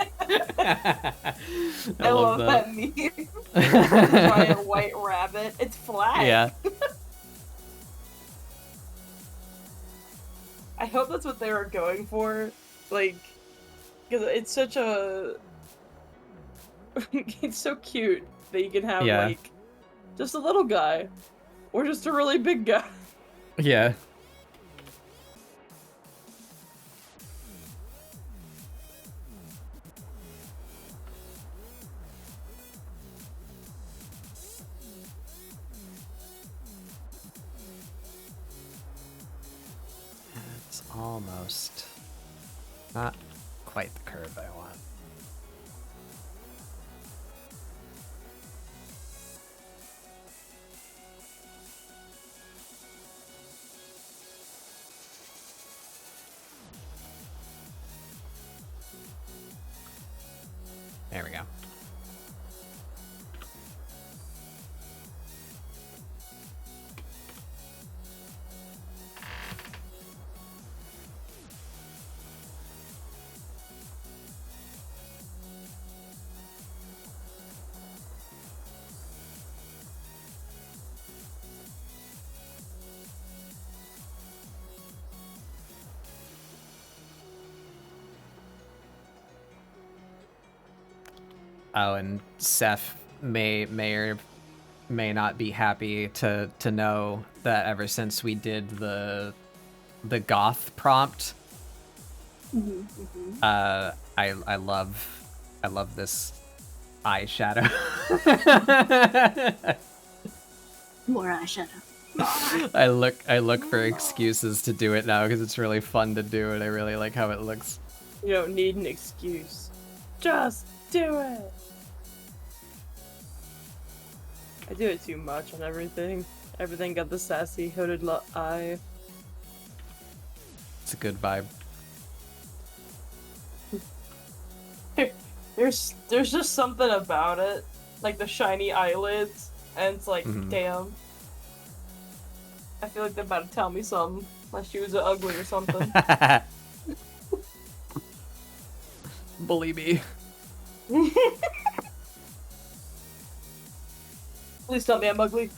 I love that meme. Giant white rabbit. It's flat. Yeah. I hope that's what they were going for. Like, because it's such a... it's so cute that you can have, like, just a little guy. Or just a really big guy. Yeah. It's almost not quite the curve I want. There we go. Oh, and Seth may or may not be happy to know that ever since we did the goth prompt, I love this eyeshadow. More eyeshadow. I look for excuses to do it now because it's really fun to do and I really like how it looks. You don't need an excuse. Just do it. I do it too much on everything. Everything got the sassy hooded eye. It's a good vibe. There's just something about it. Like the shiny eyelids. And it's like, damn. I feel like they're about to tell me something. My shoes are ugly or something. Bully me. Please tell me I'm ugly.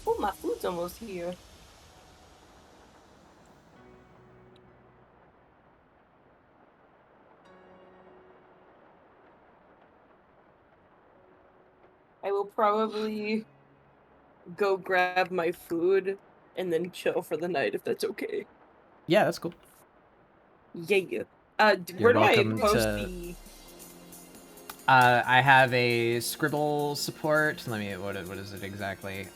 Oh, my food's almost here. I will probably go grab my food and then chill for the night if that's okay. Yeah, that's cool. Yeah. Where do I post the... I have a ScribbleSupport. Let me... What is it exactly?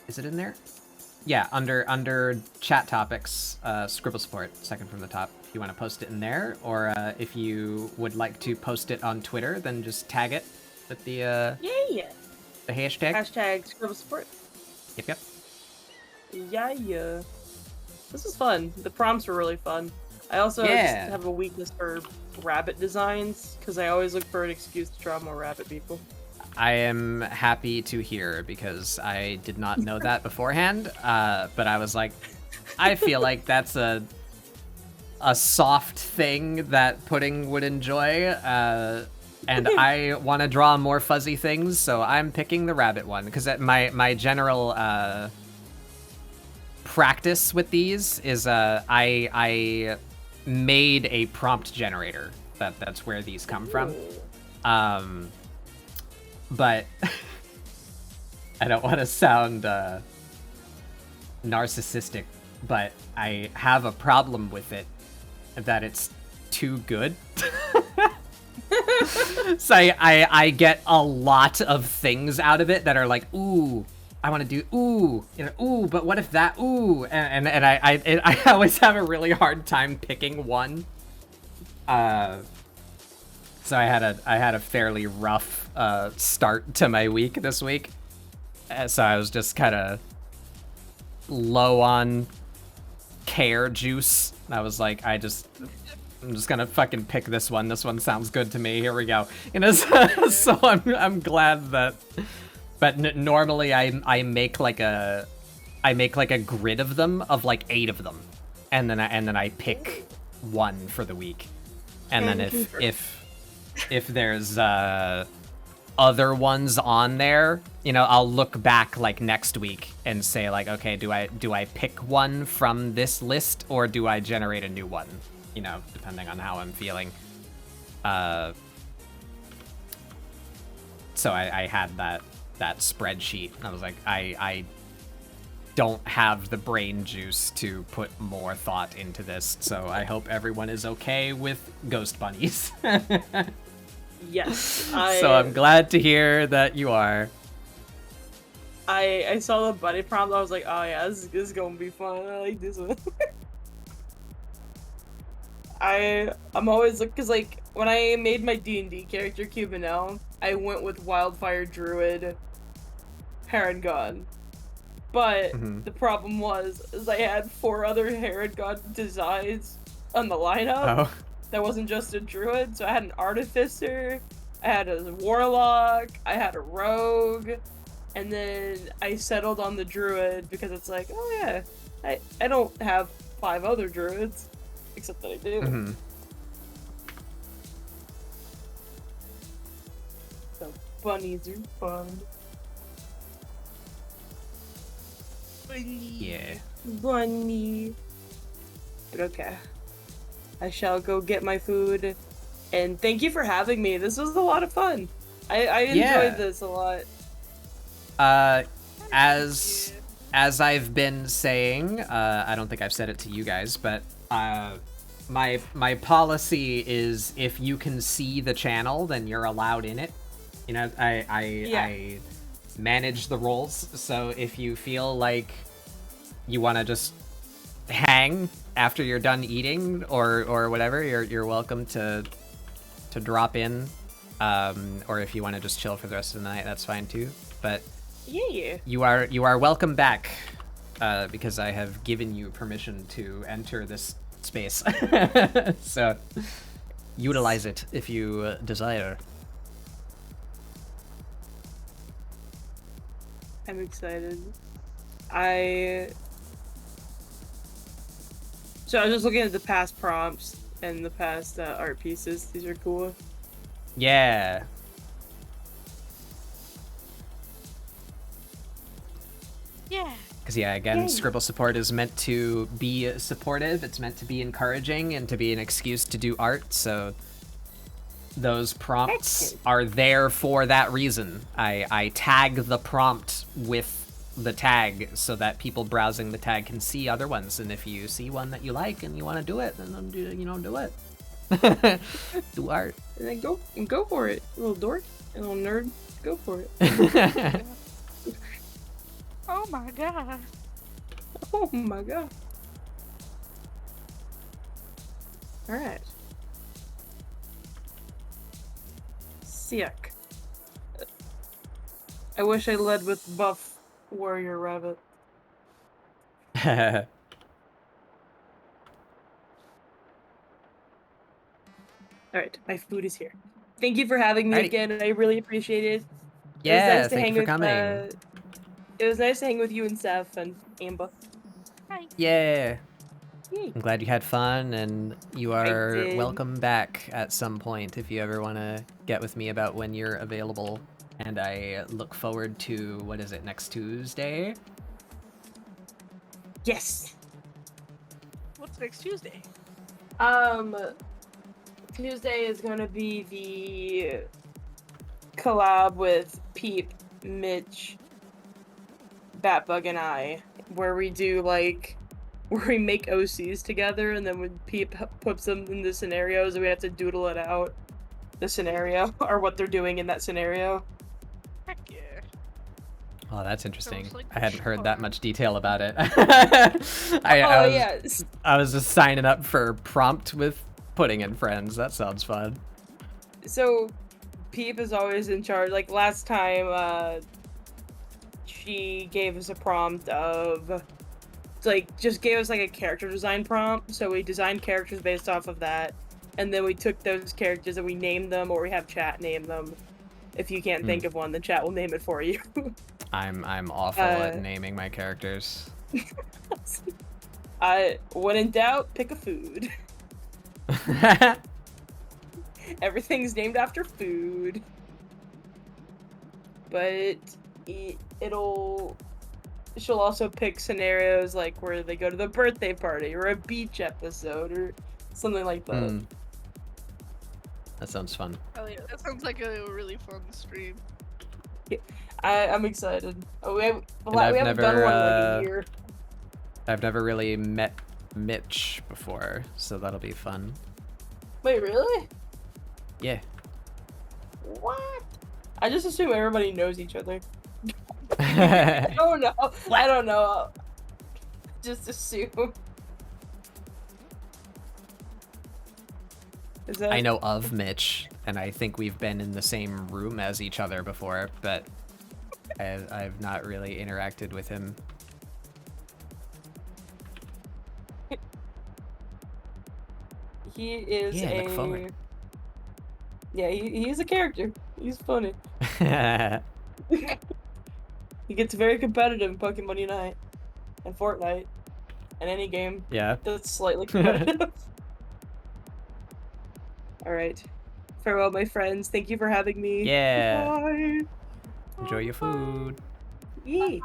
Is it in there? Yeah, under chat topics, ScribbleSupport, second from the top. If you want to post it in there, or if you would like to post it on Twitter, then just tag it with the the hashtag. Hashtag ScribbleSupport. Yep. Yeah. This is fun. The prompts were really fun. I also just have a weakness for rabbit designs, because I always look for an excuse to draw more rabbit people. I am happy to hear, because I did not know that beforehand, but I was like, I feel like that's a soft thing that Pudding would enjoy, and I want to draw more fuzzy things, so I'm picking the rabbit one, because my general practice with these is I made a prompt generator. That's where these come from. But I don't want to sound narcissistic, but I have a problem with it, that it's too good. So I get a lot of things out of it that are like, ooh, I want to do ooh, but what if that ooh, and I always have a really hard time picking one. So I had a fairly rough start to my week this week, so I was just kind of low on care juice. I was like, I'm just gonna fucking pick this one. This one sounds good to me. Here we go. You know, so I'm glad that. But normally I make like a grid of them of like 8 of them, and then I pick one for the week, and then if there's other ones on there, you know, I'll look back like next week and say like, okay, do I pick one from this list or do I generate a new one? You know, depending on how I'm feeling. So I had that spreadsheet. I was like, I don't have the brain juice to put more thought into this, so I hope everyone is okay with ghost bunnies. Yes. So I'm glad to hear that you are. I saw the bunny prompt, I was like, oh yeah, this is gonna be fun. I like this one. I'm always like, cause like when I made my D&D character Cubanelle, I went with Wildfire Druid, Heron, but the problem was I had 4 other Heron designs on the lineup. That wasn't just a druid, so I had an artificer, I had a warlock, I had a rogue, and then I settled on the druid because it's like, oh yeah, I don't have 5 other druids, except that I do. So bunnies are fun. Yeah. Bunny. Okay. I shall go get my food, and thank you for having me. This was a lot of fun. I enjoyed this a lot. As I've been saying, I don't think I've said it to you guys, but my policy is if you can see the channel, then you're allowed in it. You know, I manage the roles, so if you feel like you want to just hang after you're done eating or whatever, you're welcome to drop in, or if you want to just chill for the rest of the night, that's fine too. But yeah, you are welcome back, because I have given you permission to enter this space. So utilize it if you desire. I'm excited. So I was just looking at the past prompts and the past art pieces. These are cool. Yeah. Yeah. Because yeah, again, ScribbleSupport is meant to be supportive. It's meant to be encouraging and to be an excuse to do art. So those prompts are there for that reason. I tag the prompt with the tag so that people browsing the tag can see other ones, and if you see one that you like and you want to do it, then do it. Do art. And then go for it, little dork, little nerd. Go for it. Oh my god. Oh my god. All right. Sick. I wish I led with buff warrior rabbit. Alright, my food is here. Thank you for having me again. I really appreciate it. Yeah, thank you for coming. It was nice to hang with you and Seth and Amber. Hi. Yeah. Yay. I'm glad you had fun, and you are welcome back at some point if you ever want to get with me about when you're available. And I look forward to, what is it, next Tuesday? Yes. What's next Tuesday? Tuesday is gonna be the collab with Peep, Mitch, Batbug, and I, where we do where we make OCs together, and then when Peep puts them in the scenarios, we have to doodle it out, the scenario, or what they're doing in that scenario. Heck yeah. Oh, that's interesting. Like I hadn't heard that much detail about it. Yes. I was just signing up for prompt with Pudding and Friends. That sounds fun. So, Peep is always in charge. Like, last time, she gave us a prompt of like just gave us like a character design prompt, so we designed characters based off of that, and then we took those characters and we named them, or we have chat name them. If you can't think of one, the chat will name it for you. I'm awful at naming my characters. When in doubt, pick a food. Everything's named after food. But she'll also pick scenarios like where they go to the birthday party or a beach episode or something like that. That sounds fun. Oh yeah, that sounds like a really fun stream. Yeah, I'm excited. We haven't done one in like a year. I've never really met Mitch before, so that'll be fun. Wait, really? Yeah. What? I just assume everybody knows each other. I don't know. Just assume. I know of Mitch, and I think we've been in the same room as each other before, but I've not really interacted with him. He is look forward. Yeah, he's a character. He's funny. He gets very competitive in Pokemon Unite and Fortnite and any game that's slightly competitive. Alright. Farewell, my friends. Thank you for having me. Yeah. Bye. Enjoy your food. Yee.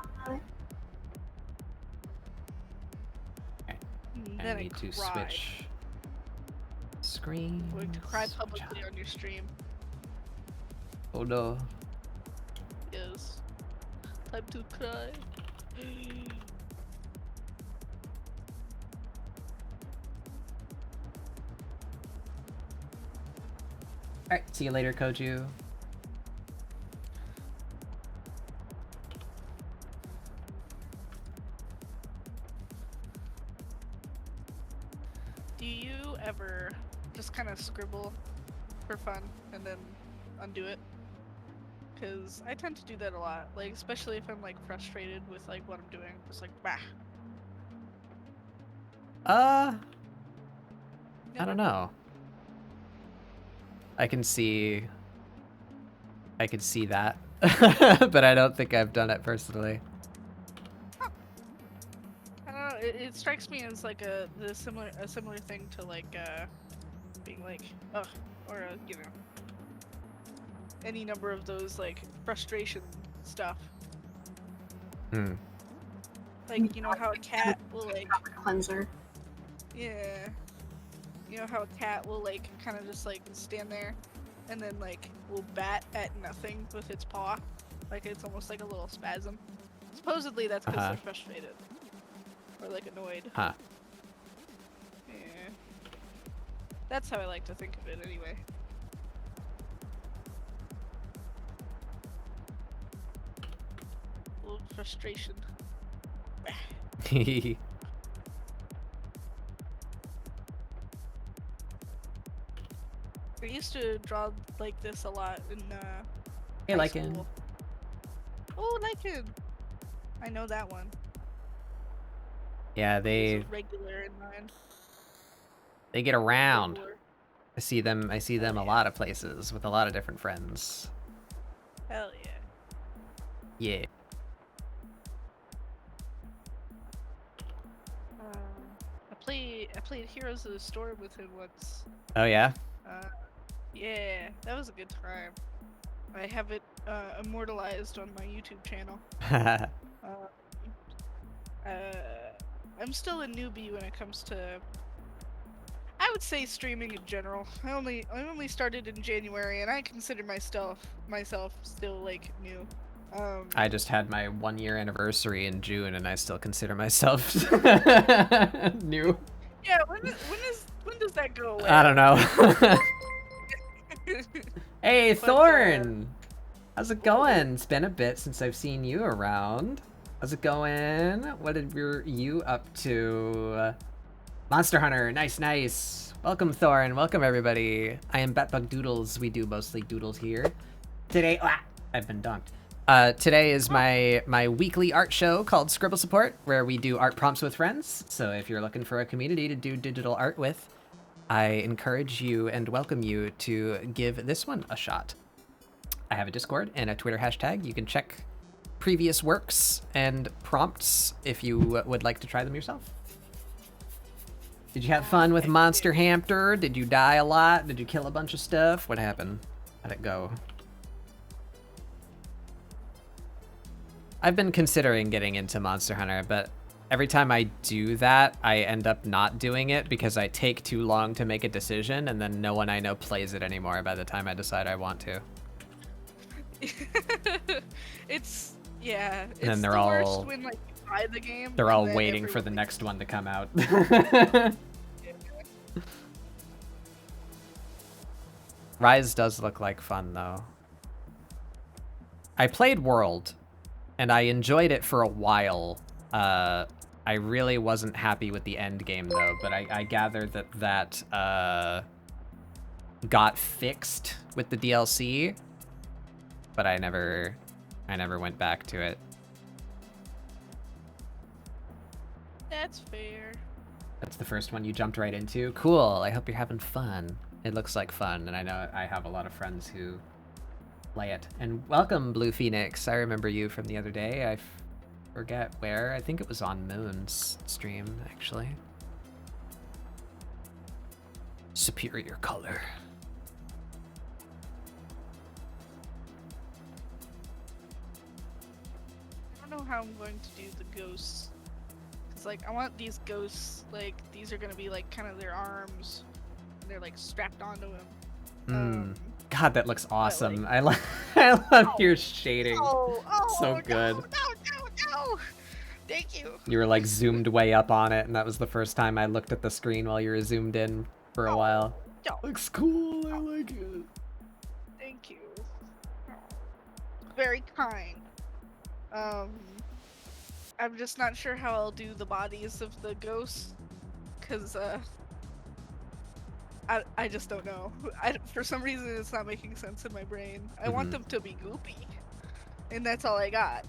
I need to switch screen. Going to cry publicly on your stream. Oh no. Yes. Time to cry. Alright, see you later, Koju. Do you ever just kind of scribble for fun and then undo it? Because I tend to do that a lot, like especially if I'm like frustrated with like what I'm doing, just like bah. I don't know. I can see that, but I don't think I've done it personally. Huh. I don't know. It strikes me as like a similar thing to like being like ugh, or you know, any number of those like frustration stuff. Like you know how a cat will like cleanser. Yeah. You know how a cat will like kind of just like stand there and then like will bat at nothing with its paw? Like it's almost like a little spasm. Supposedly that's because they're frustrated. Or like annoyed. Huh. Yeah. That's how I like to think of it anyway. A little frustration. I used to draw like this a lot in Hey, high Lycan. school. Oh, Lycan! I know that one. Yeah, It's they a regular in mine. get around. Regular. I see them a lot of places with a lot of different friends. Hell yeah. Yeah. I played Heroes of the Storm with him once. Oh yeah. Yeah, that was a good time. I have it immortalized on my YouTube channel. I'm still a newbie when it comes to, I would say, streaming in general. I only started in January, and I consider myself still like new. I just had my 1-year anniversary in June, and I still consider myself new. Yeah, when does that go away? I don't know. Hey, But, Thorn! How's it going? It's been a bit since I've seen you around. How's it going? What are you up to? Monster Hunter, nice. Welcome, Thorn. Welcome, everybody. I am Batbug Doodles. We do mostly doodles here. Today, I've been dunked. Today is my weekly art show called ScribbleSupport, where we do art prompts with friends. So if you're looking for a community to do digital art with, I encourage you and welcome you to give this one a shot. I have a Discord and a Twitter hashtag. You can check previous works and prompts if you would like to try them yourself. Did you have fun with Monster Hamster? Did you die a lot? Did you kill a bunch of stuff? What happened? How'd it go? I've been considering getting into Monster Hunter, but every time I do that, I end up not doing it because I take too long to make a decision, and then no one I know plays it anymore by the time I decide I want to. It's yeah. And then they're all worst when like you buy the game. They're all waiting for the next one to come out. Rise does look like fun though. I played World, and I enjoyed it for a while. I really wasn't happy with the end game though, but I gathered that got fixed with the DLC, but I never went back to it. That's fair. That's the first one you jumped right into? Cool, I hope you're having fun. It looks like fun, and I know I have a lot of friends who play it. And welcome, Blue Phoenix. I remember you from the other day. I forget where. I think it was on Moon's stream, actually. Superior color. I don't know how I'm going to do the ghosts. Cause like I want these ghosts, like these are gonna be like kind of their arms, and they're like strapped onto him. God, that looks awesome. Like, I love your shading. So good. No. Thank you. You were like zoomed way up on it, and that was the first time I looked at the screen while you were zoomed in for a while. Looks cool. I like it. Thank you. Very kind. I'm just not sure how I'll do the bodies of the ghosts, cause I just don't know. For some reason, it's not making sense in my brain. I want them to be goopy, and that's all I got.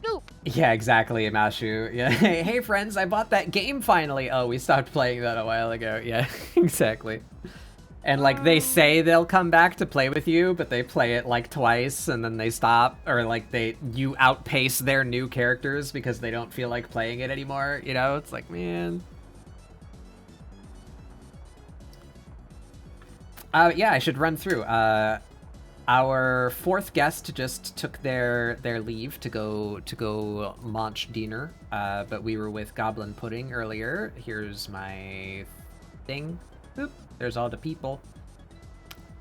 Goop. Yeah, exactly, Mashu. Yeah. Hey, friends, I bought that game finally. Oh, we stopped playing that a while ago. Yeah, exactly. And like they say they'll come back to play with you, but they play it like twice and then they stop, or like you outpace their new characters because they don't feel like playing it anymore. You know, it's like, man. Yeah, I should run through. Our fourth guest just took their leave to go munch dinner, but we were with Goblin Pudding earlier. Here's my thing. Boop. There's all the people.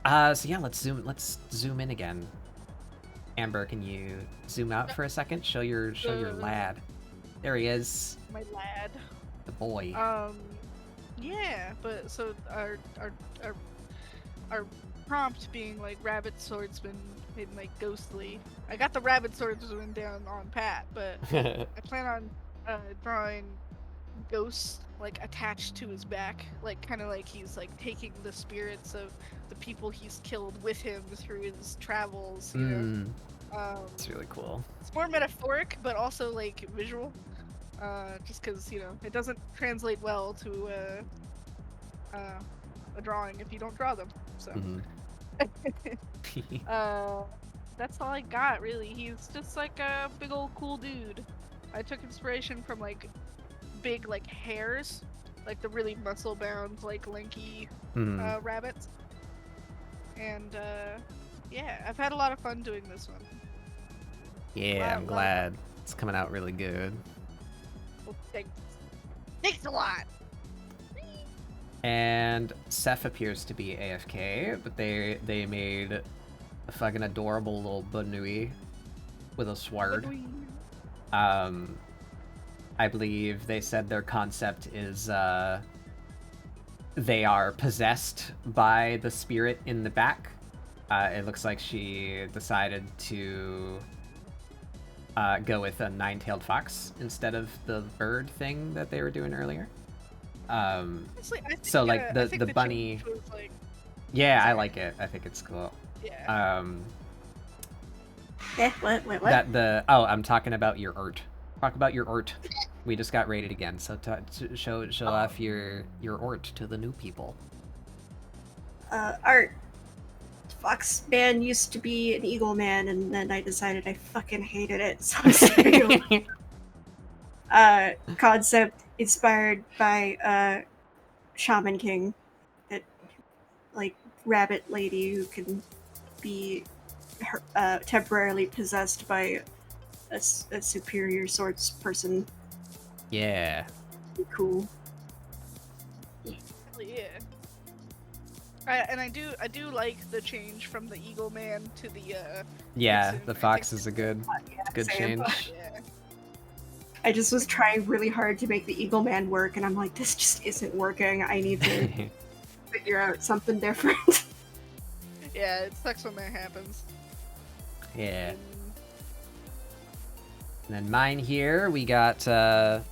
So yeah, let's zoom in again. Amber, can you zoom out for a second? Show your lad. There he is. My lad. The boy. Yeah, but so our prompt being like rabbit swordsman and like ghostly. I got the rabbit swordsman down on pat, but I plan on drawing ghosts like attached to his back, like kind of like he's like taking the spirits of the people he's killed with him through his travels. You know? It's really cool. It's more metaphoric, but also like visual. Just because it doesn't translate well to a drawing if you don't draw them. So that's all I got really. He's just like a big old cool dude. I took inspiration from like big like hares, like the really muscle bound like lanky rabbits, and yeah, I've had a lot of fun doing this one. Yeah, I'm glad it's coming out really good. Well, thanks a lot. And Seth appears to be AFK, but they made a fucking adorable little Bunui with a sword. I believe they said their concept is they are possessed by the spirit in the back. It looks like she decided to go with a nine-tailed fox instead of the bird thing that they were doing earlier. Honestly, I think, so like I think the bunny was, like, yeah, I like it. I think it's cool. Yeah. What? I'm talking about your art. Talk about your art. We just got rated again, so show off your art to the new people. Art. Fox Man used to be an eagle man, and then I decided I fucking hated it, so concept inspired by Shaman King, that like rabbit lady who can be temporarily possessed by a superior swords person. Yeah. Cool. Yeah. And I do like the change from the Eagle Man to the the fox is a good change. Yeah. I just was trying really hard to make the Eagle Man work, and I'm like, this just isn't working. I need to figure out something different. Yeah, it sucks when that happens. Yeah. And then mine here, we got, I'm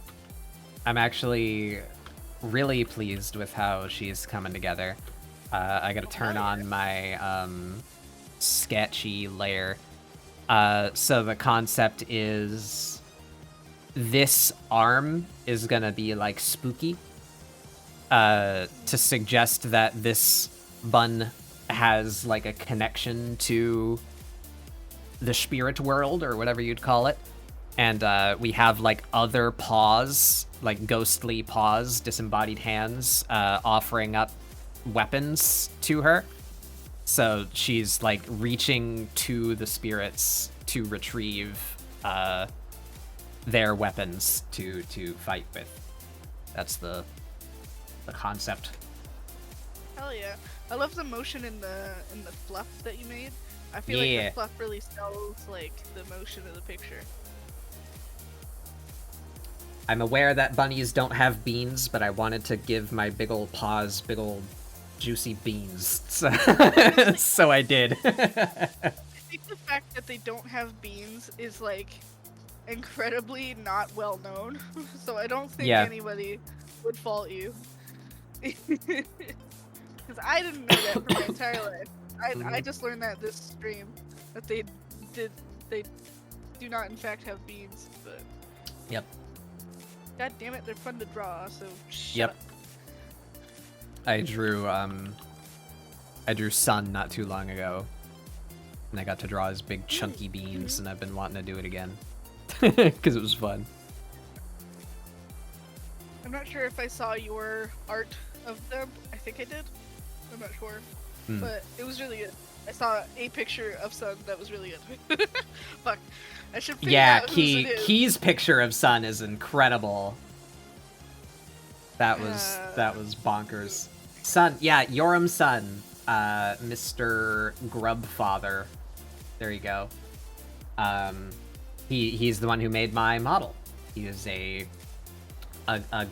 actually really pleased with how she's coming together. I gotta turn on my, sketchy layer. So the concept is this arm is gonna be, like, spooky. To suggest that this bun has, like, a connection to the spirit world, or whatever you'd call it. And we have, like, other paws, like ghostly paws, disembodied hands, offering up weapons to her. So she's, like, reaching to the spirits to retrieve their weapons to fight with. That's the concept. Hell yeah. I love the motion in the fluff that you made. I feel like the fluff really sells, like, the motion of the picture. I'm aware that bunnies don't have beans, but I wanted to give my big ol' paws big ol' juicy beans. So, so I did. I think the fact that they don't have beans is, like, incredibly not well known. So I don't think anybody would fault you. Because I didn't know that for my entire life. I just learned that this stream, that they do not in fact have beans, but... Yep. God damn it, they're fun to draw, so shut up. I drew Sun not too long ago, and I got to draw his big chunky beans, and I've been wanting to do it again, because it was fun. I'm not sure if I saw your art of them. I think I did. I'm not sure. But it was really good. I saw a picture of Sun that was really good. Fuck. I should figure out whose it is. Key's picture of Sun is incredible. That was bonkers. Sun, Yoram's son, Mr. Grubfather. There you go. He's the one who made my model. He is a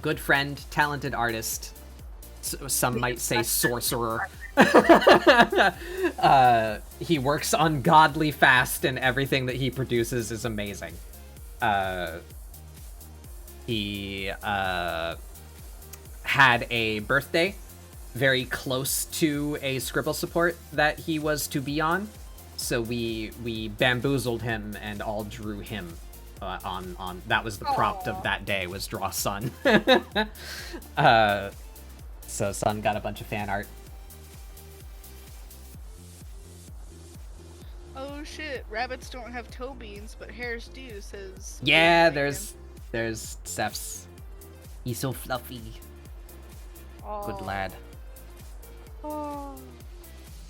good friend, talented artist. Some might say sorcerer. He works ungodly fast, and everything that he produces is amazing. He had a birthday very close to a ScribbleSupport that he was to be on, so we bamboozled him and all drew him on that was the prompt of that day, was draw Sun. So Sun got a bunch of fan art. Oh shit, rabbits don't have toe beans, but hares do, says... Yeah, there's Steph's. He's so fluffy. Aww. Good lad. Oh,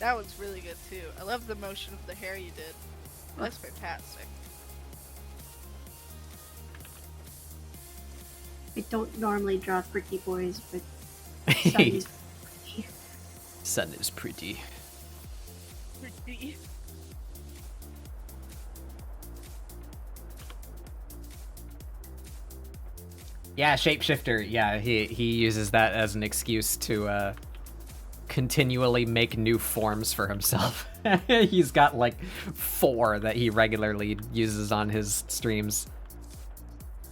that was really good too. I love the motion of the hair you did. That's fantastic. I don't normally draw pretty boys, but Sun is pretty. Sun is pretty. Pretty. Yeah, shapeshifter. Yeah, he uses that as an excuse to continually make new forms for himself. He's got like 4 that he regularly uses on his streams.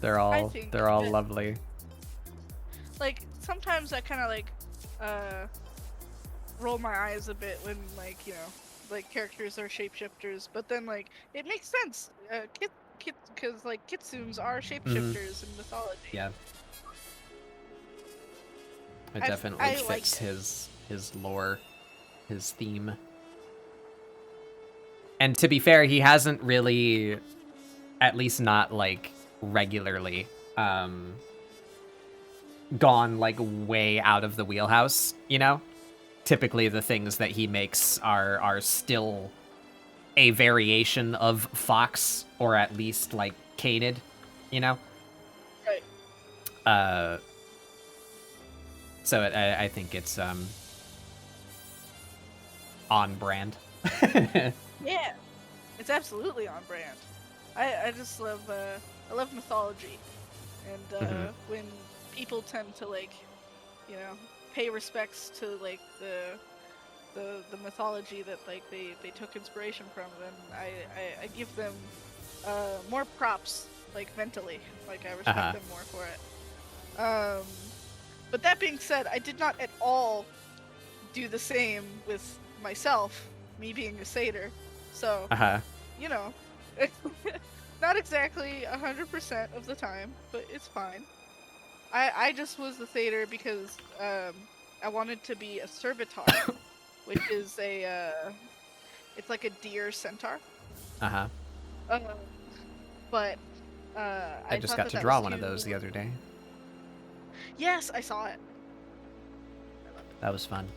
They're all lovely. Like sometimes I kind of like roll my eyes a bit when, like, you know, like characters are shapeshifters, but then like it makes sense. Because like kitsunes are shapeshifters in mythology. Yeah. It definitely fits his lore, his theme. And to be fair, he hasn't really, at least not like regularly, gone like way out of the wheelhouse, you know? Typically the things that he makes are still a variation of Fox, or at least like Canid, you know? Right. So I think it's on brand. Yeah, it's absolutely on brand. I just love I love mythology, and when people tend to like, you know, pay respects to like the mythology that like they took inspiration from, then I give them more props, like mentally, like I respect them more for it. But that being said, I did not at all do the same with myself, me being a satyr. So, you know, not exactly 100% of the time, but it's fine. I just was the satyr because I wanted to be a servitor, which is it's like a deer centaur. But I just got to draw one of those the other day. Yes, I saw it. That was fun.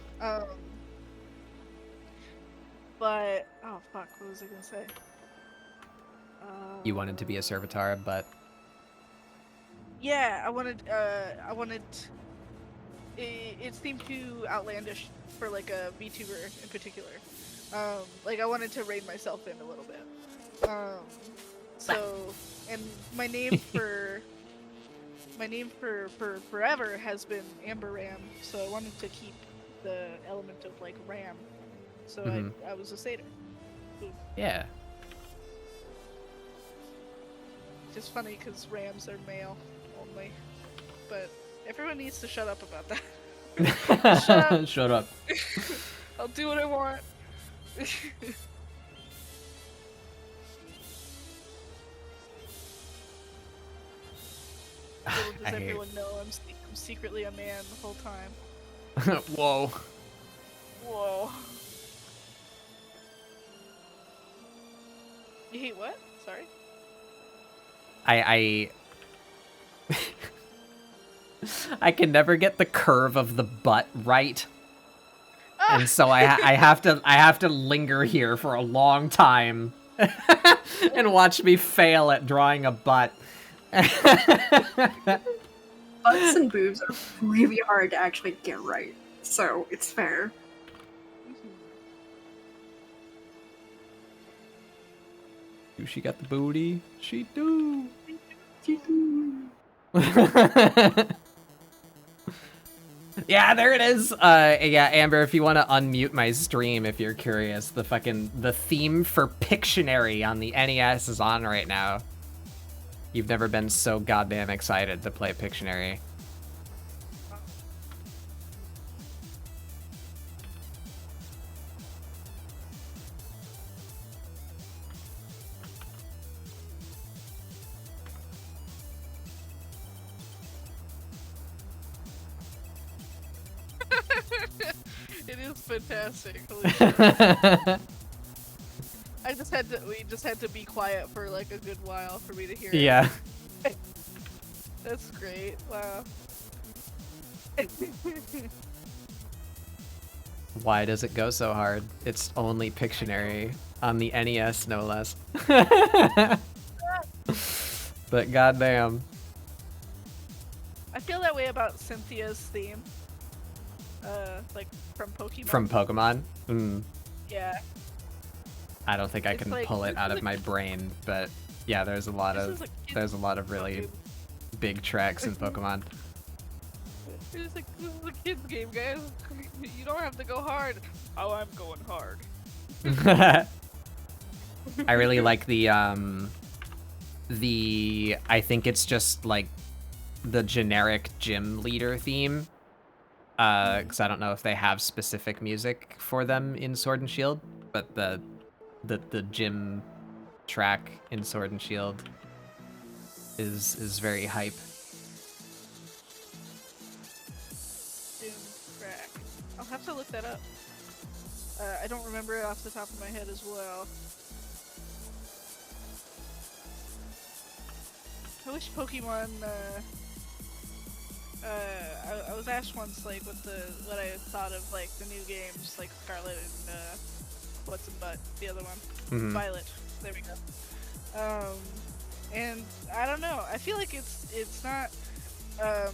But oh fuck, what was I gonna say? You wanted to be a servitor, but yeah, I wanted. It seemed too outlandish for like a VTuber in particular. Like I wanted to rein myself in a little bit. So, and my name for forever has been Amber Ram, so I wanted to keep the element of like ram. So I was a satyr. Yeah. Just funny because rams are male only, but everyone needs to shut up about that. Shut up. Shut up. I'll do what I want. Little does everyone know I'm secretly a man the whole time. Whoa. Whoa. You hate what? Sorry? I can never get the curve of the butt right. And so I have to linger here for a long time and watch me fail at drawing a butt. Butts and boobs are really hard to actually get right, so it's fair. Do she got the booty? She do. Yeah, there it is. Yeah, Amber, if you want to unmute my stream, if you're curious, the theme for Pictionary on the NES is on right now. You've never been so goddamn excited to play Pictionary. It is fantastic. Holy shit. We just had to be quiet for like a good while for me to hear it. Yeah. That's great. Wow. Why does it go so hard? It's only Pictionary on the NES, no less. But goddamn. I feel that way about Cynthia's theme. Like from Pokemon. From Pokemon? Mm. Yeah. I don't think I can pull it out of my brain, but yeah, there's a lot of really big tracks in Pokemon. This is a kid's game, guys. You don't have to go hard. Oh, I'm going hard. I really like the I think it's just like the generic gym leader theme. Because I don't know if they have specific music for them in Sword and Shield. but the gym track in Sword and Shield is very hype. Gym track. I'll have to look that up. I don't remember it off the top of my head as well. I wish Pokemon, I was asked once, like, what I thought of, like, the new games, like Scarlet and, what's in Butt, the other one? Violet. There we go. And I don't know, I feel like it's not, I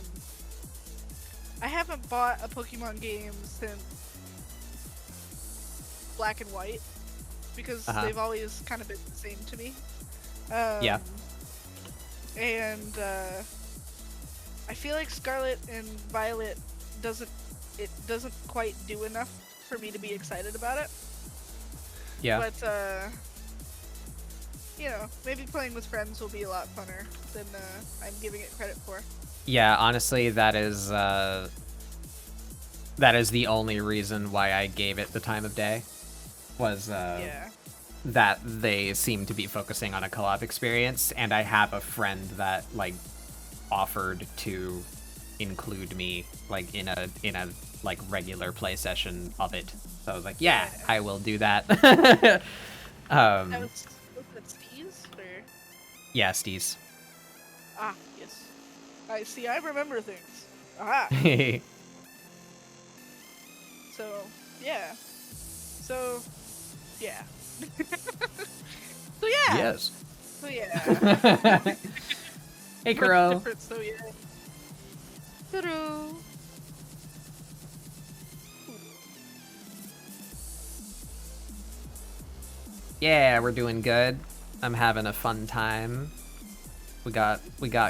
haven't bought a Pokemon game since Black and White, because they've always kind of been the same to me. Yeah. And I feel like Scarlet and Violet doesn't quite do enough for me to be excited about it. Yeah. But you know, maybe playing with friends will be a lot funner than I'm giving it credit for. Yeah, honestly, that is the only reason why I gave it the time of day. Was that they seem to be focusing on a co-op experience, and I have a friend that like offered to include me like in a like regular play session of it. So I was like, yeah, I will do that. Was that Steez or? Yeah, Steez. Ah, yes. I see. I remember things. Aha. So yeah. So yeah. So yeah. Yes. So yeah. Hey, Kuro. So yeah. Kuro. Yeah, we're doing good. I'm having a fun time. We got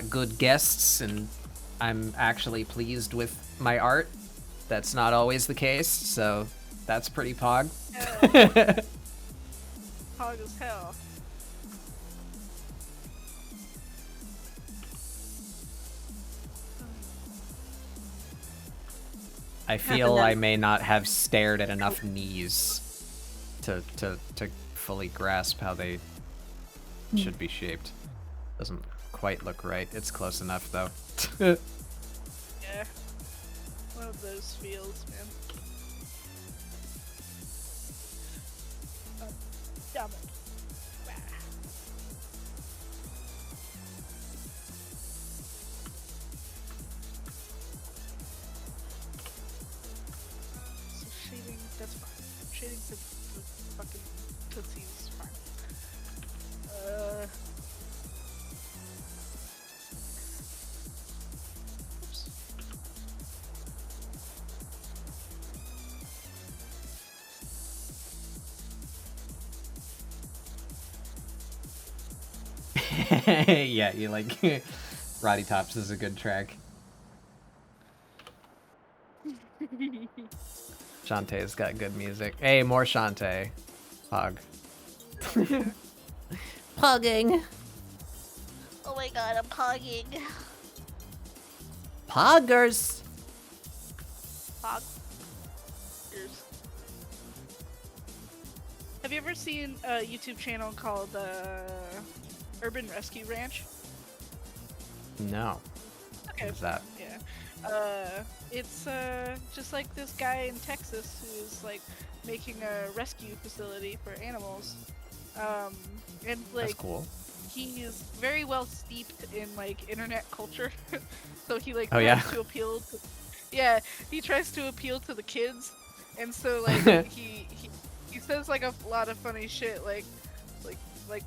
good guests, and I'm actually pleased with my art. That's not always the case, so that's pretty pog. Yeah. Pog as hell. I feel I may not have stared at enough knees to fully grasp how they should be shaped. Doesn't quite look right. It's close enough, though. Yeah. One of those feels, man. Damn it. So shading, that's fine. Shading the fucking Tootsie is fine. Oops. Yeah, you like Roddy Tops is a good track. Shantae's got good music. Hey, more Shantae. Pog. Pogging. Oh my god, I'm pogging. Poggers. Poggers. Have you ever seen a YouTube channel called Urban Rescue Ranch? No. Okay. What's that? Yeah. It's just like this guy in Texas who's like making a rescue facility for animals. And like That's cool. he is very well steeped in like internet culture. So he like Oh, yeah? tries to appeal to he tries to appeal to the kids. And so like he says like a lot of funny shit like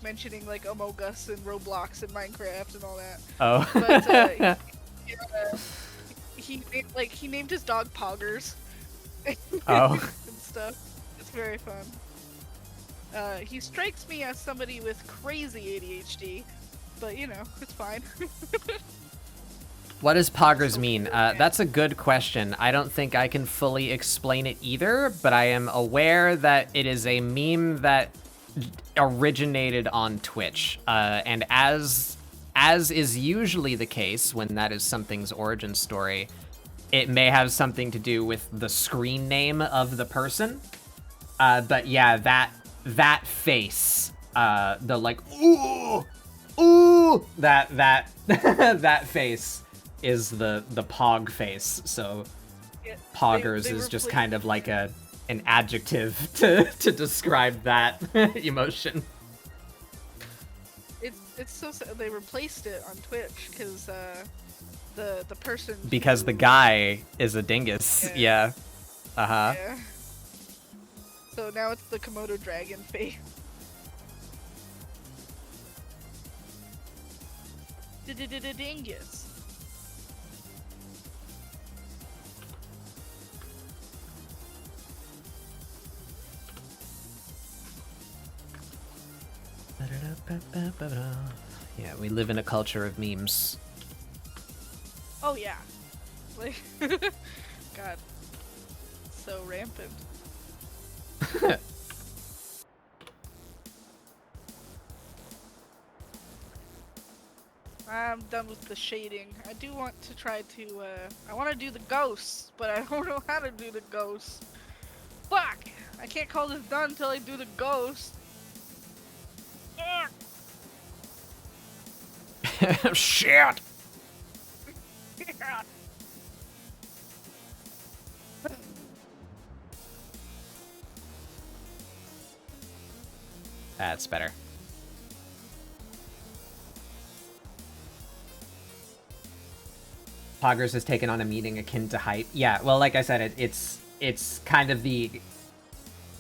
mentioning like Among Us and Roblox and Minecraft and all that. Oh. But he named his dog Poggers. Oh. And stuff. It's very fun. He strikes me as somebody with crazy ADHD, but you know, it's fine. What does poggers mean? That's a good question. I don't think I can fully explain it either, but I am aware that it is a meme that originated on Twitch. And as is usually the case when that is something's origin story, it may have something to do with the screen name of the person. But yeah, that face, the like ooh, that that face is the Pog face. So Poggers is just kind of like an adjective to describe that emotion. It's so sad. They replaced it on Twitch because the person because the guy is a dingus. Yeah. Yeah. So now it's the Komodo dragon face. Dingus. Yeah, we live in a culture of memes. Oh yeah. Like, God. So rampant. I'm done with the shading. I do want to try to, I want to do the ghosts, but I don't know how to do the ghosts. Fuck! I can't call this done until I do the ghost. Shit! That's better. Poggers has taken on a meaning akin to hype. Yeah, well, like I said, it's kind of the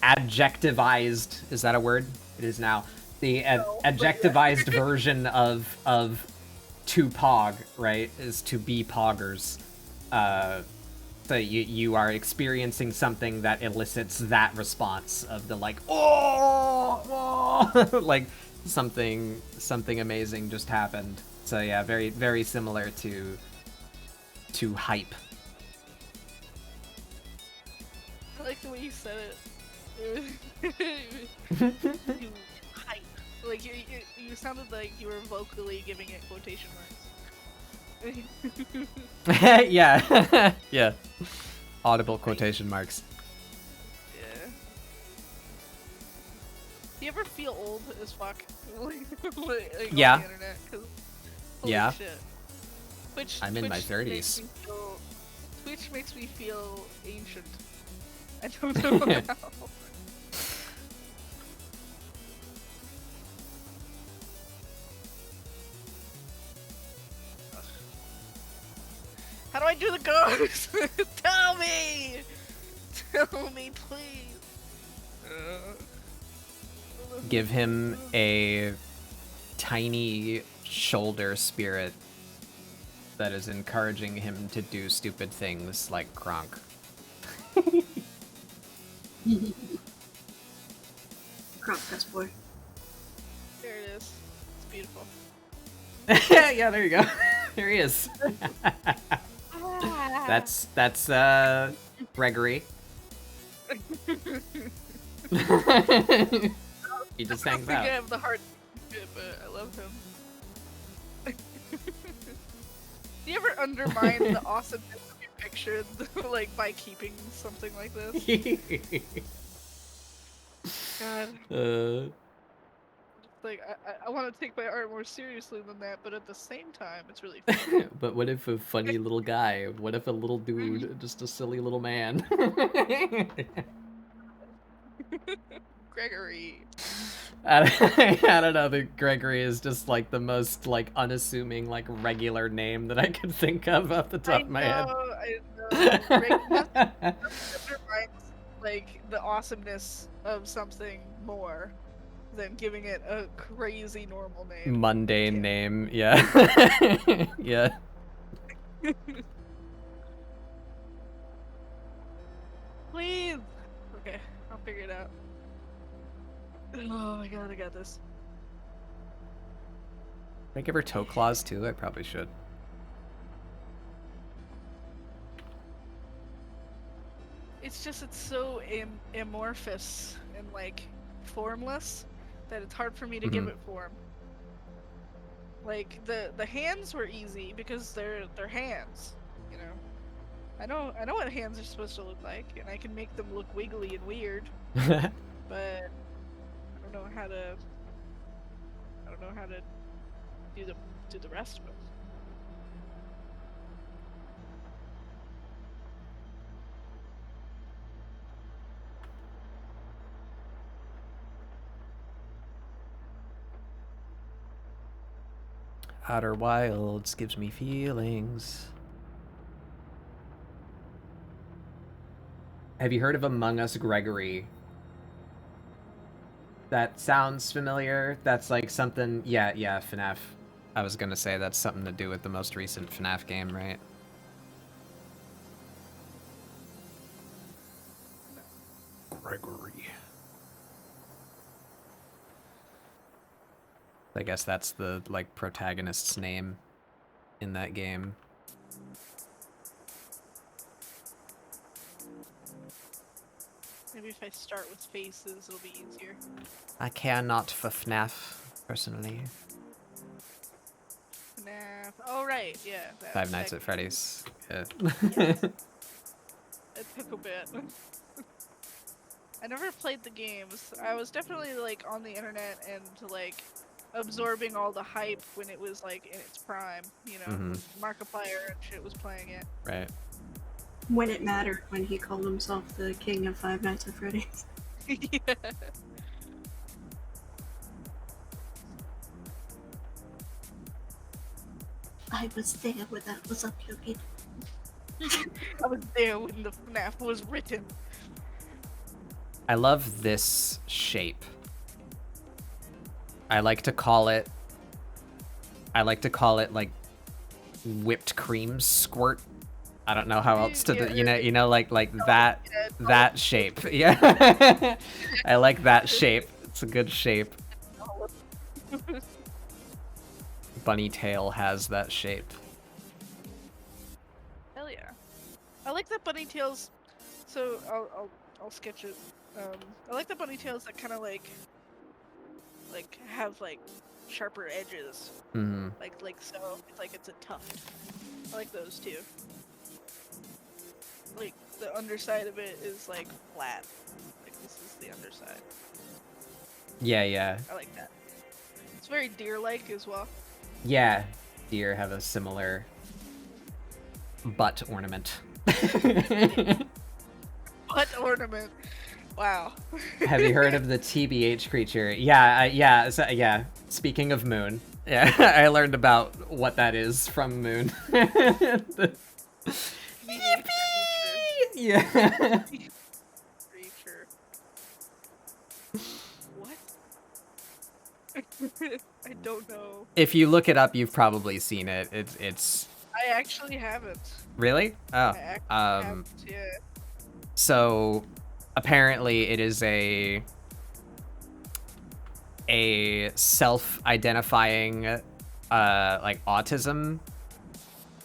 adjectivized, is that a word? It is now. The adjectivized version of to pog, right? Is to be poggers. So you are experiencing something that elicits that response of the like, oh, like something amazing just happened. So yeah, very, very similar to hype. I like the way you said it. You hype. Like you sounded like you were vocally giving it quotation marks. Yeah. Yeah. Audible quotation marks. Yeah. Do you ever feel old as fuck? like yeah. On the internet? 'Cause, yeah. Shit. I'm in my 30s. Twitch makes me feel ancient. I don't know how. How do I do the ghost? Tell me! Tell me, please! Give him a tiny shoulder spirit that is encouraging him to do stupid things like Kronk. Kronk, best boy. There it is. It's beautiful. Yeah, there you go. There he is. That's Gregory. He just hangs out. I have the heart, but I love him. Do you ever undermine the awesomeness of your picture, like by keeping something like this? God. Like I want to take my art more seriously than that, but at the same time, it's really funny. But what if a funny little guy? What if a little dude, just a silly little man? Gregory. I don't know. The Gregory is just like the most like unassuming like regular name that I could think of off the top of my head. I know. Undermines like the awesomeness of something more than giving it a crazy normal name. Mundane name, yeah. Yeah. Please. Okay, I'll figure it out. Oh my god, I got this. Can I give her toe claws too? I probably should. It's just, it's so amorphous and like formless that it's hard for me to give it form. Like the hands were easy because they're hands, you know. I know what hands are supposed to look like, and I can make them look wiggly and weird. But I don't know how to. I don't know how to do the rest of them. Outer Wilds gives me feelings. Have you heard of Among Us Gregory? That sounds familiar. That's like something... Yeah, FNAF. I was gonna say that's something to do with the most recent FNAF game, right? Gregory. I guess that's the, like, protagonist's name in that game. Maybe if I start with faces, it'll be easier. I care not for FNAF, personally. FNAF. Oh, right, yeah. Five Nights at Freddy's. Yeah. Yes. It took a bit. I never played the games. I was definitely, like, on the internet and, like, absorbing all the hype when it was, like, in its prime, you know? Markiplier and shit was playing it. Right. When it mattered, when he called himself the king of Five Nights at Freddy's. Yeah. I was there when that was uploaded. I was there when the FNAF was written. I love this shape. I like to call it like whipped cream squirt. I don't know how else to do, you know like that shape. Yeah. I like that shape. It's a good shape. Bunny tail has that shape. Hell yeah. I like that bunny tails. So I'll sketch it. I like the bunny tails that kind of like have like sharper edges. Like so. It's like it's a tuft. I like those too. Like the underside of it is like flat. Like this is the underside. Yeah. I like that. It's very deer-like as well. Yeah, deer have a similar butt ornament. Butt ornament. Wow. Have you heard of the TBH creature? Yeah. Speaking of Moon, yeah, I learned about what that is from Moon. Yippee! Yeah. Creature. What? I don't know. If you look it up, you've probably seen it. It's. I actually haven't. Really? Oh. I haven't, yeah. So, apparently, it is a self-identifying, like autism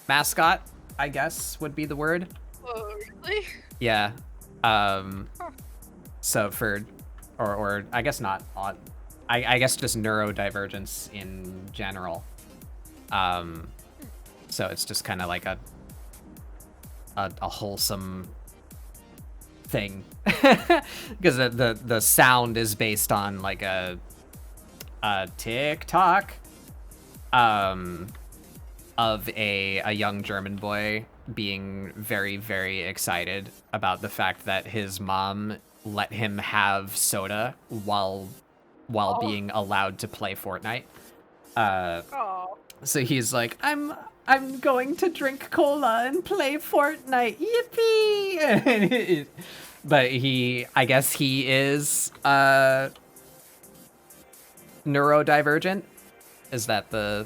mascot, I guess would be the word. Oh, really? Yeah. Huh. So or I guess not. I guess just neurodivergence in general. So it's just kind of like a wholesome thing, because the sound is based on like a TikTok of a young German boy being very, very excited about the fact that his mom let him have soda while being allowed to play Fortnite. So he's like, I'm going to drink cola and play Fortnite. Yippee! But I guess he is neurodivergent. Is that the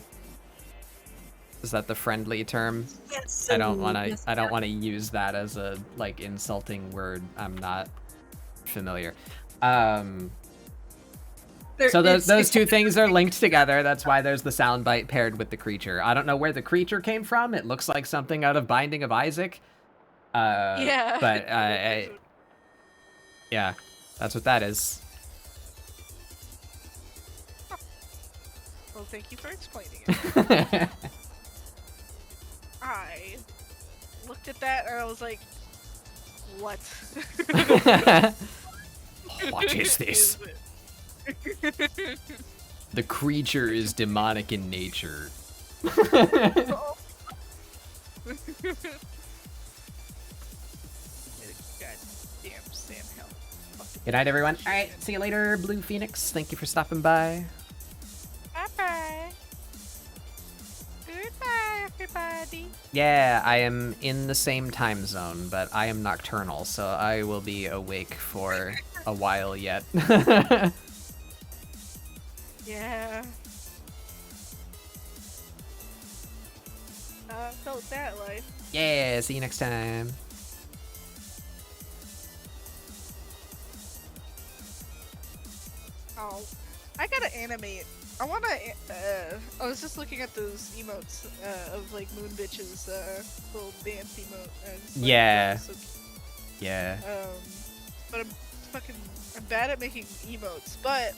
friendly term? Yes. I don't want to use that as a like insulting word. I'm not familiar. So those two things are linked together. That's why there's the soundbite paired with the creature. I don't know where the creature came from. It looks like something out of Binding of Isaac. Yeah. But yeah, that's what that is. Well, thank you for explaining it. I looked at that and I was like, what? What is this? The creature is demonic in nature. Good night, everyone. All right, see you later, Blue Phoenix. Thank you for stopping by. Bye-bye. Goodbye, everybody. Yeah, I am in the same time zone, but I am nocturnal, so I will be awake for a while yet. Yeah. Felt that life. Yeah, see you next time. Oh, I gotta animate. I wanna. I was just looking at those emotes of like Moon Bitch's little dance emote. And it's, like, Yeah. so Yeah. But I'm bad at making emotes. But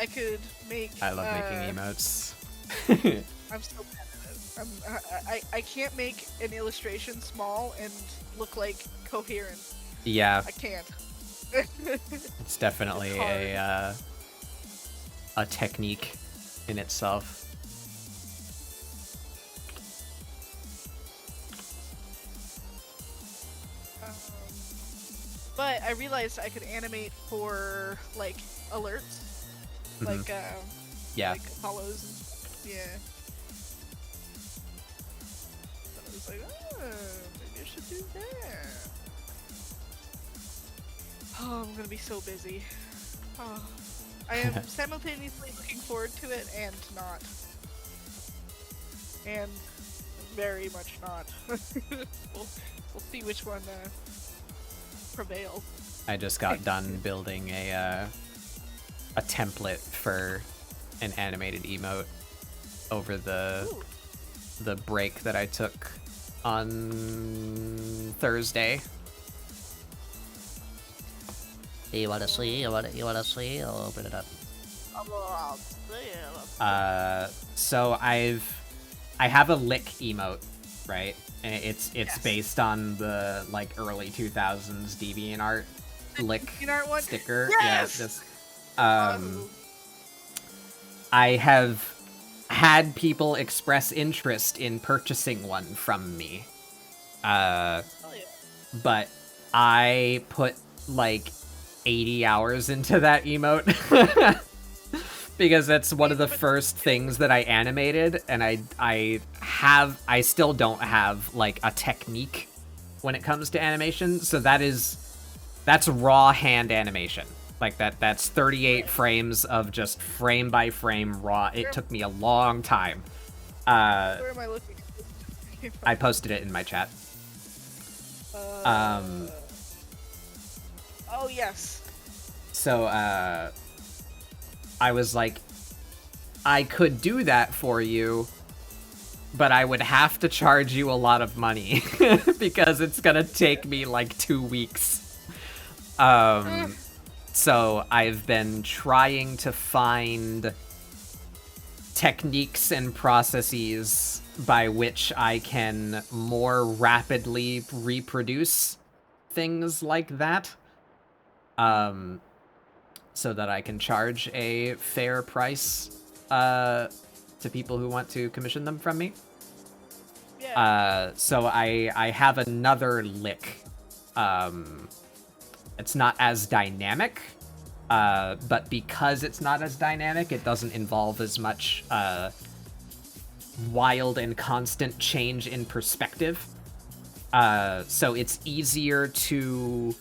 I could make. I love making emotes. I'm so bad at it. I can't make an illustration small and look like coherent. Yeah. I can't. It's definitely a technique in itself. But I realized I could animate for like alerts, like yeah, like Apollos and stuff. Yeah. So I was like, maybe I should do that. Oh, I'm gonna be so busy. Oh. I am simultaneously looking forward to it and not. And very much not. we'll see which one prevails. I just got done building a template for an animated emote over the break that I took on Thursday. You wanna see? You wanna see? I'll open it up. So I have a lick emote, right? And it's based on the like early 2000s DeviantArt lick sticker. Yes! Yeah, I have had people express interest in purchasing one from me. But I put like 80 hours into that emote because that's one of the first things that I animated, and I still don't have like a technique when it comes to animation, so that's raw hand animation. Like that's 38 frames of just frame by frame raw. It took me a long time. Where am I looking? I posted it in my chat. Oh, yes. So, I was like, I could do that for you, but I would have to charge you a lot of money because it's gonna take me like 2 weeks. So I've been trying to find techniques and processes by which I can more rapidly reproduce things like that. So that I can charge a fair price to people who want to commission them from me. Yeah. So I have another lick. It's not as dynamic, but because it's not as dynamic, it doesn't involve as much wild and constant change in perspective. So it's easier to...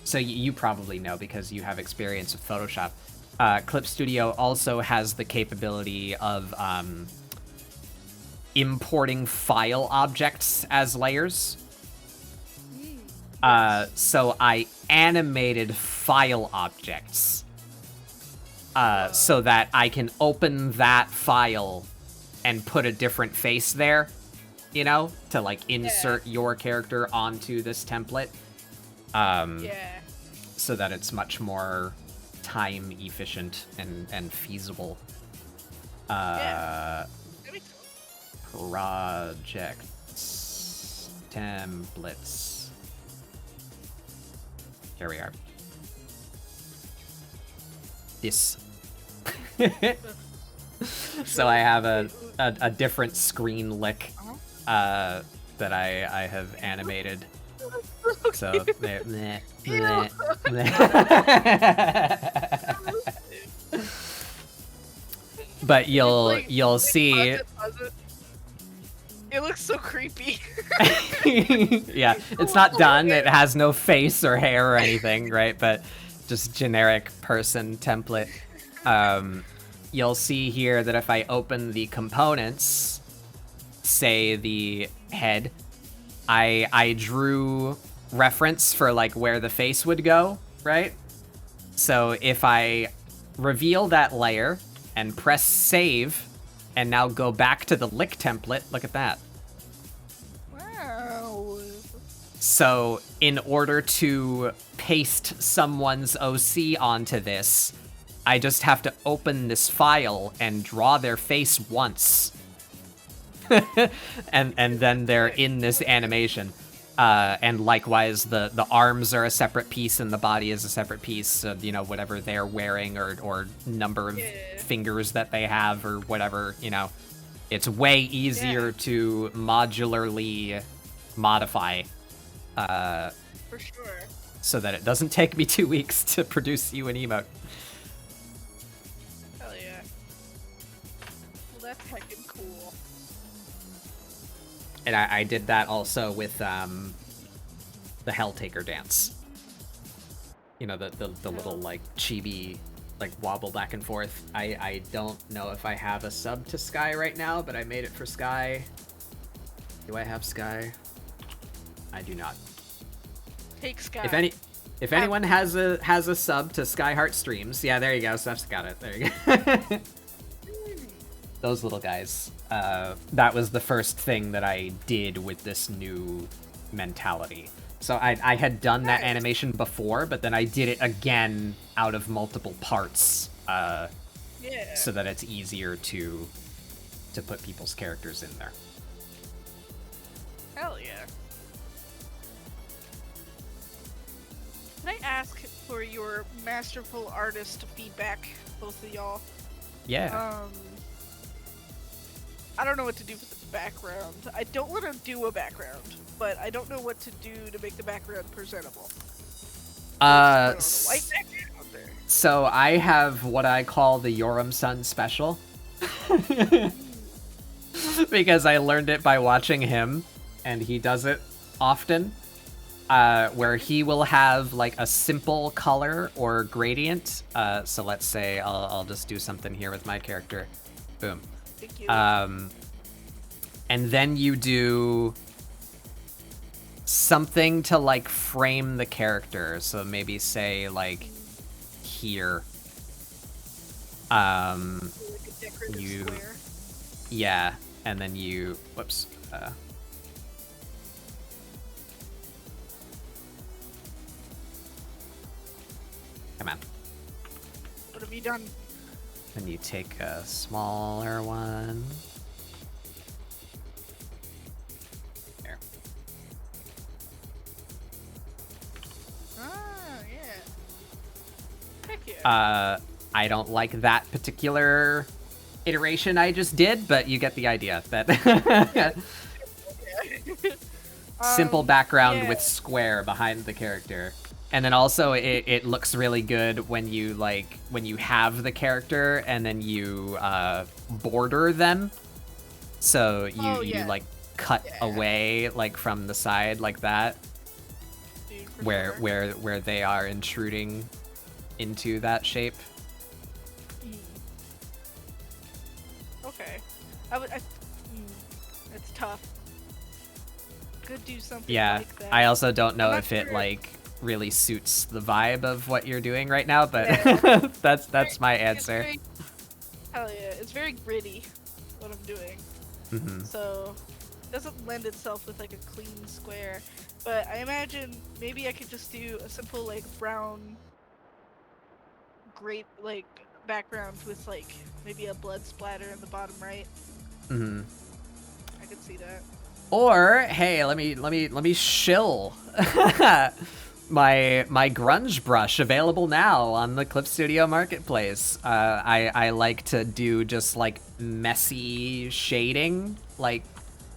So you probably know because you have experience with Photoshop. Clip Studio also has the capability of importing file objects as layers. So I animated file objects so that I can open that file and put a different face there, you know, to like insert your character onto this template. So that it's much more time efficient and feasible. Projects. templates. Here we are. This. So I have a different screen lick that I have animated. So there. But you'll see. It looks so creepy. Yeah, it's not done. It has no face or hair or anything, right? But just generic person template. You'll see here that if I open the components, say the head, I drew reference for like where the face would go, right? So if I reveal that layer and press save, and now go back to the lick template, look at that. Wow. So in order to paste someone's OC onto this, I just have to open this file and draw their face once. and then they're in this animation. And likewise, the arms are a separate piece and the body is a separate piece of, you know, whatever they're wearing or number of fingers that they have or whatever, you know. It's way easier to modularly modify. For sure. So that it doesn't take me 2 weeks to produce you an emote. Hell yeah. Well, that's heckin' cool. And I did that also with the Helltaker dance. You know, the little, like, chibi, like, wobble back and forth. I don't know if I have a sub to Sky right now, but I made it for Sky. Do I have Sky? I do not. Take Sky. If anyone has a sub to Skyheart Streams, yeah, there you go. Steph's got it. There you go. Those little guys. That was the first thing that I did with this new mentality. So I had done that animation before, but then I did it again out of multiple parts. So that it's easier to put people's characters in there. Hell yeah. Can I ask for your masterful artist feedback, both of y'all? Yeah. I don't know what to do with the background. I don't want to do a background, but I don't know what to do to make the background presentable. White background there. So I have what I call the Yoram-san special. Because I learned it by watching him, and he does it often. Where he will have like a simple color or gradient. So let's say I'll just do something here with my character. Boom. Thank you. And then you do something to like frame the character. So maybe say like here. Like a decorative square. Yeah, and then you whoops. Come on. What have you done? Then you take a smaller one. There. Ah, yeah. Heck yeah. I don't like that particular iteration I just did, but you get the idea. That simple background with square behind the character. And then also it looks really good when you have the character and then you border them. So you like cut away like from the side like that. Dude, where they are intruding into that shape. Okay. It's tough. Could do something like that. I also don't know if it like really suits the vibe of what you're doing right now, but that's my answer. Hell yeah, it's very gritty what I'm doing. Mm-hmm. So it doesn't lend itself with like a clean square. But I imagine maybe I could just do a simple like brown great like background with like maybe a blood splatter in the bottom right. Mm-hmm. I could see that. Or hey, let me shill my grunge brush available now on the Clip Studio Marketplace. I like to do just like messy shading, like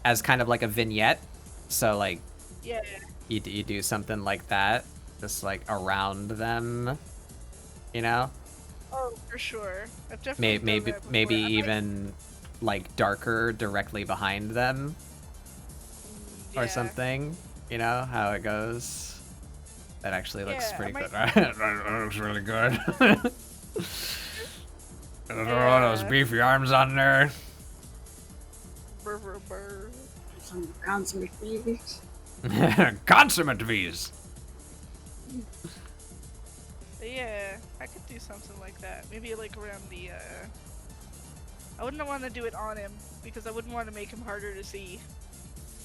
as kind of like a vignette. So like, yeah, you do something like that, just like around them, you know? Oh, for sure. I've definitely done that before. Maybe even like darker directly behind them or something. You know how it goes. That actually looks pretty good. That looks really good. Throw those beefy arms on there. Some consummate V's. Consummate V's. Yeah, I could do something like that. Maybe like around the, I wouldn't want to do it on him, because I wouldn't want to make him harder to see.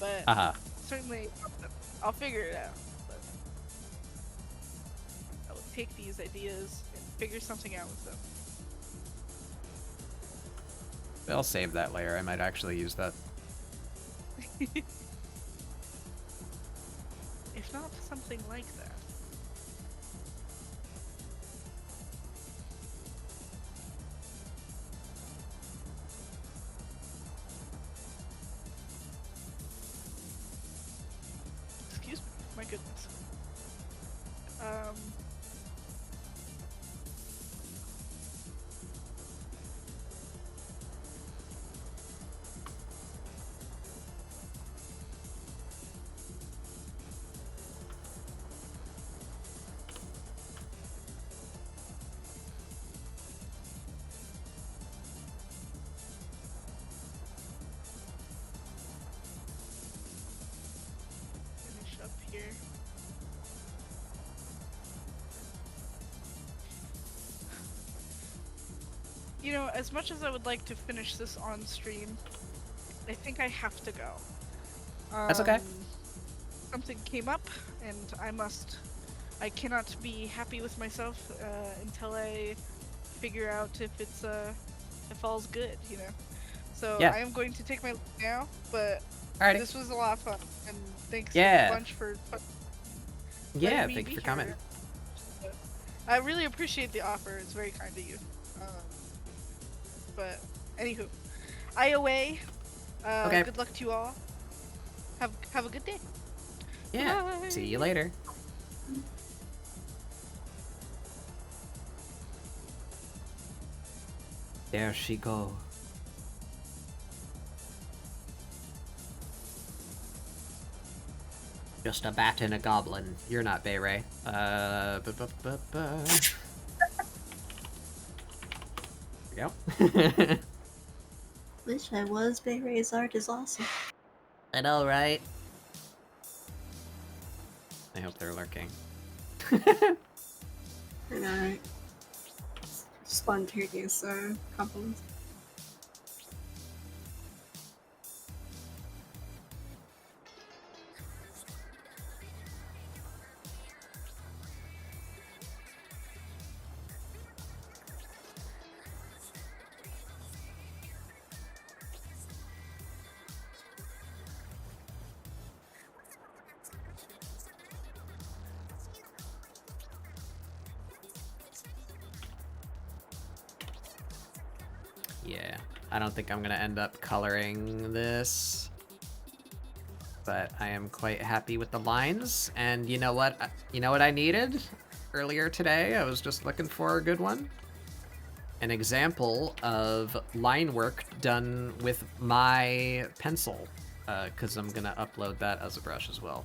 But certainly, I'll figure it out. But I will take these ideas and figure something out with them. I'll save that layer. I might actually use that. If not something like that. Excuse me, my goodness. Finish up here. You know, as much as I would like to finish this on stream, I think I have to go. That's okay. Something came up, and I cannot be happy with myself until I figure out if it's if all's good, you know. So I am going to take my leave now, but this was a lot of fun, and thanks a bunch for. Thanks for coming. I really appreciate the offer. It's very kind of you. But anywho, I away. Good luck to you all. Have a good day. Yeah. Bye. See you later. There she go. Just a bat and a goblin. You're not Bayray. Yep. Wish I was. Bayray's art is awesome. I know, right? I hope they're lurking. I know, right? Spontaneous compliments. Yeah, I don't think I'm gonna end up coloring this, but I am quite happy with the lines. And you know what? You know what I needed earlier today? I was just looking for a good one. An example of line work done with my pencil, because I'm gonna upload that as a brush as well.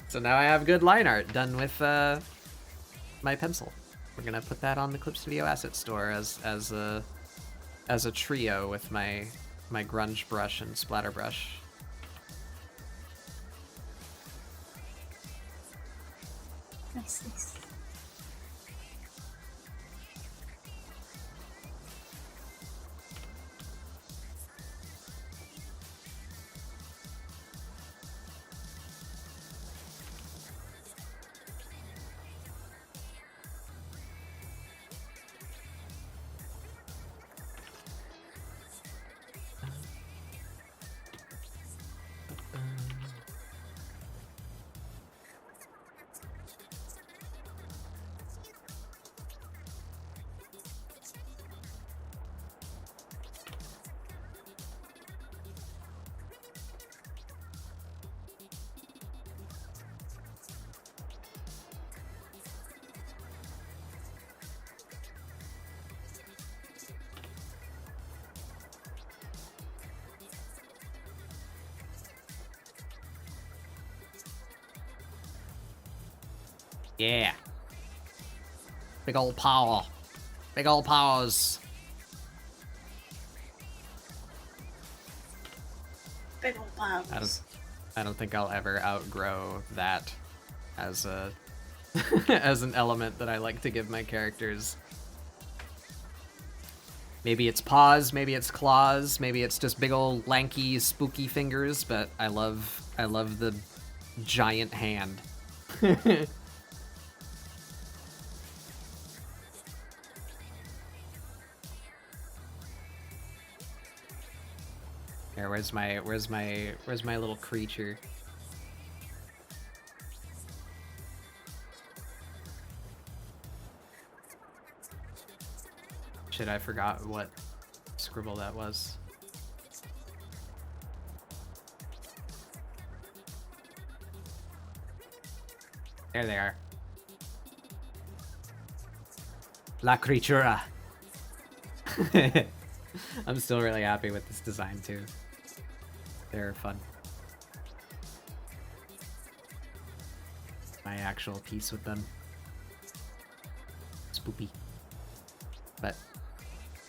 So now I have good line art done with my pencil. We're gonna put that on the Clip Studio Asset Store as a trio with my grunge brush and splatter brush. Nice. Yeah. Big old power. Big old powers. Big old powers. I don't think I'll ever outgrow that as a as an element that I like to give my characters. Maybe it's paws, maybe it's claws, maybe it's just big old lanky spooky fingers, but I love the giant hand. Here, where's my little creature? Shit, I forgot what scribble that was. There they are. La Creatura. I'm still really happy with this design too. They're fun. My actual piece with them. Spoopy. But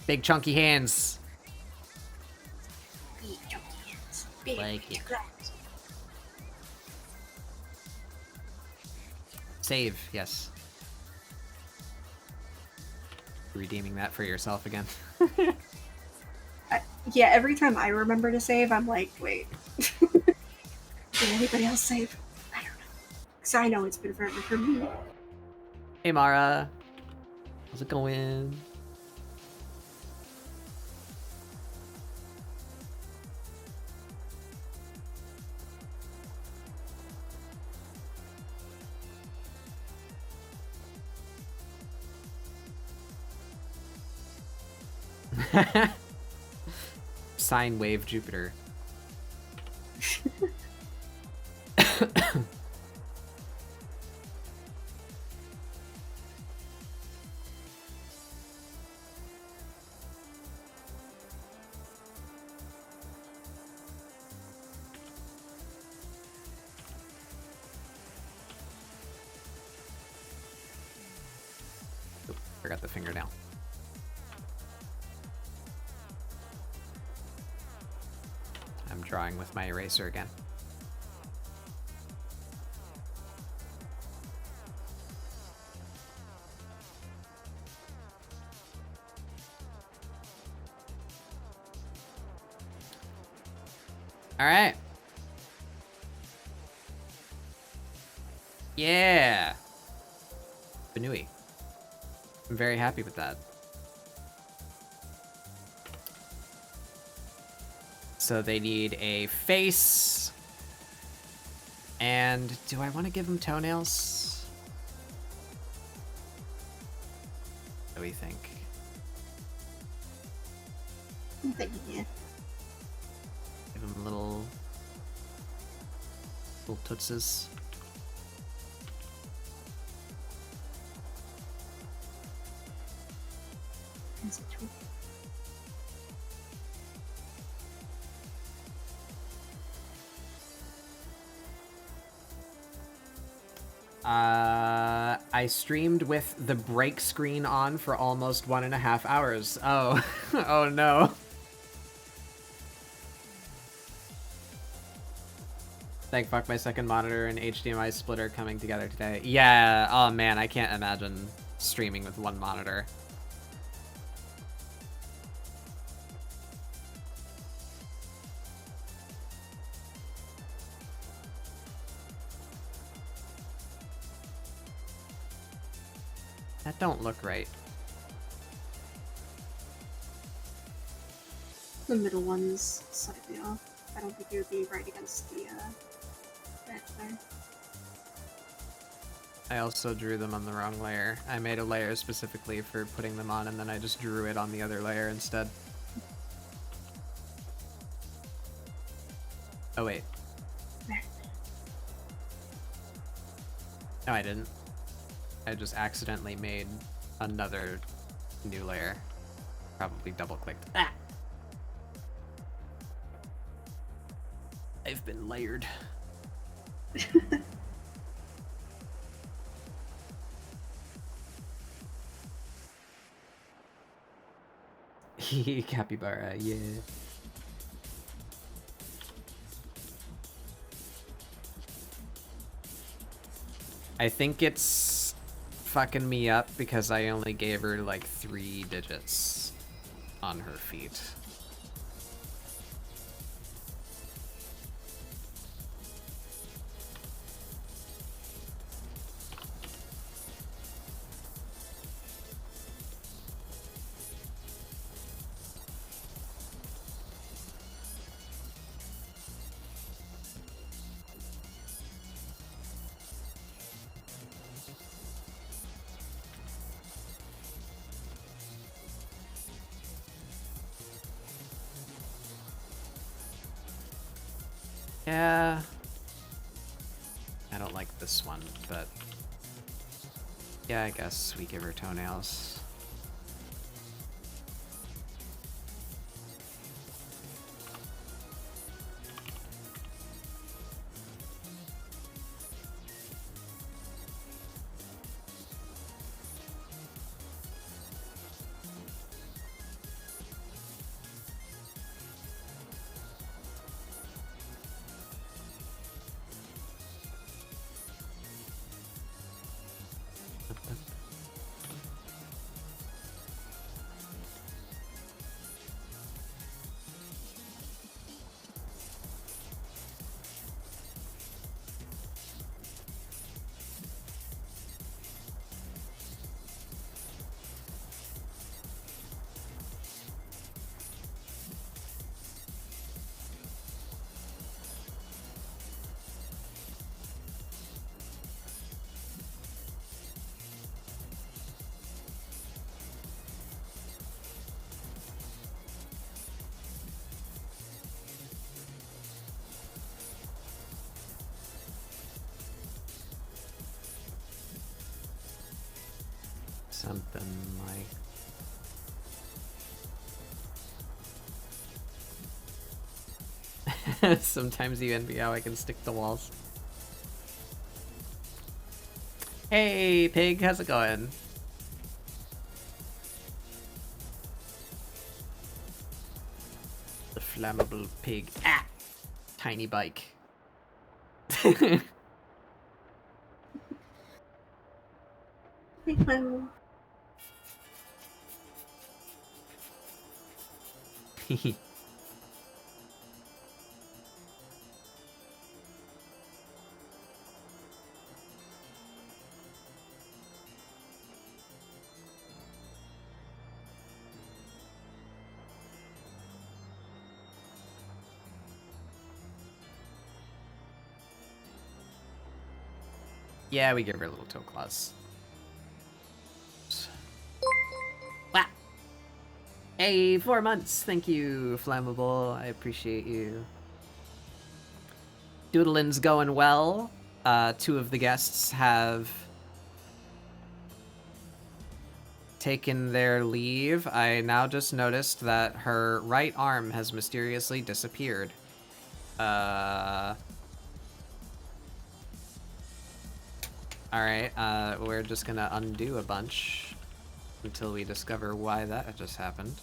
big chunky hands. Big chunky hands. Big like it. claws. Save, yes. Redeeming that for yourself again. Yeah, every time I remember to save, I'm like, wait. Did anybody else save? I don't know. Because I know it's been forever for me. Hey Mara. How's it going? Sine wave Jupiter. Oop, forgot the fingernail. I'm drawing with my eraser again. All right. Yeah. Benui. I'm very happy with that. So they need a face. And do I want to give them toenails? What do we think? I'm thinking, yeah. Give them little tootses. Is it true? I streamed with the break screen on for almost 1.5 hours. Oh, oh no. Thank fuck, my second monitor and HDMI splitter coming together today. Yeah, oh man, I can't imagine streaming with one monitor. That don't look right. The middle one's slightly off. I don't think it would be right against the red there. I also drew them on the wrong layer. I made a layer specifically for putting them on, and then I just drew it on the other layer instead. Oh wait. No, I didn't. I just accidentally made another new layer. Probably double-clicked. Ah! I've been layered. Capybara, yeah. I think it's fucking me up because I only gave her like 3 digits on her feet. Yeah. I don't like this one, but yeah, I guess we give her toenails. Something like... Sometimes you envy how I can stick to walls. Hey, Pig, how's it going? The flammable pig. Ah! Tiny bike. Yeah, we give her little toe claws. Wow. Hey, 4 months. Thank you, Flammable. I appreciate you. Doodlin's going well. 2 of the guests have taken their leave. I now just noticed that her right arm has mysteriously disappeared. Alright, we're just gonna undo a bunch until we discover why that just happened.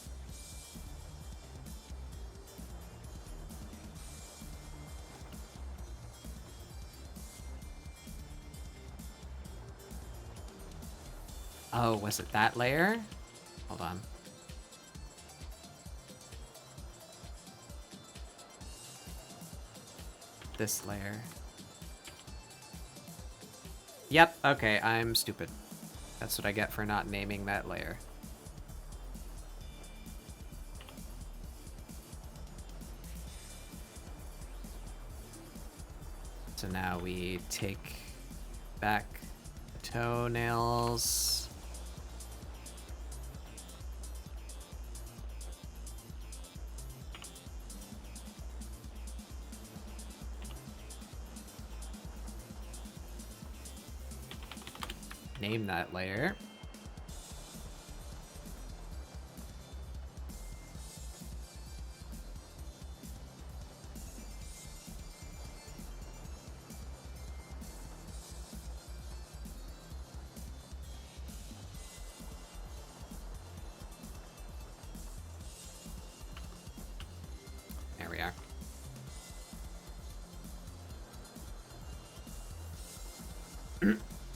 Oh, was it that layer? Hold on. This layer. Yep, okay, I'm stupid. That's what I get for not naming that layer. So now we take back the toenails. Name that layer.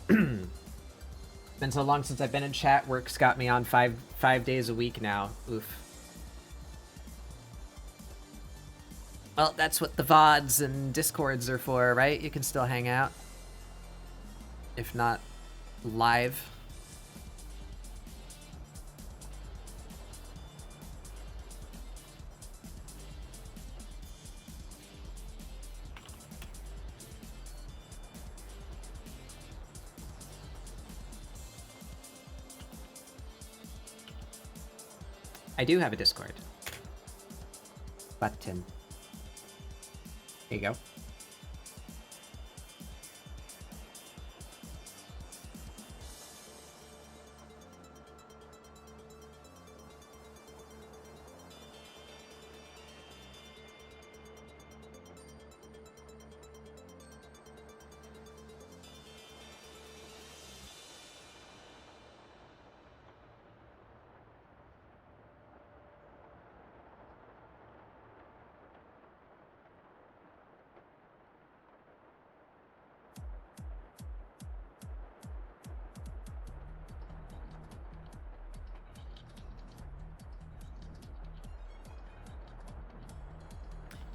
Been so long since I've been in chat. Work's got me on five days a week now. Oof. Well, that's what the VODs and Discords are for, right? You can still hang out. If not live. I do have a Discord. Button. Here you go.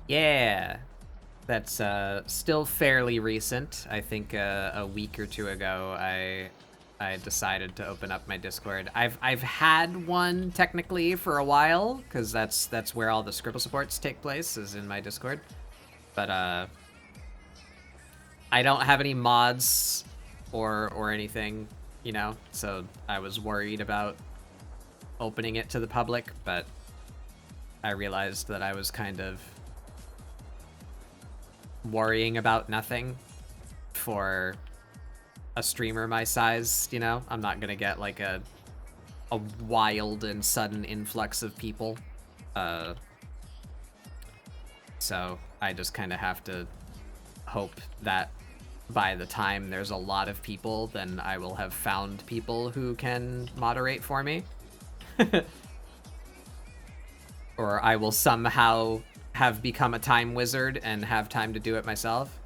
Yeah, that's still fairly recent. I think a week or two ago, I decided to open up my Discord. I've had one technically for a while because that's where all the ScribbleSupports take place, is in my Discord. But I don't have any mods or anything, you know. So I was worried about opening it to the public, but I realized that I was kind of worrying about nothing for a streamer my size, you know? I'm not gonna get like a wild and sudden influx of people. So I just kind of have to hope that by the time there's a lot of people, then I will have found people who can moderate for me. Or I will somehow have become a time wizard and have time to do it myself.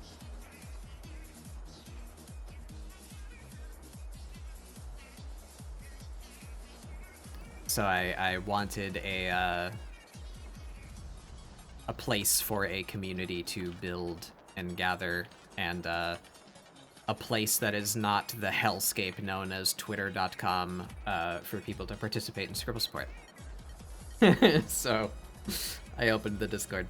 So I wanted a place for a community to build and gather, and a place that is not the hellscape known as twitter.com for people to participate in ScribbleSupport. So I opened the Discord.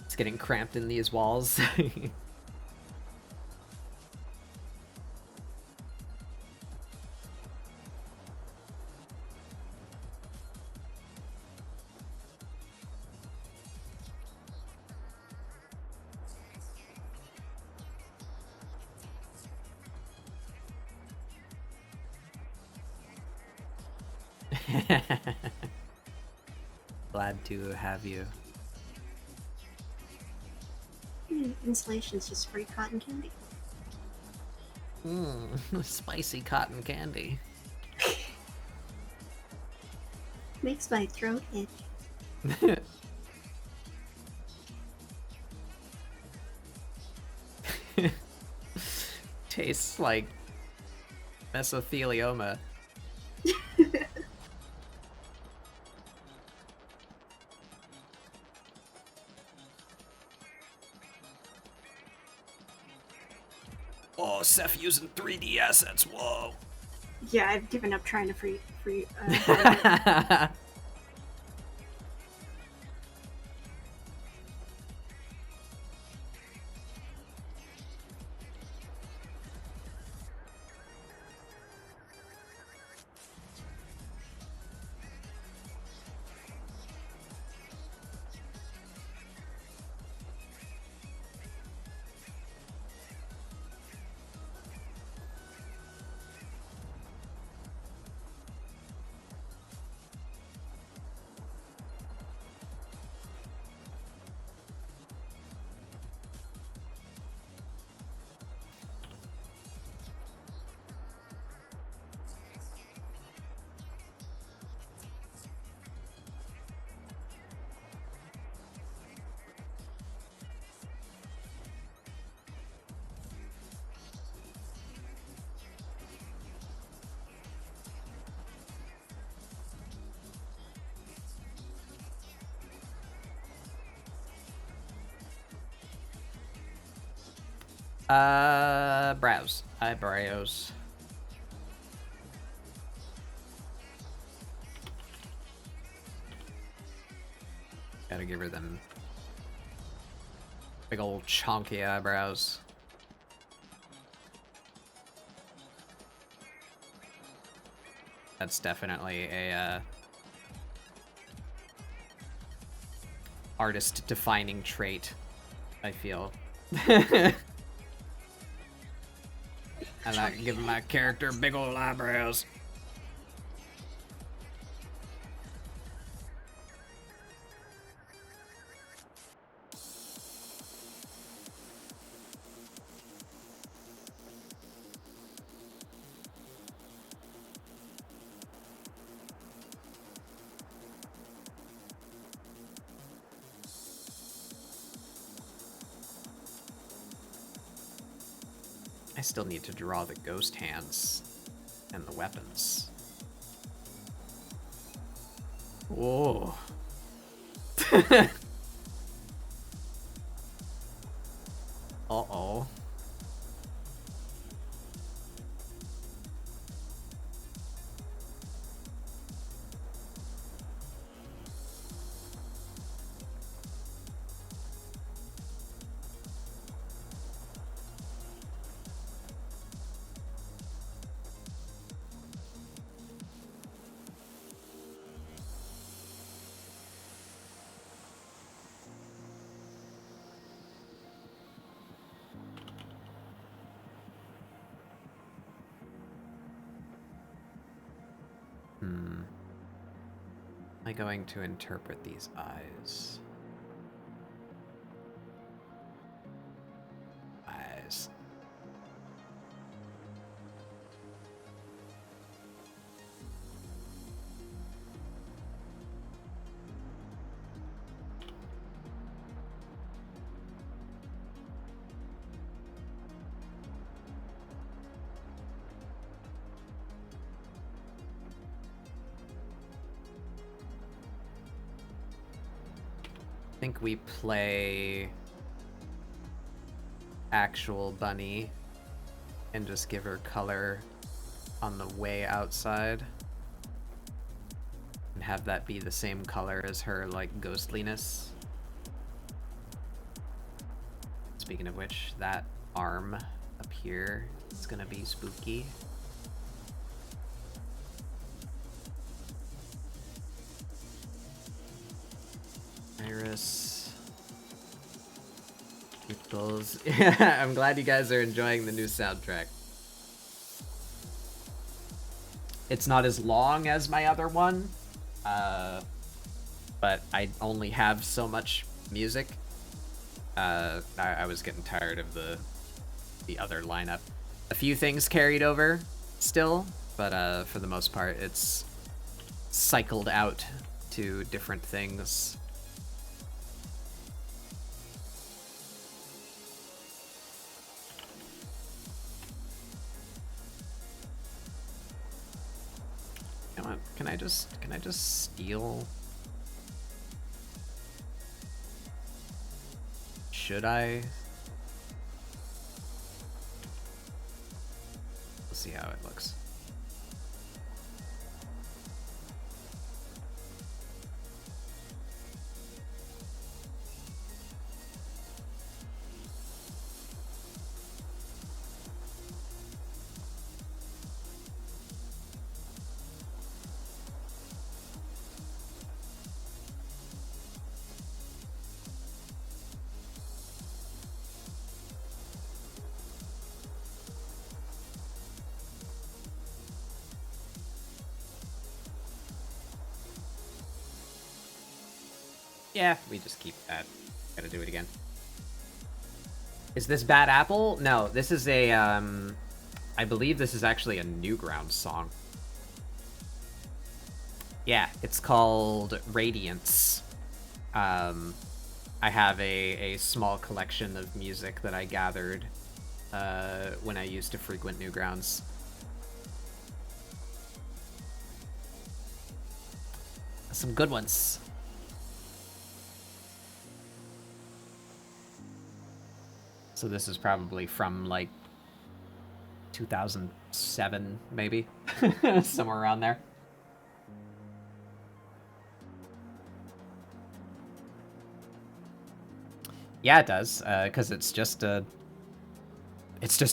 It's getting cramped in these walls. Glad to have you. Installation's just free cotton candy. Spicy cotton candy. Makes my throat itch. Tastes like mesothelioma. Oh, Seth using 3D assets. Whoa. Yeah, I've given up trying to free. Browse. I browse. Gotta give her them big old chonky eyebrows. That's definitely a artist-defining trait, I feel. And I give my character big old eyebrows. I still need to draw the ghost hands and the weapons. Whoa. Uh-oh. Am I going to interpret these eyes? Eyes. I think we play actual Bunny and just give her color on the way outside and have that be the same color as her, like, ghostliness. Speaking of which, that arm up here is gonna be spooky. Iris. Pupils. Yeah, I'm glad you guys are enjoying the new soundtrack. It's not as long as my other one, but I only have so much music. I was getting tired of the other lineup. A few things carried over still, but for the most part, it's cycled out to different things. Come on, can I just steal? Should I? We'll see how it looks. Yeah, we just keep that. Gotta do it again. Is this Bad Apple? No, this is a, I believe this is actually a Newgrounds song. Yeah, it's called Radiance. I have a small collection of music that I gathered when I used to frequent Newgrounds. Some good ones. So this is probably from, like, 2007, maybe? Somewhere around there. Yeah, it does, because it's just a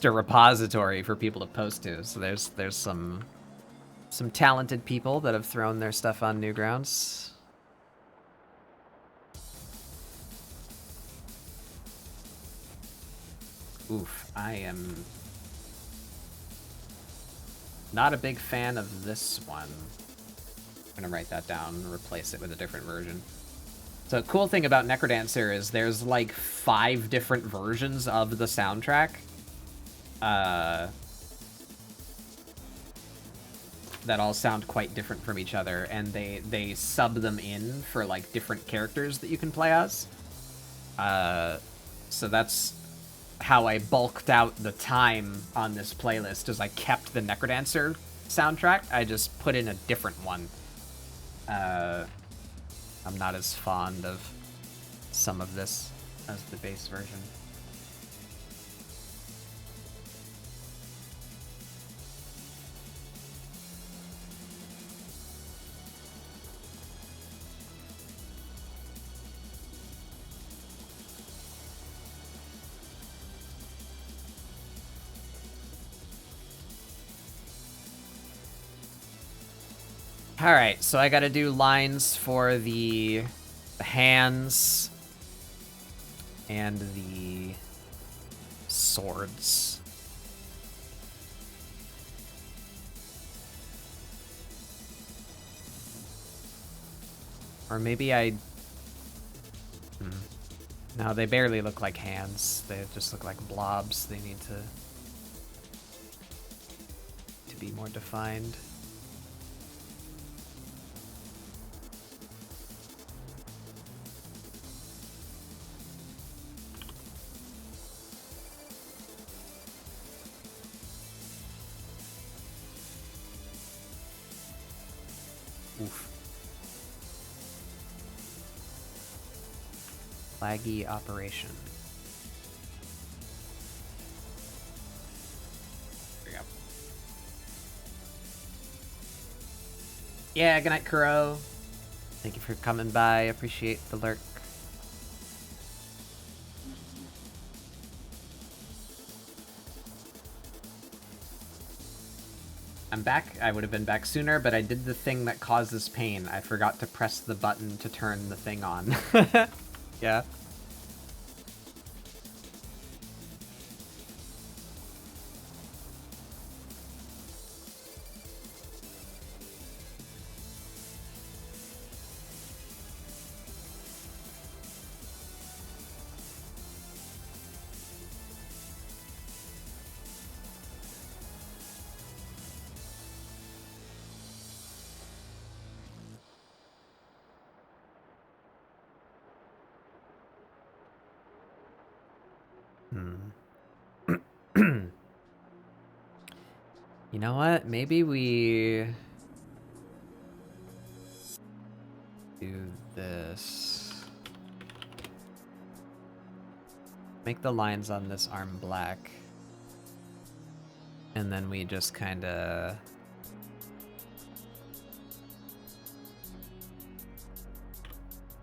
repository for people to post to. So there's some talented people that have thrown their stuff on Newgrounds. Oof, I am not a big fan of this one. I'm gonna write that down and replace it with a different version. So the cool thing about Necrodancer is there's like 5 different versions of the soundtrack. That all sound quite different from each other, and they sub them in for like different characters that you can play as. So that's how I bulked out the time on this playlist, is I kept the Necrodancer soundtrack. I just put in a different one. I'm not as fond of some of this as the base version. Alright, so I gotta do lines for the hands and the swords. Or maybe I... No, they barely look like hands. They just look like blobs. They need to be more defined. Oof. Laggy operation. There we go. Yeah, good night, Kuro. Thank you for coming by. Appreciate the lurk. I'm back. I would have been back sooner, but I did the thing that causes pain. I forgot to press the button to turn the thing on. Yeah. You know what? Maybe we do this. Make the lines on this arm black. And then we just kind of...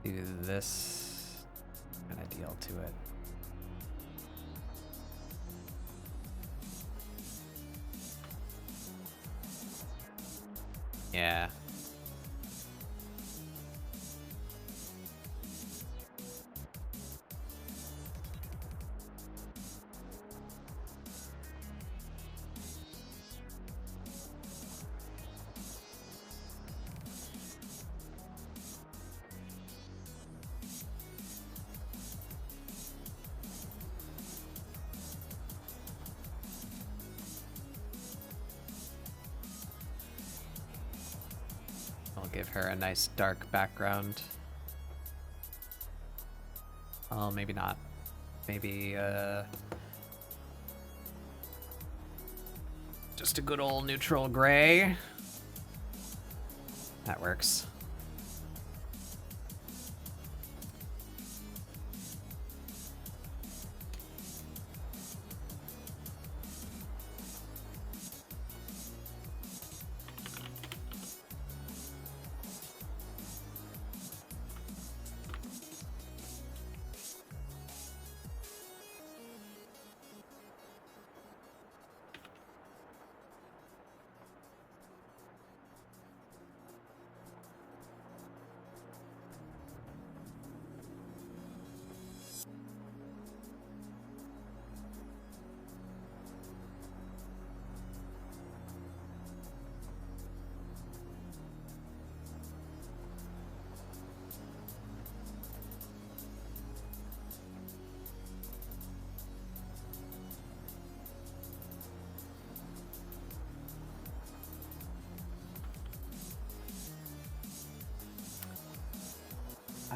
do this kind of deal to it. Yeah. Give her a nice dark background. Oh, maybe not. Maybe, just a good old neutral gray. That works.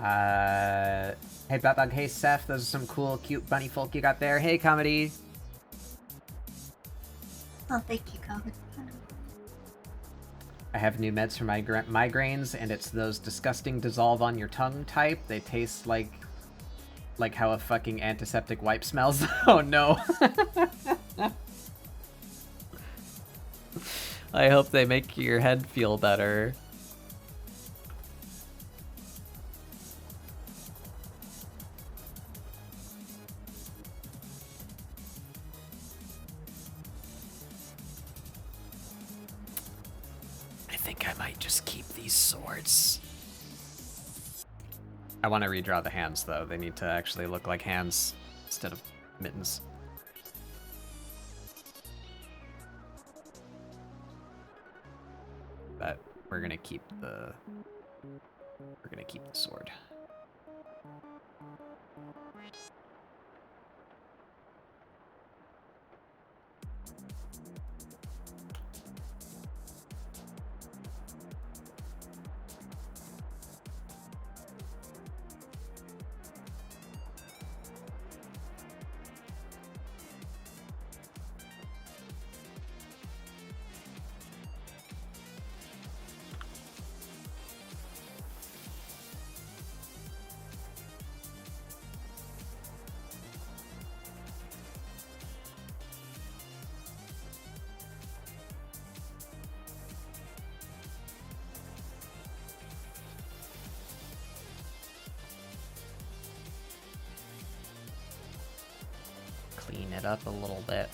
Hey, Buttbug, hey, Seth, those are some cool, cute bunny folk you got there. Hey, Comedy. Oh, thank you, Comedy. I have new meds for my migraines, and it's those disgusting dissolve on your tongue type. They taste like how a fucking antiseptic wipe smells. Oh, no. I hope they make your head feel better. I think I might just keep these swords. I want to redraw the hands, though. They need to actually look like hands instead of mittens. But we're gonna keep the sword. Clean it up a little bit.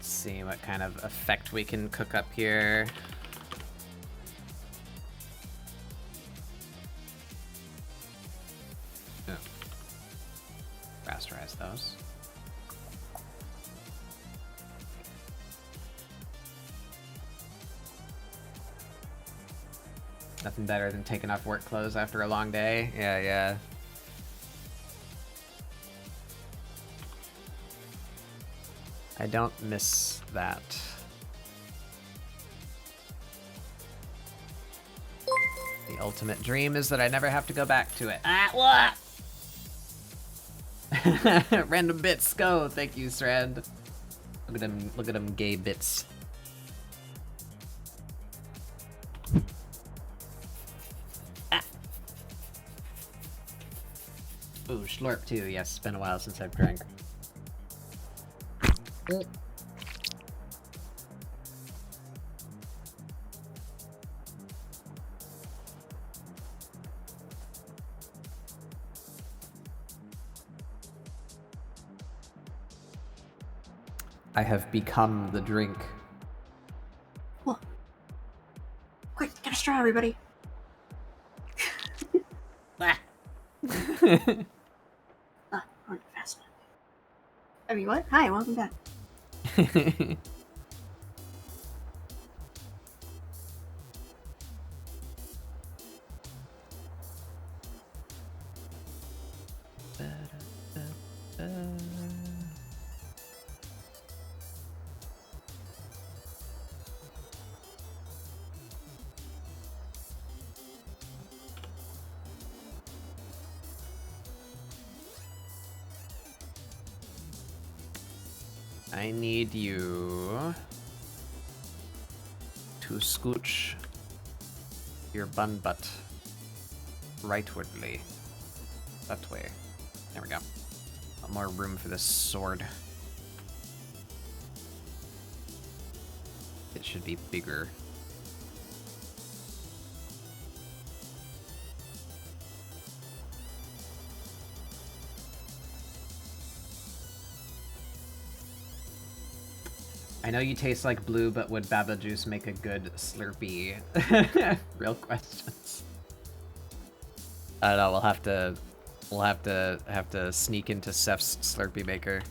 See what kind of effect we can cook up here. Oh. Rasterize those. Nothing better than taking off work clothes after a long day. Yeah. I don't miss that. The ultimate dream is that I never have to go back to it. Ah, what? Random bits, go. Thank you, Strand. Look at them gay bits. Ah. Ooh, slurp too. Yes, it's been a while since I've drank. I have become the drink. Whoa. Quick, get a straw, everybody. Fast. Everyone, hi, welcome back. I need you to scooch your bun butt rightwardly. That way. There we go. A lot more room for this sword. It should be bigger. I know you taste like blue, but would Baba Juice make a good Slurpee? Real questions. I don't know. We'll have to sneak into Seth's Slurpee maker.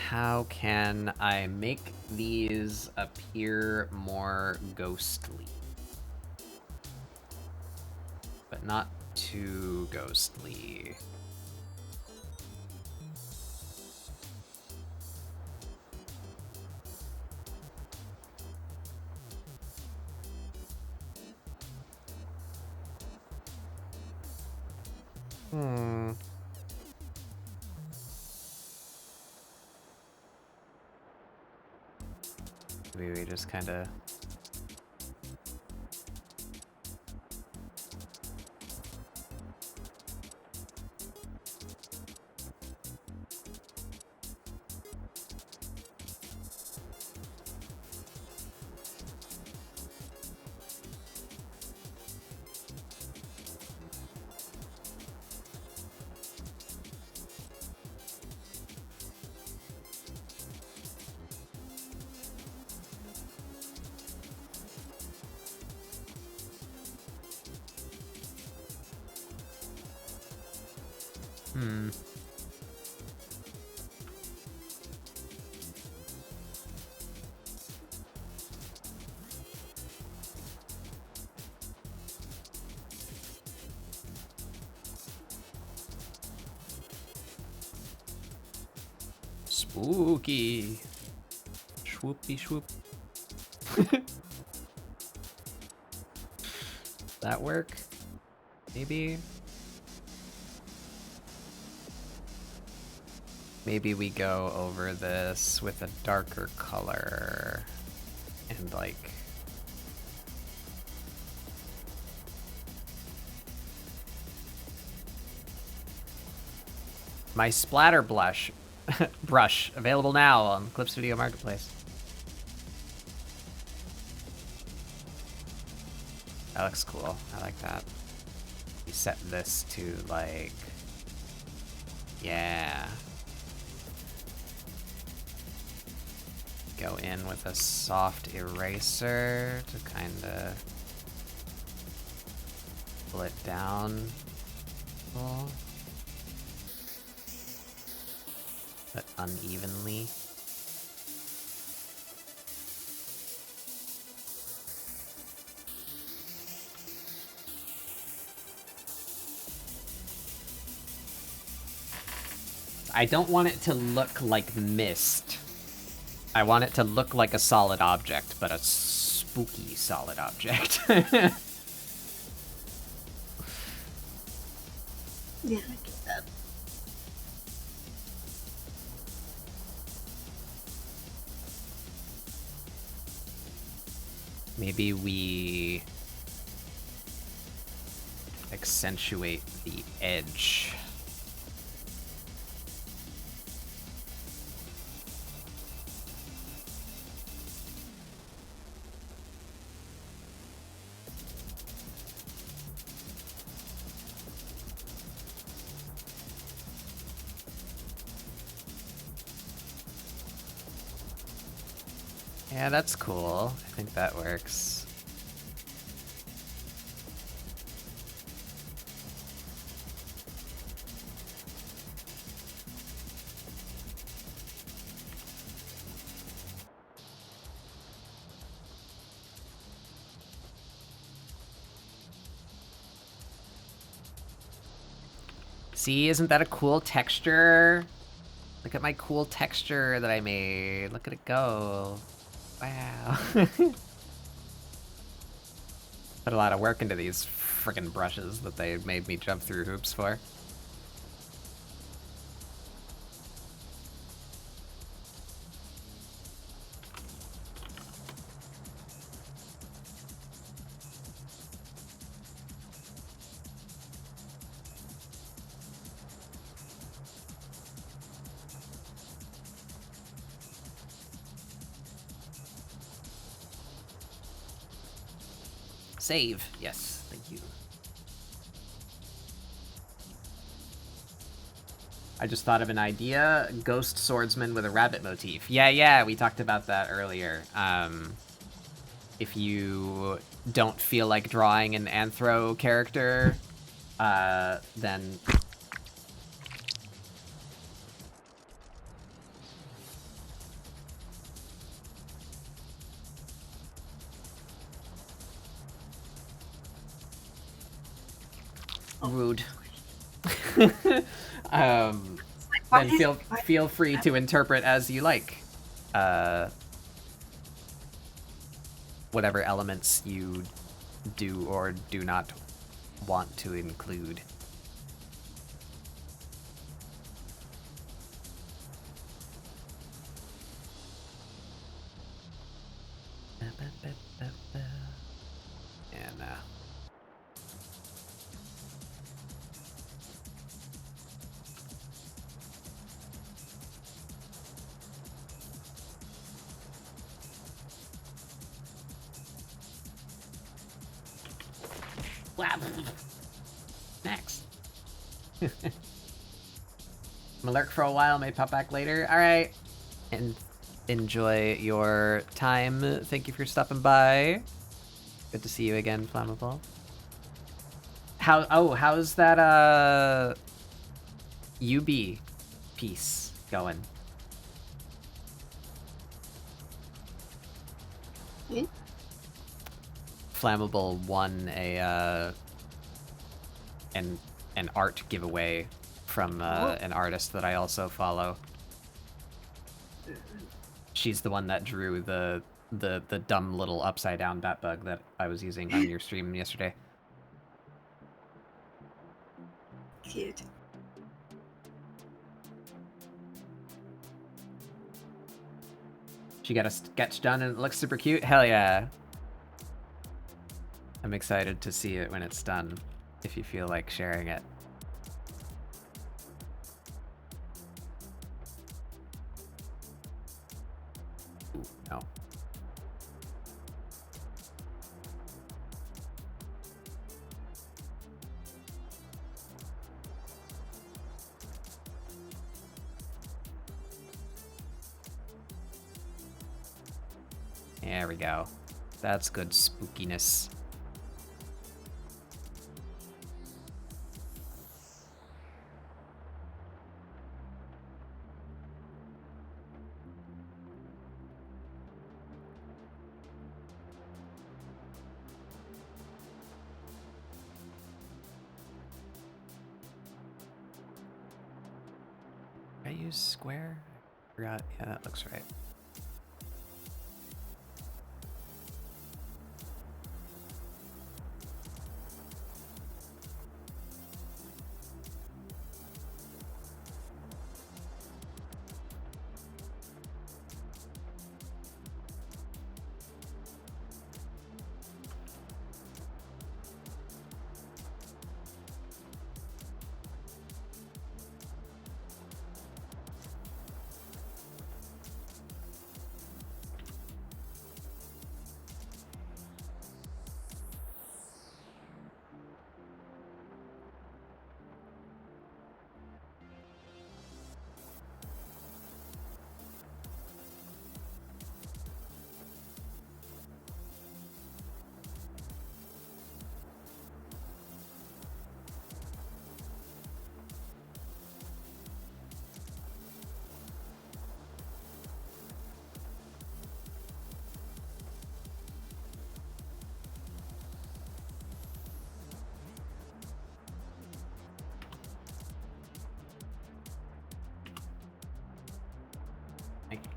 How can I make these appear more ghostly? But not too ghostly. Maybe we just kind of... Spooky. Swoopy swoop. That work? Maybe? Maybe we go over this with a darker color and like... My splatter brush available now on Clip Studio Marketplace. That looks cool. I like that. We set this to like... Yeah. Go in with a soft eraser to kind of pull it down. Cool. But unevenly. I don't want it to look like mist. I want it to look like a solid object, but a spooky solid object. Yeah, I get that. Maybe we accentuate the edge. Yeah, that's cool. I think that works. See, isn't that a cool texture? Look at my cool texture that I made. Look at it go. Wow. Put a lot of work into these frickin' brushes that they made me jump through hoops for. Save. Yes, thank you. I just thought of an idea. Ghost swordsman with a rabbit motif. Yeah, we talked about that earlier. If you don't feel like drawing an anthro character, then... Rude. Then feel free to interpret as you like. Whatever elements you do or do not want to include. And wow. Next. I'm gonna lurk for a while, may pop back later. Alright. And enjoy your time. Thank you for stopping by. Good to see you again, Flammable. How's that UB piece going? Flammable won an art giveaway from an artist that I also follow. She's the one that drew the dumb little upside down bat bug that I was using on your stream yesterday. Cute. She got a sketch done and it looks super cute. Hell yeah. I'm excited to see it when it's done, if you feel like sharing it. Ooh, no. There we go. That's good spookiness. Did I use square? I forgot. Yeah, that looks right.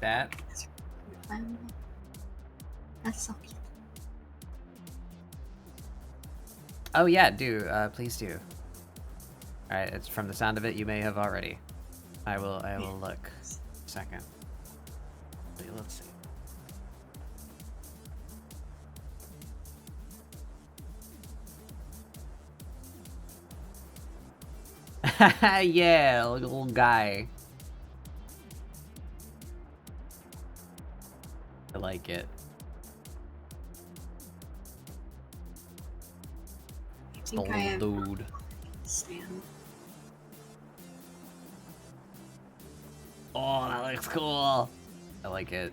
that. That's so cute. Oh yeah, do. Please do. Alright, it's from the sound of it, you may have already. I will look. Second. Let's see. Yeah, little guy. I like it. I think I have dude. Stand. Oh, that looks cool. I like it.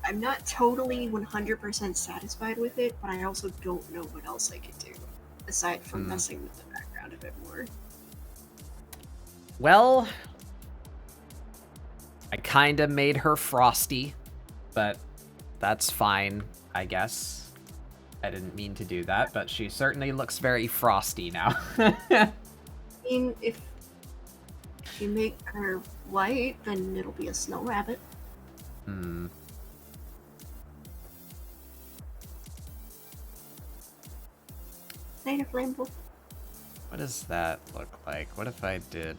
I'm not totally 100% satisfied with it, but I also don't know what else I could do aside from messing with the background a bit more. Well, I kinda made her frosty, but that's fine, I guess. I didn't mean to do that, but she certainly looks very frosty now. I mean, if you make her white, then it'll be a snow rabbit. Hmm. Native rainbow. What does that look like? What if I did...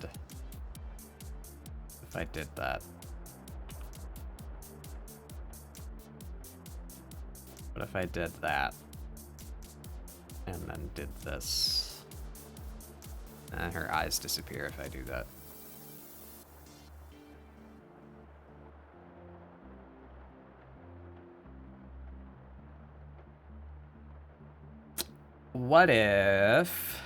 If I did that? What if I did that? And then did this? And her eyes disappear if I do that. What if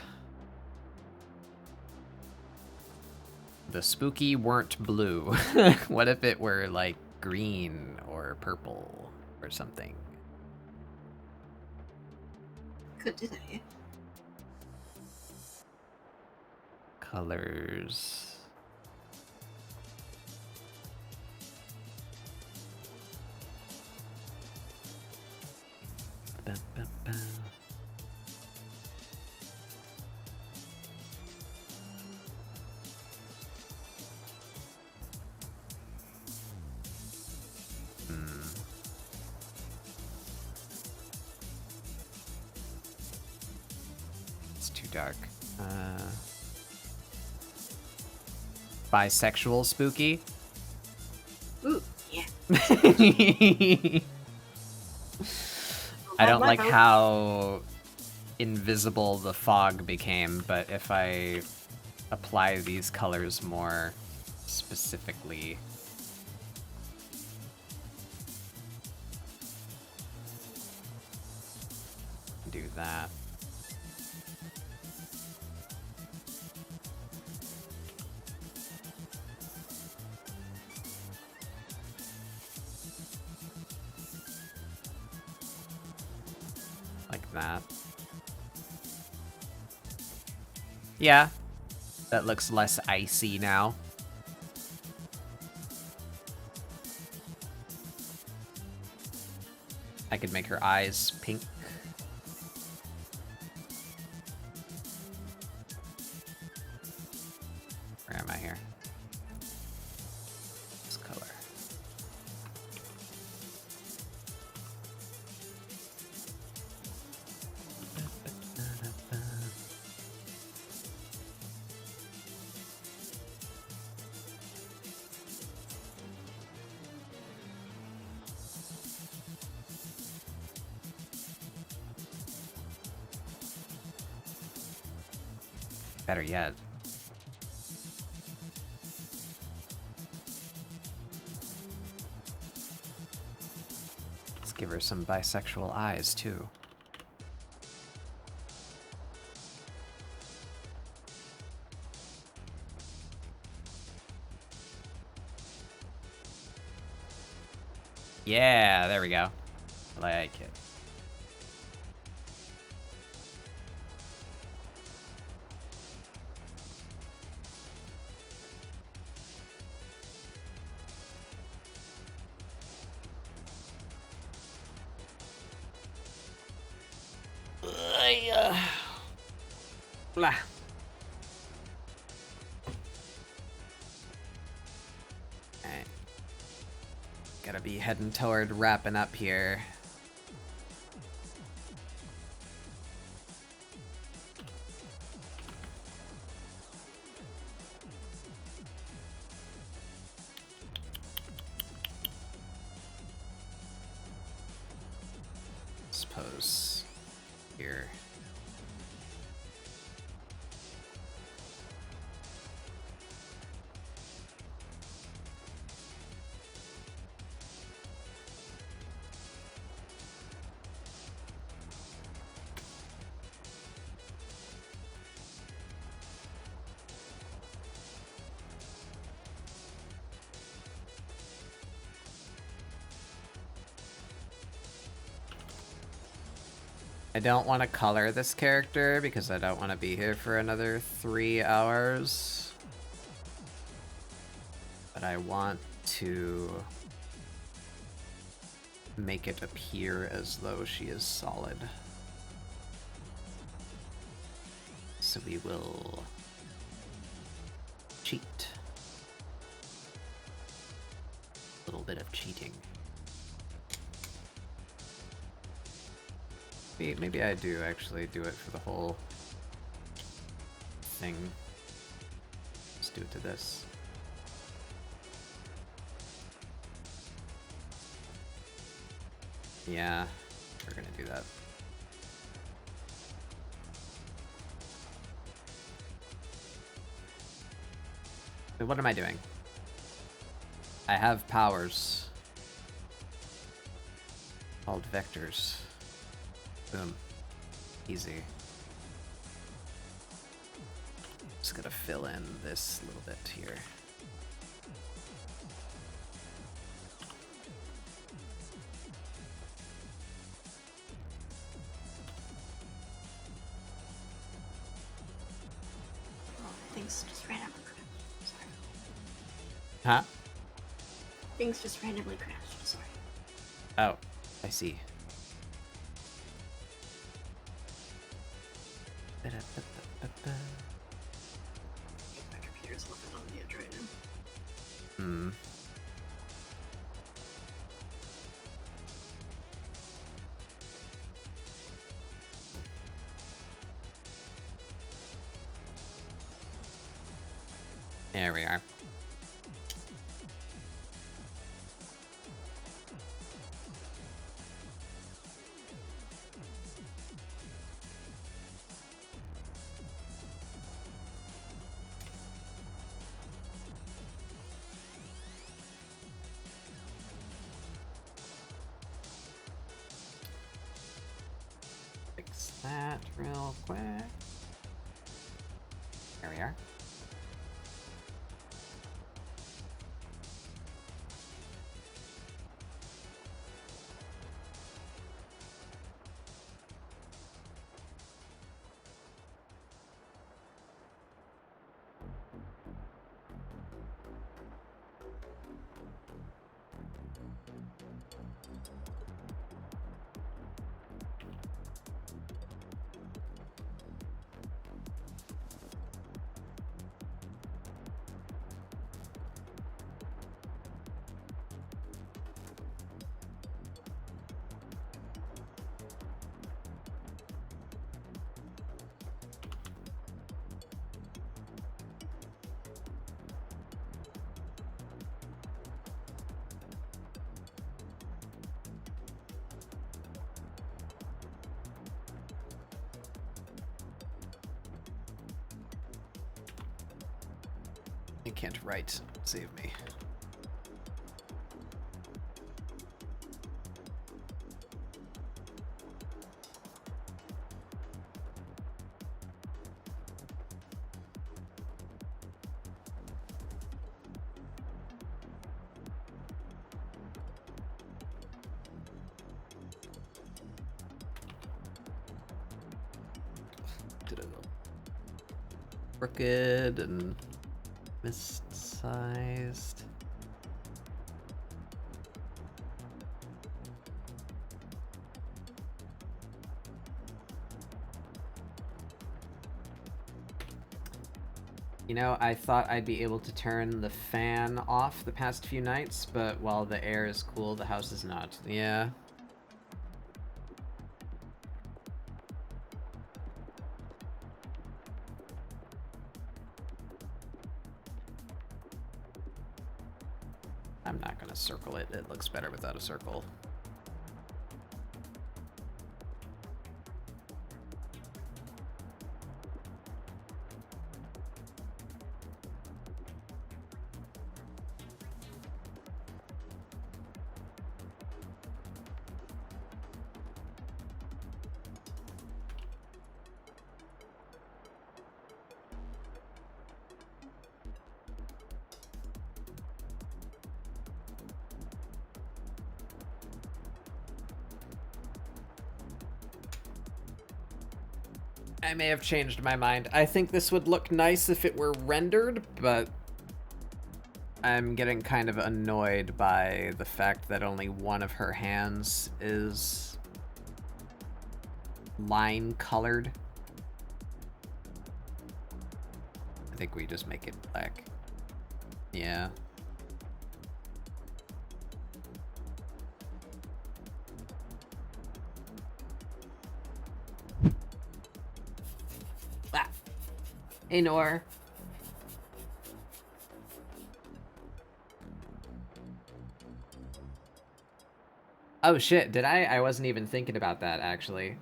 the spooky weren't blue? What if it were like green or purple or something? Could do that, yeah. Colors. Ba, ba, ba. It's too dark. Bisexual spooky? Ooh, yeah. I don't like how invisible the fog became, but if I apply these colors more specifically... do that. Like that. Yeah, that looks less icy now. I could make her eyes pink. Where am I here? This color. Better yet. Let's give her some bisexual eyes, too. Yeah, there we go. I like it. Blah. Gotta be heading toward wrapping up here. Suppose here. I don't want to color this character because I don't want to be here for another 3 hours. But I want to make it appear as though she is solid. So we will cheat. A little bit of cheating. Maybe I do actually do it for the whole thing. Let's do it to this. Yeah, we're gonna do that. So what am I doing? I have powers called vectors. Boom. Easy. Just gotta fill in this little bit here. Things just randomly crashed. Sorry. Huh? Things just randomly crashed. Sorry. Oh, I see. My computer's looking on the edge right now. Hmm. There we are. Fix that real quick. There we are. I can't write. Save me. Did it all crooked and missized. You know, I thought I'd be able to turn the fan off the past few nights, but while the air is cool, the house is not. Yeah. I'm not gonna circle it. It looks better without a circle. I may have changed my mind. I think this would look nice if it were rendered, but I'm getting kind of annoyed by the fact that only one of her hands is line colored. I think we just make it black. Yeah. Hey, Nor. Oh shit, did I? I wasn't even thinking about that, actually.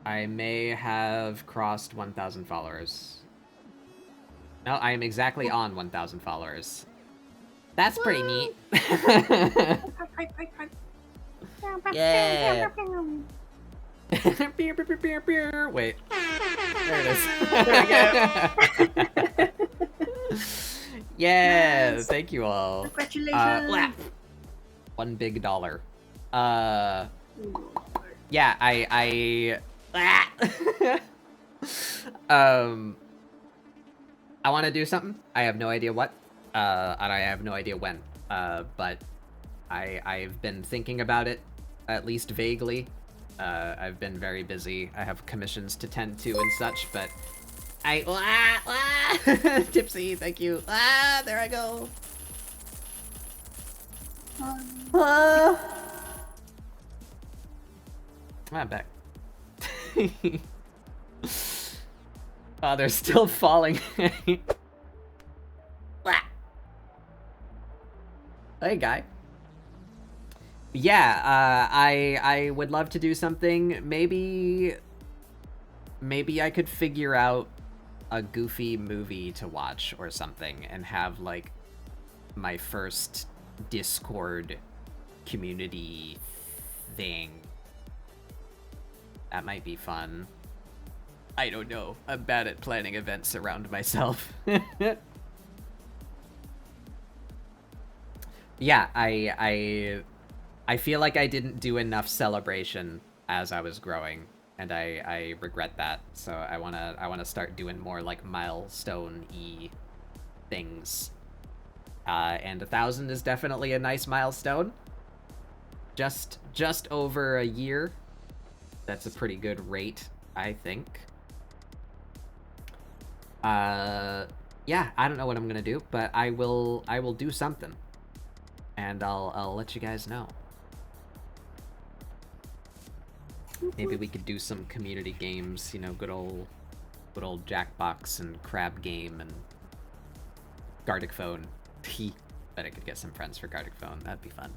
I may have crossed 1,000 followers. No, I am exactly on 1,000 followers. That's pretty neat. Yeah. Wait. There it is. There we go. Yeah, thank you all. Congratulations. $1 big dollar. Yeah, I want to do something. I have no idea what, and I have no idea when. But I've been thinking about it, at least vaguely. I've been very busy. I have commissions to tend to and such, but Tipsy, thank you. There I go. I'm back. Oh, they're still falling. Hey, guy. Yeah, I would love to do something. Maybe I could figure out a goofy movie to watch or something and have, like, my first Discord community thing. That might be fun. I don't know. I'm bad at planning events around myself. Yeah, I feel like I didn't do enough celebration as I was growing, and I regret that. So I wanna start doing more like milestone-y things. And 1,000 is definitely a nice milestone. Just over a year. That's a pretty good rate, I think. Yeah, I don't know what I'm gonna do, but I will do something, and I'll let you guys know. Maybe we could do some community games, you know, good old Jackbox and Crab Game and Gartic Phone. Bet I could get some friends for Gartic Phone. That'd be fun.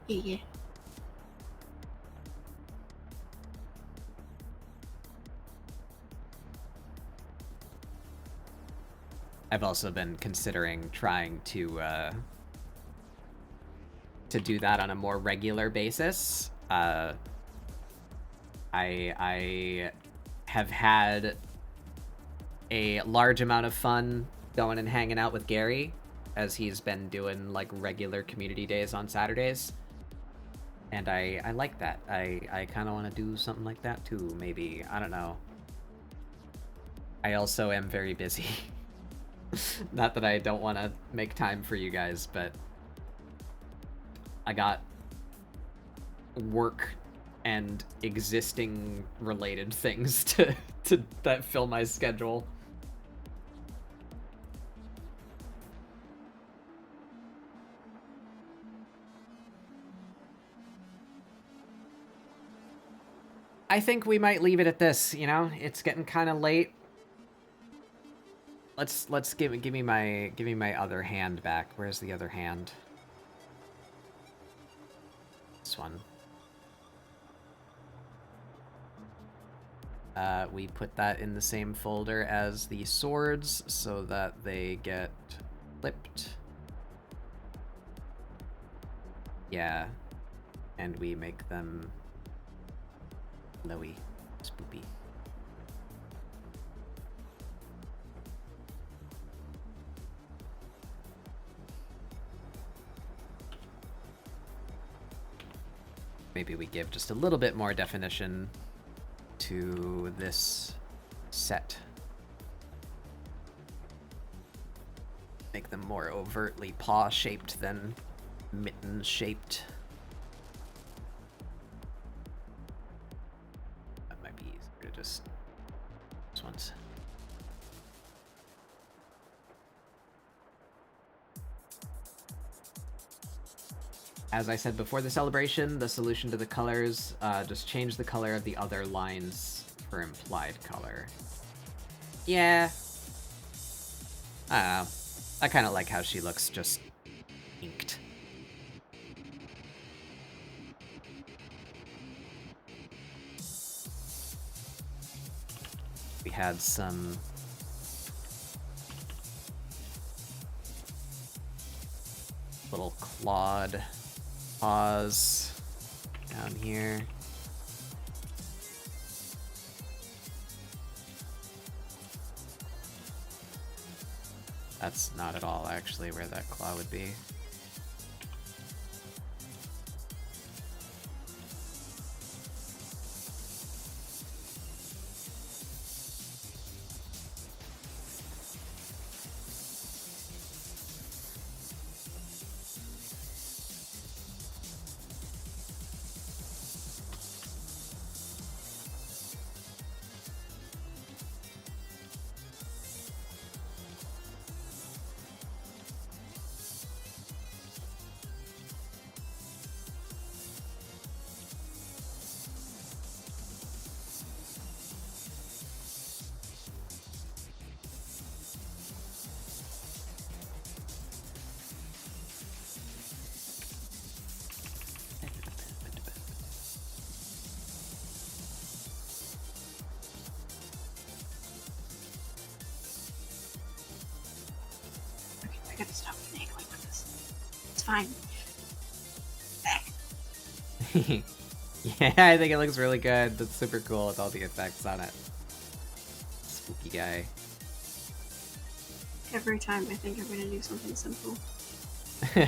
Yeah. I've also been considering trying to do that on a more regular basis. I have had a large amount of fun going and hanging out with Gary, as he's been doing like regular community days on Saturdays. And I like that. I kind of want to do something like that too, maybe. I don't know. I also am very busy. Not that I don't want to make time for you guys, but I got work and existing related things to that fill my schedule. I think we might leave it at this, you know? It's getting kind of late. Let's give me my other hand back. Where's the other hand? This one. We put that in the same folder as the swords so that they get flipped. Yeah. And we make them glowy, spoopy. Maybe we give just a little bit more definition to this set. Make them more overtly paw-shaped than mitten-shaped. That might be easier to just... this one's... As I said before the celebration, the solution to the colors, just change the color of the other lines for implied color. Yeah. I don't know. I kind of like how she looks just inked. We had some... little clawed paws down here. That's not at all actually where that claw would be. I gotta stop finagling with this. It's fine. Yeah, I think it looks really good. That's super cool with all the effects on it. Spooky guy. Every time I think I'm gonna do something simple. You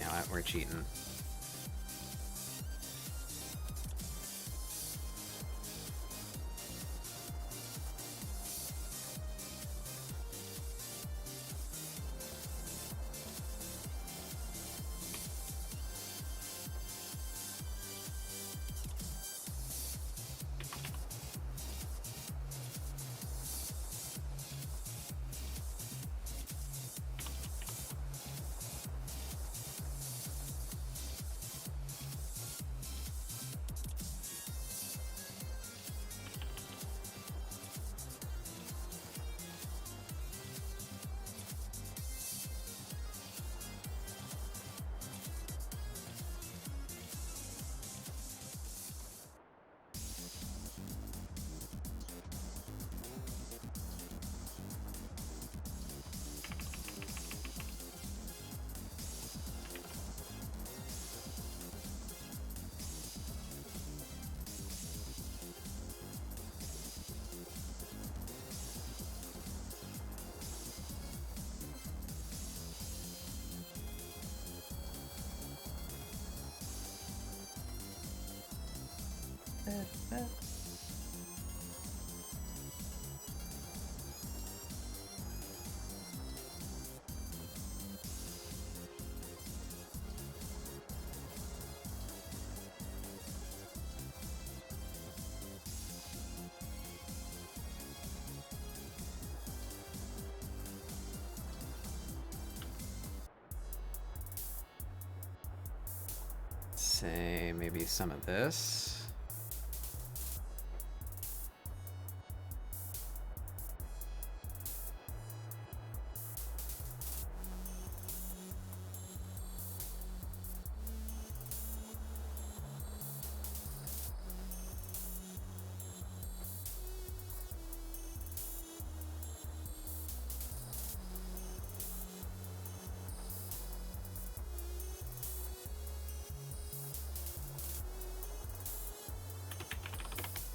know what? We're cheating. say maybe some of this.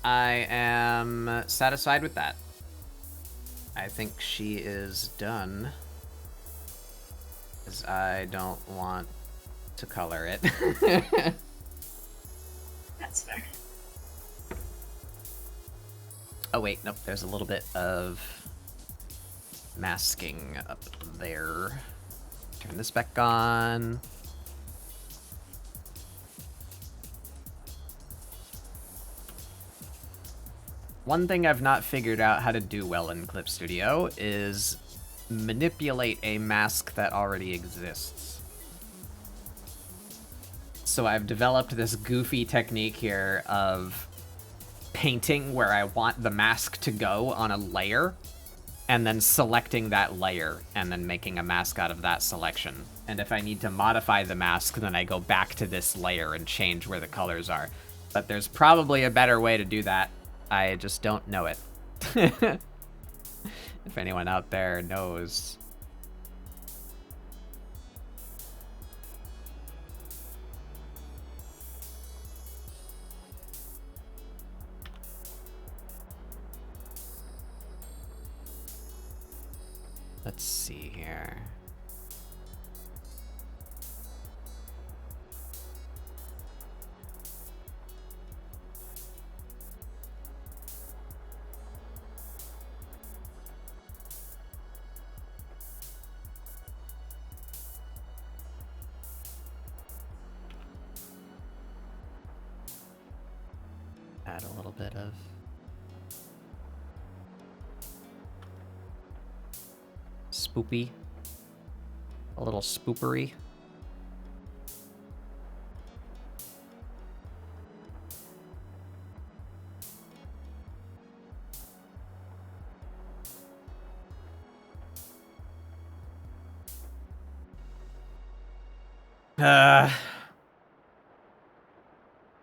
I am satisfied with that. I think she is done. Because I don't want to color it. That's fair. Oh wait, nope, there's a little bit of masking up there. Turn this back on. One thing I've not figured out how to do well in Clip Studio is manipulate a mask that already exists. So I've developed this goofy technique here of painting where I want the mask to go on a layer, and then selecting that layer, and then making a mask out of that selection. And if I need to modify the mask, then I go back to this layer and change where the colors are. But there's probably a better way to do that. I just don't know it. If anyone out there knows. Let's see here. Add a little bit of spoopy, a little spoopery.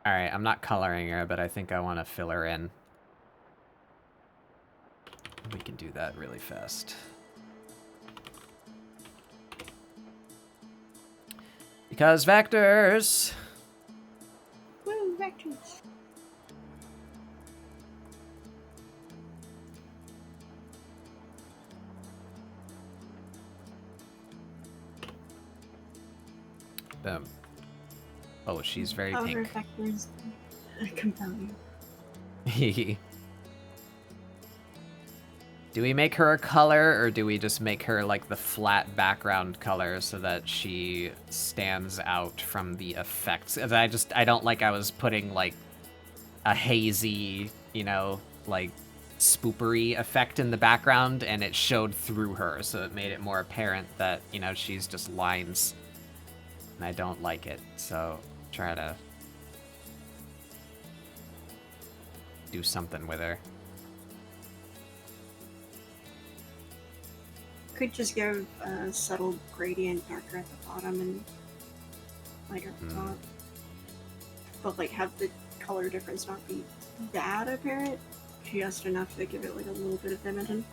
Alright, I'm not coloring her, but I think I want to fill her in. We can do that really fast. Because vectors! Woo, vectors. Boom. Oh, she's very pink. Vectors compel you. Do we make her a color, or do we just make her like the flat background color so that she stands out from the effects? I don't like I was putting like a hazy, you know, like spoopery effect in the background, and it showed through her, so it made it more apparent that, you know, she's just lines. And I don't like it, so try to do something with her. Could just give a subtle gradient, darker at the bottom and lighter at the top. But like have the color difference not be that apparent, just enough to give it like a little bit of dimension.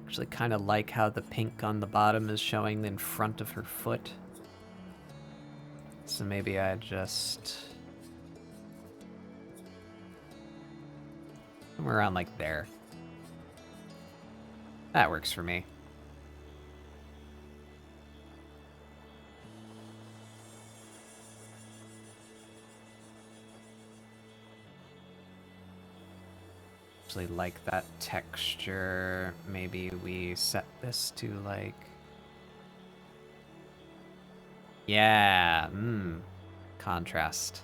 Actually kind of like how the pink on the bottom is showing in front of her foot. So maybe I just... somewhere around like there. That works for me. Actually like that texture. Maybe we set this to like... yeah, contrast.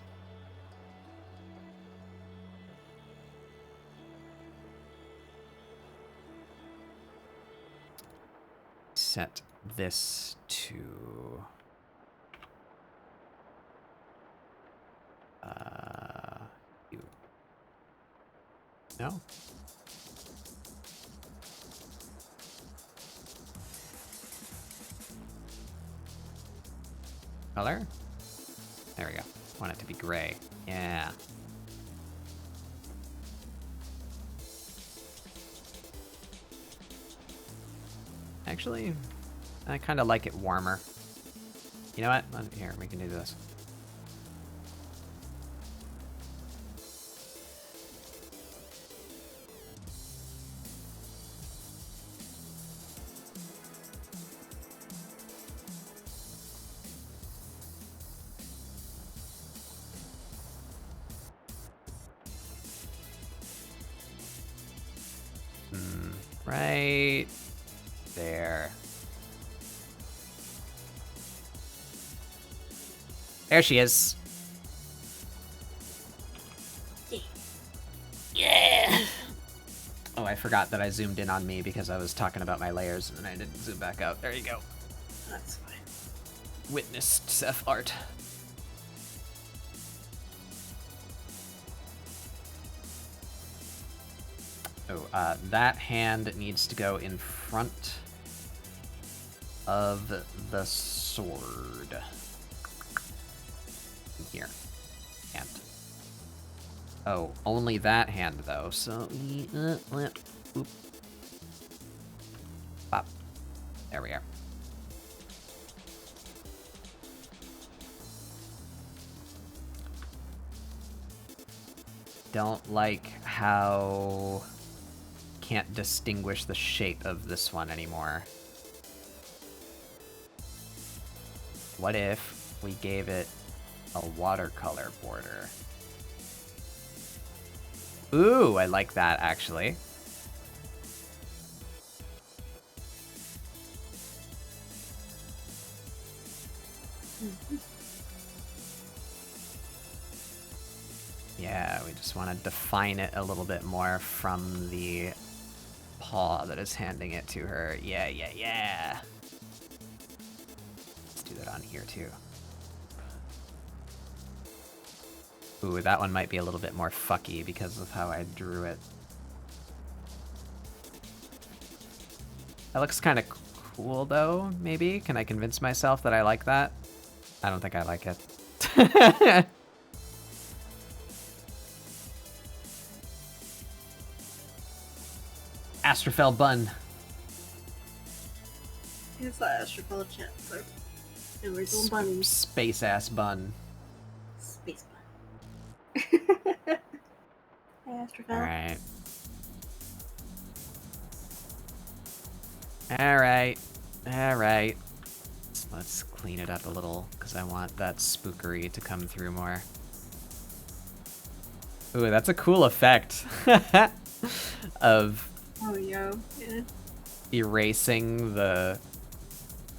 set this to... you. No? Color? There we go. Want it to be gray. Yeah. Actually, I kind of like it warmer. You know what? Here, we can do this. Right there. There she is. Yeah. Oh, I forgot that I zoomed in on me because I was talking about my layers and then I didn't zoom back out. There you go. That's fine. Witnessed Seth art. Oh, that hand needs to go in front of the sword. Here. Hand. Oh, only that hand, though, so... Oop. Pop. There we are. Don't like how... Can't distinguish the shape of this one anymore. What if we gave it a watercolor border? Ooh, I like that, actually. Yeah, we just want to define it a little bit more from the paw that is handing it to her. Yeah, yeah, yeah. Let's do that on here, too. Ooh, that one might be a little bit more fucky because of how I drew it. That looks kind of cool, though, maybe? Can I convince myself that I like that? I don't think I like it. Astrophel bun. It's the Astrophel chat, so... And we're doing bunnies. Space-ass bun. Space bun. Hey, Astrophel. Alright. Alright. Alright. Let's clean it up a little, because I want that spookery to come through more. Ooh, that's a cool effect. Of... Oh, yeah. Erasing the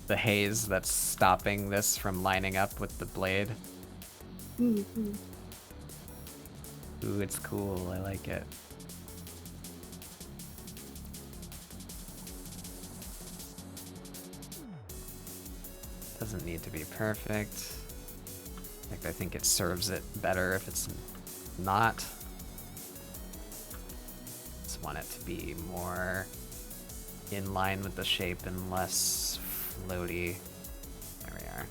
haze that's stopping this from lining up with the blade. Mm-hmm. Ooh, it's cool. I like it. Doesn't need to be perfect. In fact, I think it serves it better if it's not. Just want it to be more in line with the shape and less floaty. There we are.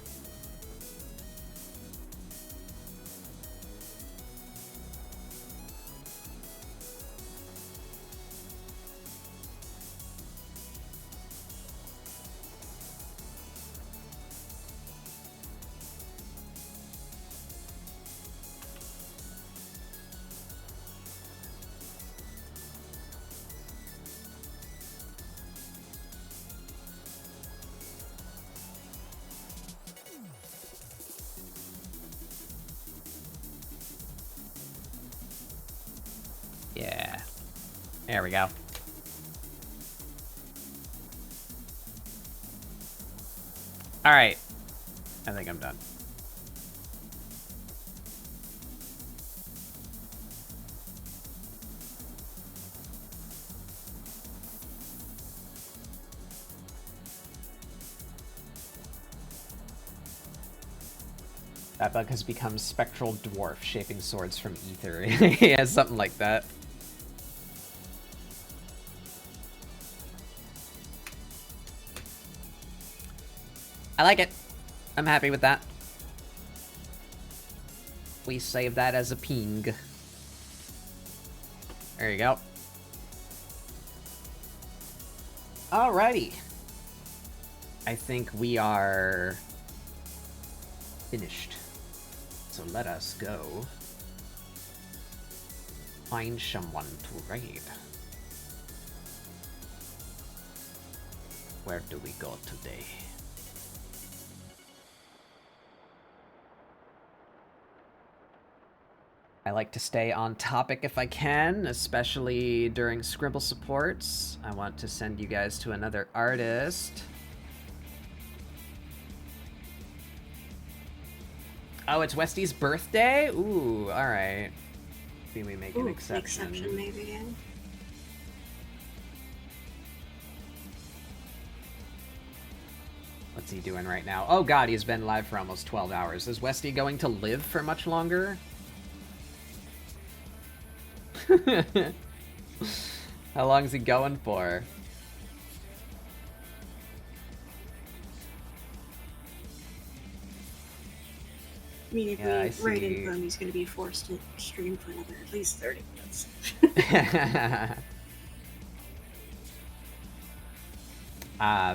Yeah. There we go. Alright. I think I'm done. That bug has become spectral dwarf, shaping swords from ether. Yeah, something like that. I like it. I'm happy with that. We save that as a ping. There you go. Alrighty. I think we are finished. So let us go find someone to raid. Where do we go today? I like to stay on topic if I can, especially during Scribble supports. I want to send you guys to another artist. Oh, it's Westy's birthday? Ooh, alright. Maybe we make an exception. Exception, maybe, yeah. What's he doing right now? Oh god, he's been live for almost 12 hours. Is Westy going to live for much longer? How long is he going for? I mean, if we raid into him, he's going to be forced to stream for another at least 30 minutes.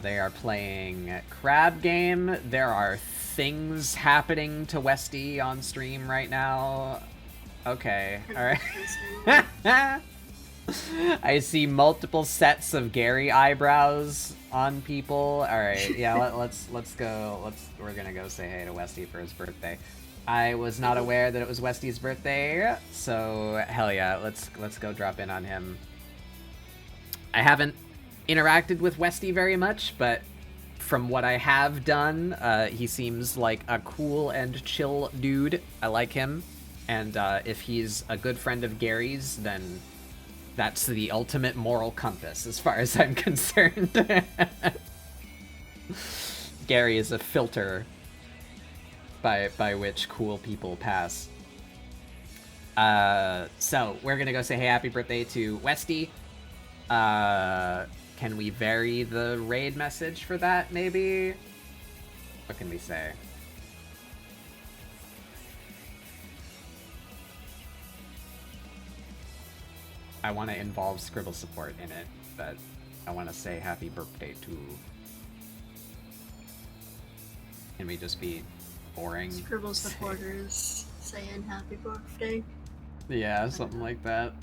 They are playing Crab Game. There are things happening to Westy on stream right now. Okay, alright. I see multiple sets of Gary eyebrows on people. Alright, yeah, let's go. We're gonna go say hey to Westy for his birthday. I was not aware that it was Westy's birthday, so hell yeah, let's go drop in on him. I haven't interacted with Westy very much, but from what I have done, he seems like a cool and chill dude. I like him. And if he's a good friend of Gary's, then that's the ultimate moral compass as far as I'm concerned. Gary is a filter by which cool people pass. So we're gonna go say hey, happy birthday to Westy. Can we vary the raid message for that, maybe? What can we say? I want to involve ScribbleSupport in it, but I want to say happy birthday to... Can we just be boring? Scribble supporters saying happy birthday. Yeah, something like that.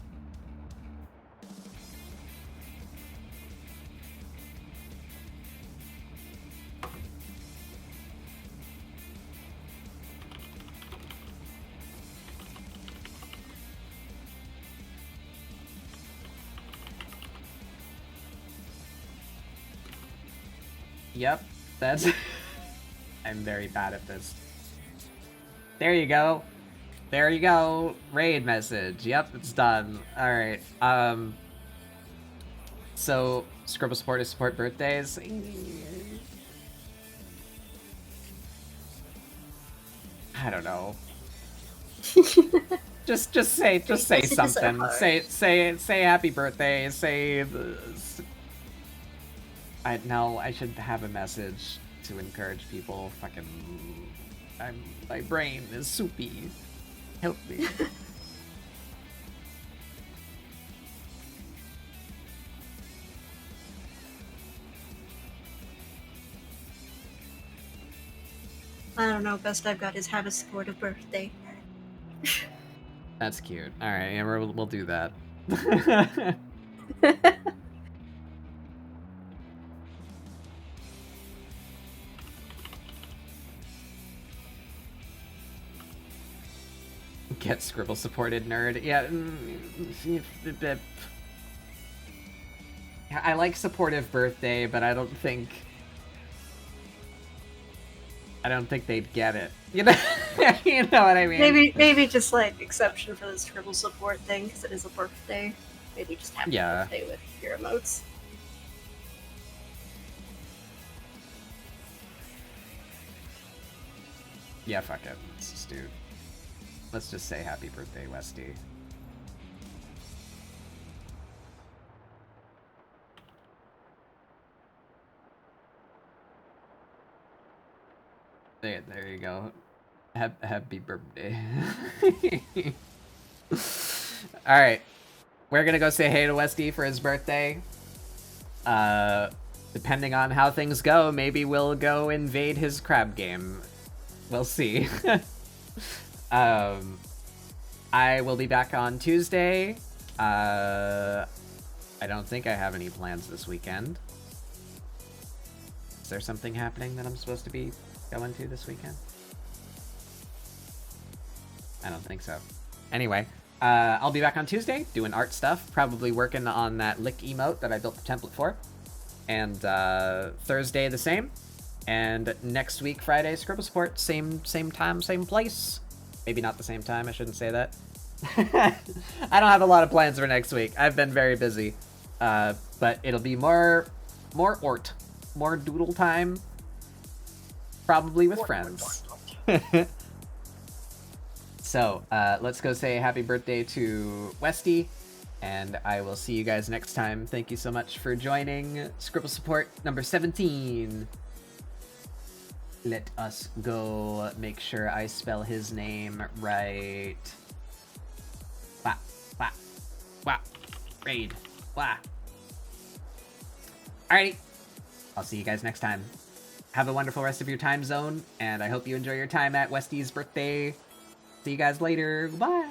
Yep, that's... I'm very bad at this. There you go. There you go. Raid message. Yep, it's done. Alright, so, ScribbleSupport is support birthdays. I don't know. just say something. Say happy birthday. Say I should have a message to encourage people. Fucking, my brain is soupy. Help me. I don't know. Best I've got is have a supportive birthday. That's cute. All right, yeah, we'll do that. Get Scribble supported, nerd. Yeah. I like supportive birthday, but I don't think they'd get it. You know, you know what I mean? Maybe just like exception for the Scribble support thing because it is a birthday. Maybe just have a birthday with your emotes. Yeah, fuck it. Let's just say happy birthday, Westy. There you go. Happy birthday. Alright. We're gonna go say hey to Westy for his birthday. Depending on how things go, maybe we'll go invade his crab game. We'll see. I will be back on Tuesday. I don't think I have any plans this weekend. Is there something happening that I'm supposed to be going to this weekend? I don't think so. Anyway, I'll be back on Tuesday doing art stuff, probably working on that lick emote that I built the template for. And Thursday the same. And next week, Friday, ScribbleSupport, same time, same place. Maybe not the same time, I shouldn't say that. I don't have a lot of plans for next week. I've been very busy. But it'll be more ort. More doodle time. Probably with friends. So, let's go say happy birthday to Westy. And I will see you guys next time. Thank you so much for joining ScribbleSupport number 17. Let us go make sure I spell his name right. Wah, wah, wah. Raid. Wah. Alrighty. I'll see you guys next time. Have a wonderful rest of your time zone, and I hope you enjoy your time at Westy's birthday. See you guys later. Bye.